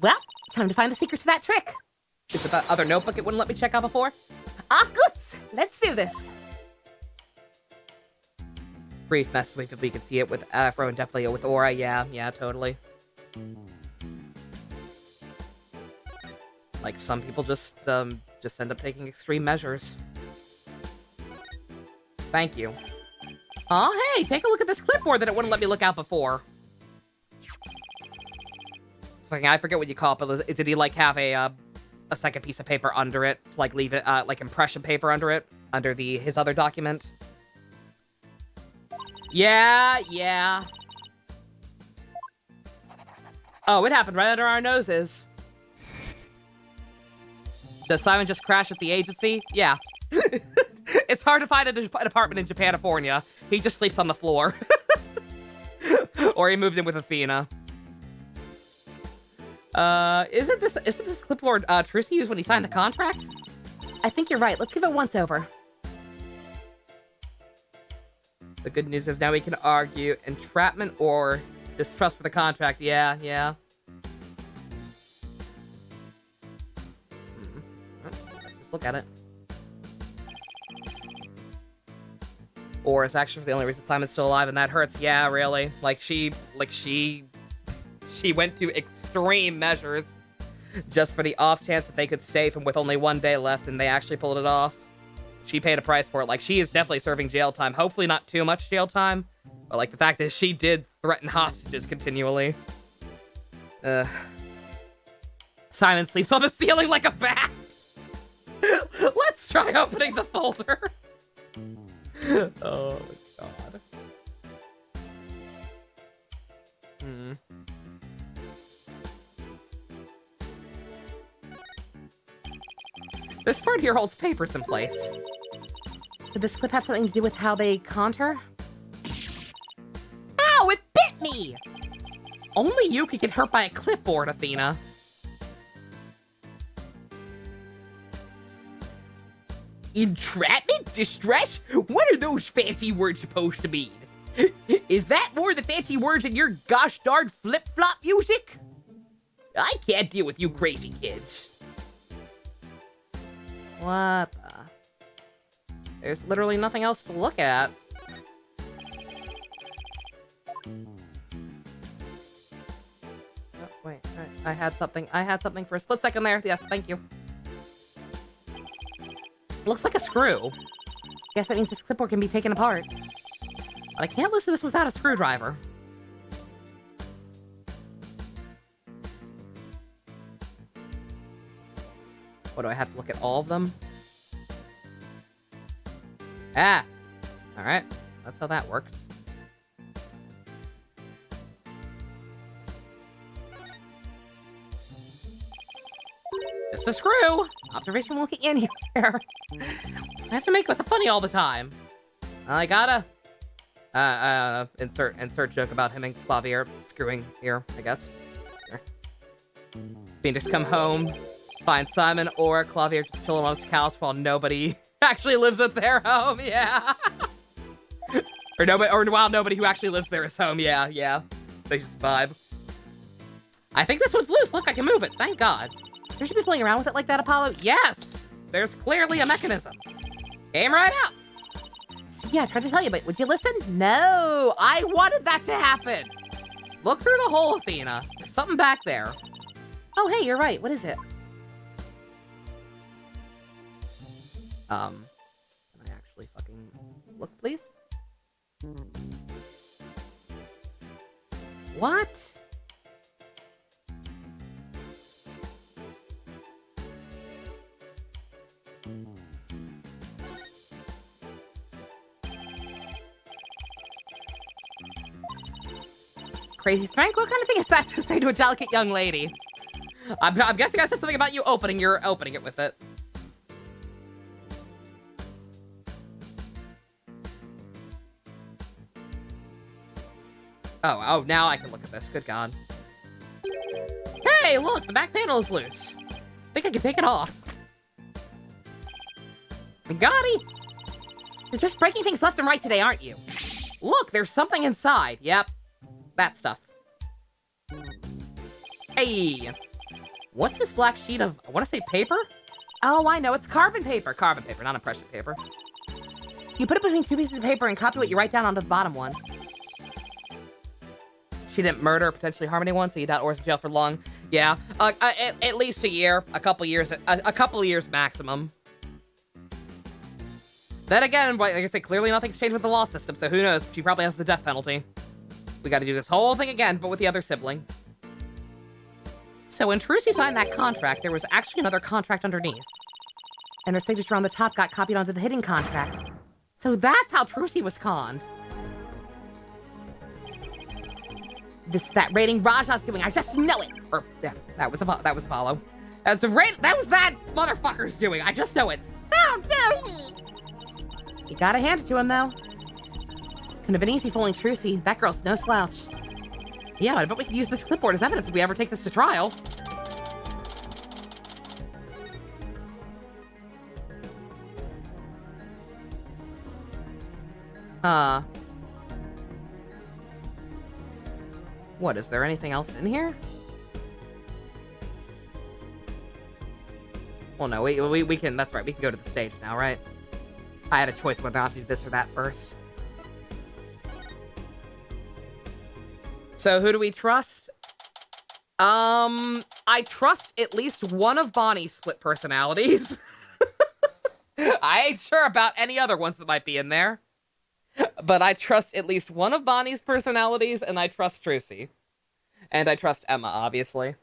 Speaker 2: Well, time to find the secret to that trick.
Speaker 1: Is it that other notebook it wouldn't let me check out before?
Speaker 2: Ah, goods! Let's do this.
Speaker 1: Brief message, but we can see it with Afro and definitely with Aura. Yeah, totally. Like, some people just end up taking extreme measures. Thank you. Oh, hey, take a look at this clipboard that it wouldn't let me look out before. It's fucking, I forget what you call it, but did he, like, have a second piece of paper under it? Like, leave it, like, impression paper under it? Under his other document? Yeah. Oh, it happened right under our noses. Does Simon just crash at the agency? Yeah. It's hard to find an apartment in Japanifornia. He just sleeps on the floor. Or he moved in with Athena. Isn't this clipboard Trissy used when he signed the contract?
Speaker 4: I think you're right. Let's give it once over.
Speaker 1: The good news is now we can argue entrapment or distrust for the contract. Yeah. Let's just look at it. Or it's actually the only reason Simon's still alive, and that hurts. Yeah, really. She went to extreme measures just for the off chance that they could save him with only 1 day left, and they actually pulled it off. She paid a price for it. Like, she is definitely serving jail time. Hopefully not too much jail time. But, like, the fact is she did threaten hostages continually. Simon sleeps on the ceiling like a bat. Let's try opening the folder. Oh, my God. This part here holds papers in place.
Speaker 4: Did this clip have something to do with how they conned her?
Speaker 1: Ow, it bit me! Only you could get hurt by a clipboard, Athena. Entrapment? Distress? What are those fancy words supposed to mean? Is that more the fancy words in your gosh darn flip-flop music? I can't deal with you crazy kids.
Speaker 4: What the?
Speaker 1: There's literally nothing else to look at. Oh, wait, I had something for a split second there. Yes, thank you. Looks like a screw.
Speaker 4: Guess that means this clipboard can be taken apart.
Speaker 1: But I can't loosen this without a screwdriver. What, do I have to look at all of them? Ah! Alright, that's how that works. Just a screw! Observation won't get in here. I have to make with a funny all the time. I gotta... insert joke about him and Clavier screwing here, I guess. Here. Phoenix come home, find Simon or Clavier just chilling on his couch while nobody actually lives at their home, yeah. or while nobody who actually lives there is home, yeah. They just vibe. I think this one's loose. Look, I can move it. Thank God.
Speaker 4: You should be playing around with it like that, Apollo.
Speaker 1: Yes! There's clearly a mechanism. Came right out.
Speaker 4: Yeah, I tried to tell you, but would you listen?
Speaker 1: No, I wanted that to happen. Look through the hole, Athena. There's something back there.
Speaker 4: Oh, hey, you're right. What is it?
Speaker 1: Can I actually fucking look, please? What? Crazy Frank, what kind of thing is that to say to a delicate young lady? I'm guessing I said something about you opening it with it. Oh, now I can look at this. Good God. Hey, look, the back panel is loose. I think I can take it off. Gotti!
Speaker 4: You're just breaking things left and right today, aren't you?
Speaker 1: Look, there's something inside. Yep. That stuff. Hey! What's this black sheet of, I want to say paper? Oh, I know, it's carbon paper. Carbon paper, not impression paper.
Speaker 4: You put it between two pieces of paper and copy what you write down onto the bottom one.
Speaker 1: She didn't murder or potentially harm anyone, so you doubt Or's in jail for long. Yeah, at least a year, a couple years maximum. Then again, like I said, clearly nothing's changed with the law system, so who knows? She probably has the death penalty. We got to do this whole thing again, but with the other sibling. So when Trucy signed that contract, there was actually another contract underneath. And her signature on the top got copied onto the hidden contract. So that's how Trucy was conned. This is that rating Raja's doing. I just know it. Or yeah, that was Apollo. That was that motherfucker's doing. I just know it.
Speaker 2: How dare he?
Speaker 1: You gotta hand it to him though. Couldn't have been easy fooling Trucy. That girl's no slouch. Yeah, I bet we could use this clipboard as evidence if we ever take this to trial. What, is there anything else in here? Well, no, we can, that's right, we can go to the stage now, right? I had a choice whether or not to do this or that first. So who do we trust? I trust at least one of Bonnie's split personalities. I ain't sure about any other ones that might be in there. But I trust at least one of Bonnie's personalities, and I trust And I trust Emma, obviously.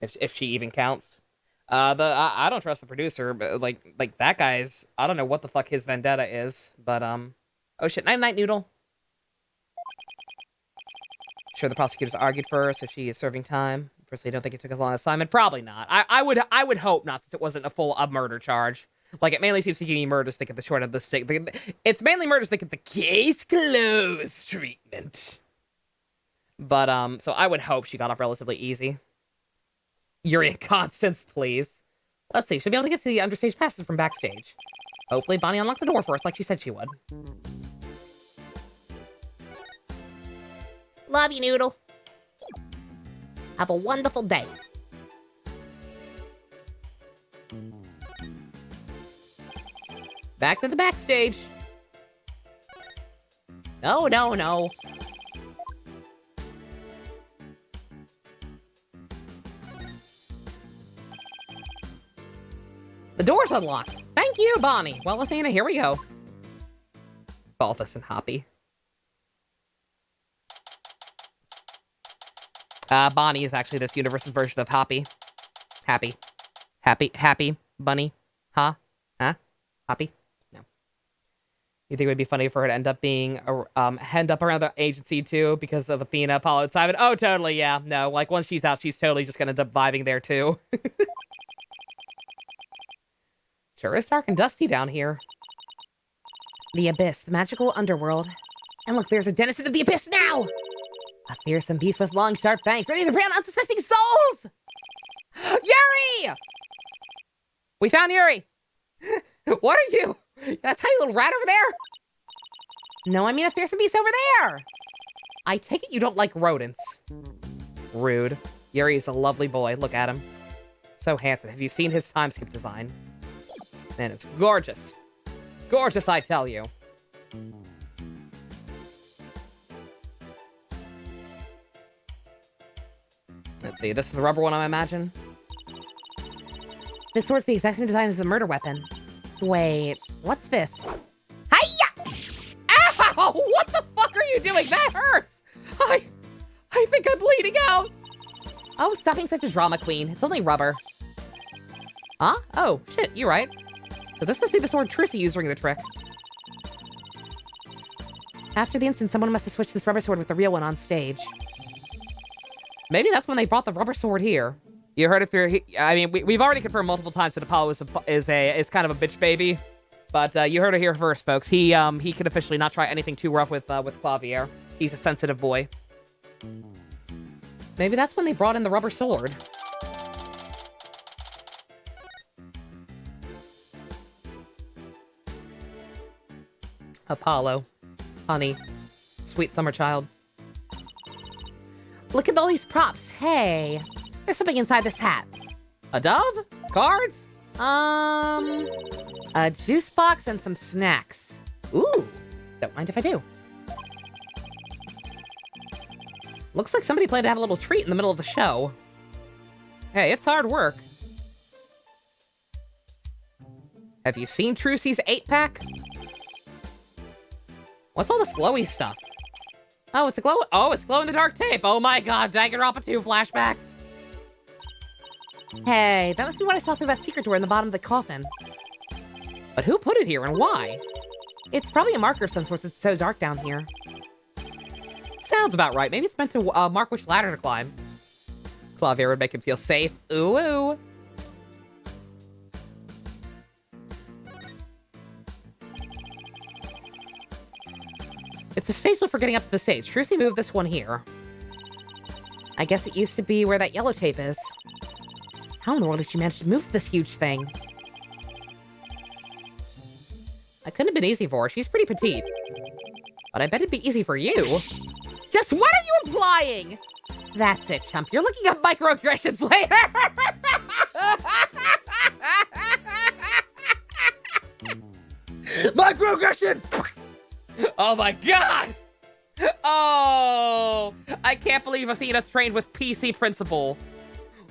Speaker 1: If she even counts. I don't trust the producer, but like that guy's, I don't know what the fuck his vendetta is, but oh shit, night noodle. Sure, the prosecutors argued first if she is serving time. Personally, I don't think it took as long as Simon. Probably not. I would hope not, since it wasn't a murder charge. Like, it mainly seems to give me murders that get the short end of the stick. It's mainly murders that get the case closed treatment. But, so I would hope she got off relatively easy. Yuri and Constance, please. Let's see, she'll be able to get to the understage passes from backstage. Hopefully Bonnie unlocked the door for us like she said she would.
Speaker 2: Love you, Noodle. Have a wonderful day.
Speaker 1: Back to the backstage. No. The door's unlocked. Thank you, Bonnie. Well, Athena, here we go. Balthus and Hoppy. Bonnie is actually this universe's version of Hoppy. Happy, Bunny. Huh? Hoppy? No. You think it would be funny for her to end up being, end up around the agency too because of Athena, Apollo, and Simon? Oh, totally, yeah. No, like, once she's out, she's totally just gonna end up vibing there too. Sure is dark and dusty down here. The Abyss, the magical underworld. And look, there's a denizen of the Abyss now! A fearsome beast with long, sharp fangs, ready to prey on unsuspecting souls! Yuri! We found Yuri! What are you? That tiny little rat over there? No, I mean a fearsome beast over there! I take it you don't like rodents. Rude. Yuri's a lovely boy. Look at him. So handsome. Have you seen his time skip design? Man, it's gorgeous. Gorgeous, I tell you. Let's see, this is the rubber one, I imagine. This sword's the exact same design as the murder weapon. Wait, what's this? Hiya! Ow! What the fuck are you doing? That hurts! I think I'm bleeding out! Oh, stop being such a drama queen. It's only rubber. Huh? Oh, shit, you're right. So this must be the sword Trucy used during the trick. After the incident, someone must have switched this rubber sword with the real one on stage. Maybe that's when they brought the rubber sword here. You heard I mean, we've already confirmed multiple times that Apollo is kind of a bitch baby. But you heard it here first, folks. He can officially not try anything too rough with Clavier. He's a sensitive boy. Maybe that's when they brought in the rubber sword. Apollo. Honey. Sweet summer child. Look at all these props. Hey, there's something inside this hat. A dove? Cards? A juice box and some snacks. Ooh, don't mind if I do. Looks like somebody planned to have a little treat in the middle of the show. Hey, it's hard work. Have you seen Trucy's 8-pack? What's all this glowy stuff? Oh, it's a glow. Oh, it's glow-in-the-dark tape. Oh my god, Danganronpa 2 flashbacks. Hey, that must be what I saw through that secret door in the bottom of the coffin. But who put it here and why? It's probably a marker of some sort since it's so dark down here. Sounds about right. Maybe it's meant to mark which ladder to climb. Clavier would make him feel safe. Ooh, ooh. It's the stage lift for getting up to the stage. Trucy moved this one here. I guess it used to be where that yellow tape is. How in the world did she manage to move this huge thing? It couldn't have been easy for her. She's pretty petite. But I bet it'd be easy for you. Just what are you implying? That's it, chump. You're looking up microaggressions later. Microaggression! Oh my god! Oh, I can't believe Athena trained with PC Principal.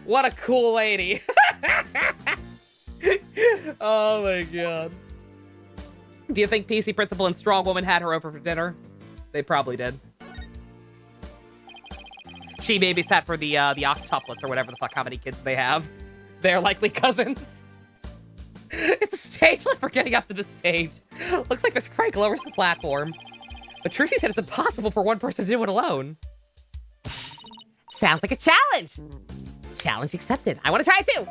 Speaker 1: What a cool lady. Oh my god. Do you think PC Principal and Strong Woman had her over for dinner? They probably did. She babysat for the octuplets or whatever the fuck, how many kids they have. They're likely cousins. It's a stage lift for getting up to the stage. Looks like this crank lowers the platform. But Trucy said it's impossible for one person to do it alone. Sounds like a challenge. Challenge accepted. I want to try it too.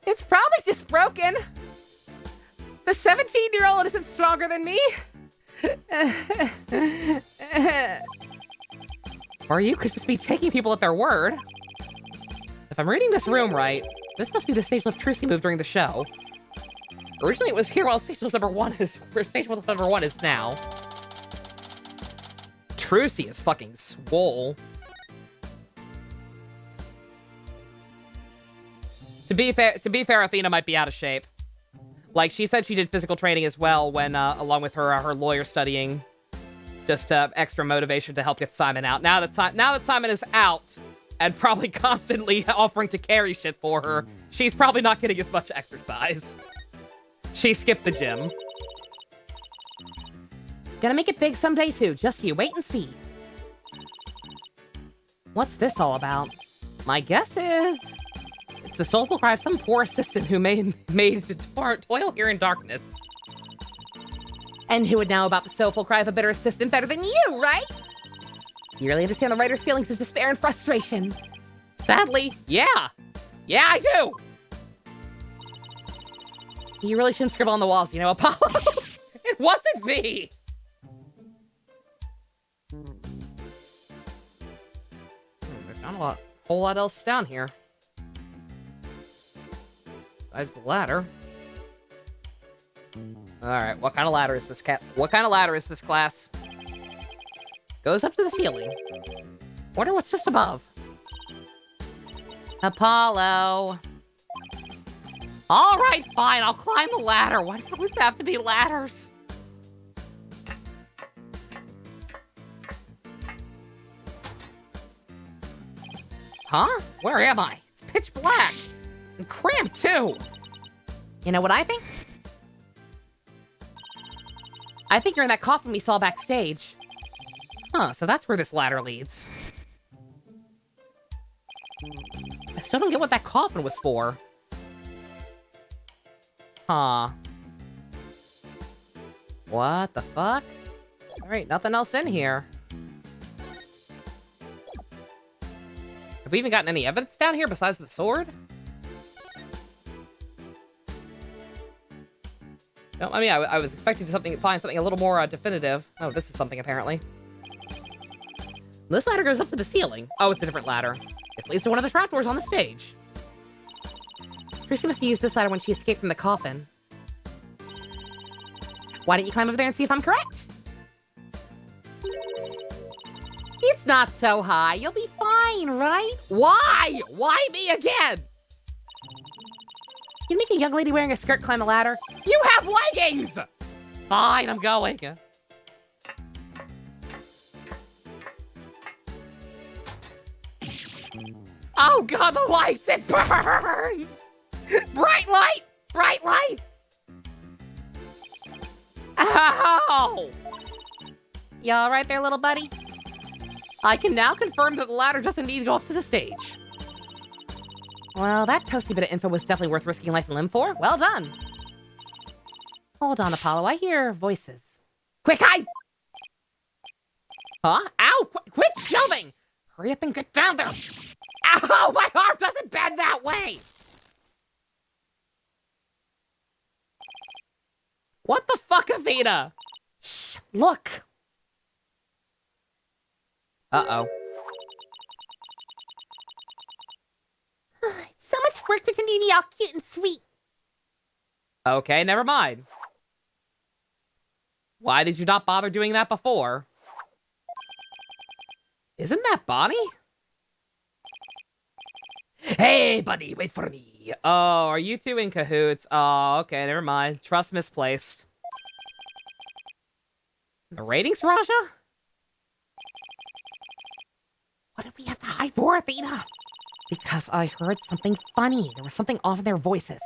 Speaker 1: It's probably just broken. The 17-year-old isn't stronger than me. Or you could just be taking people at their word. If I'm reading this room right, this must be the stage lift Trucy moved during the show. Originally it was here while stage lift number 1 is where stage lift number 1 is now. Trucy is fucking swole. To be fair, Athena might be out of shape. Like, she said she did physical training as well when, along with her lawyer studying. Just, extra motivation to help get Simon out. Now that Simon is out, and probably constantly offering to carry shit for her, she's probably not getting as much exercise. She skipped the gym. Gonna make it big someday too, just you wait and see. What's this all about? My guess is... it's the soulful cry of some poor assistant who made to toil here in darkness. And who would know about the soulful cry of a bitter assistant better than you, right? You really understand the writer's feelings of despair and frustration. Sadly, yeah. Yeah, I do. You really shouldn't scribble on the walls, you know, Apollo. It wasn't me. There's not a whole lot else down here. Besides the ladder. Alright, what kind of ladder is this What kind of ladder is this, class? Goes up to the ceiling. Wonder what's just above. Apollo. Alright, fine, I'll climb the ladder. Why does it always have to be ladders? Huh? Where am I? It's pitch black. And cramped, too. You know what I think? I think you're in that coffin we saw backstage. Huh, so that's where this ladder leads. I still don't get what that coffin was for. Huh. What the fuck? Alright, nothing else in here. Have we even gotten any evidence down here besides the sword? No, I mean, I was expecting to find something a little more definitive. Oh, this is something, apparently. This ladder goes up to the ceiling. Oh, it's a different ladder. It leads to one of the trapdoors on the stage. Trucy must have used this ladder when she escaped from the coffin. Why don't you climb over there and see if I'm correct? It's not so high. You'll be fine, right? Why? Why me again?
Speaker 4: You make a young lady wearing a skirt climb a ladder? You have leggings! Fine, I'm going. Oh god, the lights, it burns! Bright light! Bright light! Ow! You alright there, little buddy? I can now confirm that the ladder doesn't need to go up to the stage. Well, that toasty bit of info was definitely worth risking life and limb for. Well done. Hold on, Apollo. I hear voices. Quick, hide! Huh? Ow! Quit shoving! Hurry up and get down there! Ow! My arm doesn't bend that way! What the fuck, Athena? Shh! Look! Uh-oh.
Speaker 2: So much work pretending to be all cute and sweet.
Speaker 1: Okay, never mind. Why did you not bother doing that before? Isn't that Bonnie?
Speaker 6: Hey, buddy, wait for me.
Speaker 1: Oh, are you two in cahoots? Oh, okay, never mind. Trust misplaced. The ratings, Raja?
Speaker 4: What did we have to hide for, Athena? Because I heard something funny. There was something off in their voices.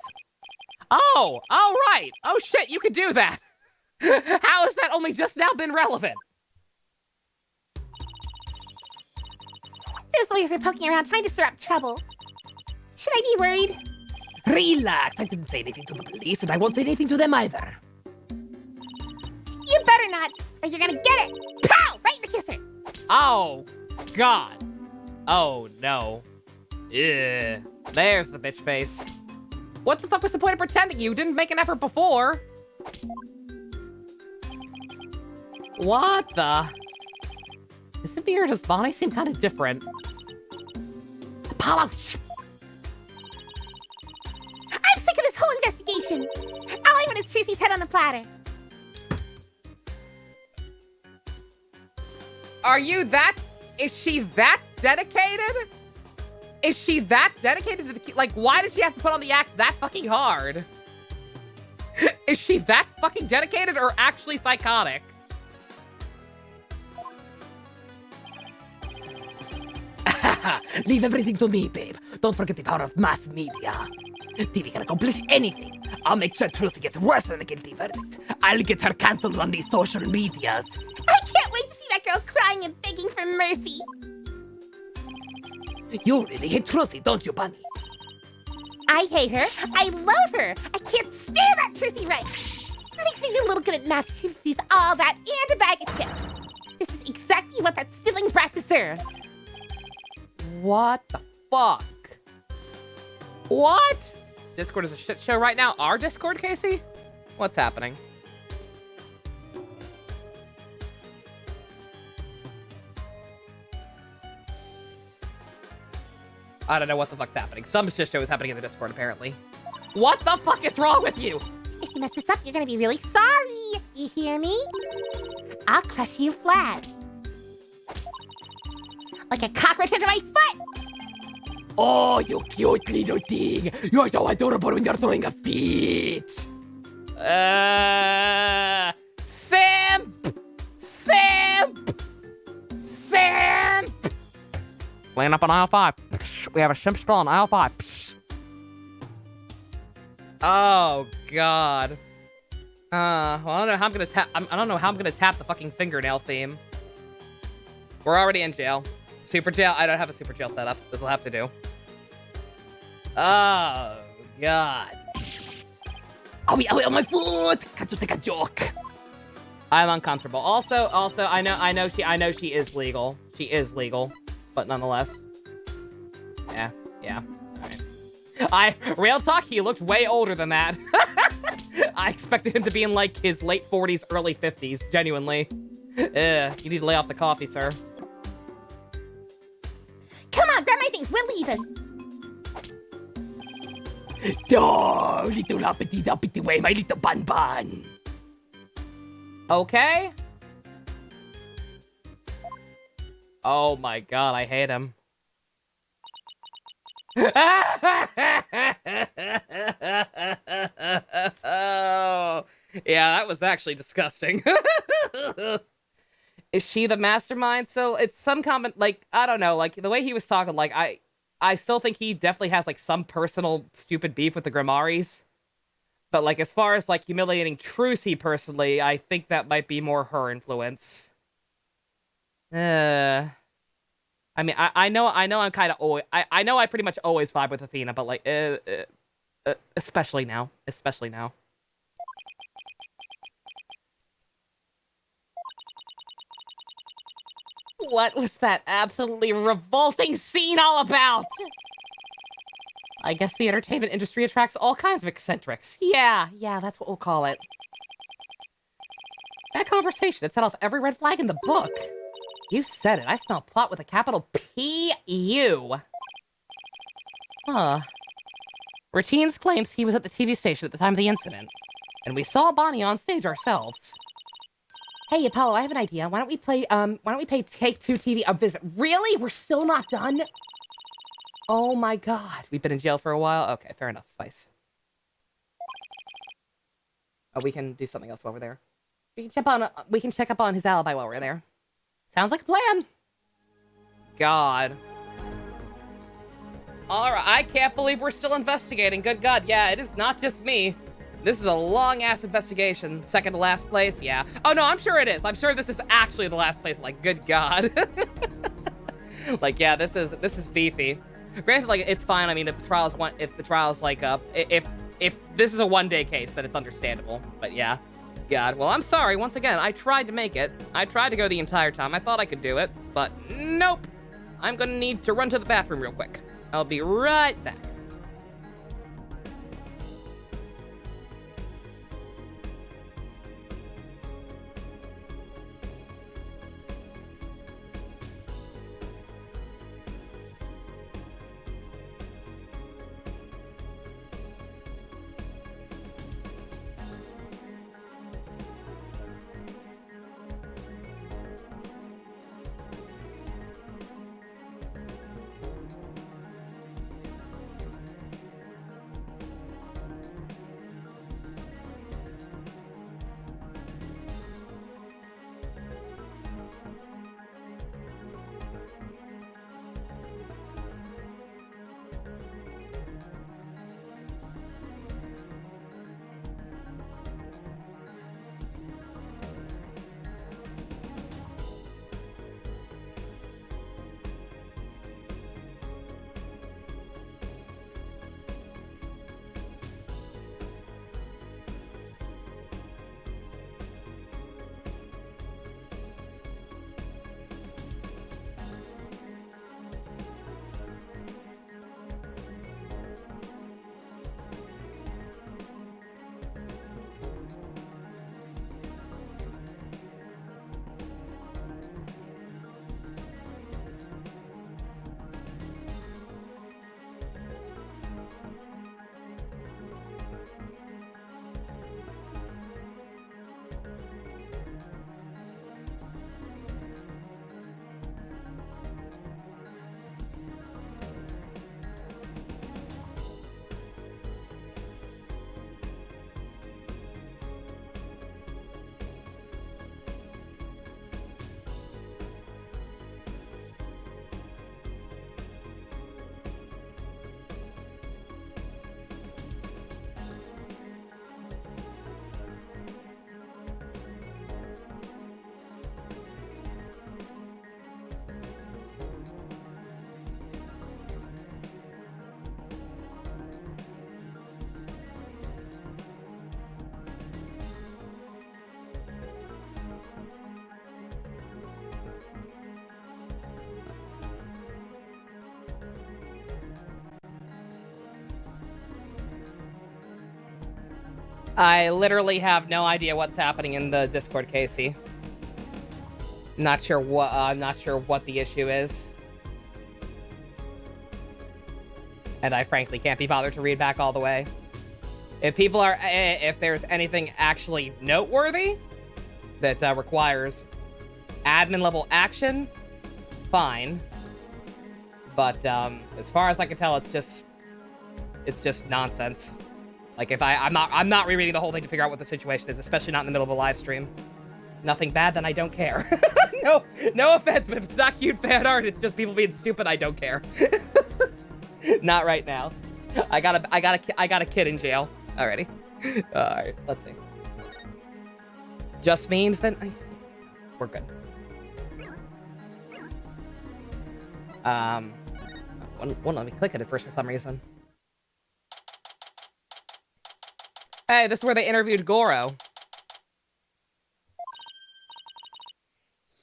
Speaker 1: Oh, right. Oh shit, you could do that. How has that only just now been relevant?
Speaker 2: Those lawyers are poking around trying to stir up trouble. Should I be worried?
Speaker 6: Relax, I didn't say anything to the police, and I won't say anything to them either.
Speaker 2: You better not, or you're gonna get it! Pow! Right in the kisser!
Speaker 1: Oh, God. Oh, no. Ugh. There's the bitch face. What the fuck was the point of pretending? You didn't make an effort before. What the? Is Cynthia or does Bonnie seem kind of different?
Speaker 4: Apollo!
Speaker 2: I'm sick of this whole investigation! All I want is Tracy's head on the platter.
Speaker 1: Are you that? Is she that dedicated? Is she that dedicated to the like? Why does she have to put on the act that fucking hard? Is she that fucking dedicated or actually psychotic?
Speaker 6: Leave everything to me, babe. Don't forget the power of mass media. TV can accomplish anything. I'll make sure Trucy gets worse than a guilty verdict. I'll get her cancelled on these social medias.
Speaker 2: I can't wait to see that girl crying and begging for mercy.
Speaker 6: You really hate Trucy, don't you, Bunny?
Speaker 2: I hate her. I love her. I can't stand that Tracy Wright. I think she's a little good at math. She's all that and a bag of chips. This is exactly what that stealing brat deserves.
Speaker 1: What the fuck? What? Discord is a shit show right now. Our Discord, Casey? What's happening? I don't know what the fuck's happening. Some shit show is happening in the Discord, apparently. What the fuck is wrong with you?
Speaker 2: If you mess this up, you're gonna be really sorry. You hear me? I'll crush you flat. Like a cockroach under my foot!
Speaker 6: Oh, you cute little thing. You're so adorable when you're throwing a fit.
Speaker 1: Simp! Simp! Simp! Laying up on aisle 5. We have a simp spell on aisle 5. Oh, God. Well, I don't know how I'm gonna tap. I don't know how I'm gonna tap the fucking fingernail theme. We're already in jail. Super jail? I don't have a super jail set up. This will have to do. Oh, God.
Speaker 6: Owie, owie, on my foot! Can't you take a joke?
Speaker 1: I'm uncomfortable. Also, I know she is legal. She is legal, but nonetheless. Yeah. Alright. Real talk, he looked way older than that. I expected him to be in, like, his late 40s, early 50s, genuinely. You need to lay off the coffee, sir.
Speaker 2: Come on, grab my things. We're leaving.
Speaker 6: Oh, little uppity way, my little bun.
Speaker 1: Okay. Oh my God, I hate him. Oh, yeah, that was actually disgusting. Is she the mastermind? So it's some comment, like, I don't know, like, the way he was talking, like, I still think he definitely has, like, some personal stupid beef with the Grimaris. But, like, as far as, like, humiliating Trucy personally, I think that might be more her influence. I mean, I know I'm kind of always, I know I pretty much always vibe with Athena, but, like, especially now. Especially now.
Speaker 4: What was that absolutely revolting scene all about?
Speaker 1: I guess the entertainment industry attracts all kinds of eccentrics.
Speaker 4: Yeah, that's what we'll call it.
Speaker 1: That conversation, it set off every red flag in the book.
Speaker 4: You said it. I smell plot with a capital P-U.
Speaker 1: Huh. Routines claims he was at the TV station at the time of the incident, and we saw Bonnie on stage ourselves.
Speaker 4: Hey, Apollo, I have an idea. Why don't we pay Take-Two TV a visit? Really? We're still not done? Oh my god.
Speaker 1: We've been in jail for a while? Okay, fair enough, Spice. Oh, we can do something else while we're there.
Speaker 4: We can check up on his alibi while we're there.
Speaker 1: Sounds like a plan. God. Alright, I can't believe we're still investigating. Good God, yeah, it is not just me. This is a long-ass investigation. Second to last place, yeah. Oh, no, I'm sure it is. I'm sure this is actually the last place. Like, good God. Like, yeah, this is beefy. Granted, like, it's fine. I mean, if the trial's like, if this is a one-day case, then it's understandable. But yeah. God, well, I'm sorry. Once again, I tried to make it. I tried to go the entire time. I thought I could do it, but nope. I'm gonna need to run to the bathroom real quick. I'll be right back. I literally have no idea what's happening in the Discord, Casey. Not sure what. I'm not sure what the issue is, and I frankly can't be bothered to read back all the way. If people are, if there's anything actually noteworthy that requires admin level action, fine. But as far as I can tell, it's just nonsense. Like if I'm not rereading the whole thing to figure out what the situation is, especially not in the middle of a live stream. Nothing bad, then I don't care. No offense, but if it's not cute fan art, it's just people being stupid, I don't care. Not right now. I got a kid in jail already. Alright, let's see. Just memes, then we're good. Won't let me click at it first for some reason. Hey, this is where they interviewed Goro.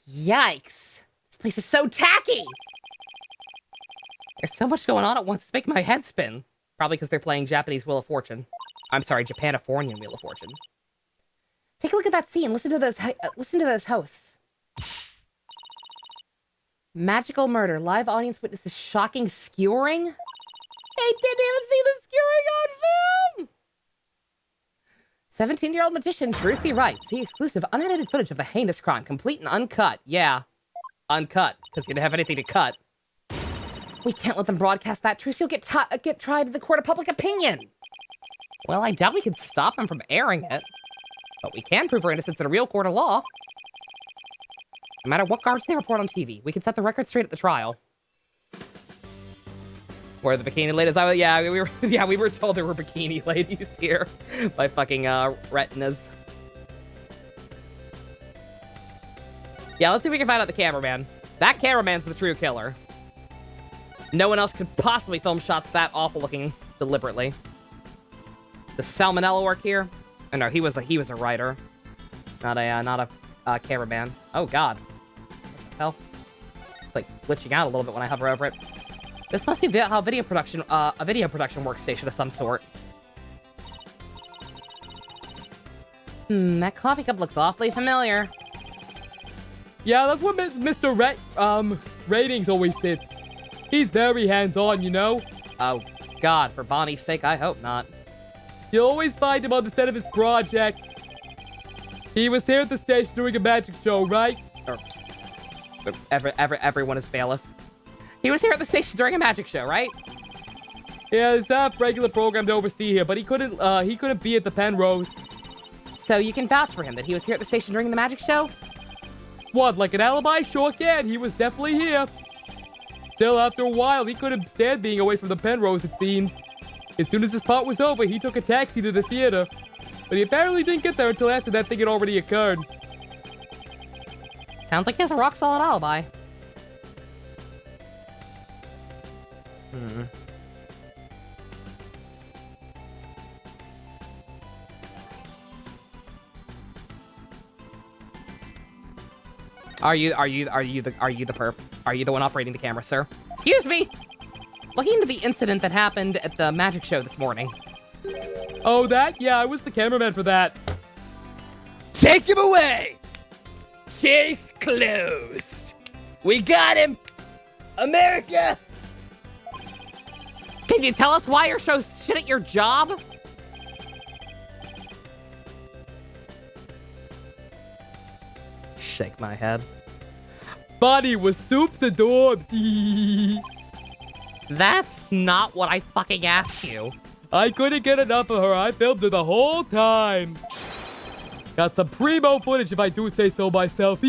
Speaker 1: Yikes. This place is so tacky! There's so much going on at once, it's making my head spin. Probably because they're playing Japanese Wheel of Fortune. I'm sorry, Japanifornian Wheel of Fortune. Take a look at that scene. Listen to those hosts. Magical murder. Live audience witnesses shocking skewering. They didn't even see the skewering on film! 17-year-old magician Drusy Wright. See exclusive unedited footage of the heinous crime, complete and uncut. Yeah, uncut, because you didn't have anything to cut. We can't let them broadcast that. Drusy will get tried in the court of public opinion. Well, I doubt we can stop them from airing it. But we can prove her innocence in a real court of law. No matter what garbage they report on TV, we can set the record straight at the trial. Where the bikini ladies? We were told there were bikini ladies here by fucking retinas. Yeah, let's see if we can find out the cameraman. That cameraman's the true killer. No one else could possibly film shots that awful looking deliberately. The salmonella work here? Oh, no, he was a writer, not a cameraman. Oh God, what the hell? It's like glitching out a little bit when I hover over it. This must be a video production workstation of some sort. That coffee cup looks awfully familiar.
Speaker 9: Yeah, that's what Mr. Ratings always said. He's very hands-on, you know?
Speaker 1: Oh, God, for Bonnie's sake, I hope not.
Speaker 9: You'll always find him on the set of his projects. He was here at the station doing a magic show, right?
Speaker 1: Everyone is bailiff. He was here at the station during a magic show, right?
Speaker 9: Yeah, his regular program to oversee here, but he couldn't be at the Penrose.
Speaker 1: So you can vouch for him that he was here at the station during the magic show?
Speaker 9: What, like an alibi? Sure can. He was definitely here. Still, after a while, he couldn't stand being away from the Penrose, it seems. As soon as his part was over, he took a taxi to the theater. But he apparently didn't get there until after that thing had already occurred.
Speaker 1: Sounds like he has a rock-solid alibi. Are you the perp? Are you the one operating the camera, sir? Excuse me! Looking into the incident that happened at the magic show this morning.
Speaker 9: Oh, that? Yeah, I was the cameraman for that.
Speaker 6: Take him away! Case closed. We got him! America!
Speaker 1: Can you tell us why you're so shit at your job? Shake my head.
Speaker 9: Bonnie was soups adorbs.
Speaker 1: That's not what I fucking asked you.
Speaker 9: I couldn't get enough of her. I filmed her the whole time. Got some primo footage if I do say so myself.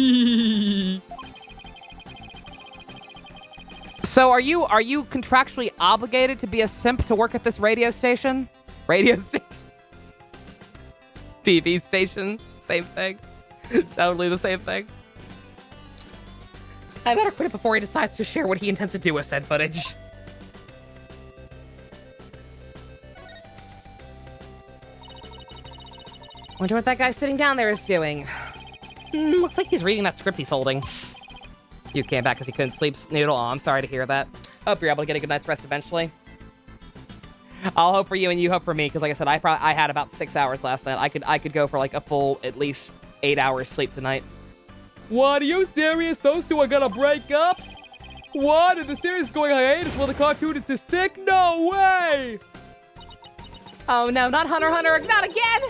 Speaker 1: So are you contractually obligated to be a simp to work at this radio station? Radio station? TV station? Same thing. Totally the same thing. I better quit it before he decides to share what he intends to do with said footage. Wonder what that guy sitting down there is doing. Looks like he's reading that script he's holding. You came back because you couldn't sleep, Snoodle. Oh, I'm sorry to hear that. Hope you're able to get a good night's rest eventually. I'll hope for you and you hope for me, because like I said, I had about 6 hours last night. I could go for like a full, at least 8 hours sleep tonight.
Speaker 9: What, are you serious? Those two are gonna break up? What? And the series is going hiatus while the cartoonist is sick? No way!
Speaker 1: Oh no, not Hunter x Hunter, not again!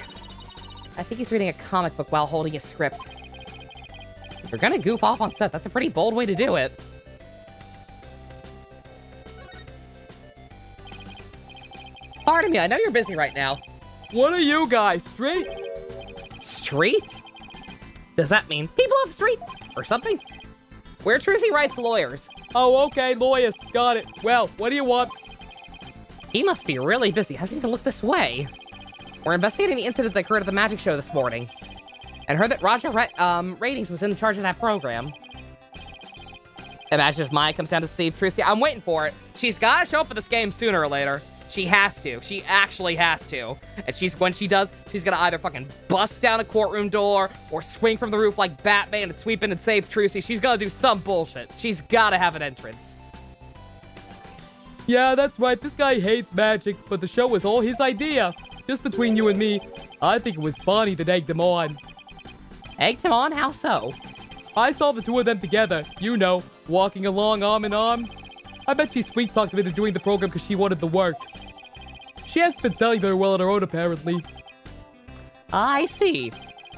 Speaker 1: I think he's reading a comic book while holding a script. If you're gonna goof off on set, that's a pretty bold way to do it. me. I know you're busy right now.
Speaker 9: What are you guys, straight?
Speaker 1: Street? Does that mean people of the street? Or something? We're Trucy Wright's lawyers.
Speaker 9: Oh, okay, lawyers. Got it. Well, what do you want?
Speaker 1: He must be really busy. Hasn't even looked this way. We're investigating the incident that occurred at the magic show this morning. And heard that Roger Ratings was in charge of that program. Imagine if Maya comes down to save Trucy. I'm waiting for it. She's got to show up at this game sooner or later. She has to. She actually has to. And when she does, she's gonna either fucking bust down a courtroom door or swing from the roof like Batman and sweep in and save Trucy. She's gonna do some bullshit. She's gotta have an entrance.
Speaker 9: Yeah, that's right. This guy hates magic, but the show was all his idea. Just between you and me, I think it was Bonnie that egged him on.
Speaker 1: Egged him on? How so?
Speaker 9: I saw the two of them together, you know, walking along arm in arm. I bet she sweet-talked him into doing the program because she wanted the work. She hasn't been selling very well on her own, apparently.
Speaker 1: I see.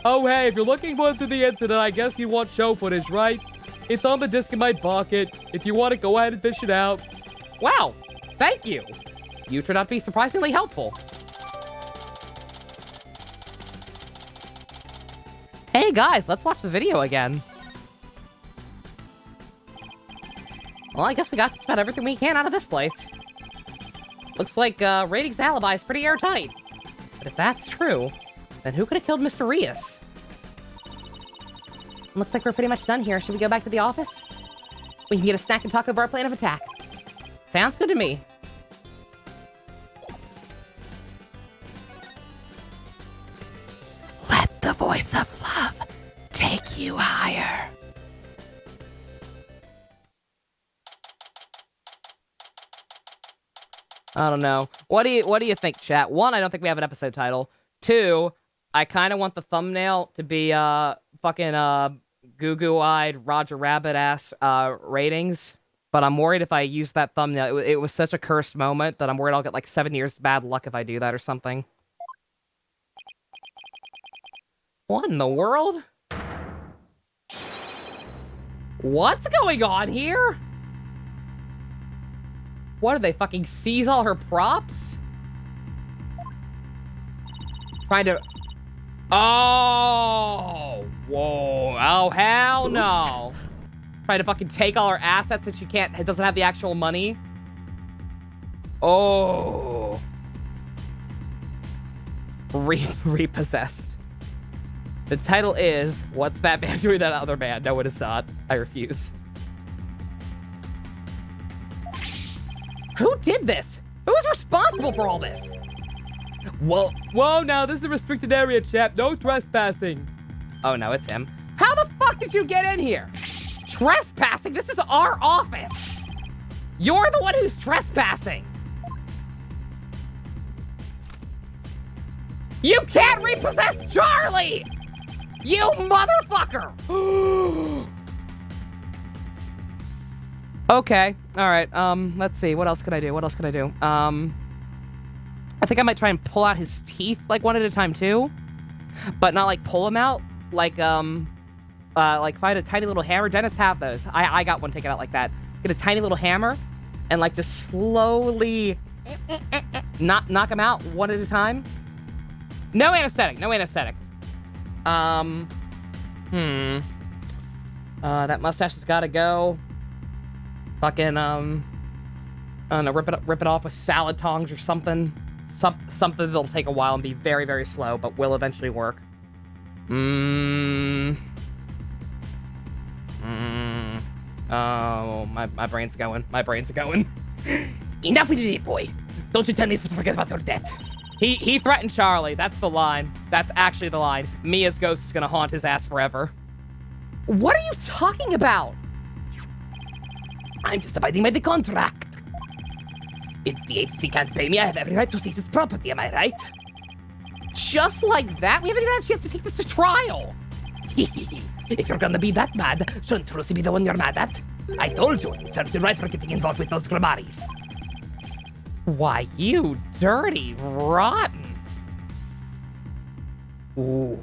Speaker 9: Oh, hey, if you're looking more into the incident, I guess you want show footage, right? It's on the disc in my pocket. If you want it, go ahead and fish it out.
Speaker 1: Wow, thank you. You turned out to be surprisingly helpful. Hey guys, let's watch the video again. Well, I guess we got just about everything we can out of this place. Looks like Ratings' alibi is pretty airtight. But if that's true, then who could have killed Mr. Rias? Looks like we're pretty much done here. Should we go back to the office? We can get a snack and talk over our plan of attack. Sounds good to me.
Speaker 6: Let the voice of love take you higher.
Speaker 1: I don't know. What do you think, chat? One, I don't think we have an episode title. Two, I kind of want the thumbnail to be fucking goo-goo-eyed Roger Rabbit-ass Ratings. But I'm worried if I use that thumbnail, it was such a cursed moment that I'm worried I'll get like 7 years of bad luck if I do that or something. What in the world? What's going on here? What, did they fucking seize all her props? Trying to... Oh! Whoa. Oh, hell no. Trying to fucking take all her assets that she doesn't have the actual money. Oh. Repossessed. The title is, What's That Man Doing That Other Man? No, it is not. I refuse. Who did this? Who's responsible for all this?
Speaker 9: Whoa, now, this is a restricted area, chap. No trespassing.
Speaker 1: Oh, no, it's him. How the fuck did you get in here? Trespassing? This is our office. You're the one who's trespassing. You can't repossess Charlie! You motherfucker! Okay, alright, let's see. What else can I do? I think I might try and pull out his teeth, like, one at a time, too. But not, like, pull them out. Like find a tiny little hammer. Dentists have those. I got one taken out like that. Get a tiny little hammer and, like, just slowly knock them out one at a time. No anesthetic. That mustache has got to go. Fucking, I don't know, rip it off with salad tongs or something. Something that'll take a while and be very, very slow, but will eventually work. Oh, my brain's going.
Speaker 6: Enough with it, boy. Don't you tell me to forget about your debt.
Speaker 1: He threatened Charlie. That's the line. That's actually the line. Mia's ghost is gonna haunt his ass forever. What are you talking about?
Speaker 6: I'm just abiding by the contract. If the agency can't pay me, I have every right to seize its property, am I right?
Speaker 1: Just like that? We haven't even had a chance to take this to trial.
Speaker 6: If you're gonna be that mad, shouldn't Trucy be the one you're mad at? I told you, it serves you right for getting involved with those Gramaris.
Speaker 1: Why, you dirty rotten. Ooh.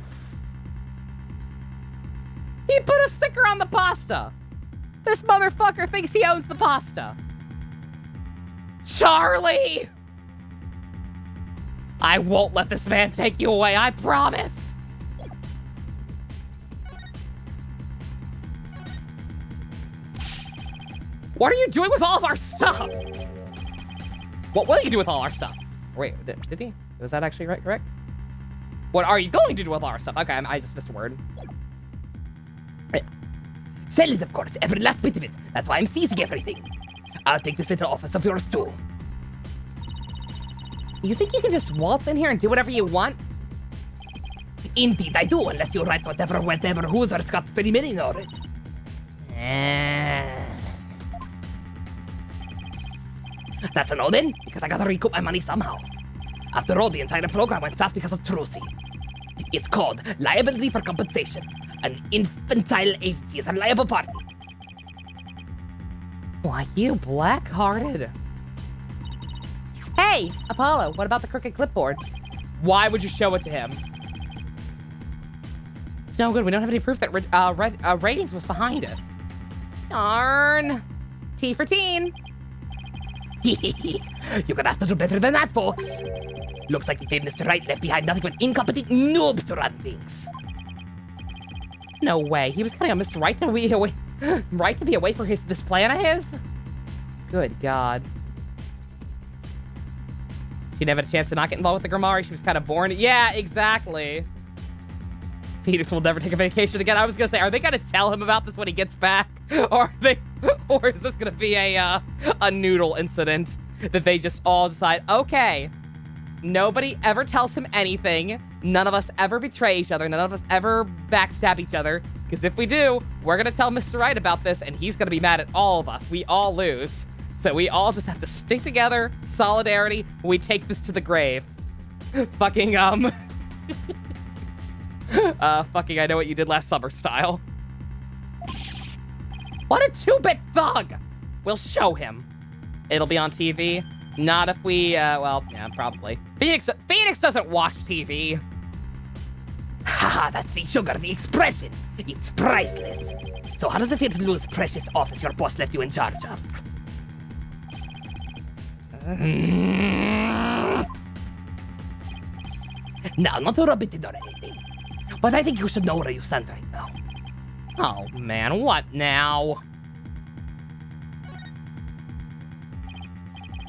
Speaker 1: He put a sticker on the pasta. This motherfucker thinks he owns the pasta. Charlie! I won't let this man take you away, I promise. What are you doing with all of our stuff? What will you do with all our stuff? Wait, did he? Was that actually correct? What are you going to do with all our stuff? Okay, I just missed a word.
Speaker 6: Sell it, of course, every last bit of it. That's why I'm seizing everything. I'll take this little office of yours too.
Speaker 1: You think you can just waltz in here and do whatever you want?
Speaker 6: Indeed, I do, unless you write whatever Hoosers got very many on it. That's a no then, because I gotta recoup my money somehow. After all, the entire program went south because of Trucy. It's called Liability for Compensation. An infantile agency is a liable party.
Speaker 1: Why, you black-hearted. Hey, Apollo, what about the crooked clipboard? Why would you show it to him? It's no good. We don't have any proof that ratings was behind it. Darn. T for teen.
Speaker 6: You're gonna have to do better than that, folks. Looks like the famous Mr. Wright left behind nothing but incompetent noobs to run things.
Speaker 1: No way. He was counting on Mr. Wright to be away, Wright to be away for this plan of his? Good God. She never had a chance to not get involved with the Grimari. She was kind of born. Yeah, exactly. Phoenix will never take a vacation again. I was gonna say, are they gonna tell him about this when he gets back, or is this gonna be a noodle incident that they just all decide? Okay, nobody ever tells him anything. None of us ever betray each other. None of us ever backstab each other. Because if we do, we're gonna tell Mr. Wright about this, and he's gonna be mad at all of us. We all lose. So we all just have to stick together, solidarity, we take this to the grave. Fucking, fucking I know what you did last summer style. What a 2-bit thug! We'll show him. It'll be on TV. Not if we, well, yeah, probably. Phoenix doesn't watch TV.
Speaker 6: Haha, that's the sugar, the expression. It's priceless. So how does it feel to lose precious office your boss left you in charge of? Now, not to rub it in or anything, but I think you should know where you stand right now.
Speaker 1: Oh, man, what now?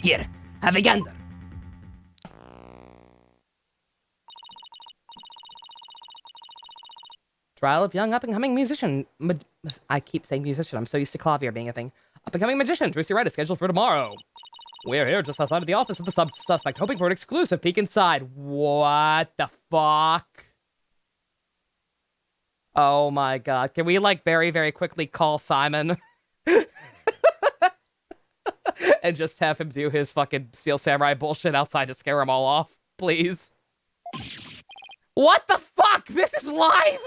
Speaker 6: Here, have a gander.
Speaker 1: Trial of young up-and-coming musician. I keep saying musician. I'm so used to clavier being a thing. Up-and-coming magician. Trucy Wright is scheduled for tomorrow. We're here just outside of the office of the suspect, hoping for an exclusive peek inside. What the fuck? Oh my God. Can we, like, very, very quickly call Simon? And just have him do his fucking Steel Samurai bullshit outside to scare them all off, please. What the fuck? This is live?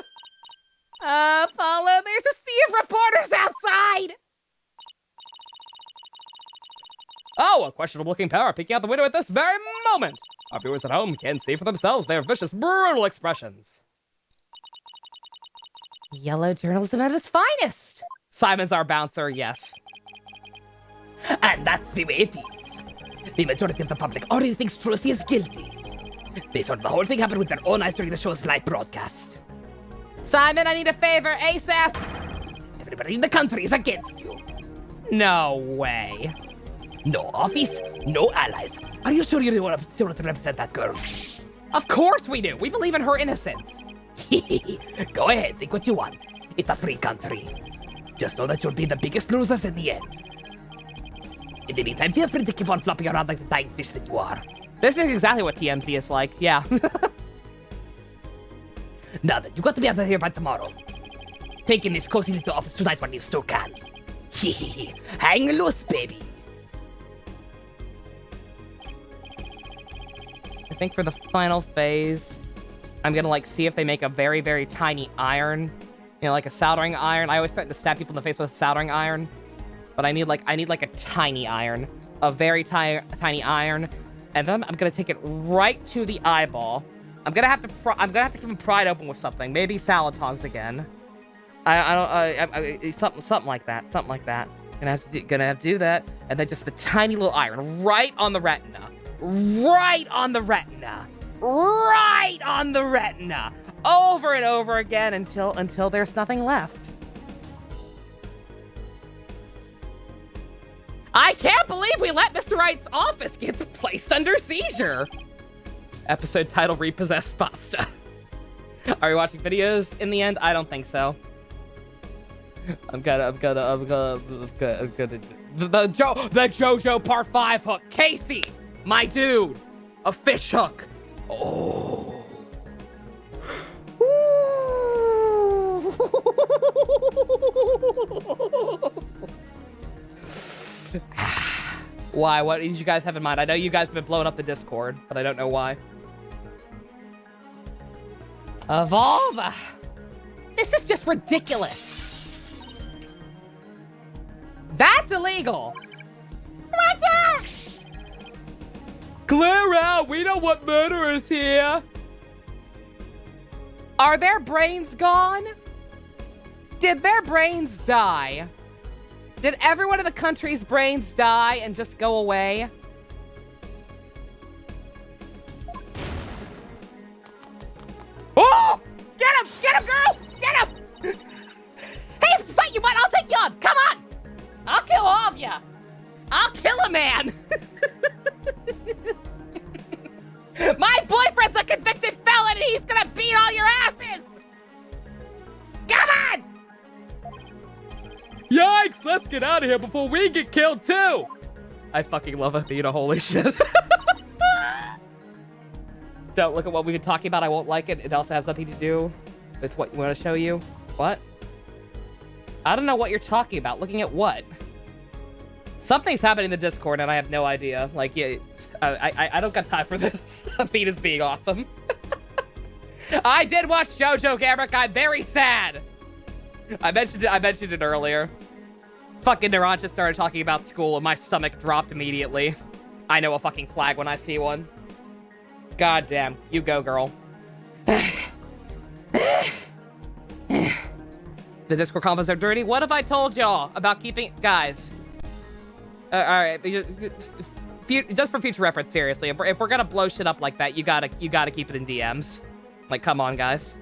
Speaker 1: Follow, there's a sea of reporters outside! Oh, a questionable-looking power peeking out the window at this very moment! Our viewers at home can see for themselves their vicious, brutal expressions. Yellow journalism at its finest! Simon's our bouncer, yes.
Speaker 6: And that's the way it is. The majority of the public already thinks Trucy is guilty. They saw the whole thing happen with their own eyes during the show's live broadcast.
Speaker 1: Simon, I need a favor, ASAP!
Speaker 6: Everybody in the country is against you.
Speaker 1: No way.
Speaker 6: No office, no allies. Are you sure you want to represent that girl?
Speaker 1: Of course we do. We believe in her innocence.
Speaker 6: Go ahead, think what you want. It's a free country. Just know that you'll be the biggest losers in the end. In the meantime, feel free to keep on flopping around like the dying fish that you are.
Speaker 1: This is exactly what TMZ is like, yeah.
Speaker 6: Now then, you got to be out of here by tomorrow. Take in this cozy little office tonight when you still can. Hang loose, baby.
Speaker 1: I think for the final phase, I'm gonna like see if they make a very, very tiny iron. You know, like a soldering iron. I always threaten to stab people in the face with a soldering iron. But I need like a tiny iron. A very tiny iron. And then I'm gonna take it right to the eyeball. I'm gonna have to keep him pried open with something. Maybe salad tongs again. Something like that. Something like that. Gonna have to do that. And then just the tiny little iron right on the retina. Right on the retina. right on the retina, over and over again until there's nothing left. I can't believe we let Mr. Wright's office get placed under seizure. Episode title: Repossessed Pasta. Are we watching videos in the end? I don't think so. I'm gonna the JoJo Part 5 hook. Casey, my dude, a fish hook. Oh. Why? What did you guys have in mind? I know you guys have been blowing up the Discord, but I don't know why. Evolve! This is just ridiculous. That's illegal. Roger!
Speaker 9: Clear out! We don't want murderers here!
Speaker 1: Are their brains gone? Did their brains die? Did everyone in the country's brains die and just go away? Oh! Get him! Get him, girl! Get him! Hey, if it's a fight you want, I'll take you on! Come on! I'll kill all of you! I'll kill a man! My boyfriend's a convicted felon and he's gonna beat all your asses! Come on!
Speaker 9: Yikes! Let's get out of here before we get killed too! I fucking love Athena, holy shit. Don't look at what we've been talking about, I won't like it. It also has nothing to do with what we want to show you. What? I don't know what you're talking about. Looking at what? Something's happening in the Discord and I have no idea. Like, yeah, I don't got time for this. Athena's being awesome. I did watch JoJo, Gamrick. I'm very sad. I mentioned it earlier. Fucking Naran just started talking about school and my stomach dropped immediately. I know a fucking flag when I see one. God damn. You go, girl. The Discord combos are dirty. What have I told y'all about keeping... Guys. Alright. Just for future reference, seriously. If we're gonna blow shit up like that, you gotta keep it in DMs. Like, come on, guys.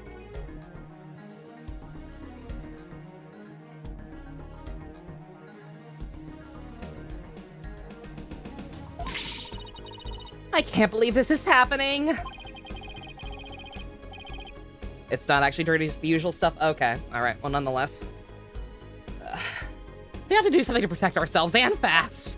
Speaker 9: I can't believe this is happening. It's not actually dirty, just the usual stuff. Okay, all right. Well, nonetheless, we have to do something to protect ourselves and fast.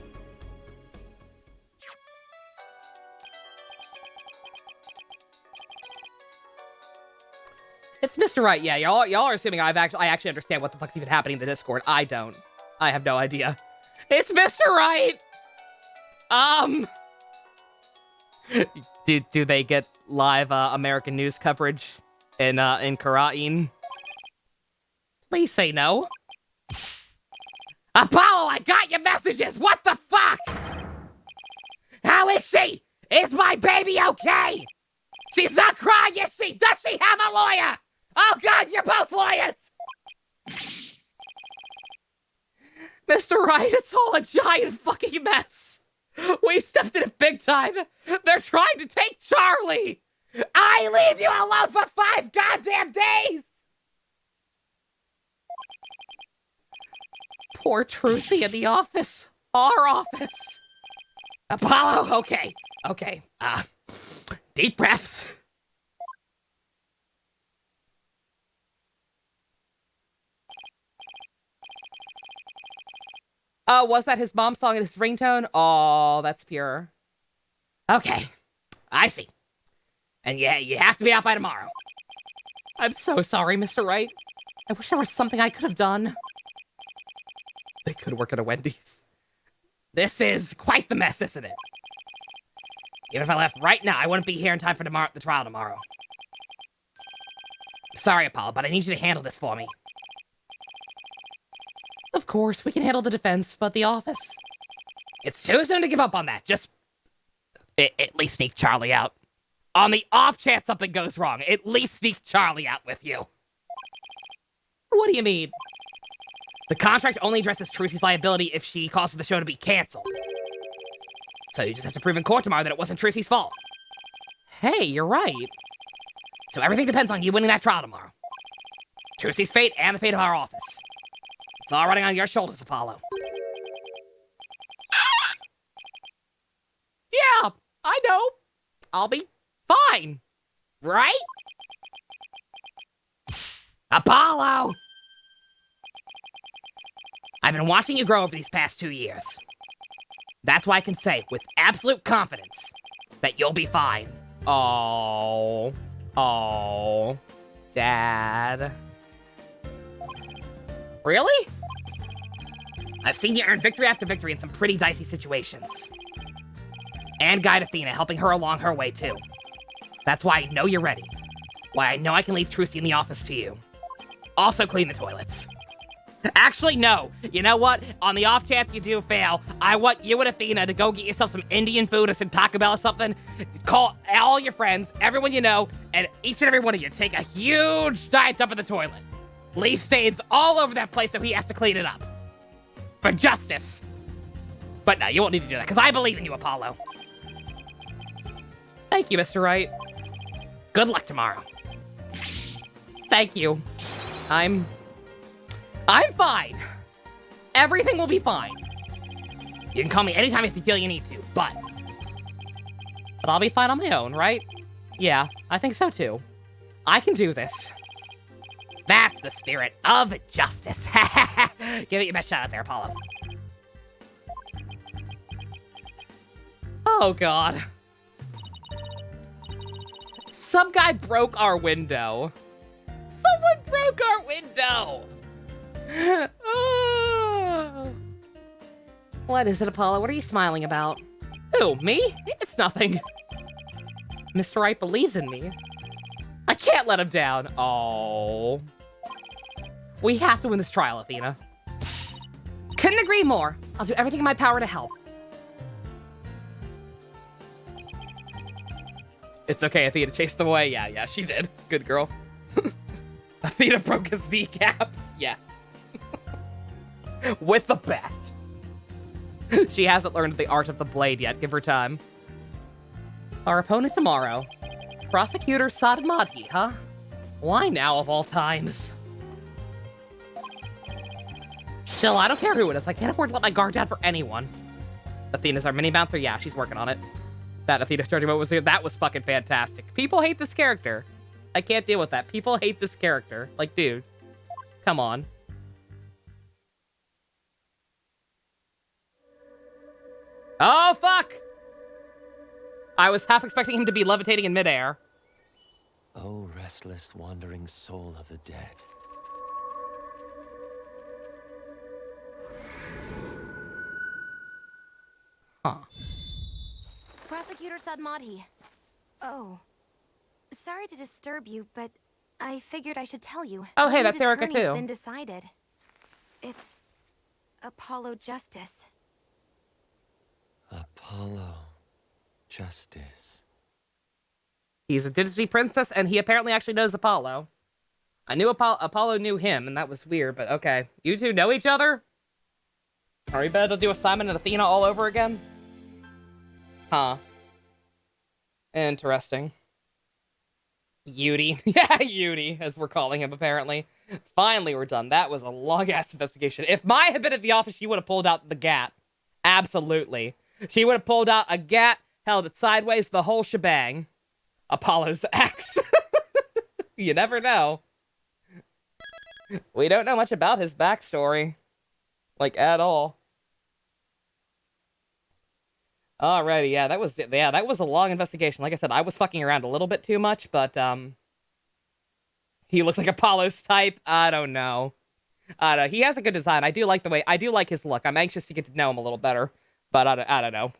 Speaker 9: It's Mr. Wright. Yeah, y'all are assuming I actually understand what the fuck's even happening in the Discord. I don't. I have no idea. It's Mr. Wright. Do they get live American news coverage in Karain? Please say no. Apollo, I got your messages. What the fuck? How is she? Is my baby okay? She's not crying, is she? Does she have a lawyer? Oh God, you're both lawyers. Mr. Wright, it's all a giant fucking mess. We stepped in it big time. They're trying to take Charlie. I leave you alone for 5 goddamn days. Poor Trucy in the office. Our office. Apollo, okay. Deep breaths. Oh, was that his mom's song and his ringtone? Oh, that's pure. Okay, I see. And yeah, you have to be out by tomorrow. I'm so sorry, Mr. Wright. I wish there was something I could have done. They could work at a Wendy's. This is quite the mess, isn't it? Even if I left right now, I wouldn't be here in time for the trial tomorrow. Sorry, Apollo, but I need you to handle this for me. Of course, we can handle the defense, but the office... It's too soon to give up on that. Just... at least sneak Charlie out. On the off chance something goes wrong, at least sneak Charlie out with you. What do you mean? The contract only addresses Trucy's liability if she causes the show to be canceled. So you just have to prove in court tomorrow that it wasn't Trucy's fault.
Speaker 1: Hey, you're right.
Speaker 6: So everything depends on you winning that trial tomorrow. Trucy's fate and the fate of our office. It's all running on your shoulders, Apollo.
Speaker 1: Yeah, I know. I'll be fine. Right?
Speaker 6: Apollo! I've been watching you grow over these past 2 years. That's why I can say, with absolute confidence, that you'll be fine.
Speaker 1: Oh. Oh. Dad. Really?
Speaker 6: I've seen you earn victory after victory in some pretty dicey situations. And guide Athena, helping her along her way, too. That's why I know you're ready. Why I know I can leave Trucy in the office to you. Also clean the toilets. Actually, no. You know what? On the off chance you do fail, I want you and Athena to go get yourself some Indian food or some Taco Bell or something. Call all your friends, everyone you know, and each and every one of you take a huge giant dump in the toilet. Leave stains all over that place so he has to clean it up. For justice. But no, you won't need to do that, because I believe in you, Apollo.
Speaker 1: Thank you, Mr. Wright.
Speaker 6: Good luck tomorrow.
Speaker 1: Thank you. I'm fine. Everything will be fine.
Speaker 6: You can call me anytime if you feel you need to, but
Speaker 1: I'll be fine on my own, right? Yeah, I think so too. I can do this.
Speaker 6: That's the spirit of justice. Give it your best shot out there, Apollo.
Speaker 1: Oh, God. Some guy broke our window. Someone broke our window. Oh. What is it, Apollo? What are you smiling about? Who, me? It's nothing. Mr. Wright believes in me. I can't let him down. Oh. We have to win this trial, Athena. Couldn't agree more. I'll do everything in my power to help. It's okay, Athena chased them away. Yeah, she did. Good girl. Athena broke his kneecaps. Yes. With the bat. She hasn't learned the art of the blade yet. Give her time. Our opponent tomorrow. Prosecutor Sadmati, huh? Why now of all times? Still, I don't care who it is. I can't afford to let my guard down for anyone. Athena's our mini bouncer? Yeah, she's working on it. That Athena charging mode that was fucking fantastic. People hate this character. I can't deal with that. People hate this character. Like, dude. Come on. Oh, fuck! I was half expecting him to be levitating in midair.
Speaker 10: Oh, restless, wandering soul of the dead.
Speaker 1: Huh.
Speaker 5: Prosecutor Sadmati. Oh. Sorry to disturb you, but I figured I should tell you.
Speaker 1: Oh, hey,
Speaker 5: The
Speaker 1: that's
Speaker 5: lead
Speaker 1: Erica,
Speaker 5: attorney's
Speaker 1: too.
Speaker 5: been decided. It's Apollo Justice.
Speaker 10: Apollo Justice.
Speaker 1: He's a Disney princess, and he apparently actually knows Apollo. I knew Apollo knew him, and that was weird, but okay. You two know each other? Are we better to do Simon and Athena all over again? Huh. Interesting. Yudi. Yeah, Yudi, as we're calling him, apparently. Finally, we're done. That was a long-ass investigation. If Maya had been at the office, she would have pulled out the gat. Absolutely. She would have pulled out a gat, held it sideways, the whole shebang. Apollo's ex. You never know. We don't know much about his backstory. Like, at all. Alrighty, yeah, that was a long investigation. Like I said, I was fucking around a little bit too much, but, he looks like Apollo's type. I don't know. I don't know. He has a good design. I do like his look. I'm anxious to get to know him a little better, but I don't know.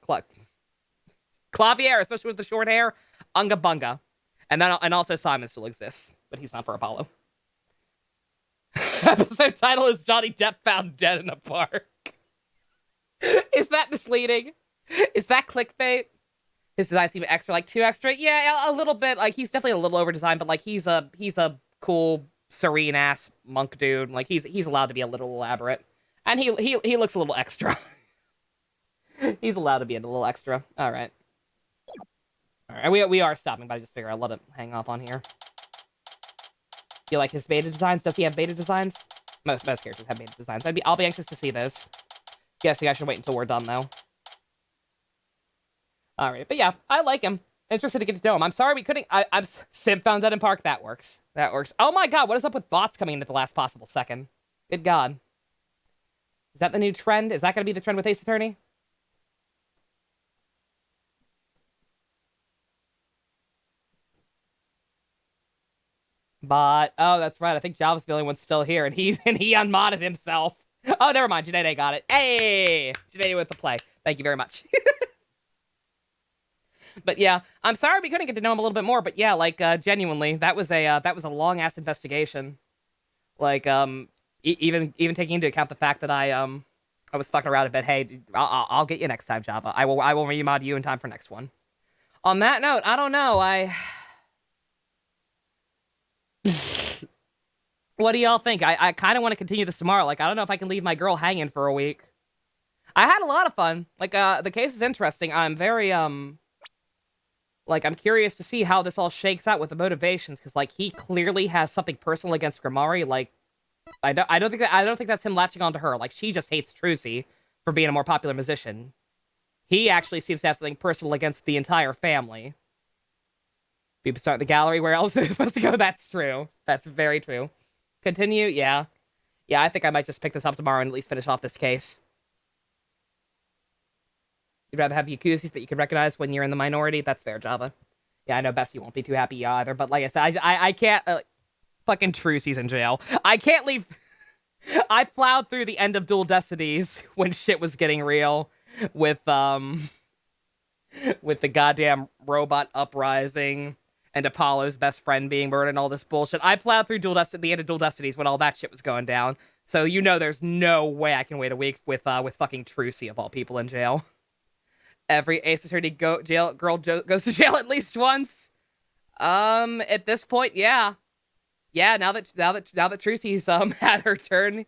Speaker 1: Clavier, especially with the short hair, unga bunga. And also Simon still exists, but he's not for Apollo. Episode title is Johnny Depp found dead in a park. Is that misleading? Is that clickbait? His design seems extra, like too extra. Yeah, a little bit. Like he's definitely a little over designed, but like he's a cool, serene ass monk dude. Like he's allowed to be a little elaborate, and he looks a little extra. He's allowed to be a little extra. All right. All right, we are stopping, but I just figure I'll let it hang off on here. You like his beta designs? Does he have beta designs? Most characters have beta designs. I'll be anxious to see those. Guessing I should wait until we're done, though. All right, but yeah, I like him. Interested to get to know him. I'm sorry we couldn't. I'm Simp found out in park. That works. That works. Oh my god, what is up with bots coming in at the last possible second? Good god. Is that the new trend? Is that going to be the trend with Ace Attorney? But oh, that's right. I think Java's the only one still here, and he unmodded himself. Oh, never mind. Janae got it. Hey, Janae with the play. Thank you very much. But yeah, I'm sorry we couldn't get to know him a little bit more. But yeah, like genuinely, that was a long ass investigation. Like even taking into account the fact that I was fucking around a bit. Hey, I'll get you next time, Java. I will remod you in time for next one. On that note, I don't know. What do y'all think? I kind of want to continue this tomorrow. Like, I don't know if I can leave my girl hanging for a week. I had a lot of fun. Like, the case is interesting. I'm very, like, I'm curious to see how this all shakes out with the motivations, because, like, he clearly has something personal against Grimari. Like, I don't think that's him latching onto her. Like, she just hates Trucy for being a more popular musician. He actually seems to have something personal against the entire family. People start the gallery. Where else are they supposed to go? That's true. That's very true. Continue? Yeah. Yeah, I think I might just pick this up tomorrow and at least finish off this case. You'd rather have Yakuza's that you can recognize when you're in the minority? That's fair, Java. Yeah, I know Bestie won't be too happy either, but like I said, I can't... fucking Trucy's in jail. I can't leave... I plowed through the end of Dual Destinies when shit was getting real with the goddamn robot uprising and Apollo's best friend being murdered and all this bullshit. I plowed through the end of Dual Destinies when all that shit was going down. So you know there's no way I can wait a week with fucking Trucy of all people in jail. Every Ace Attorney girl goes to jail at least once. At this point, yeah. Yeah, now that Trucy's had her turn.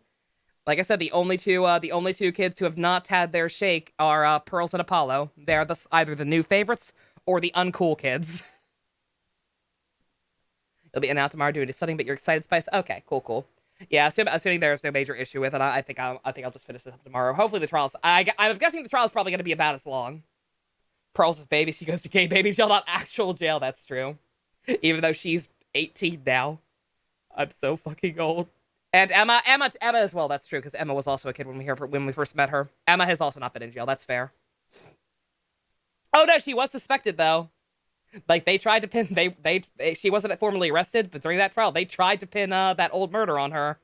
Speaker 1: Like I said, the only two kids who have not had their shake are Pearls and Apollo. They're either the new favorites or the uncool kids. You'll be in out tomorrow doing his studying, but you're excited, Spice? Okay, cool. Yeah, assuming there's no major issue with it, I think I'll just finish this up tomorrow. Hopefully the trials... I'm guessing the trial's probably going to be about as long. Pearls' baby, she goes to gay baby jail, not actual jail, that's true. Even though she's 18 now. I'm so fucking old. And Emma as well, that's true, because Emma was also a kid when we first met her. Emma has also not been in jail, that's fair. Oh no, she was suspected, though. Like, they tried to pin... She wasn't formally arrested, but during that trial, they tried to pin that old murder on her.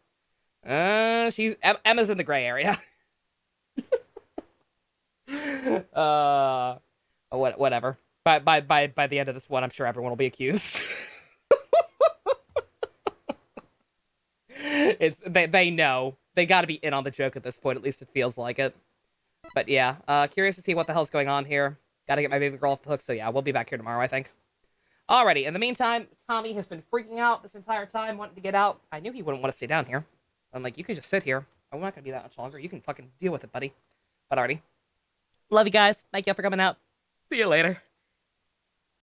Speaker 1: Emma's in the gray area. Whatever. By the end of this one, I'm sure everyone will be accused. They know. They gotta be in on the joke at this point, at least it feels like it. But yeah, curious to see what the hell's going on here. Gotta get my baby girl off the hook, so yeah, we'll be back here tomorrow, I think. Alrighty, in the meantime, Tommy has been freaking out this entire time, wanting to get out. I knew he wouldn't want to stay down here. I'm like, you can just sit here. I'm not gonna be that much longer. You can fucking deal with it, buddy. But alrighty. Love you guys. Thank you for coming out. See you later.